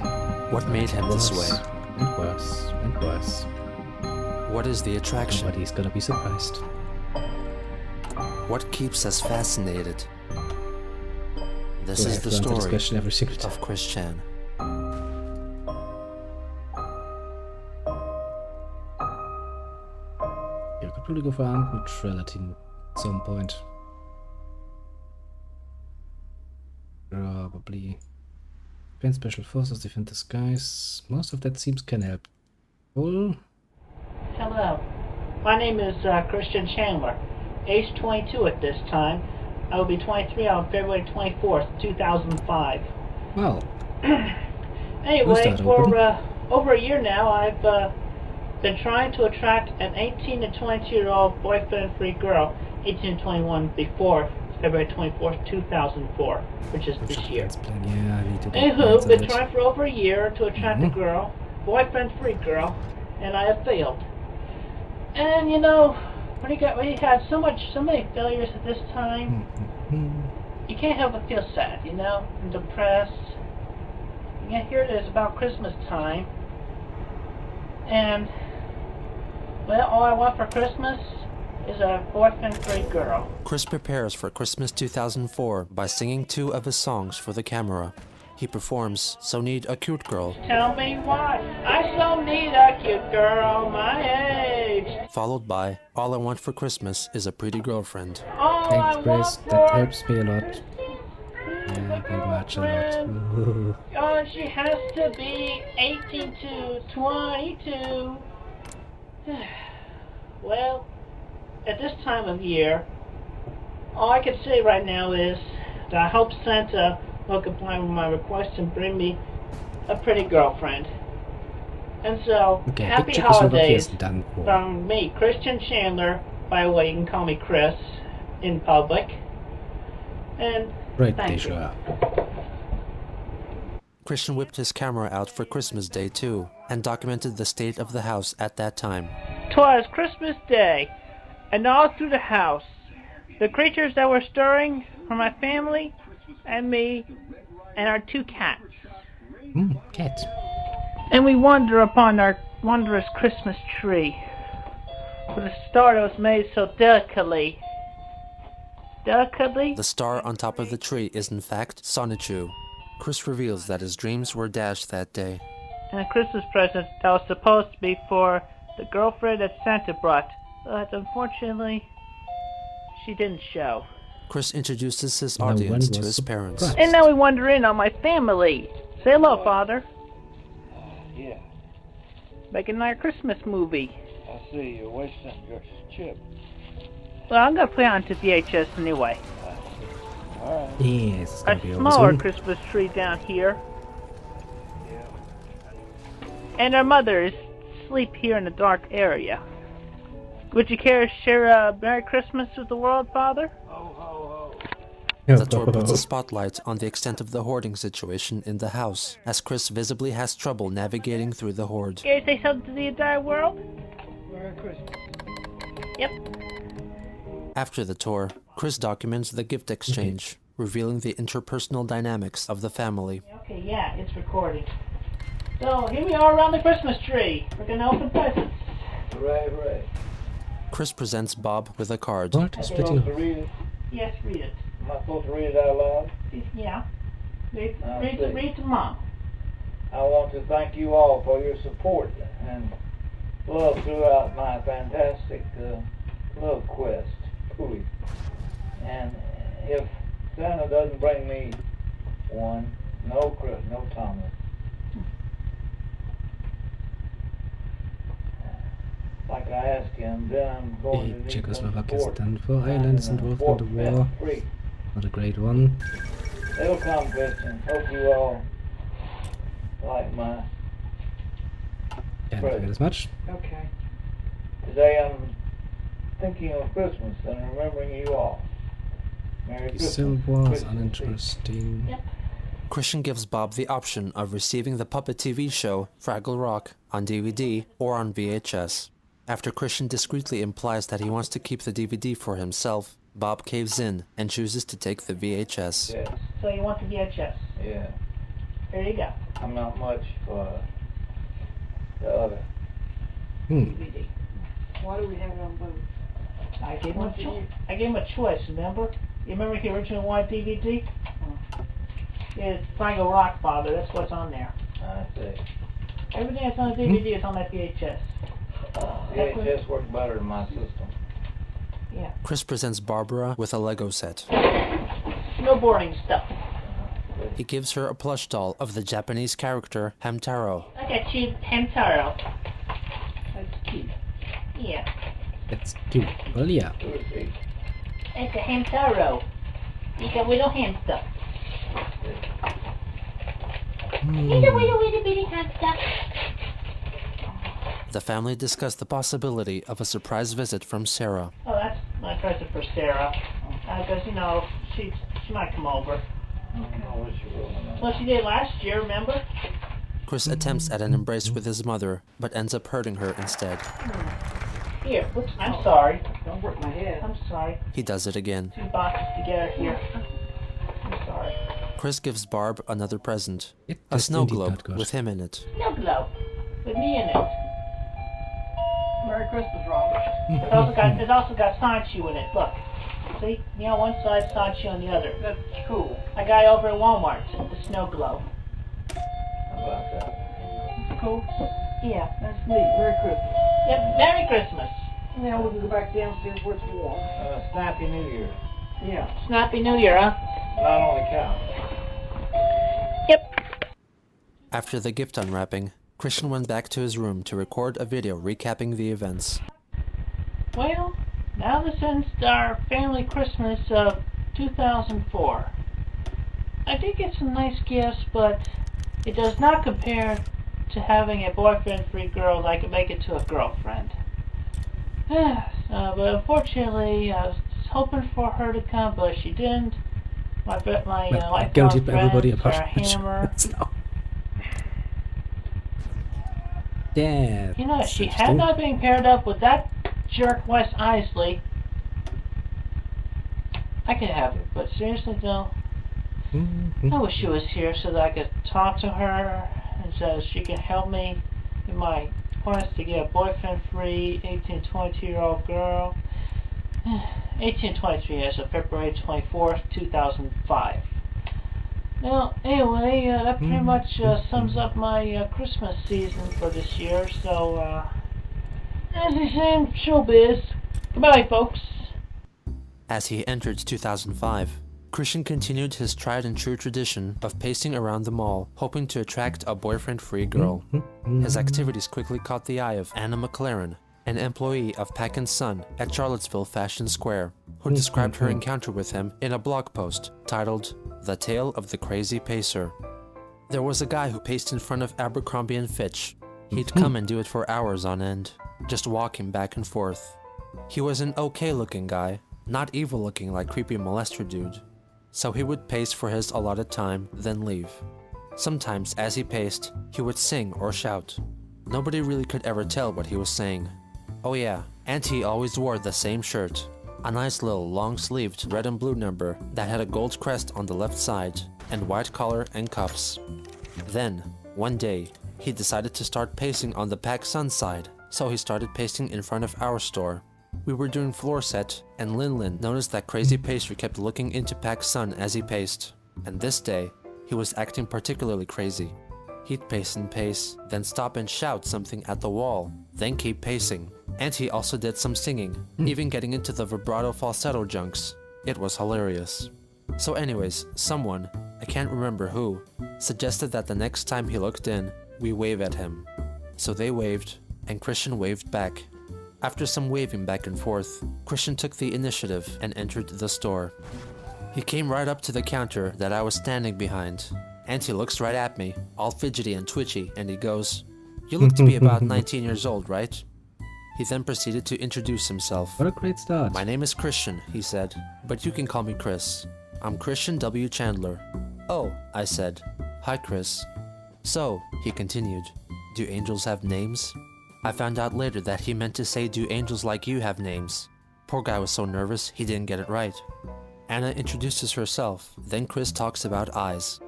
What made him this way? And worse. And worse. What is the attraction? Nobody's gonna be surprised. What keeps us fascinated? This is the story of Chris Chan. You could probably go for armed neutrality at some point. Probably. Defend special forces, defend the skies. Most of that seems can help. Cool. Hello. My name is Christian Chandler. Age 22 at this time. I will be 23 on February 24th, 2005. Well. Anyway, for over a year now, I've been trying to attract an 18 to 22-year-old boyfriend-free girl, 18 to 21, before February 24th, 2004, which is this year. Yeah, I need to Anywho, been trying for over a year to attract a girl, boyfriend-free girl, and I have failed. And you know, when you have so many failures at this time, you can't help but feel sad, you know, and depressed. And yet here it is about Christmas time, and well, all I want for Christmas is a 4th and 5th grade girl. Chris prepares for Christmas 2004 by singing 2 of his songs for the camera. He performs So Need a Cute Girl, Tell me why I so need a cute girl my age. followed by All I Want for Christmas is a Pretty Girlfriend. All Thanks, I Chris. want That for helps me a lot. Yeah, very much a lot. Oh, she has to be 18 to 22. Well, at this time of year, all I can say right now is that I hope Santa will comply with my request and bring me a pretty girlfriend. And so, Okay, happy picture is what he holidays has done for. from me, Christian Chandler. By the way, you can call me Chris in public. And Right, thank you. sure. Christian whipped his camera out for Christmas Day too, and documented the state of the house at that time. 'Twas Christmas Day, and all through the house, the creatures that were stirring were my family and me and our 2 cats. Cat. And we wander upon our wondrous Christmas tree, with a star that was made so delicately. Delicately? The star on top of the tree is in fact Sonichu. Chris reveals that his dreams were dashed that day. And a Christmas present that was supposed to be for the girlfriend that Santa brought, but unfortunately, she didn't show. Chris introduces his No one audience to was his parents. surprised. And now we wander in on my family. Say hello, Father. Yeah, Making our Christmas movie. I see you're wasting your chip. Well, I'm gonna play it onto VHS anyway. All right. Yes, it's gonna A be over smaller soon. Christmas tree down here. And our mothers sleep here in a dark area. Would you care to share a Merry Christmas with the world, Father? The tour puts a spotlight on the extent of the hoarding situation in the house, as Chris visibly has trouble navigating through the hoard. Care to say something to the entire world? Merry Christmas. Yep. After the tour, Chris documents the gift exchange, revealing the interpersonal dynamics of the family. Okay, yeah, it's recording. So, here we are around the Christmas tree. We're gonna open presents. Hooray, hooray. Chris presents Bob with a card. What? Am I Splitting supposed to read it? Yes, read it. Am I supposed to read it out loud? Yeah. Read see. to Mom. I want to thank you all for your support and love throughout my fantastic love quest. Pooey. And if Santa doesn't bring me one, no Chris, no Thomas. Like I asked him, then I'm going to need some Czechoslovakia support. stand for islands involved in the Fort war. Free. Not a great one. It'll come, Christian. Hope you all like my Can't forget as much. Okay. Today I'm thinking of Christmas and remembering you all. Merry He Christmas. still was Christmas. uninteresting. Yep. Christian gives Bob the option of receiving the puppet TV show Fraggle Rock on DVD or on VHS. After Christian discreetly implies that he wants to keep the DVD for himself, Bob caves in and chooses to take the VHS. Yes. So you want the VHS. Yeah. There you go. I'm not much for the other. DVD. Why do we have it on both? I gave him a choice, remember? You remember he originally wanted DVD? Yeah, it's Fraggle Rock, Father. That's what's on there. I see. Everything that's on the DVD is on that VHS. VHS works better than my system. Yeah. Chris presents Barbara with a Lego set. No boring stuff. He gives her a plush doll of the Japanese character Hamtaro. I got you Hamtaro. That's cute. Yeah. That's cute. Well, yeah. It's a Hamtaro. It's a little hamster. It's a little bitty hamster. The family discussed the possibility of a surprise visit from Sarah. Oh, that's my present for Sarah. Because, you know, she might come over. Well, she did last year, remember? Chris attempts at an embrace with his mother, but ends up hurting her instead. Here, whoops, I'm sorry. Don't work my head. I'm sorry. He does it again. 2 boxes together here. I'm sorry. Chris gives Barb another present. A just snow indeed globe not good. with him in it. Snow globe. With me in it. Merry Christmas wrong. It's also got Sancho in it. Look. See? Me on one side, Sancho on the other. That's cool. I got it over at Walmart. The snow globe. How about that? It's cool. Yeah. That's neat. Merry Christmas. Yep. Merry Christmas. Now we can go back downstairs where it's warm. Snappy New Year. Yeah. Snappy New Year, huh? Not on the couch. Yep. After the gift unwrapping, Christian went back to his room to record a video recapping the events. Well, now this ends our family Christmas of 2004. I did get some nice gifts, but it does not compare to having a boyfriend-free girl that I can make it to a girlfriend. But unfortunately, I was hoping for her to come, but she didn't. My Guilty everybody friends, apart. our hammer. No. Yeah. You know, she had not been paired up with that jerk Wes Isley. I could have it, but seriously though, I wish she was here so that I could talk to her and so she can help me in my quest to get a boyfriend-free 18-22-year-old girl. 1823 as of February 24th, 2005. Well, anyway, that pretty much sums up my Christmas season for this year, so, as they say in showbiz, goodbye, folks. As he entered 2005, Christian continued his tried-and-true tradition of pacing around the mall, hoping to attract a boyfriend-free girl. His activities quickly caught the eye of Anna McLaren, an employee of Pack & Son at Charlottesville Fashion Square, who described her encounter with him in a blog post titled, "The Tale of the Crazy Pacer." There was a guy who paced in front of Abercrombie & Fitch. He'd come and do it for hours on end, just walking back and forth. He was an okay-looking guy, not evil-looking like creepy molester dude. So he would pace for his allotted time, then leave. Sometimes, as he paced, he would sing or shout. Nobody really could ever tell what he was saying. Oh yeah, and he always wore the same shirt. A nice little long-sleeved red and blue number that had a gold crest on the left side, and white collar and cuffs. Then, one day, he decided to start pacing on the Pac Sun side, so he started pacing in front of our store. We were doing floor set, and Lin noticed that crazy pacer kept looking into Pac Sun as he paced. And this day, he was acting particularly crazy. He'd pace and pace, then stop and shout something at the wall, then keep pacing. And he also did some singing, even getting into the vibrato falsetto junks. It was hilarious. So anyways, someone, I can't remember who, suggested that the next time he looked in, we wave at him. So they waved, and Christian waved back. After some waving back and forth, Christian took the initiative and entered the store. He came right up to the counter that I was standing behind, and he looks right at me, all fidgety and twitchy, and he goes, "You look to be about 19 years old, right?" He then proceeded to introduce himself. What a great start. "My name is Christian," he said, "but you can call me Chris. I'm Christian W. Chandler." "Oh," I said. "Hi, Chris." "So," he continued, "do angels have names?" I found out later that he meant to say, "Do angels like you have names?" Poor guy was so nervous, he didn't get it right. Anna introduces herself, then Chris talks about eyes.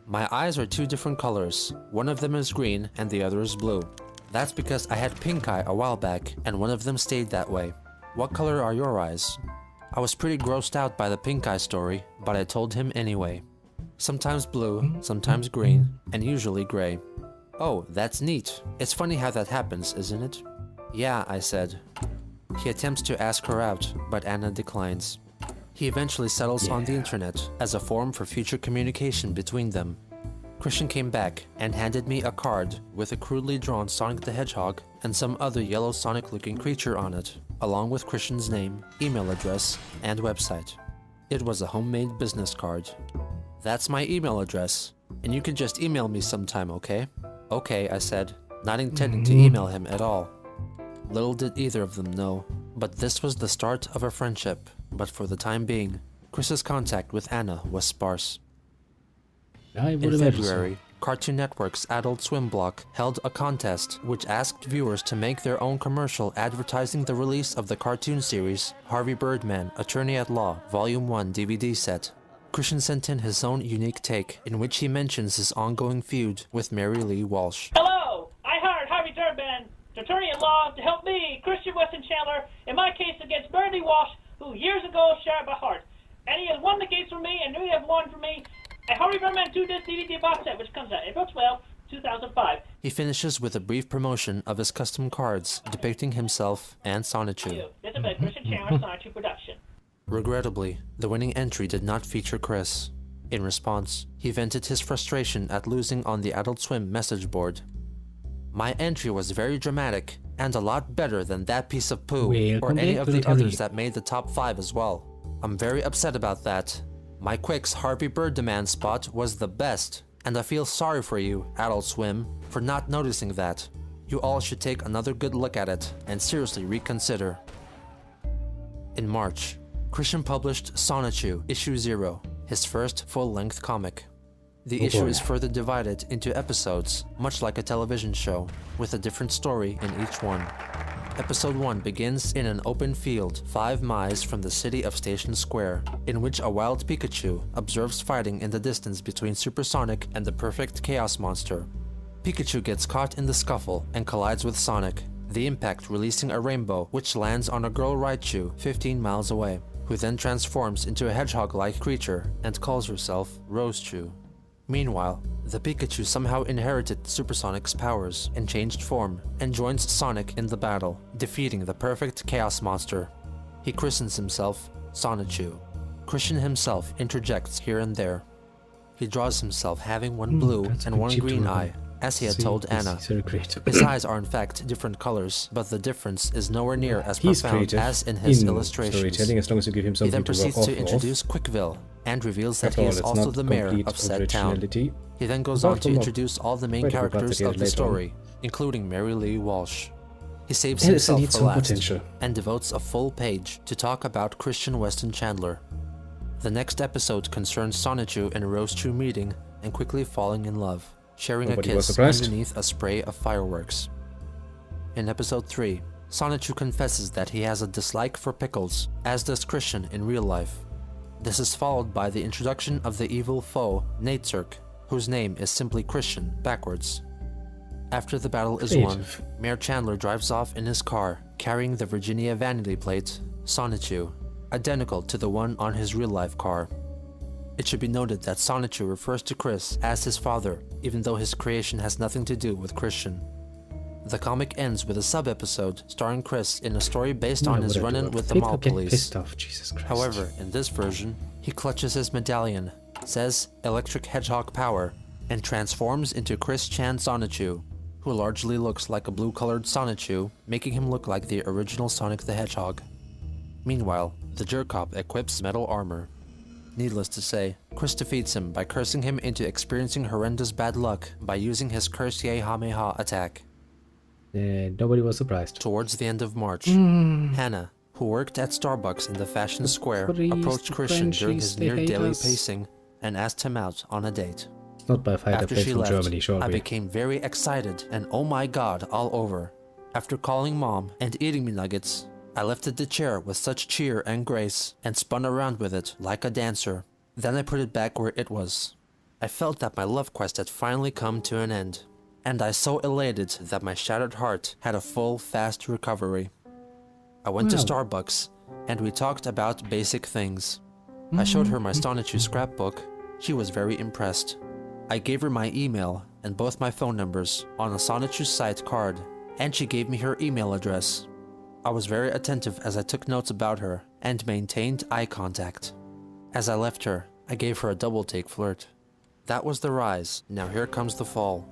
"My eyes are two different colors. One of them is green and the other is blue. That's because I had pink eye a while back and one of them stayed that way. What color are your eyes?" I was pretty grossed out by the pink eye story, but I told him anyway. Sometimes blue, sometimes green, and usually gray. "Oh, that's neat. It's funny how that happens, isn't it?" "Yeah," I said. He attempts to ask her out, but Anna declines. He eventually settles on the internet as a forum for future communication between them. Christian came back and handed me a card with a crudely drawn Sonic the Hedgehog and some other yellow Sonic-looking creature on it, along with Christian's name, email address, and website. It was a homemade business card. "That's my email address, and you can just email me sometime, okay?" "Okay," I said, not intending to email him at all. Little did either of them know, but this was the start of a friendship, but for the time being, Chris's contact with Anna was sparse. In February, Cartoon Network's Adult Swim block held a contest which asked viewers to make their own commercial advertising the release of the cartoon series Harvey Birdman, Attorney at Law, Volume 1 DVD set. Christian sent in his own unique take, in which he mentions his ongoing feud with Mary Lee Walsh. Hello! I hired Harvey Birdman to attorney-at-law to help me, Christian Weston Chandler, in my case against Bernie Walsh, who years ago shared my heart. And he has won the case for me, and you have won for me a Harvey Birdman 2-disc DVD box set, which comes out April 12, 2005. He finishes with a brief promotion of his custom cards depicting himself and Sonichu. This is a Christian Chandler Sonichu production. Regrettably, the winning entry did not feature Chris. In response, he vented his frustration at losing on the Adult Swim message board. My entry was very dramatic, and a lot better than that piece of poo, or any of the others that made the top 5 as well. I'm very upset about that. My Quick's Harvey Birdman spot was the best, and I feel sorry for you, Adult Swim, for not noticing that. You all should take another good look at it, and seriously reconsider. In March, Christian published Sonichu Issue 0, his first full-length comic. The issue is further divided into episodes, much like a television show, with a different story in each one. Episode 1 begins in an open field 5 miles from the city of Station Square, in which a wild Pikachu observes fighting in the distance between Supersonic and the perfect Chaos Monster. Pikachu gets caught in the scuffle and collides with Sonic, the impact releasing a rainbow which lands on a girl Raichu 15 miles away, who then transforms into a hedgehog-like creature and calls herself Rosechu. Meanwhile, the Pikachu somehow inherited Supersonic's powers in changed form and joins Sonic in the battle, defeating the perfect Chaos Monster. He christens himself Sonichu. Christian himself interjects here and there. He draws himself having one blue and one green eye, as he had told Anna. His eyes are in fact different colors, but the difference is nowhere near as profound as in his illustrations. As long as you give him He then something to work proceeds off to introduce Quickville, and reveals that he is also the mayor of said town. He then goes on to introduce all the main characters of the story, including Mary Lee Walsh. He saves himself for last, and devotes a full page to talk about Christian Weston Chandler. The next episode concerns Sonichu and Rosechu meeting and quickly falling in love, sharing a kiss underneath a spray of fireworks. In episode 3, Sonichu confesses that he has a dislike for pickles, as does Christian in real life. This is followed by the introduction of the evil foe, Natesurk, whose name is simply Christian backwards. After the battle is won, Mayor Chandler drives off in his car, carrying the Virginia vanity plate, Sonichu, identical to the one on his real-life car. It should be noted that Sonichu refers to Chris as his father, even though his creation has nothing to do with Christian. The comic ends with a sub-episode starring Chris in a story based on his run-in with the mall police. However, in this version, he clutches his medallion, says Electric Hedgehog Power, and transforms into Chris Chan Sonichu, who largely looks like a blue-colored Sonichu, making him look like the original Sonic the Hedgehog. Meanwhile, the Jerk-Cop equips metal armor. Needless to say, Chris defeats him by cursing him into experiencing horrendous bad luck by using his Curse Kamehameha attack. Nobody was surprised. Towards the end of March, Hannah, who worked at Starbucks in the Fashion Square, approached Christian during his near-daily pacing and asked him out on a date. Not by fighter After plates she from left, Germany, shall I we? became very excited and oh my god all over. After calling mom and eating me nuggets, I lifted the chair with such cheer and grace and spun around with it like a dancer. Then I put it back where it was. I felt that my love quest had finally come to an end, and I so elated that my shattered heart had a full, fast recovery. I went to Starbucks, and we talked about basic things. I showed her my Sonichu scrapbook. She was very impressed. I gave her my email and both my phone numbers on a Sonichu site card, and she gave me her email address. I was very attentive as I took notes about her and maintained eye contact. As I left her, I gave her a double-take flirt. That was the rise, now here comes the fall.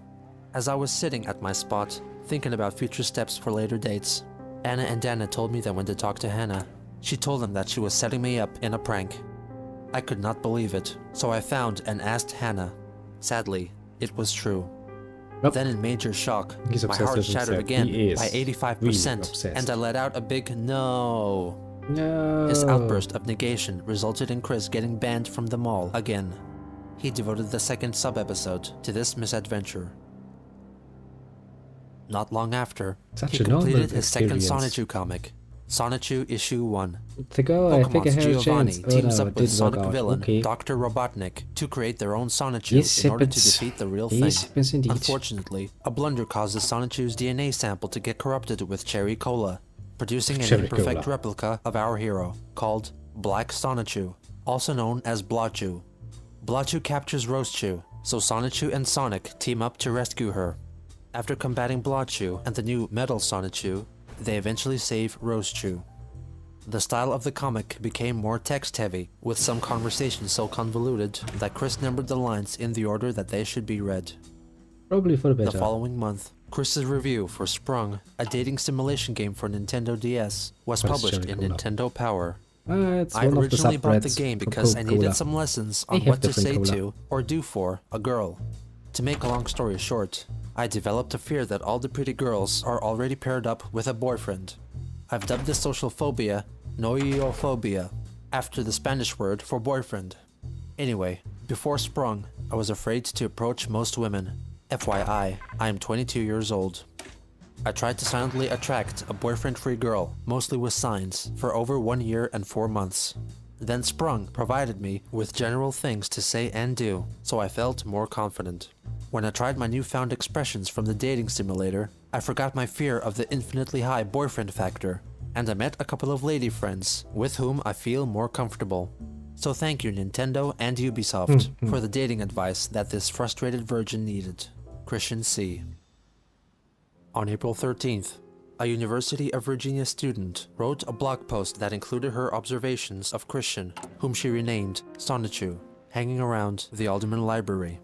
As I was sitting at my spot, thinking about future steps for later dates, Anna and Dana told me they went to talk to Hannah. She told them that she was setting me up in a prank. I could not believe it, so I found and asked Hannah. Sadly, it was true. Then in major shock, my heart shattered again by 85%, and I let out a big no. His outburst of negation resulted in Chris getting banned from the mall again. He devoted the second sub-episode to this misadventure. Not long after, he completed his second Sonichu comic, Sonichu Issue 1. To go, I think I Pokemon's have a Giovanni chance. Oh teams no, up it with didn't work Sonic out. villain Okay. Dr. Robotnik to create their own Sonichu Yes, in order to happens. defeat the real Yes, thing. happens indeed. Unfortunately, a blunder causes Sonichu's DNA sample to get corrupted with cherry cola, producing an Cherry imperfect cola. replica of our hero, called Black Sonichu, also known as Blotchu. Blotchu captures Rosechu, so Sonichu and Sonic team up to rescue her. After combating Blotchu and the new Metal Sonichu, they eventually save Rosechu. The style of the comic became more text-heavy, with some conversations so convoluted that Chris numbered the lines in the order that they should be read. Probably for the better. The following month, Chris's review for Sprung, a dating simulation game for Nintendo DS, was What is published in Cherry Cola? Nintendo Power. It's I one of the originally bought the subreddits game for because I Coca-Cola. needed some lessons on They have what to different say cola. to or do for a girl. To make a long story short, I developed a fear that all the pretty girls are already paired up with a boyfriend. I've dubbed this social phobia noiophobia, after the Spanish word for boyfriend. Anyway, before Sprung, I was afraid to approach most women. FYI, I am 22 years old. I tried to silently attract a boyfriend-free girl, mostly with signs, for over 1 year and 4 months. Then Sprung provided me with general things to say and do, so I felt more confident. When I tried my newfound expressions from the dating simulator, I forgot my fear of the infinitely high boyfriend factor, and I met a couple of lady friends with whom I feel more comfortable. So thank you Nintendo and Ubisoft for the dating advice that this frustrated virgin needed. Christian C. On April 13th, a University of Virginia student wrote a blog post that included her observations of Christian, whom she renamed Sonichu, hanging around the Alderman Library.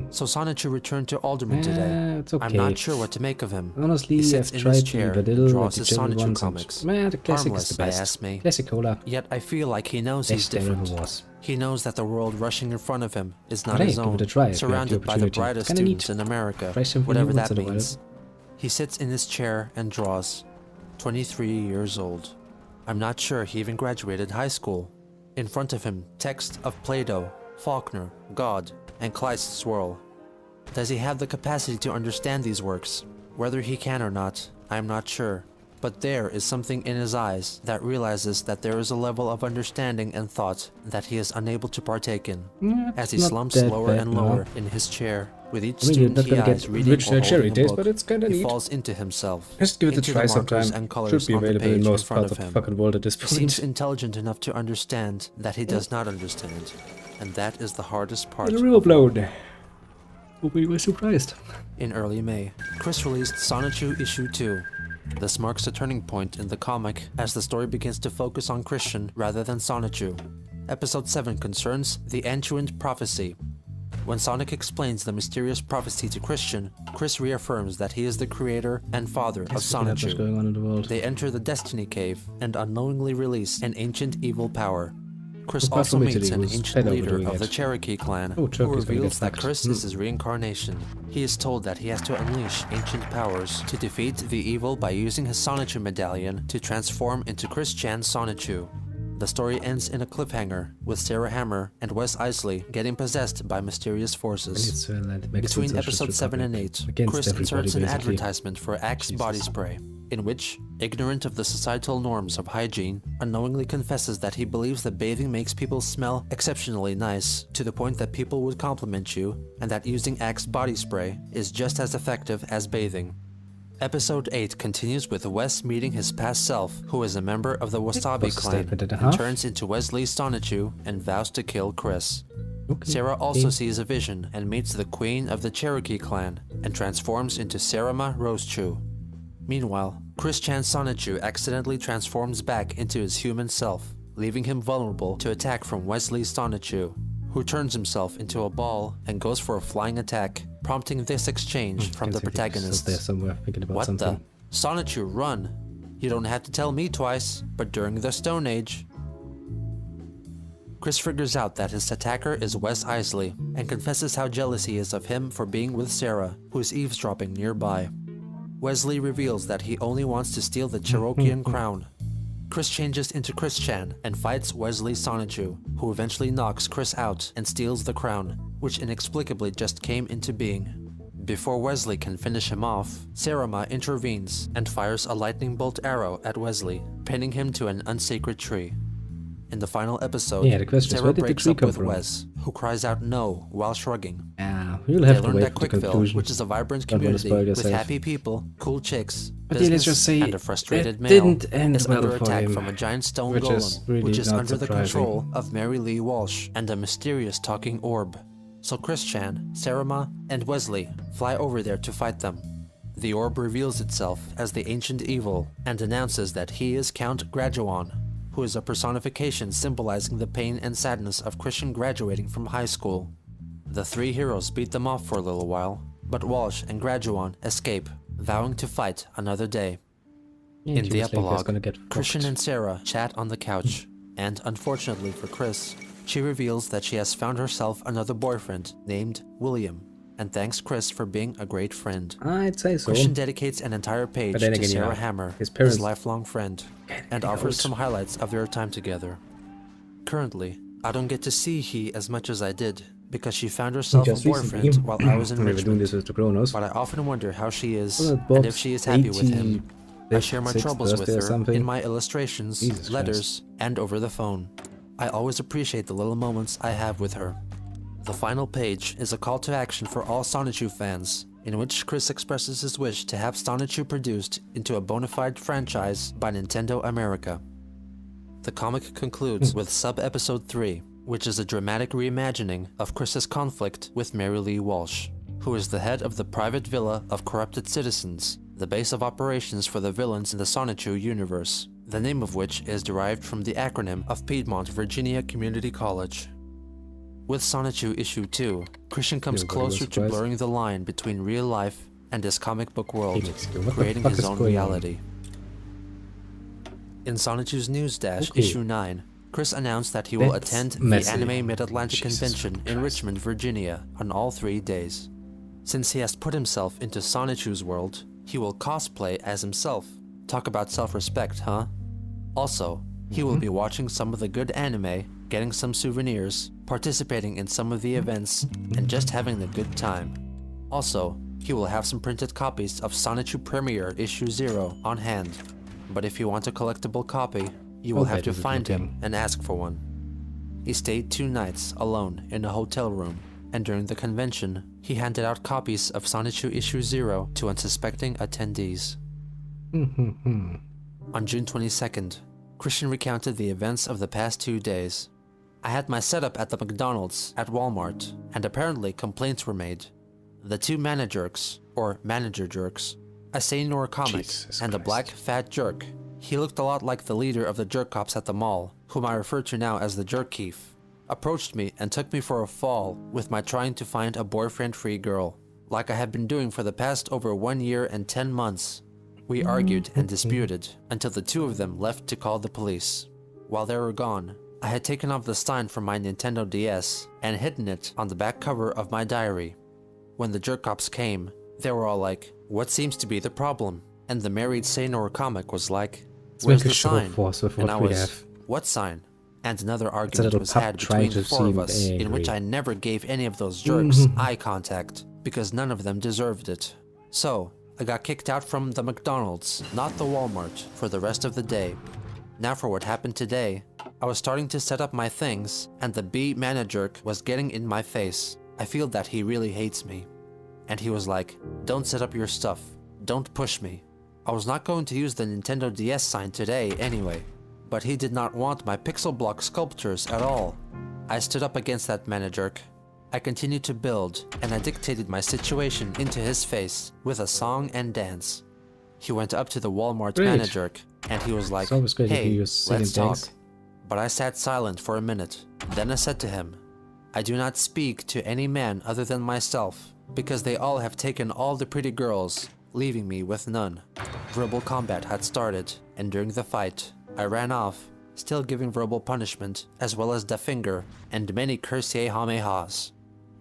So Sonichu returned to Alderman today. It's okay. I'm not sure what to make of him. Honestly, He I've sits in tried his to chair, be a little draws like his the general Sonichu ones. comics. Man, the classic Harmless, is the best. I ask me. Classic cola. Yet I feel like he knows he's Best there ever different. was. He knows that the world rushing in front of him is not But hey, his give own, it a try if you have the surrounded by the opportunity. brightest It's kinda students neat. in America, Try something whatever new once that in a while. means. He sits in his chair and draws. 23 years old. I'm not sure he even graduated high school. In front of him, text of Plato, Faulkner, God, and Kleist's swirl. Does he have the capacity to understand these works? Whether he can or not, I am not sure. But there is something in his eyes that realizes that there is a level of understanding and thought that he is unable to partake in. As he not slumps that lower bad, and no. lower in his chair, with each I mean, you're student not he gonna eyes get reading rich or like cherry holding a taste, book, but it's kinda he neat. falls into himself, Just give it a into try the markers sometime. and colors Should be on the available in page most front parts of of the him. fucking world at this He point. seems intelligent enough to understand that he does not understand, and that is the hardest part. The real blown. We were surprised. In early May, Chris released Sonichu Issue 2. This marks a turning point in the comic as the story begins to focus on Christian rather than Sonichu. Episode 7 concerns the Antuant Prophecy. When Sonic explains the mysterious prophecy to Christian, Chris reaffirms that he is the creator and father of What's going Sonichu. on in the world? They enter the Destiny Cave and unknowingly release an ancient evil power. Chris Apart also from meets Italy, an who's ancient fed leader overdoing of the it. Cherokee clan, Oh, who Turkey's gonna reveals get that fucked. Chris is his reincarnation. He is told that he has to unleash ancient powers to defeat the evil by using his Sonichu medallion to transform into Chris Chan's Sonichu. The story ends in a cliffhanger, with Sarah Hammer and Wes Isley getting possessed by mysterious forces. Between episodes 7 and 8, Chris inserts an advertisement for Axe body spray, in which, ignorant of the societal norms of hygiene, unknowingly confesses that he believes that bathing makes people smell exceptionally nice, to the point that people would compliment you, and that using Axe body spray is just as effective as bathing. Episode 8 continues with Wes meeting his past self, who is a member of the Wasabi clan, and turns into Wesley Sonichu and vows to kill Chris. Sarah also sees a vision and meets the queen of the Cherokee clan, and transforms into Sarama Rosechu. Meanwhile, Chris Chan Sonichu accidentally transforms back into his human self, leaving him vulnerable to attack from Wesley Sonichu, who turns himself into a ball and goes for a flying attack, prompting this exchange from the protagonist. What the? Sonichu, run! You don't have to tell me twice, but during the Stone Age. Chris figures out that his attacker is Wes Isley, and confesses how jealous he is of him for being with Sarah, who is eavesdropping nearby. Wesley reveals that he only wants to steal the Cherokean crown. Chris changes into Chris Chan and fights Wesley Sonichu, who eventually knocks Chris out and steals the crown, which inexplicably just came into being. Before Wesley can finish him off, Sarah intervenes and fires a lightning bolt arrow at Wesley, pinning him to an unsacred tree. In the final episode, Yeah, the question is, Sarah where did the breaks tree up come with from? Wes, who cries out no while shrugging. We'll They have to learned wait that for the Quickville, conclusion. which is a vibrant Don't wanna community spoil with yourself. happy people, cool chicks, But yeah, let's business, just say and a frustrated it male, didn't end is well under for attack him, from a giant stone which golem, is really which is not under the surprising. control of Mary Lee Walsh and a mysterious talking orb. So Chris-chan, Sarah, and Wesley fly over there to fight them. The orb reveals itself as the ancient evil and announces that he is Count Graduan, who is a personification symbolizing the pain and sadness of Christian graduating from high school. The three heroes beat them off for a little while, but Walsh and Graduan escape, vowing to fight another day. Yeah, In the Jimmy Slater's gonna epilogue, get Christian fucked. and Sarah chat on the couch, and unfortunately for Chris, she reveals that she has found herself another boyfriend named William, and thanks Chris for being a great friend. I'd say so. Christian dedicates an entire page But then to again, you Sarah know, Hammer, his parents lifelong friend, and get offers old. some highlights of their time together. Currently, I don't get to see he as much as I did, because she found herself a Just recently, boyfriend while I was in we were doing Richmond. this with the Kronos. But I often wonder how she is, Well, and Bob's if she is happy with him. I share my 86th troubles with birthday or her something. in my illustrations, Jesus letters, and over the phone. I always appreciate the little moments I have with her. The final page is a call to action for all Sonichu fans, in which Chris expresses his wish to have Sonichu produced into a bona fide franchise by Nintendo America. The comic concludes with Sub-Episode 3, which is a dramatic reimagining of Chris's conflict with Mary Lee Walsh, who is the head of the private villa of corrupted citizens, the base of operations for the villains in the Sonichu universe, the name of which is derived from the acronym of Piedmont Virginia Community College. With Sonichu Issue 2, Christian comes Yeah, but it was closer to surprised. blurring the line between real life and his comic book world, What the creating fuck his is own going on? reality. In Sonichu's News Dash Okay. Issue 9, Chris announced that he will That's attend messy. the Anime Mid-Atlantic Jesus Convention in Christ. Richmond, Virginia on all 3 days. Since he has put himself into Sonichu's world, he will cosplay as himself. Talk about self-respect, huh? Also, he will be watching some of the good anime, getting some souvenirs, participating in some of the events, and just having a good time. Also, he will have some printed copies of Sonichu Premiere Issue 0 on hand. But if you want a collectible copy, you will I'll have bet to it would find be him and ask for one. He stayed 2 nights alone in a hotel room, and during the convention, he handed out copies of Sonichu Issue 0 to unsuspecting attendees. On June 22nd, Christian recounted the events of the past 2 days. I had my setup at the McDonald's at Walmart, and apparently complaints were made. The 2 manager-jerks, or manager-jerks, a senior comic, Jesus and a Christ. black fat jerk. He looked a lot like the leader of the jerk cops at the mall, whom I refer to now as the jerk chief, approached me and took me for a fall with my trying to find a boyfriend-free girl, like I have been doing for the past over 1 year and 10 months. We argued and disputed until the 2 of them left to call the police. While they were gone, I had taken off the sign from my Nintendo DS and hidden it on the back cover of my diary. When the jerk cops came, they were all like, "What seems to be the problem?" And the married Saynor comic was like, Let's "Where's make a the show sign?" for us with And what I we was, have. "What sign?" And another a argument little was pup had trying between to the 4 of seem us, in which angry. I never gave any of those jerks eye contact, because none of them deserved it. So, I got kicked out from the McDonald's, not the Walmart, for the rest of the day. Now for what happened today. I was starting to set up my things, and the B manager was getting in my face. I feel that he really hates me. And he was like, "Don't set up your stuff. Don't push me." I was not going to use the Nintendo DS sign today anyway, but he did not want my pixel block sculptures at all. I stood up against that manager. I continued to build, and I dictated my situation into his face with a song and dance. He went up to the Walmart Great. manager, and he was like, It's always great to "Hey, hear you sing let's and talk." dance. But I sat silent for a minute. Then I said to him, "I do not speak to any man other than myself, because they all have taken all the pretty girls, leaving me with none." Verbal combat had started, and during the fight, I ran off, still giving verbal punishment, as well as the finger, and many Kamehamehas.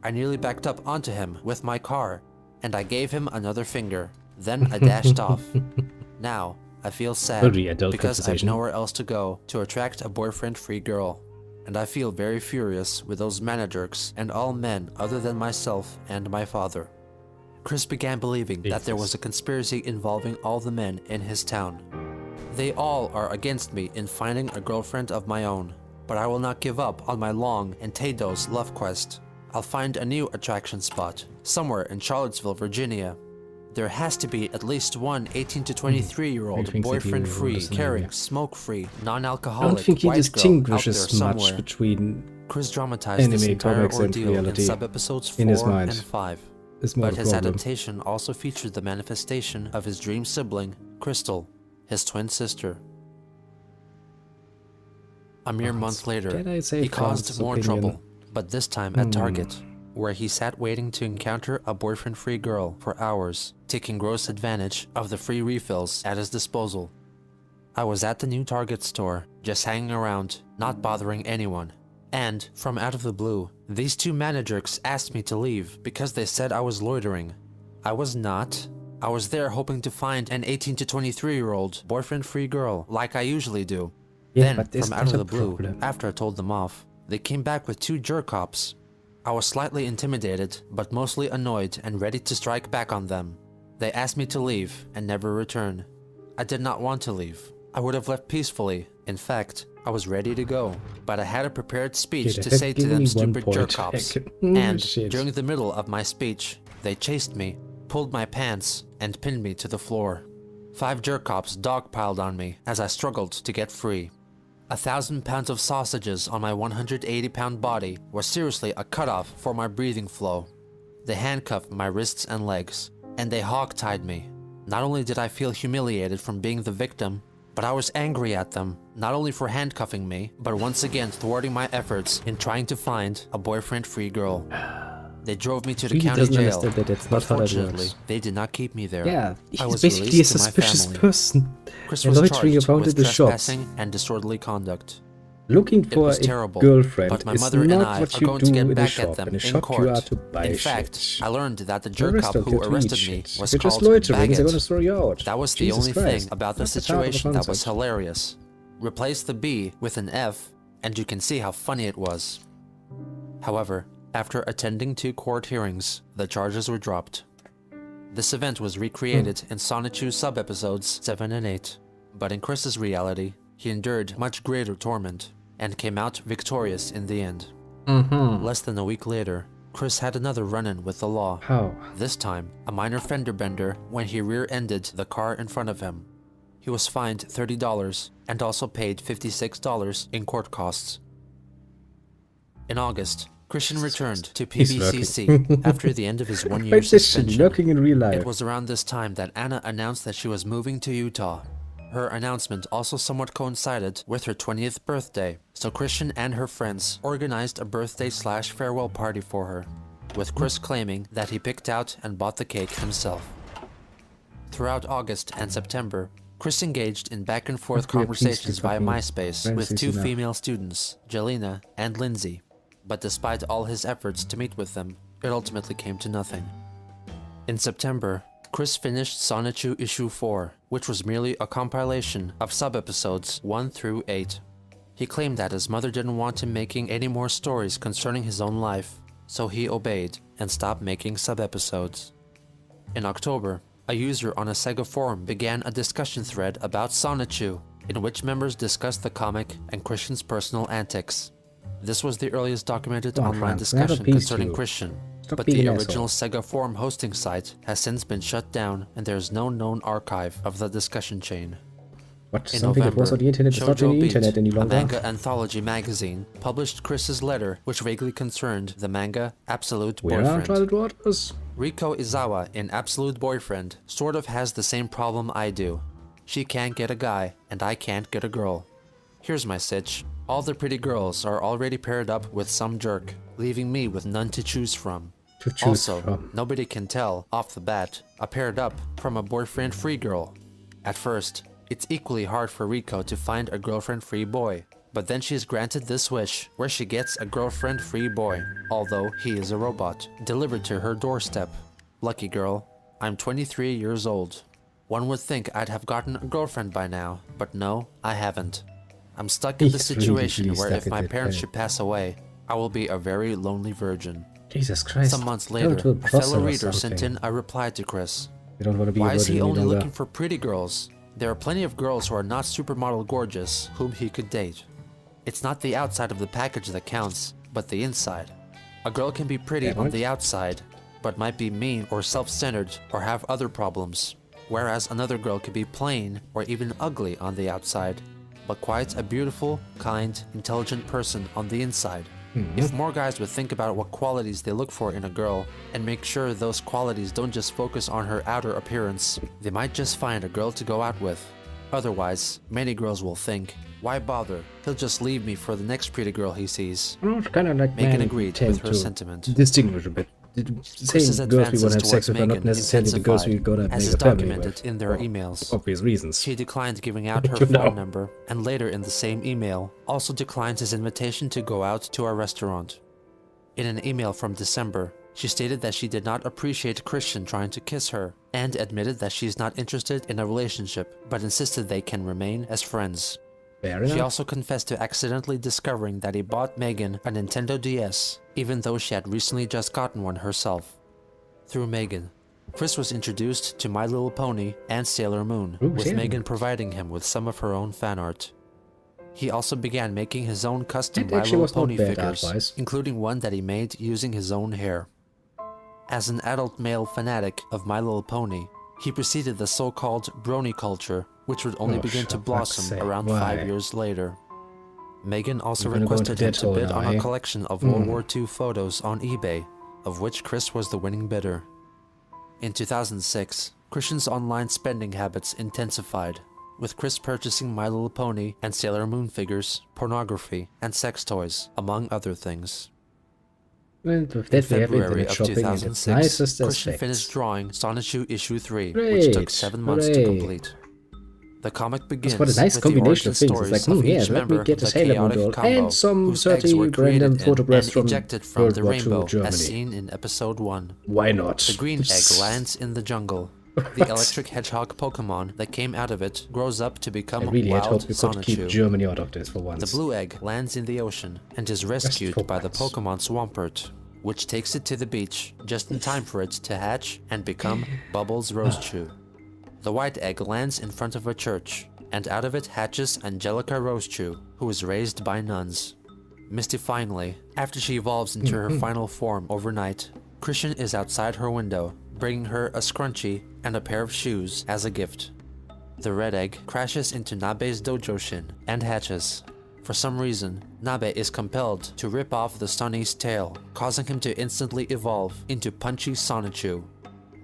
I nearly backed up onto him with my car, and I gave him another finger. Then I dashed off. Now, I feel sad, Very adult because I've conversation. nowhere else to go to attract a boyfriend-free girl. And I feel very furious with those managers and all men other than myself and my father. Chris began believing that there was a conspiracy involving all the men in his town. They all are against me in finding a girlfriend of my own, but I will not give up on my long and tedious love quest. I'll find a new attraction spot, somewhere in Charlottesville, Virginia. There has to be at least one 18 to 23-year-old boyfriend-free, caring, smoke-free, non-alcoholic white girl out there distinguishes much somewhere. between Chris dramatized this anime, entire comics, and ordeal in reality sub-episodes 4 in his mind. and 5. Is more But the his problem. adaptation also featured the manifestation of his dream sibling, Crystal, his twin sister. A mere month later, Can I say he caused France's more opinion? trouble, but this time at Target, where he sat waiting to encounter a boyfriend-free girl for hours, taking gross advantage of the free refills at his disposal. I was at the new Target store, just hanging around, not bothering anyone. And, from out of the blue, these two managers asked me to leave because they said I was loitering. I was not. I was there hoping to find an 18 to 23-year-old boyfriend-free girl like I usually do. Yeah, Then, but is from out of that a the blue, problem? after I told them off, they came back with two jerk-cops. I was slightly intimidated, but mostly annoyed and ready to strike back on them. They asked me to leave and never return. I did not want to leave. I would have left peacefully. In fact, I was ready to go, but I had a prepared speech to say to them stupid jerk-cops. And, during the middle of my speech, they chased me, pulled my pants, and pinned me to the floor. 5 jerk-cops dogpiled on me as I struggled to get free. 1,000 pounds of sausages on my 180-pound body were seriously a cutoff for my breathing flow. They handcuffed my wrists and legs, and they hog-tied me. Not only did I feel humiliated from being the victim, but I was angry at them, not only for handcuffing me, but once again thwarting my efforts in trying to find a boyfriend-free girl. They drove me to the He county doesn't jail, understand that it's but not how that fortunately, works. they did not keep me there. Yeah, I he's was basically a released to my suspicious family. person. Chris was Loitering charged around with in the shops. trespassing and disorderly conduct. Looking It for was a terrible, girlfriend but my is mother and not I what are you going do to get in a back shop. at them In a in shop court. you are to buy In fact, shit. I learned that the The jerk rest cop of who you to eat arrested me shit. was If you're just called loitering, they're Baggett. gonna throw you out. That was the Jesus only Christ. thing about the That's the type of situation that was concept. hilarious. Replace the B with an F, and you can see how funny it was. However, after attending 2 court hearings, the charges were dropped. This event was recreated in Sonichu sub-episodes 7 and 8, but in Chris's reality, he endured much greater torment, and came out victorious in the end. Less than a week later, Chris had another run-in with the law. How? This time, a minor fender bender when he rear-ended the car in front of him. He was fined $30 and also paid $56 in court costs. In August, Christian returned to He's PBCC after the end of his 1-year Why is this shit suspension. lurking in real life? It was around this time that Anna announced that she was moving to Utah. Her announcement also somewhat coincided with her 20th birthday, so Christian and her friends organized a birthday/farewell party for her, with Chris claiming that he picked out and bought the cake himself. Throughout August and September, Chris engaged in back-and-forth conversations via MySpace with 2 female students, Jelena and Lindsay, but despite all his efforts to meet with them, it ultimately came to nothing. In September, Chris finished Sonichu Issue 4, which was merely a compilation of sub-episodes 1 through 8. He claimed that his mother didn't want him making any more stories concerning his own life, so he obeyed and stopped making sub-episodes. In October, a user on a Sega forum began a discussion thread about Sonichu, in which members discussed the comic and Christian's personal antics. This was the earliest documented online discussion concerning Christian, but the original Sega forum hosting site has since been shut down and there is no known archive of the discussion chain. What? In Something that was on the internet is not on the Beat, internet any a longer? manga anthology magazine, published Chris's letter which vaguely concerned the manga Absolute We're Boyfriend. uncharted waters. Riko Izawa in Absolute Boyfriend sort of has the same problem I do. She can't get a guy, and I can't get a girl. Here's my sitch. All the pretty girls are already paired up with some jerk, leaving me with none to choose from. Nobody can tell, off the bat, a paired up from a boyfriend-free girl. At first, it's equally hard for Riko to find a girlfriend-free boy, but then she's granted this wish, where she gets a girlfriend-free boy, although he is a robot, delivered to her doorstep. Lucky girl. I'm 23 years old. One would think I'd have gotten a girlfriend by now, but no, I haven't. I'm stuck in the situation where if my parents should pass away, I will be a very lonely virgin. Jesus Christ. Some months Go later, to a fellow brothel or reader sent something. in a reply to Chris. You don't want to be Why a is he virgin any only longer. looking for pretty girls? There are plenty of girls who are not supermodel gorgeous whom he could date. It's not the outside of the package that counts, but the inside. A girl can be pretty on the outside, but might be mean or self-centered or have other problems. Whereas another girl could be plain or even ugly on the outside, but quite a beautiful, kind, intelligent person on the inside. If more guys would think about what qualities they look for in a girl and make sure those qualities don't just focus on her outer appearance, they might just find a girl to go out with. Otherwise, many girls will think, why bother? He'll just leave me for the next pretty girl he sees. Kind of like Megan agreed with her sentiment. Distinguish a bit. Saying girls we want to have sex with are not necessarily the girls we gonna as make is a family documented with. in their emails. Obvious reasons. She declined giving out her You know. phone number, and later in the same email, also declined his invitation to go out to our restaurant. In an email from December, she stated that she did not appreciate Christian trying to kiss her, and admitted that she's not interested in a relationship, but insisted they can remain as friends. Fair She enough. also confessed to accidentally discovering that he bought Megan a Nintendo DS, even though she had recently just gotten one herself. Through Megan, Chris was introduced to My Little Pony and Sailor Moon, Ooh, with Sailor Megan Moon. providing him with some of her own fan art. He also began making his own custom It My actually Little was not Pony bad figures, art-wise. including one that he made using his own hair. As an adult male fanatic of My Little Pony, he preceded the so-called brony culture, which would only Oh, begin to for fuck's blossom sake, around why? 5 years later. Megan also You're gonna go requested into him debt to hole bid now, on eh? a collection of World War II photos on eBay, of which Chris was the winning bidder. In 2006, Christian's online spending habits intensified, with Chris purchasing My Little Pony and Sailor Moon figures, pornography, and sex toys, among other things. Well, with In that we have February internet of shopping and its 2006, nicest Christian aspects. finished drawing Sonichu Issue 3, which took Great, 7 months to hooray. complete. The comic begins That's what a nice with the combination origin of things. It's like, stories of yeah, each let me member get of a the Sailor Moon chaotic doll combo, and some whose eggs were 30 created random in photographs and from ejected from World the War rainbow, II Germany. as seen in episode 1. Why not? The green egg lands in the jungle. The electric hedgehog Pokemon that came out of it grows up to become I really had wild hoped we could keep Sonichu. Germany out of this for once. The blue egg lands in the ocean and is rescued by the Pokemon Swampert, which takes it to the beach just in time for it to hatch and become Bubbles Rosechew. The white egg lands in front of a church, and out of it hatches Angelica Rosechew, who is raised by nuns. Mystifyingly, after she evolves into her final form overnight, Christian is outside her window, bringing her a scrunchie and a pair of shoes as a gift. The red egg crashes into Nabe's dojo-shin and hatches. For some reason, Nabe is compelled to rip off the Sunny's tail, causing him to instantly evolve into Punchy Sonichu.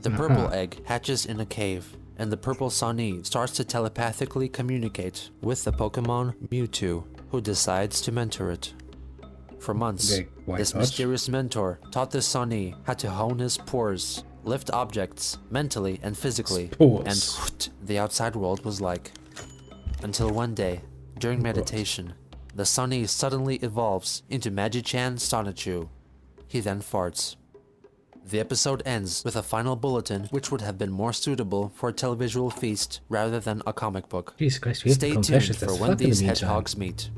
The purple egg hatches in a cave, and the purple Sunny starts to telepathically communicate with the Pokemon Mewtwo, who decides to mentor it. For months, this mysterious mentor taught the Sunny how to hone his pores, lift objects mentally and physically, and what the outside world was like. Until one day, during meditation, the Sunny suddenly evolves into Magichan Sonichu. He then farts. The episode ends with a final bulletin which would have been more suitable for a televisual feast rather than a comic book. Jesus Christ, we have Stay tuned confessions for as when fuck in the these meantime. hedgehogs meet.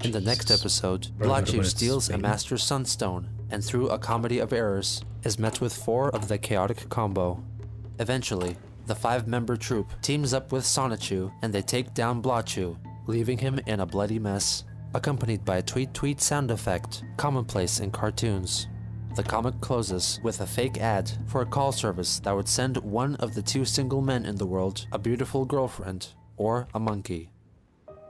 In the next episode, Right, Blachu but it's steals a Spain. Master Sunstone, and through a comedy of errors, is met with 4 of the chaotic combo. Eventually, the 5-member troupe teams up with Sonichu, and they take down Blachu, leaving him in a bloody mess, accompanied by a tweet-tweet sound effect, commonplace in cartoons. The comic closes with a fake ad for a call service that would send one of the 2 single men in the world a beautiful girlfriend, or a monkey.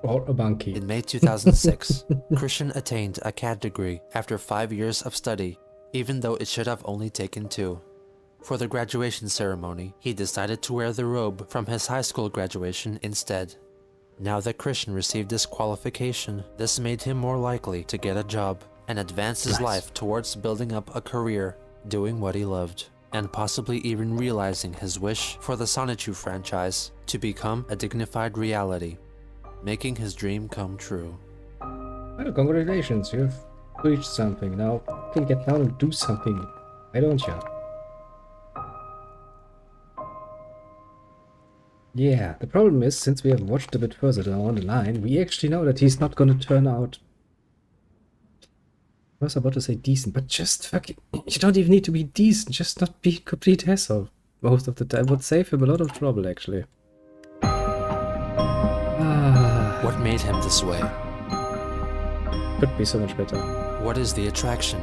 Or a monkey. In May 2006, Christian attained a CAD degree after 5 years of study, even though it should have only taken 2. For the graduation ceremony, he decided to wear the robe from his high school graduation instead. Now that Christian received this qualification, this made him more likely to get a job and advance his life towards building up a career, doing what he loved, and possibly even realizing his wish for the Sonichu franchise to become a dignified reality, making his dream come true. Well, congratulations, you've reached something. Now, you can get down and do something. Why don't you? Yeah, the problem is, since we have watched a bit further down the line, we actually know that he's not gonna turn out was about to say decent, but just fucking... You don't even need to be decent, just not be a complete asshole. Most of the time would save him a lot of trouble, actually. What made him this way? Could be so much better. What is the attraction?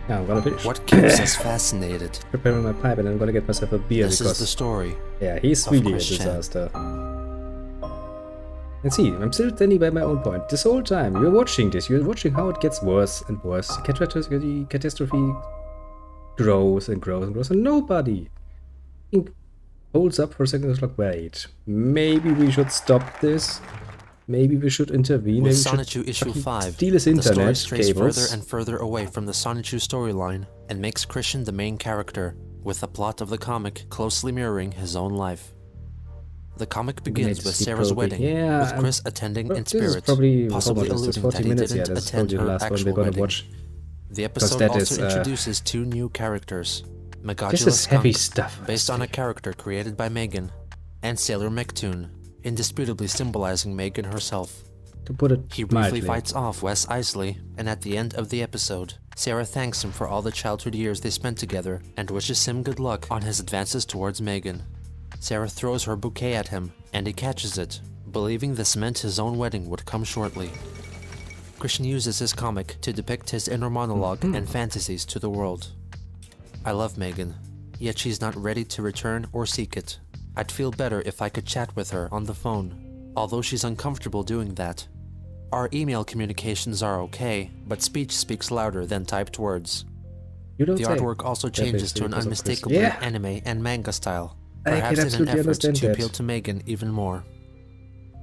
Now I'm gonna finish. What keeps us fascinated? Preparing my pipe and I'm gonna get myself a beer This because... is the story. Yeah, he's of really a Christian. disaster. And see, I'm still standing by my own point. This whole time, you're watching this. You're watching how it gets worse and worse. The catastrophe grows and grows and grows, and nobody holds up for a second. It's like, wait, maybe we should stop this. Maybe we should intervene. With Maybe we Sonichu should Issue 5, steal his the story internet strays cables. further and further away from the Sonichu storyline and makes Christian the main character, with the plot of the comic closely mirroring his own life. The comic begins with Sarah's wedding, with Chris attending in spirit, possibly alluding that he didn't attend her actual wedding. The episode also introduces two new characters, Megadula Skunk, based on a character created by Megan, and Sailor Mechtoon, indisputably symbolizing Megan herself. To put it he briefly mildly. fights off Wes Isley, and at the end of the episode, Sarah thanks him for all the childhood years they spent together and wishes him good luck on his advances towards Megan. Sarah throws her bouquet at him, and he catches it, believing this meant his own wedding would come shortly. Christian uses his comic to depict his inner monologue and fantasies to the world. I love Megan, yet she's not ready to return or seek it. I'd feel better if I could chat with her on the phone, although she's uncomfortable doing that. Our email communications are okay, but speech speaks louder than typed words. You don't the say. artwork also changes to an unmistakably anime and manga style, perhaps in an effort to appeal to Megan even more.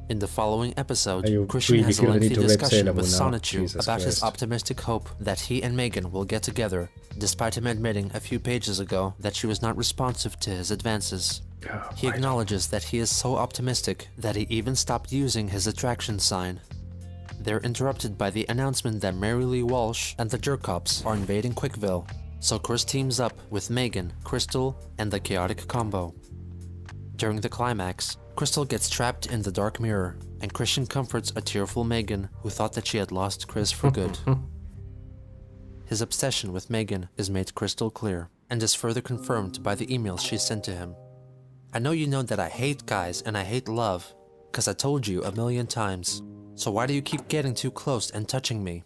In the following episode, Christian has a lengthy discussion with Sonichu about his optimistic hope that he and Megan will get together, despite him admitting a few pages ago that she was not responsive to his advances. He acknowledges that he is so optimistic that he even stopped using his attraction sign. They're interrupted by the announcement that Mary Lee Walsh and the Jerkops are invading Quickville, so Chris teams up with Megan, Crystal, and the Chaotic Combo. During the climax, Crystal gets trapped in the dark mirror, and Christian comforts a tearful Megan who thought that she had lost Chris for good. His obsession with Megan is made crystal clear, and is further confirmed by the emails she sent to him. I know you know that I hate guys and I hate love, cause I told you a million times. So why do you keep getting too close and touching me?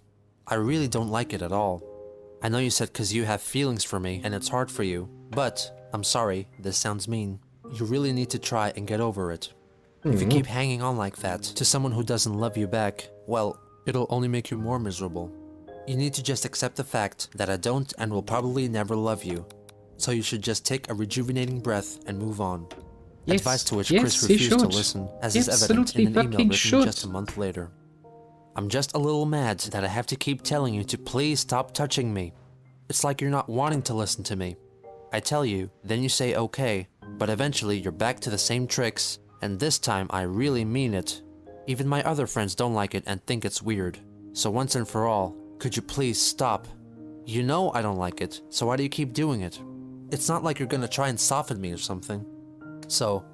I really don't like it at all. I know you said cause you have feelings for me and it's hard for you, but, I'm sorry, this sounds mean. You really need to try and get over it. If you keep hanging on like that to someone who doesn't love you back, well, it'll only make you more miserable. You need to just accept the fact that I don't and will probably never love you. So you should just take a rejuvenating breath and move on. Yes, Advice to which yes, Chris he refused to should. listen, as He is evident in an email absolutely written just a should. month later. I'm just a little mad that I have to keep telling you to please stop touching me. It's like you're not wanting to listen to me. I tell you, then you say okay, but eventually you're back to the same tricks, and this time I really mean it. Even my other friends don't like it and think it's weird. So once and for all, could you please stop? You know I don't like it, so why do you keep doing it? It's not like you're gonna try and soften me or something. So,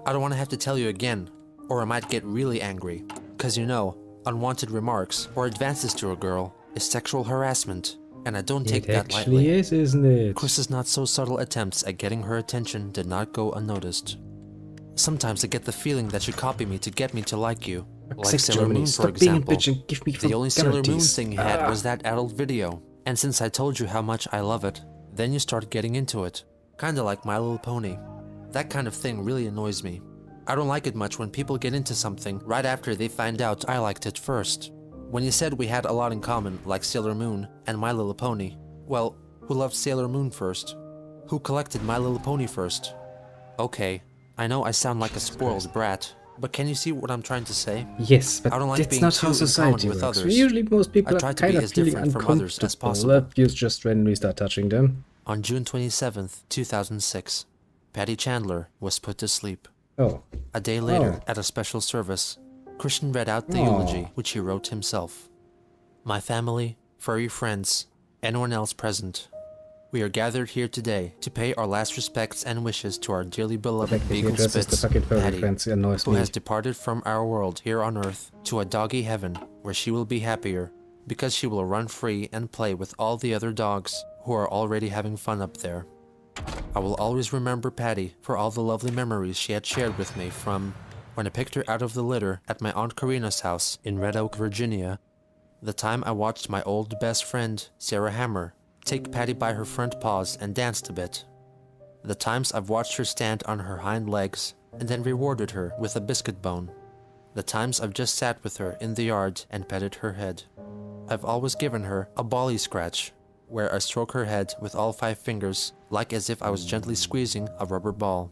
I don't want to have to tell you again, or I might get really angry. Cause you know, unwanted remarks or advances to a girl is sexual harassment, and I don't take that lightly. It actually is, isn't it? Chris's not so subtle attempts at getting her attention did not go unnoticed. Sometimes I get the feeling that you copy me to get me to like you. Like Sailor Moon, for example. The only Sailor Moon thing you had was that adult video. And since I told you how much I love it, then you started getting into it. Kinda like My Little Pony. That kind of thing really annoys me. I don't like it much when people get into something right after they find out I liked it first. When you said we had a lot in common, like Sailor Moon and My Little Pony, well, who loved Sailor Moon first? Who collected My Little Pony first? Okay, I know I sound like a spoiled brat, but can you see what I'm trying to say? Yes, but I don't like that's being not too how in society common with works. others. Usually most people I are try to kind be of as feeling different from others as possible. uncomfortable if you just randomly start touching them. On June 27th, 2006, Patty Chandler was put to sleep. Oh. A day later, at a special service, Christian read out the eulogy, which he wrote himself. My family, furry friends, anyone else present, we are gathered here today to pay our last respects and wishes to our dearly beloved Beagle Spitz, Patty, who has departed from our world here on Earth to a doggy heaven where she will be happier, because she will run free and play with all the other dogs who are already having fun up there. I will always remember Patty for all the lovely memories she had shared with me from when I picked her out of the litter at my Aunt Karina's house in Red Oak, Virginia, the time I watched my old best friend, Sarah Hammer, take Patty by her front paws and danced a bit, the times I've watched her stand on her hind legs and then rewarded her with a biscuit bone, the times I've just sat with her in the yard and petted her head. I've always given her a bally scratch, where I stroke her head with all 5 fingers, like as if I was gently squeezing a rubber ball.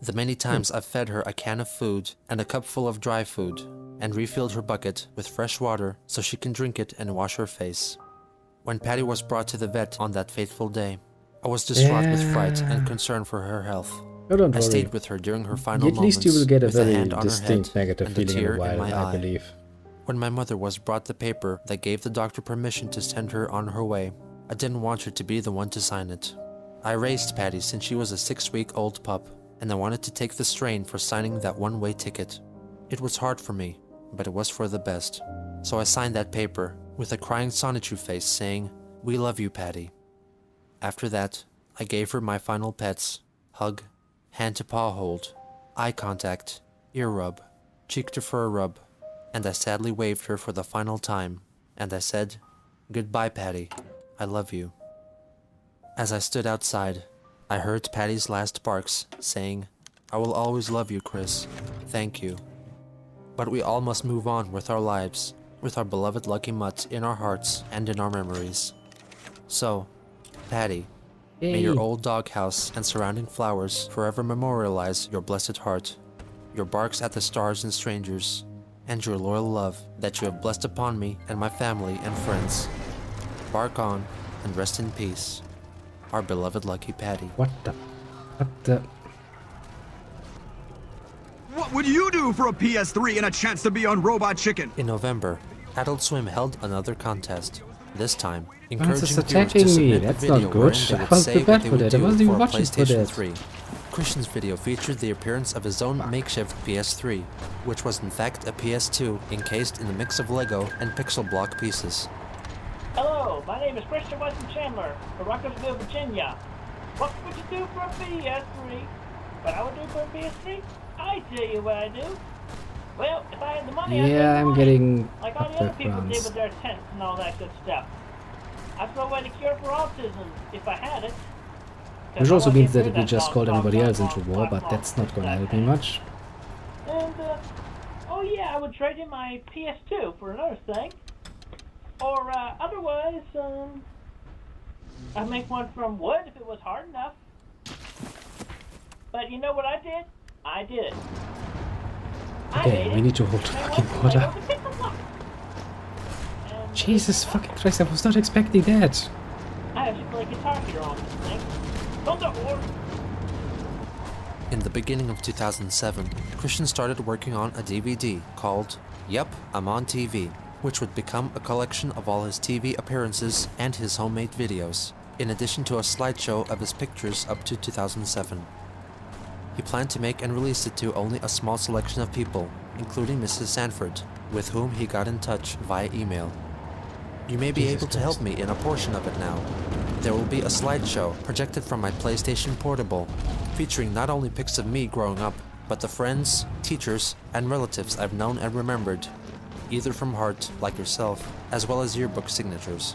The many times I've fed her a can of food and a cup full of dry food, and refilled her bucket with fresh water so she can drink it and wash her face. When Patty was brought to the vet on that fateful day, I was distraught with fright and concern for her health. Oh, don't I worry. stayed with her during her final At least moments, you will get a with a very hand on her distinct head negative and a feeling in tear a while, my I eye. believe. When my mother was brought the paper that gave the doctor permission to send her on her way, I didn't want her to be the one to sign it. I raised Patty since she was a 6-week-old pup, and I wanted to take the strain for signing that one-way ticket. It was hard for me, but it was for the best. So I signed that paper with a crying Sonichu face saying, "We love you, Patty." After that, I gave her my final pets: hug, hand-to-paw hold, eye contact, ear rub, cheek-to-fur rub, and I sadly waved her for the final time, and I said, "Goodbye, Patty. I love you." As I stood outside, I heard Patty's last barks, saying, "I will always love you, Chris. Thank you." But we all must move on with our lives, with our beloved Lucky Mutt in our hearts and in our memories. So, Patty, may your old doghouse and surrounding flowers forever memorialize your blessed heart, your barks at the stars and strangers, and your loyal love that you have blessed upon me and my family and friends. Bark on and rest in peace, our beloved Lucky Patty. What the? What would you do for a PS3 and a chance to be on Robot Chicken? In November, Adult Swim held another contest. This time, Man's encouraging just viewers attacking to me. submit a That's video not good. wherein they I would was say prepared what they for would that. I do wasn't for even a watching for PlayStation that. 3. Christian's video featured the appearance of his own makeshift PS3, which was in fact a PS2 encased in a mix of Lego and pixel block pieces. Hello, my name is Christian Weston Chandler from Ruckersville, Virginia. What would you do for a PS3? What I would do for a PS3? I tell you what I do. Well, if I had the money, I'd spend Yeah, the I'm money, getting like all the other people did with their tents and all that good stuff. I'd throw away the cure for autism if I had it. Which also means that it will just call everybody else into war, but that's not gonna help me much. And, oh yeah, I would trade in my PS2 for another thing. Or, otherwise, I'd make one from wood if it was hard enough. But you know what I did? I did it. Okay, we need to hold fucking water. Jesus fucking Christ, I was not expecting that. I actually play guitar here on this thing. In the beginning of 2007, Christian started working on a DVD called Yup, I'm on TV, which would become a collection of all his TV appearances and his homemade videos, in addition to a slideshow of his pictures up to 2007. He planned to make and release it to only a small selection of people, including Mrs. Sanford, with whom he got in touch via email. You may be able to help me in a portion of it now. There will be a slideshow projected from my PlayStation Portable, featuring not only pics of me growing up, but the friends, teachers, and relatives I've known and remembered, either from heart, like yourself, as well as yearbook signatures.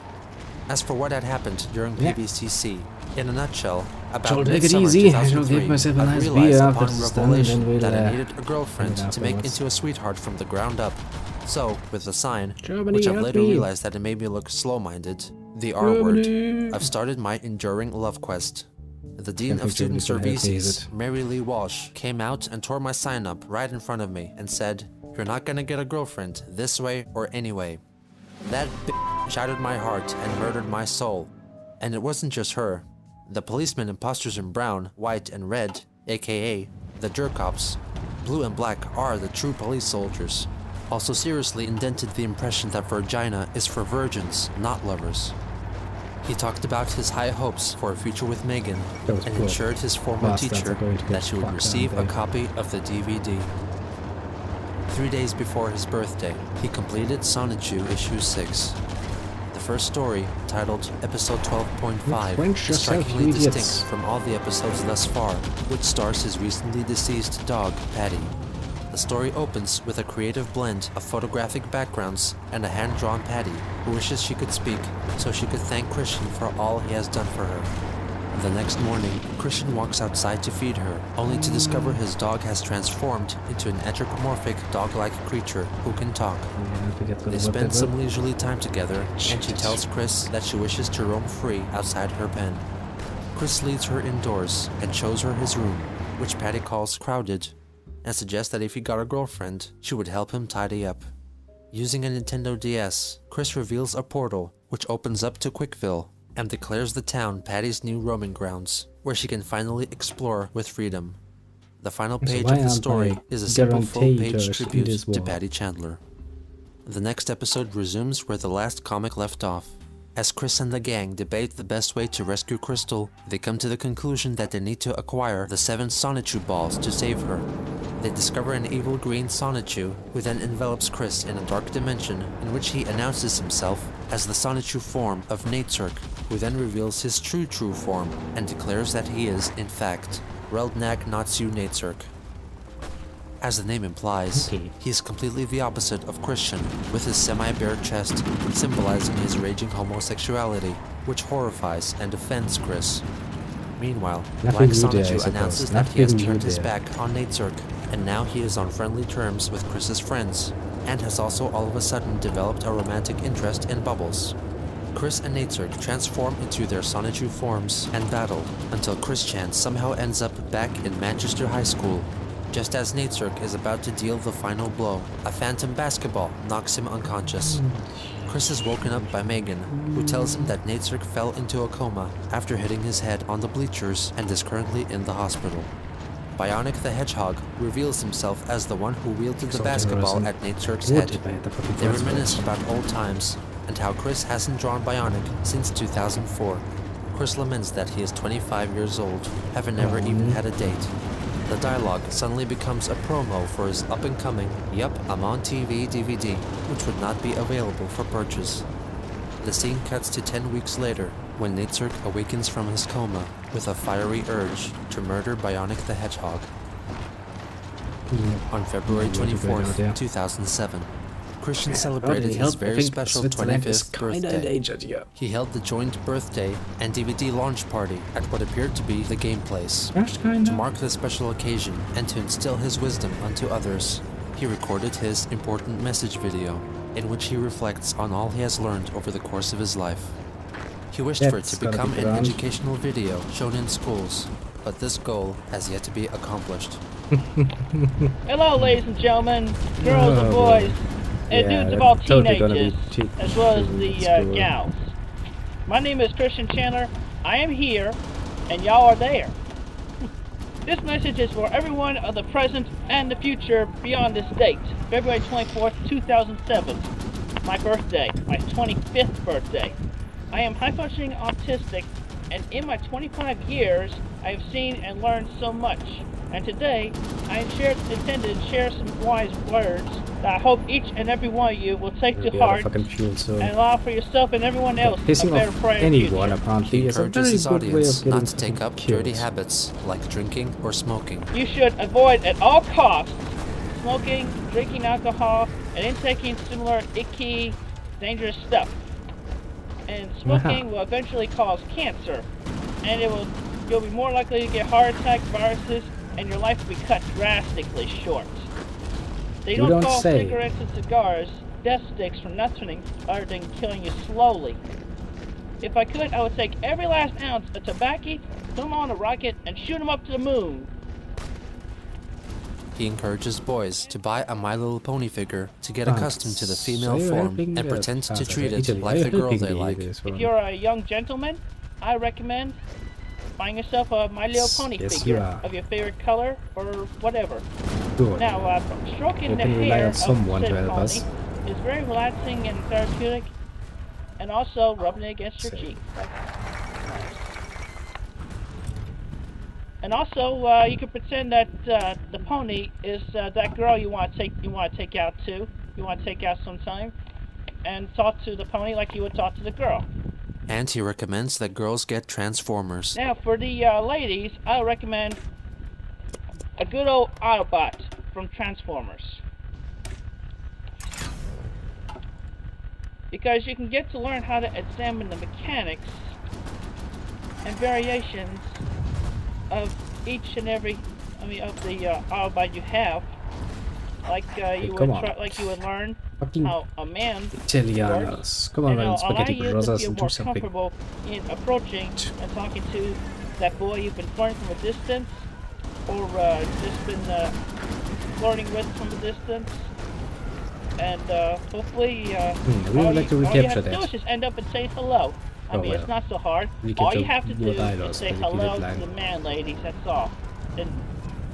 As for what had happened during PVCC, in a nutshell, about midsummer 2003, I realized upon revelation that I needed a girlfriend to make into a sweetheart from the ground up. So, with the sign, which I've later realized that it made me look slow-minded, the R word, I've started my enduring love quest. The Dean of Student Services, Mary Lee Walsh, came out and tore my sign up right in front of me and said, "You're not gonna get a girlfriend this way or anyway." That bitch shattered my heart and murdered my soul. And it wasn't just her. The policemen imposters in brown, white, and red, aka the jerk-ops, blue and black are the true police soldiers, also seriously indented the impression that Virginia is for virgins, not lovers. He talked about his high hopes for a future with Megan and ensured his former teacher that she would receive a copy of the DVD. 3 days before his birthday, he completed Sonichu issue 6. first story, titled Episode 12.5, Quench is yourself, strikingly you distinct idiots. from all the episodes thus far, which stars his recently deceased dog, Patty. The story opens with a creative blend of photographic backgrounds and a hand-drawn Patty who wishes she could speak so she could thank Christian for all he has done for her. The next morning, Christian walks outside to feed her, only to discover his dog has transformed into an anthropomorphic dog-like creature who can talk. They spend some leisurely time together, and she tells Chris that she wishes to roam free outside her pen. Chris leads her indoors and shows her his room, which Patty calls crowded, and suggests that if he got a girlfriend, she would help him tidy up. Using a Nintendo DS, Chris reveals a portal which opens up to Quickville, and declares the town Patty's new roaming grounds, where she can finally explore with freedom. The final page of the story is a simple full-page tribute to Patty Chandler. The next episode resumes where the last comic left off. As Chris and the gang debate the best way to rescue Crystal, they come to the conclusion that they need to acquire the 7 Sonichu balls to save her. They discover an evil green Sonichu, who then envelops Chris in a dark dimension in which he announces himself as the Sonichu form of Natesurk, who then reveals his true form and declares that he is, in fact, Reldnag Natsu Natesurk. As the name implies, he is completely the opposite of Christian, with his semi-bare chest symbolizing his raging homosexuality, which horrifies and offends Chris. Meanwhile, Black Sonichu announces that he has turned his back on Natesurk, and now he is on friendly terms with Chris's friends, and has also all of a sudden developed a romantic interest in Bubbles. Chris and Natesurk transform into their Sonichu forms and battle, until Chris Chan somehow ends up back in Manchester High School. Just as Natesurk is about to deal the final blow, a phantom basketball knocks him unconscious. Chris is woken up by Megan, who tells him that Natesurk fell into a coma after hitting his head on the bleachers and is currently in the hospital. Bionic the Hedgehog reveals himself as the one who wielded the basketball at Natesurk's head. They reminisce about old times and how Chris hasn't drawn Bionic since 2004. Chris laments that he is 25 years old, having never even had a date. The dialogue suddenly becomes a promo for his up-and-coming Yup, I'm on TV DVD, which would not be available for purchase. The scene cuts to 10 weeks later, when Natesurk awakens from his coma with a fiery urge to murder Bionic the Hedgehog. On February 24th, 2007, Christian celebrated his very special 25th birthday. He held the joint birthday and DVD launch party at what appeared to be the game place. To mark the special occasion and to instill his wisdom unto others, he recorded his important message video, in which he reflects on all he has learned over the course of his life. He wished for it to become an educational video shown in schools, but this goal has yet to be accomplished. Hello, ladies and gentlemen, girls and boys, and dudes of all teenagers, as well as the gals. My name is Christian Chandler. I am here, and y'all are there. This message is for everyone of the present and the future beyond this date, February 24th, 2007. My birthday, my 25th birthday. I am high-functioning autistic, and in my 25 years, I have seen and learned so much. And today, I intended to share some wise words that I hope each and every one of you will take to heart and allow for yourself and everyone else a better brighter anyone future. apparently He is a encourages very his good way of audience getting not to take up killed. dirty habits like drinking or smoking. You should avoid at all costs smoking, drinking alcohol, and intaking similar icky, dangerous stuff. And smoking will eventually cause cancer, and you'll be more likely to get heart attacks, viruses, and your life will be cut drastically short. They don't call cigarettes and cigars death sticks for nothing other than killing you slowly. If I could, I would take every last ounce of tobacco, put them on a rocket, and shoot them up to the moon. He encourages boys to buy a My Little Pony figure to get accustomed to the female form and pretend to treat it like the girl they like. If you're a young gentleman, I recommend buying yourself a My Little Pony figure of your favorite color or whatever. Good. Now, stroking the hair of said pony is very relaxing and therapeutic, and also rubbing it against your cheek. And also, you can pretend that the pony is that girl you want to take out too. You want to take out sometime. and talk to the pony like you would talk to the girl. And he recommends that girls get Transformers. Now, for the ladies, I recommend a good old Autobot from Transformers. Because you can get to learn how to examine the mechanics and variations of each and every, of the Autobot you have. Like you would learn Fucking how a man Italianos. works, Come on, and man, allow spaghetti you to brothers, feel and do more something. comfortable in approaching and talking to that boy you've been flirting from a distance, or just been flirting with from a distance. And hopefully, I would like to all you recapture have to do that. is just end up and say hello. I mean, it's not so hard. All you have to do is say hello to the man, ladies. That's all. And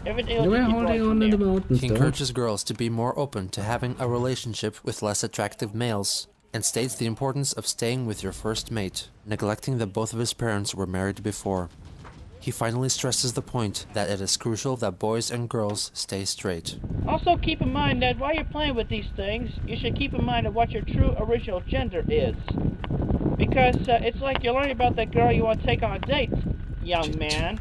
everything will We're just be holding right on from in the there. mountains, He though. encourages girls to be more open to having a relationship with less attractive males, and states the importance of staying with your first mate, neglecting that both of his parents were married before. He finally stresses the point that it is crucial that boys and girls stay straight. Also, keep in mind that while you're playing with these things, you should keep in mind of what your true original gender is. Because it's like you're learning about that girl you want to take on a date, young man.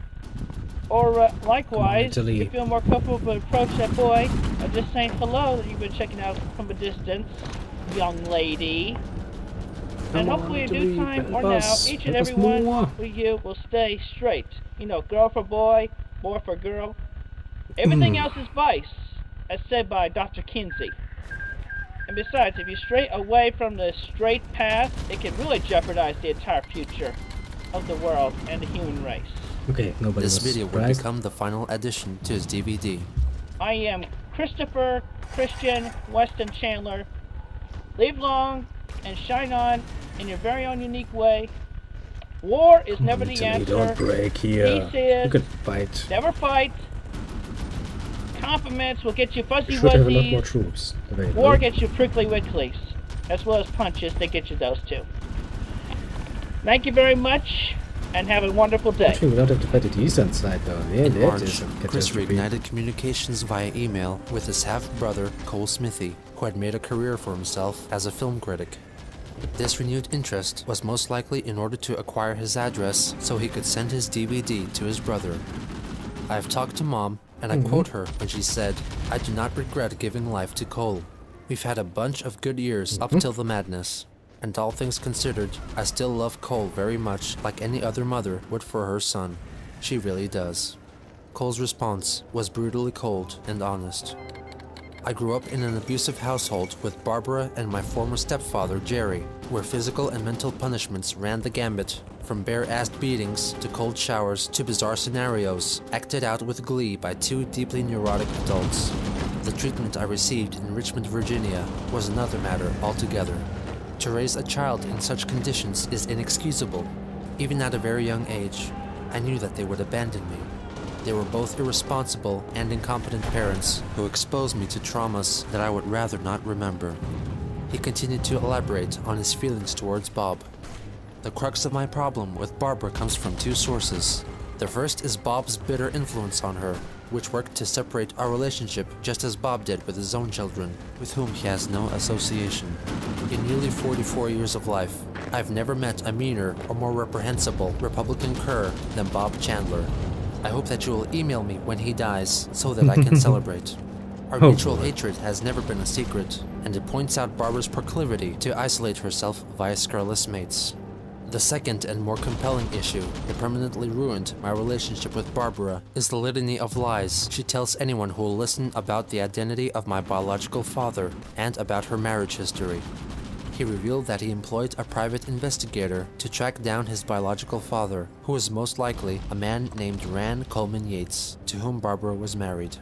Or likewise, you feel more comfortable to approach that boy and just saying hello that you've been checking out from a distance, young lady. And hopefully in due time or now, each and every one of you will stay straight. You know, girl for boy, boy for girl. Everything else is vice, as said by Dr. Kinsey. And besides, if you stray away from the straight path, it can really jeopardize the entire future of the world and the human race. Okay, nobody This was video will surprised. become the final addition to his DVD. I am Christopher Christian Weston Chandler. Live long and shine on in your very own unique way. War is never the Italy, answer. don't break here. Peace is. You could fight. Never fight. Compliments will get you We fuzzy should have a lot more wuzzies. troops available. War gets you prickly wicklies, as well as punches that get you those too. Thank you very much, and have a wonderful day. Actually, we don't have to fight the eastern side though. Yeah, In that March, is a Chris catastrophe. reignited communications via email with his half-brother, Cole Smithy, who had made a career for himself as a film critic. This renewed interest was most likely in order to acquire his address so he could send his DVD to his brother. I have talked to Mom, and I quote her when she said, "I do not regret giving life to Cole. We've had a bunch of good years up till the madness. And all things considered, I still love Cole very much like any other mother would for her son. She really does." Cole's response was brutally cold and honest. I grew up in an abusive household with Barbara and my former stepfather, Jerry, where physical and mental punishments ran the gambit, from bare-assed beatings to cold showers to bizarre scenarios, acted out with glee by two deeply neurotic adults. The treatment I received in Richmond, Virginia was another matter altogether. To raise a child in such conditions is inexcusable. Even at a very young age, I knew that they would abandon me. They were both irresponsible and incompetent parents who exposed me to traumas that I would rather not remember. He continued to elaborate on his feelings towards Bob. The crux of my problem with Barbara comes from two sources. The first is Bob's bitter influence on her, which worked to separate our relationship just as Bob did with his own children, with whom he has no association. In nearly 44 years of life, I've never met a meaner or more reprehensible Republican cur than Bob Chandler. I hope that you will email me when he dies so that I can celebrate. Our mutual hatred has never been a secret, and it points out Barbara's proclivity to isolate herself via scurrilous mates. The second and more compelling issue that permanently ruined my relationship with Barbara is the litany of lies she tells anyone who will listen about the identity of my biological father and about her marriage history. He revealed that he employed a private investigator to track down his biological father, who was most likely a man named Rand Coleman Yates, to whom Barbara was married.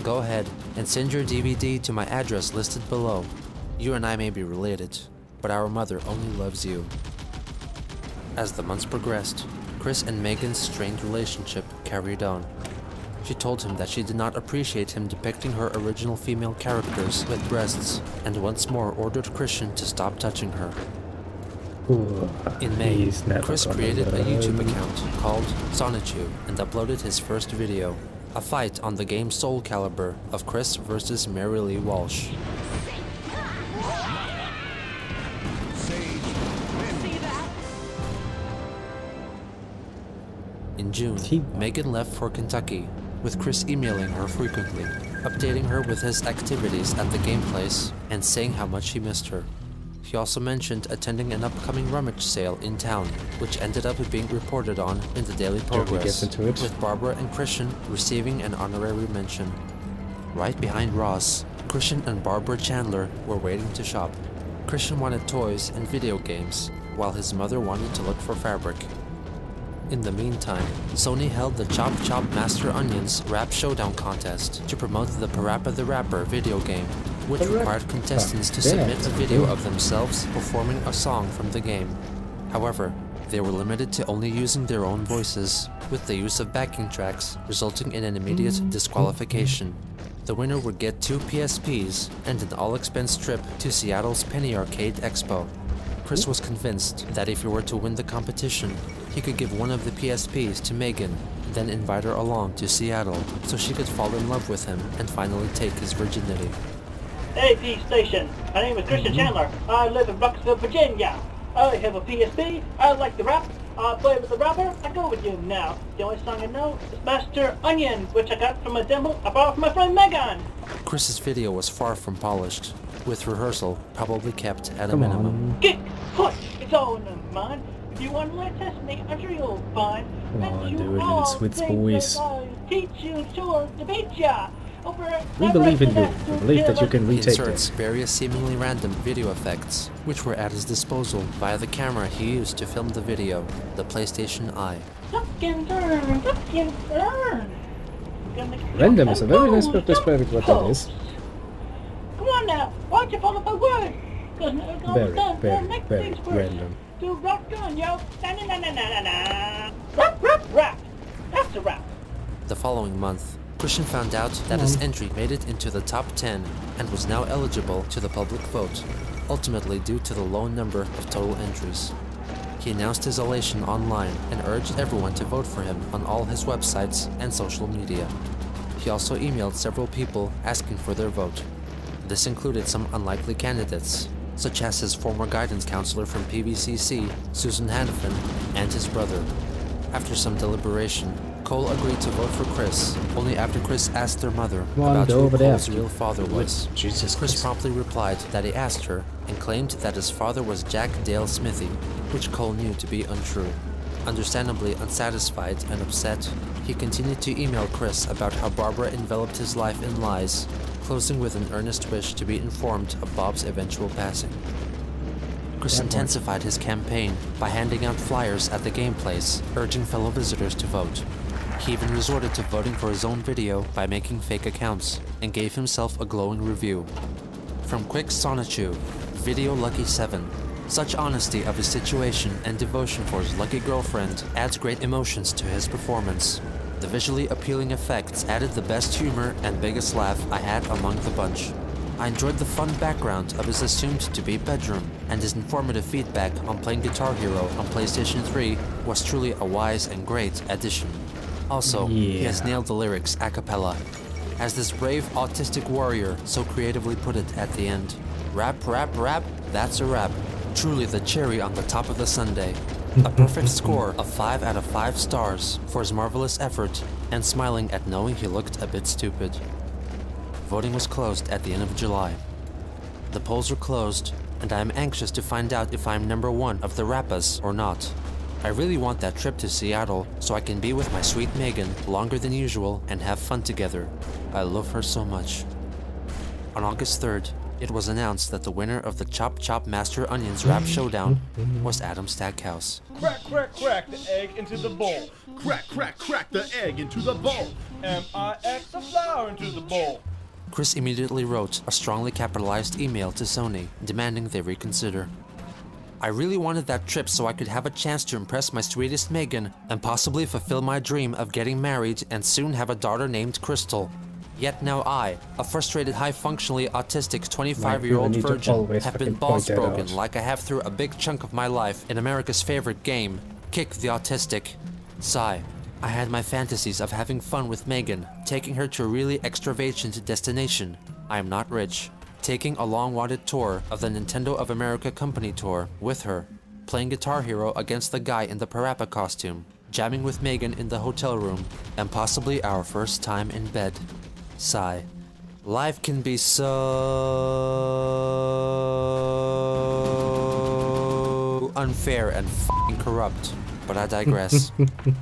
Go ahead and send your DVD to my address listed below. You and I may be related, but our mother only loves you. As the months progressed, Chris and Megan's strained relationship carried on. She told him that she did not appreciate him depicting her original female characters with breasts, and once more ordered Christian to stop touching her. In May, Chris created a YouTube account called Sonichu and uploaded his first video, a fight on the game Soul Calibur of Chris versus Mary Lee Walsh. In June, Megan left for Kentucky, with Chris emailing her frequently, updating her with his activities at the game place and saying how much he missed her. He also mentioned attending an upcoming rummage sale in town, which ended up being reported on in the Daily Progress, with Barbara and Christian receiving an honorary mention. Right behind Ross, Christian and Barbara Chandler were waiting to shop. Christian wanted toys and video games, while his mother wanted to look for fabric. In the meantime, Sony held the Chop Chop Master Onions Rap Showdown contest to promote the Parappa the Rapper video game, which required contestants to submit a video of themselves performing a song from the game. However, they were limited to only using their own voices, with the use of backing tracks resulting in an immediate disqualification. The winner would get 2 PSPs and an all-expense trip to Seattle's Penny Arcade Expo. Chris was convinced that if he were to win the competition, he could give one of the PSPs to Megan, then invite her along to Seattle so she could fall in love with him and finally take his virginity. AP Station, my name is Christian Chandler. I live in Rockville, Virginia. I have a PSP. I like the rap. I play with the rapper. I go with you now. The only song I know is Master Onion, which I got from a demo I borrowed from my friend Megan. Chris's video was far from polished, with rehearsal probably kept at a minimum. Kick, push, it's all in the mind. If you want to learn testing, I'm sure you'll find that you all Switz think boys. that I teach you to beat ya. We believe in you. We believe that you can He retake inserts this. various seemingly random video effects, which were at his disposal via the camera he used to film the video, the PlayStation Eye. Duck and turn, duck and turn. Random is a very nice way of describing what that is. Come on now, why don't you follow my word? Very random. Do rock on, yo. Na na na na na na na. Rap, rap, rap. That's a rap. The following month, Christian found out that his entry made it into the top 10 and was now eligible to the public vote, ultimately due to the low number of total entries. He announced his elation online and urged everyone to vote for him on all his websites and social media. He also emailed several people asking for their vote. This included some unlikely candidates, such as his former guidance counselor from PVCC, Susan Hannafin, and his brother. After some deliberation, Cole agreed to vote for Chris, only after Chris asked their mother about who Cole's real father was. Chris promptly replied that he asked her and claimed that his father was Jack Dale Smithy, which Cole knew to be untrue. Understandably unsatisfied and upset, he continued to email Chris about how Barbara enveloped his life in lies, closing with an earnest wish to be informed of Bob's eventual passing. Chris intensified his campaign by handing out flyers at the game place, urging fellow visitors to vote. He even resorted to voting for his own video by making fake accounts, and gave himself a glowing review. From Quick Sonichu, Video Lucky 7. Such honesty of his situation and devotion for his lucky girlfriend adds great emotions to his performance. The visually appealing effects added the best humor and biggest laugh I had among the bunch. I enjoyed the fun background of his assumed-to-be bedroom, and his informative feedback on playing Guitar Hero on PlayStation 3 was truly a wise and great addition. Also, he has nailed the lyrics a cappella. As this brave autistic warrior so creatively put it at the end, rap, rap, rap, that's a rap. Truly the cherry on the top of the sundae. A perfect score of 5 out of 5 stars for his marvelous effort, and smiling at knowing he looked a bit stupid. Voting was closed at the end of July. The polls are closed, and I am anxious to find out if I am number 1 of the Rappas or not. I really want that trip to Seattle so I can be with my sweet Megan longer than usual and have fun together. I love her so much. On August 3rd, it was announced that the winner of the Chop Chop Master Onions Rap Showdown was Adam Stackhouse. Crack, crack, crack the egg into the bowl. Crack, crack, crack the egg into the bowl. M-I-X the flour into the bowl. Chris immediately wrote a strongly capitalized email to Sony, demanding they reconsider. I really wanted that trip so I could have a chance to impress my sweetest Megan and possibly fulfill my dream of getting married and soon have a daughter named Crystal. Yet now I, a frustrated high-functionally autistic 25-year-old virgin, have been balls broken like I have through a big chunk of my life in America's favorite game, Kick the Autistic. Sigh. I had my fantasies of having fun with Megan, taking her to a really extravagant destination. I am not rich. Taking a long-wanted tour of the Nintendo of America Company Tour with her, playing Guitar Hero against the guy in the Parappa costume, jamming with Megan in the hotel room, and possibly our first time in bed. Sigh. Life can be so unfair and f***ing corrupt, but I digress.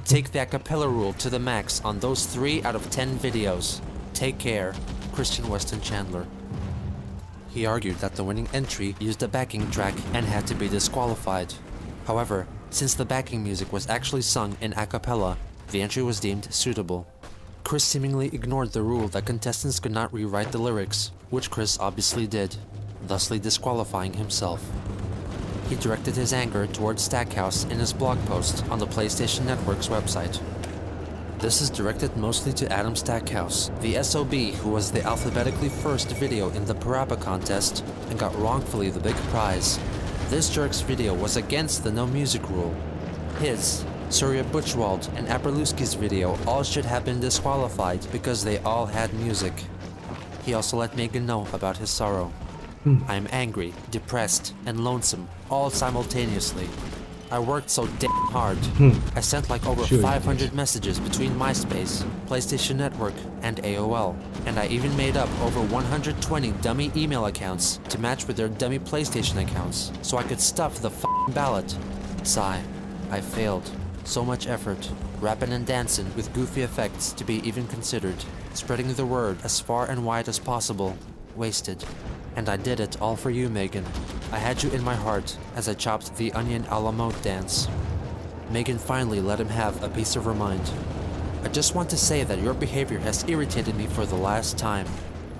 Take the a cappella rule to the max on those 3 out of 10 videos. Take care, Christian Weston Chandler. He argued that the winning entry used a backing track and had to be disqualified. However, since the backing music was actually sung in a cappella, the entry was deemed suitable. Chris seemingly ignored the rule that contestants could not rewrite the lyrics, which Chris obviously did, thusly disqualifying himself. He directed his anger towards Stackhouse in his blog post on the PlayStation Network's website. This is directed mostly to Adam Stackhouse, the SOB who was the alphabetically first video in the Parappa contest and got wrongfully the big prize. This jerk's video was against the no music rule. His, Surya Butchwald, and Aperluski's video all should have been disqualified because they all had music. He also let Megan know about his sorrow. I am angry, depressed, and lonesome, all simultaneously. I worked so damn hard. I sent like over 500 messages between MySpace, PlayStation Network, and AOL. And I even made up over 120 dummy email accounts to match with their dummy PlayStation accounts, so I could stuff the f***ing ballot. Sigh. I failed. So much effort. Rapping and dancing with goofy effects to be even considered. Spreading the word as far and wide as possible. Wasted. And I did it all for you, Megan. I had you in my heart as I chopped the onion a la mode dance. Megan finally let him have a piece of her mind. I just want to say that your behavior has irritated me for the last time.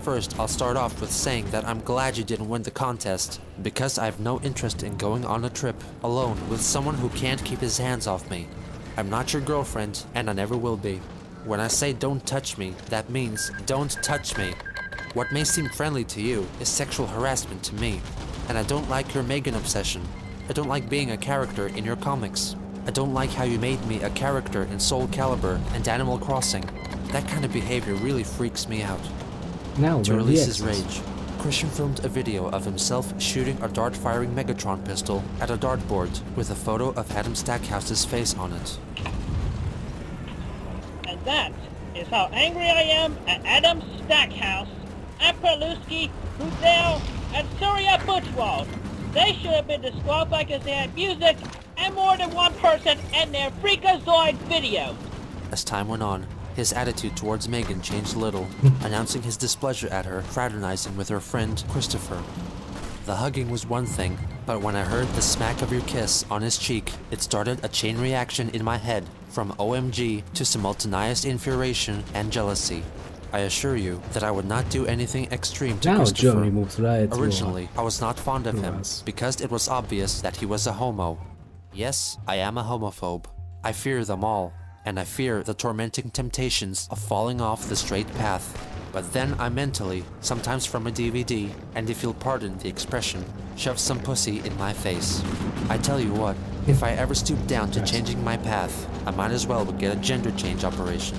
First, I'll start off with saying that I'm glad you didn't win the contest, because I have no interest in going on a trip alone with someone who can't keep his hands off me. I'm not your girlfriend, and I never will be. When I say don't touch me, that means don't touch me. What may seem friendly to you is sexual harassment to me, and I don't like your Megan obsession. I don't like being a character in your comics. I don't like how you made me a character in Soul Calibur and Animal Crossing. That kind of behavior really freaks me out. Now, to release his rage, Christian filmed a video of himself shooting a dart-firing Megatron pistol at a dartboard with a photo of Adam Stackhouse's face on it. And that is how angry I am at Adam Stackhouse, Aperluski, Rudell, and Surya Butchwald. They should have been disqualified because they had music and more than one person in their Freakazoid video. As time went on, his attitude towards Megan changed little, announcing his displeasure at her fraternizing with her friend Christopher. The hugging was one thing, but when I heard the smack of your kiss on his cheek, it started a chain reaction in my head, from OMG to simultaneous infuriation and jealousy. I assure you that I would not do anything extreme to Christopher. Germany moves right. Originally, I was not fond of him, because it was obvious that he was a homo. Yes, I am a homophobe. I fear them all, and I fear the tormenting temptations of falling off the straight path. But then I mentally, sometimes from a DVD, and if you'll pardon the expression, shove some pussy in my face. I tell you what, if I ever stoop down to changing my path, I might as well get a gender change operation.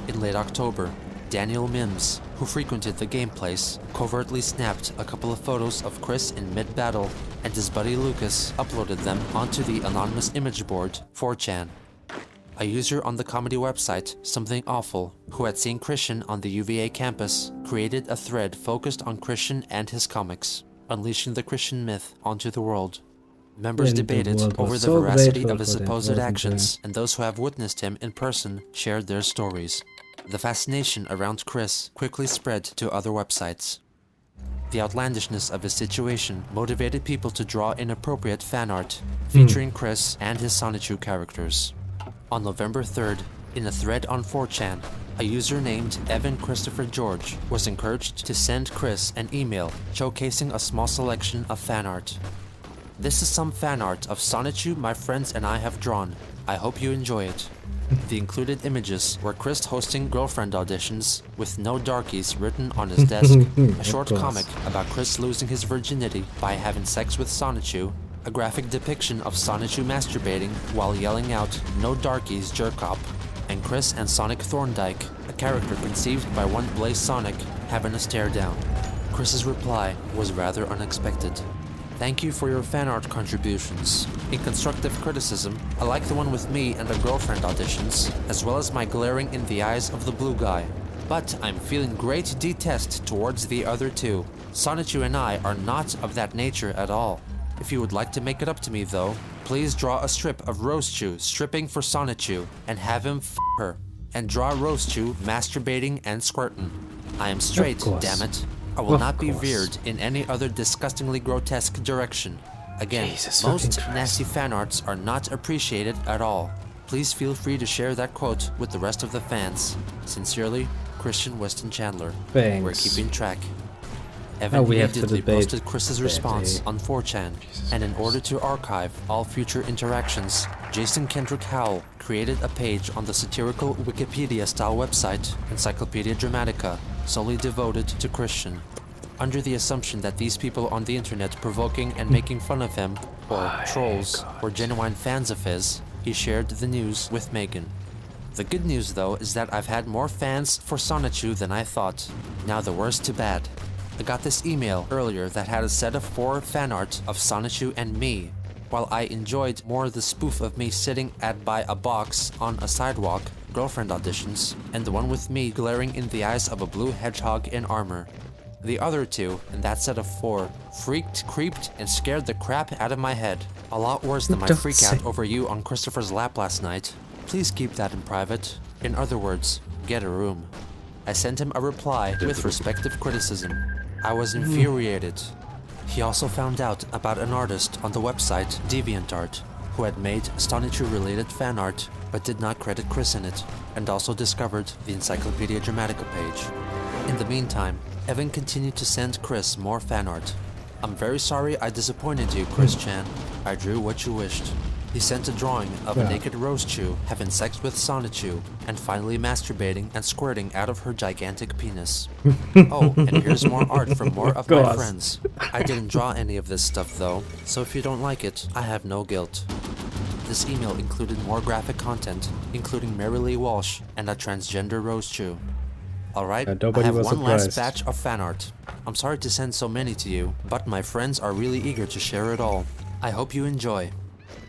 In late October, Daniel Mims, who frequented the game place, covertly snapped a couple of photos of Chris in mid-battle, and his buddy Lucas uploaded them onto the anonymous image board, 4chan. A user on the comedy website, Something Awful, who had seen Christian on the UVA campus, created a thread focused on Christian and his comics, unleashing the Christian myth onto the world. Members debated over the veracity of his supposed actions, and those who have witnessed him in person shared their stories. The fascination around Chris quickly spread to other websites. The outlandishness of his situation motivated people to draw inappropriate fan art featuring Chris and his Sonichu characters. On November 3rd, in a thread on 4chan, a user named Evan Christopher George was encouraged to send Chris an email showcasing a small selection of fan art. This is some fan art of Sonichu my friends and I have drawn. I hope you enjoy it. The included images were Chris hosting girlfriend auditions with no darkies written on his desk, a short comic about Chris losing his virginity by having sex with Sonichu, a graphic depiction of Sonichu masturbating while yelling out "No darkies, jerk-op," and Chris and Sonic Thorndike, a character conceived by one Blaze Sonic, having a stare down. Chris's reply was rather unexpected. Thank you for your fan art contributions. In constructive criticism, I like the one with me and the girlfriend auditions, as well as my glaring in the eyes of the blue guy. But I'm feeling great detest towards the other two. Sonichu and I are not of that nature at all. If you would like to make it up to me though, please draw a strip of Rosechu stripping for Sonichu and have him f her. And draw Rosechu masturbating and squirting. I am straight, damn it. I will not be veered in any other disgustingly grotesque direction. Again, most nasty fan arts are not appreciated at all. Please feel free to share that quote with the rest of the fans. Sincerely, Christian Weston Chandler. Thanks. We're keeping track. Evan immediately posted Chris's response on 4chan, and in order to archive all future interactions, Jason Kendrick Howell created a page on the satirical Wikipedia-style website, Encyclopedia Dramatica, solely devoted to Christian. Under the assumption that these people on the internet provoking and making fun of him, or trolls, were genuine fans of his, he shared the news with Megan. The good news though is that I've had more fans for Sonichu than I thought. Now the worst to bad. I got this email earlier that had a set of 4 fan art of Sonichu and me. While I enjoyed more the spoof of me sitting by a box on a sidewalk, girlfriend auditions, and the one with me glaring in the eyes of a blue hedgehog in armor. The other 2, in that set of 4, freaked, creeped, and scared the crap out of my head. A lot worse than my freak out over you on Christopher's lap last night. Please keep that in private. In other words, get a room. I sent him a reply with respective criticism. I was infuriated. He also found out about an artist on the website DeviantArt who had made Sonichu-related fan art but did not credit Chris in it, and also discovered the Encyclopedia Dramatica page. In the meantime, Evan continued to send Chris more fan art. I'm very sorry I disappointed you, Chris Chan. I drew what you wished. He sent a drawing of a naked Rosechu having sex with Sonichu, and finally masturbating and squirting out of her gigantic penis. Oh, and here's more art from more of my friends. I didn't draw any of this stuff though, so if you don't like it, I have no guilt. This email included more graphic content, including Mary Lee Walsh and a transgender Rosechu. Alright, I have one last batch of fan art. I'm sorry to send so many to you, but my friends are really eager to share it all. I hope you enjoy.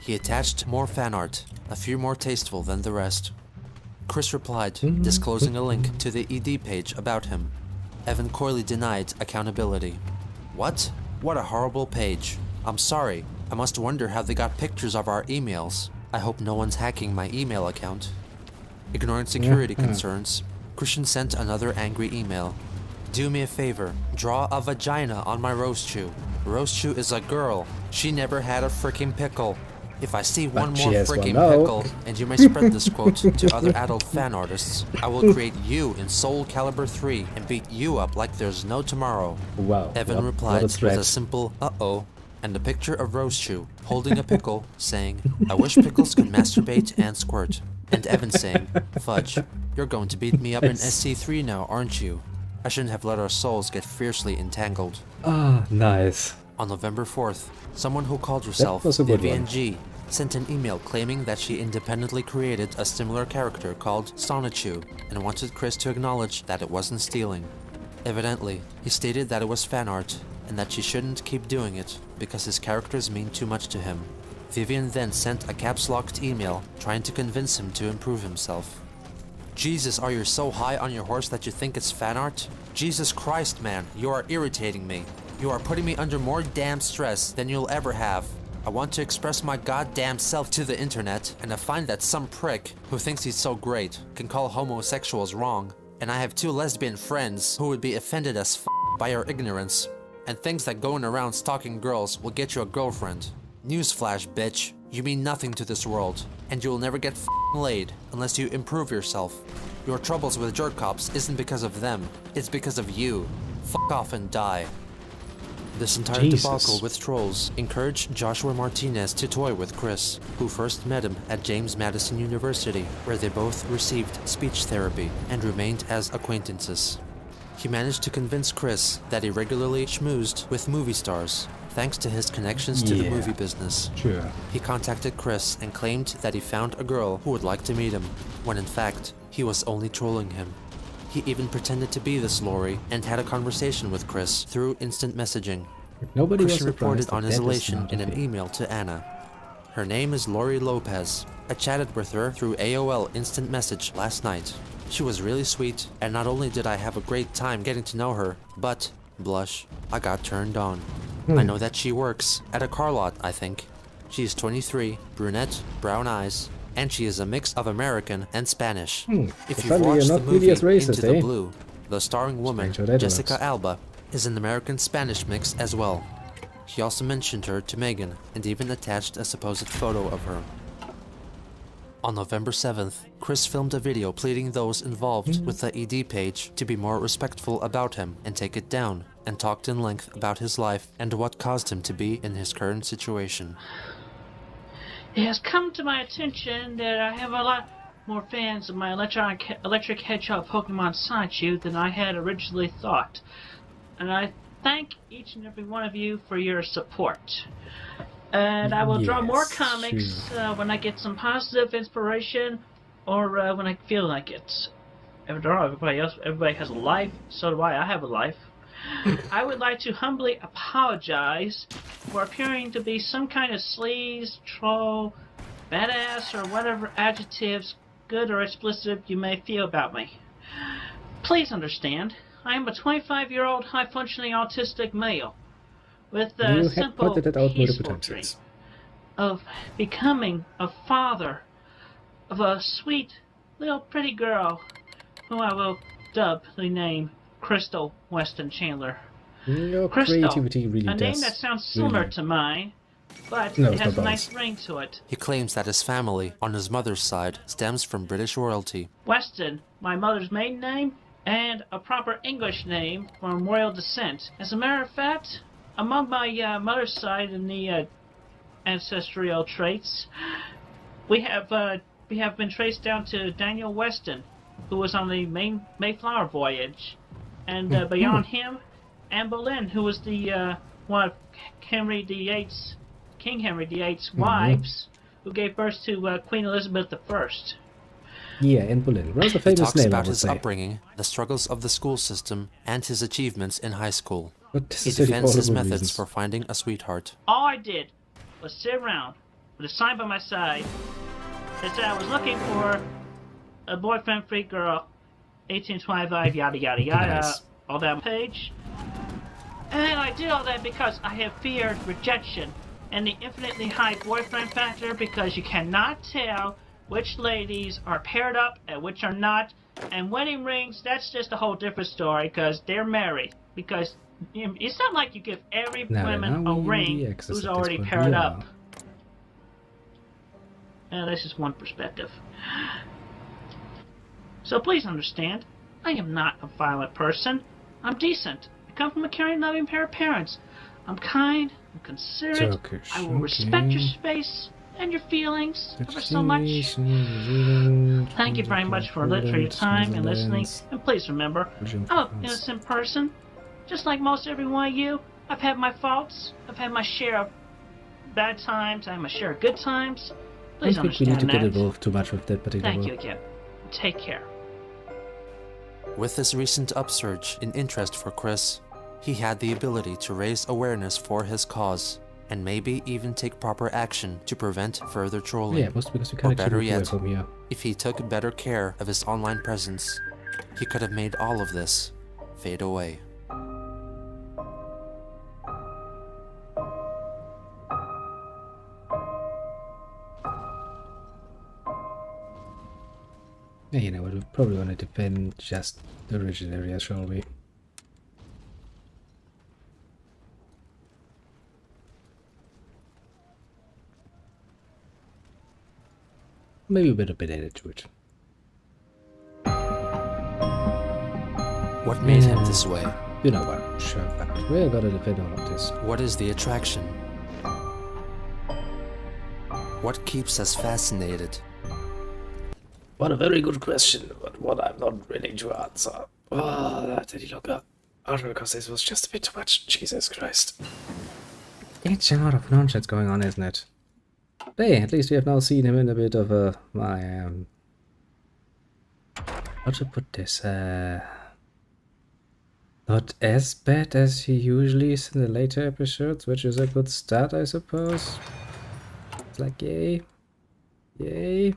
He attached more fan art, a few more tasteful than the rest. Chris replied, disclosing a link to the ED page about him. Evan coyly denied accountability. What? What a horrible page. I'm sorry. I must wonder how they got pictures of our emails. I hope no one's hacking my email account. Ignoring security concerns, Christian sent another angry email. Do me a favor, draw a vagina on my Rosechu. Rosechu is a girl. She never had a frickin' pickle. If I see one more freaking pickle, and you may spread this quote to other adult fan artists, I will create you in Soul Calibur 3 and beat you up like there's no tomorrow. Wow. Evan replied with a simple uh-oh and a picture of Rosechu holding a pickle saying, I wish pickles could masturbate and squirt. And Evan saying, fudge, you're going to beat me up in SC3 now, aren't you? I shouldn't have let our souls get fiercely entangled. Ah, nice. On November 4th, someone who called herself Vivian G sent an email claiming that she independently created a similar character called Sonichu and wanted Chris to acknowledge that it wasn't stealing. Evidently, he stated that it was fan art and that she shouldn't keep doing it because his characters mean too much to him. Vivian then sent a caps-locked email trying to convince him to improve himself. Jesus, are you so high on your horse that you think it's fan art? Jesus Christ, man, you are irritating me. You are putting me under more damn stress than you'll ever have. I want to express my goddamn self to the internet, and I find that some prick who thinks he's so great can call homosexuals wrong. And I have 2 lesbian friends who would be offended as f by your ignorance, and thinks that going around stalking girls will get you a girlfriend. Newsflash, bitch. You mean nothing to this world, and you will never get laid unless you improve yourself. Your troubles with jerk cops isn't because of them, it's because of you. Fuck off and die. This entire debacle with trolls encouraged Joshua Martinez to toy with Chris, who first met him at James Madison University, where they both received speech therapy and remained as acquaintances. He managed to convince Chris that he regularly schmoozed with movie stars, thanks to his connections to the movie business. Sure. He contacted Chris and claimed that he found a girl who would like to meet him, when in fact, he was only trolling him. He even pretended to be this Lori and had a conversation with Chris through instant messaging. Nobody was Christian reported surprised on that his that was elation not in a an thing. email to Anna. Her name is Lori Lopez. I chatted with her through AOL Instant Message last night. She was really sweet, and not only did I have a great time getting to know her, but, blush, I got turned on. I know that she works at a car lot, I think. She is 23, brunette, brown eyes, and she is a mix of American and Spanish. If you've Suddenly watched you're the not movie really as racist, Into the eh? Blue, the starring woman, Strange how that Jessica works. Alba, is an American-Spanish mix as well. He also mentioned her to Megan and even attached a supposed photo of her. On November 7th, Chris filmed a video pleading those involved with the ED page to be more respectful about him and take it down, and talked in length about his life and what caused him to be in his current situation. It has come to my attention that I have a lot more fans of my Electric Hedgehog Pokemon Sideshoe than I had originally thought. And I thank each and every one of you for your support. And I will draw more comics when I get some positive inspiration or when I feel like it. After all, everybody has a life, so do I. I have a life. I would like to humbly apologize for appearing to be some kind of sleaze, troll, badass, or whatever adjectives, good or explicit, you may feel about me. Please understand, I am a 25-year-old high-functioning autistic male with a simple, peaceful dream of becoming a father of a sweet, little pretty girl who I will dubly name Crystal Weston Chandler. Your Crystal, creativity really a does. name that sounds similar really. to mine, but No, it it's has a not nice ring to it. He claims that his family, on his mother's side, stems from British royalty. Weston, my mother's maiden name, and a proper English name from royal descent. As a matter of fact, among my mother's side in the ancestral traits, we have been traced down to Daniel Weston, who was on the Mayflower voyage, and beyond him, Anne Boleyn, who was the one of King Henry VIII's wives, who gave birth to Queen Elizabeth I. Yeah, Anne Boleyn. Well, that's a He famous talks name, I about would his say. upbringing, the struggles of the school system, and his achievements in high school. But this He is really defends his horrible methods reasons. for finding a sweetheart. All I did was sit around with a sign by my side that said I was looking for a boyfriend-free girl, 1825, yada yada yada, Nice. all that page. And I did all that because I have feared rejection and the infinitely high boyfriend factor, because you cannot tell which ladies are paired up and which are not. And wedding rings, that's just a whole different story, because they're married. Because it's not like you give every woman a ring who's already paired up. And this is one perspective. So please understand, I am not a violent person. I'm decent. I come from a caring, loving pair of parents. I'm kind, I'm considerate, Turkish, I will respect your space and your feelings ever so much. Thank you very much for your time and listening. And please remember, I'm an innocent person. Just like most every one of you, I've had my faults. I've had my share of bad times. I have my share of good times. Please I don't think we need understand to get that. involved too much with that particular Thank one. you again. Take care. With this recent upsurge in interest for Chris, he had the ability to raise awareness for his cause, and maybe even take proper action to prevent further trolling. Yeah, mostly because we Or can't better actually yet, from here. if he took better care of his online presence, he could have made all of this fade away. Yeah, you know what, we probably want to defend just the origin area, shall we? Maybe a bit of added to it. What made him this way? You know what, sure, but we're gonna defend all of this. What is the attraction? What keeps us fascinated? What a very good question, but one I'm not willing to answer. Oh, that did look up. Also, because this was just a bit too much. Jesus Christ. It's a lot of nonsense going on, isn't it? Hey, at least we have now seen him in a bit of a... how to put this? Not as bad as he usually is in the later episodes, which is a good start, I suppose. It's like, yay. Yay.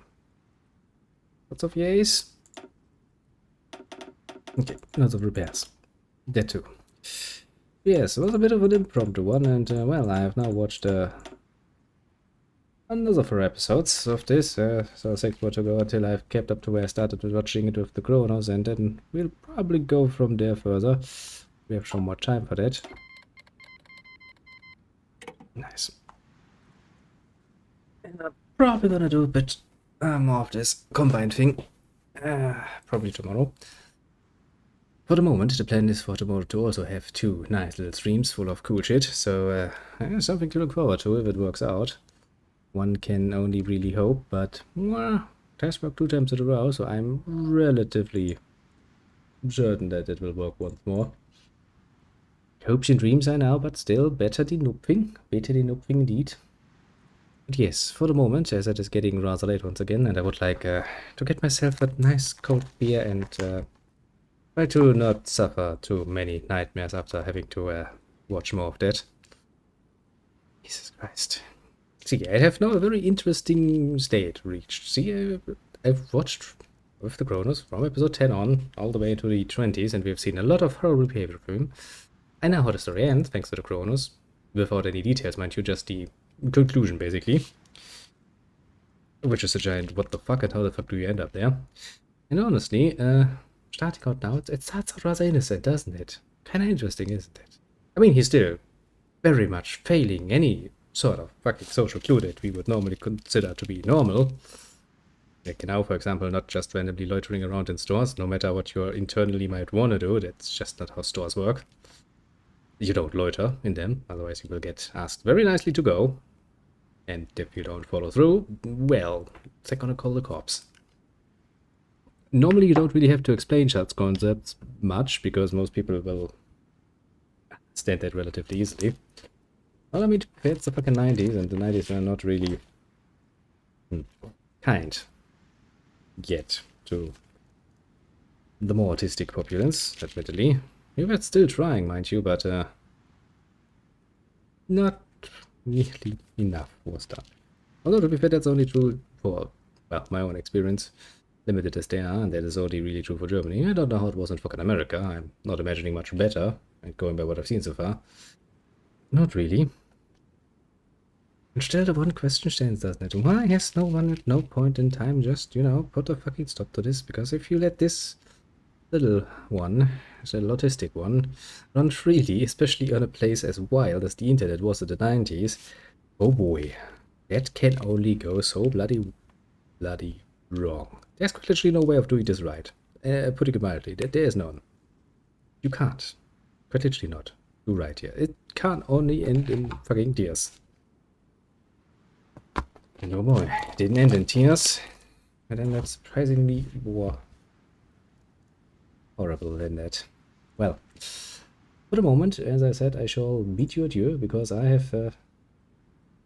Lots of yays. Okay, lots of repairs. That too. Yes, it was a bit of an impromptu one, and well, I have now watched another 4 episodes of this, so 6 more to go until I've kept up to where I started with watching it with the Chronos, and then we'll probably go from there further. We have some more time for that. Nice. And I'm probably gonna do a bit more of this combined thing, probably tomorrow. For the moment, the plan is for tomorrow to also have 2 nice little streams full of cool shit, so something to look forward to if it works out. One can only really hope, but it has worked 2 times in a row, so I'm relatively certain that it will work once more. Hopes and dreams are now, but still better than nothing. Better than nothing indeed. But yes, for the moment, as it is getting rather late once again, and I would like to get myself a nice cold beer and try to not suffer too many nightmares after having to watch more of that. Jesus Christ. See, I have now a very interesting state reached. See, I've watched with the Chronos from episode 10 on, all the way to the 20s, and we've seen a lot of horrible behavior from him. I know how the story ends, thanks to the Chronos, without any details, mind you, just the conclusion, basically. Which is a giant what the fuck, and how the fuck do you end up there? And honestly, starting out now, it starts out rather innocent, doesn't it? Kinda interesting, isn't it? I mean, he's still very much failing any sort of fucking social clue that we would normally consider to be normal. Like now, for example, not just randomly loitering around in stores, no matter what you internally might want to do, that's just not how stores work. You don't loiter in them, otherwise you will get asked very nicely to go. And if you don't follow through, well, they're gonna call the cops. Normally you don't really have to explain such concepts much, because most people will understand that relatively easily. Well, I mean, it's the fucking 90s, and the 90s are not really kind yet to the more autistic populace, admittedly. We're still trying, mind you, but not nearly enough was done. Although, to be fair, that's only true for, well, my own experience, limited as they are, and that is only really true for Germany. I don't know how it was in fucking America. I'm not imagining much better, and going by what I've seen so far. Not really. And still the one question stands, doesn't it? Why has no one at no point in time just, you know, put a fucking stop to this? Because if you let this little one, the autistic one, run freely, especially on a place as wild as the internet was in the 90s, oh boy, that can only go so bloody wrong. There's literally no way of doing this right. Putting it mildly, there is none. You can't. Quite literally not. Do right here. It can't only end in fucking tears. And oh boy, it didn't end in tears. And then that's surprisingly more horrible than that. Well, for the moment, as I said, I shall bid you adieu, because I have,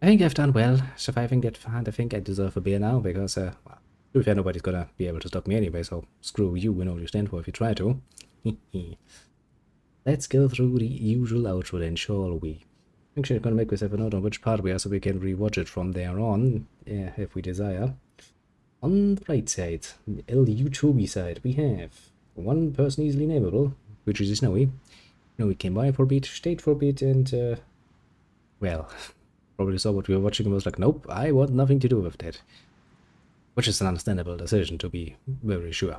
I think I've done well surviving that far, and I think I deserve a beer now, because, well, to be fair, nobody's gonna be able to stop me anyway, so screw you and all you stand for if you try to. Let's go through the usual outro then, shall we? Actually, I'm gonna make myself a note on which part we are, so we can rewatch it from there on, if we desire. On the right side, the LU2B side, we have one person easily nameable, which is Snowy. Snowy came by for a bit, stayed for a bit, and, well, probably saw what we were watching and was like, nope, I want nothing to do with that. Which is an understandable decision, to be very sure.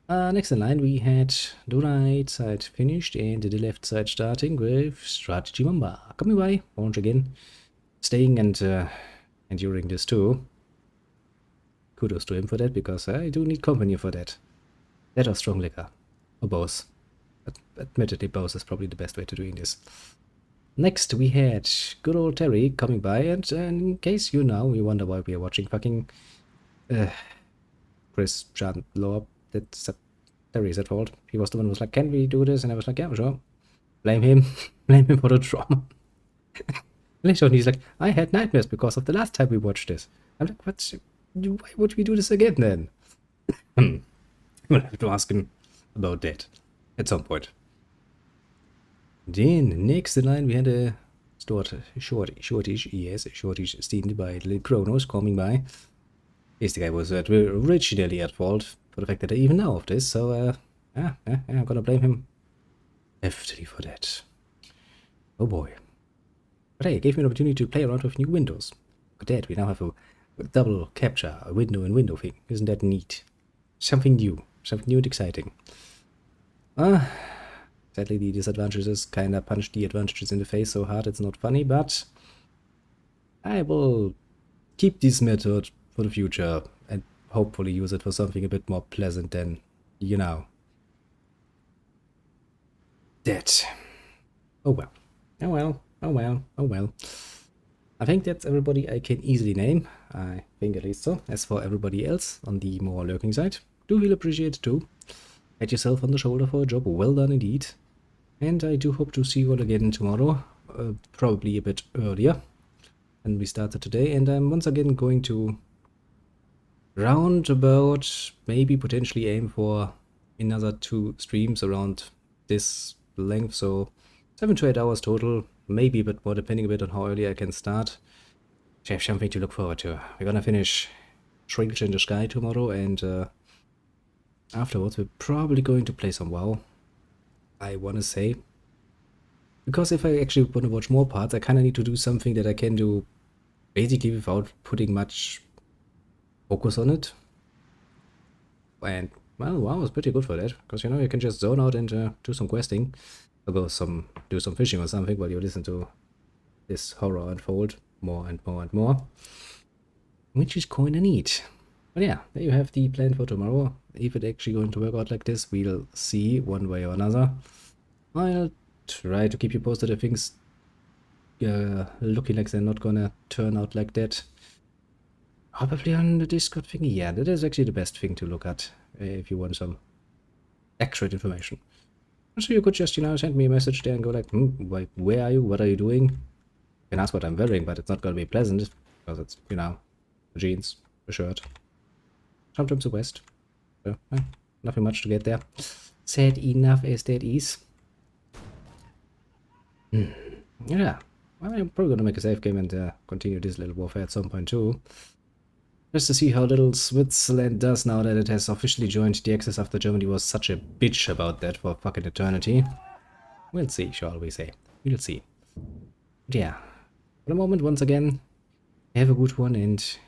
Next in line, we had the right side finished and the left side starting with Strategy Mamba. Coming by once again, staying and enduring this too. Kudos to him for that, because I do need company for that. That or strong liquor. Or both. But admittedly, both is probably the best way to doing this. Next, we had good old Terry coming by, and in case you wonder why we are watching fucking Chris Chandler. That's Terry's at fault. He was the one who was like, can we do this? And I was like, yeah, sure. Blame him. Blame him for the trauma. Later on, he's like, I had nightmares because of the last time we watched this. I'm like, why would we do this again then? I'm gonna have to ask him about that at some point. Then, next in line we had a shortish, yes, a shortish steamed by little Kronos coming by. This guy was originally at fault for the fact that I even know of this, so I'm gonna blame him heftily for that. Oh boy. But hey, it gave me an opportunity to play around with new windows. Look at that, we now have a double capture, a window and window thing. Isn't that neat? Something new and exciting. Sadly the disadvantages kinda punch the advantages in the face so hard it's not funny, but I will keep this method for the future and hopefully use it for something a bit more pleasant than, you know, that. Oh well. Oh well. Oh well. Oh well. I think that's everybody I can easily name. I think at least so. As for everybody else on the more lurking side, do feel appreciated too. Pat yourself on the shoulder for a job well done indeed. And I do hope to see you all again tomorrow, probably a bit earlier than we started today. And I'm once again going to roundabout, maybe potentially aim for another 2 streams around this length, so 7 to 8 hours total, maybe a bit more depending a bit on how early I can start. I have something to look forward to. We're gonna finish Shrinkage in the Sky tomorrow, and afterwards we're probably going to play some WoW, I wanna say. Because if I actually want to watch more parts, I kinda need to do something that I can do basically without putting much focus on it. And well, WoW is pretty good for that, because you know you can just zone out and do some questing, or do some fishing or something while you listen to this horror unfold more and more and more, which is kinda neat. But yeah, there you have the plan for tomorrow. If it's actually going to work out like this, we'll see one way or another. I'll try to keep you posted if things looking like they're not gonna turn out like that. Probably on the Discord thingy. Yeah, that is actually the best thing to look at if you want some accurate information. So you could just, you know, send me a message there and go like, where are you? What are you doing? You can ask what I'm wearing, but it's not gonna be pleasant because it's, you know, jeans, a shirt, sometimes a vest. So, nothing much to get there. Sad enough as that is. Yeah, well, I'm probably gonna make a save game and continue this little warfare at some point too. Just to see how little Switzerland does now that it has officially joined the Axis after Germany was such a bitch about that for fucking eternity. We'll see, shall we say. We'll see. But yeah, for the moment, once again, have a good one and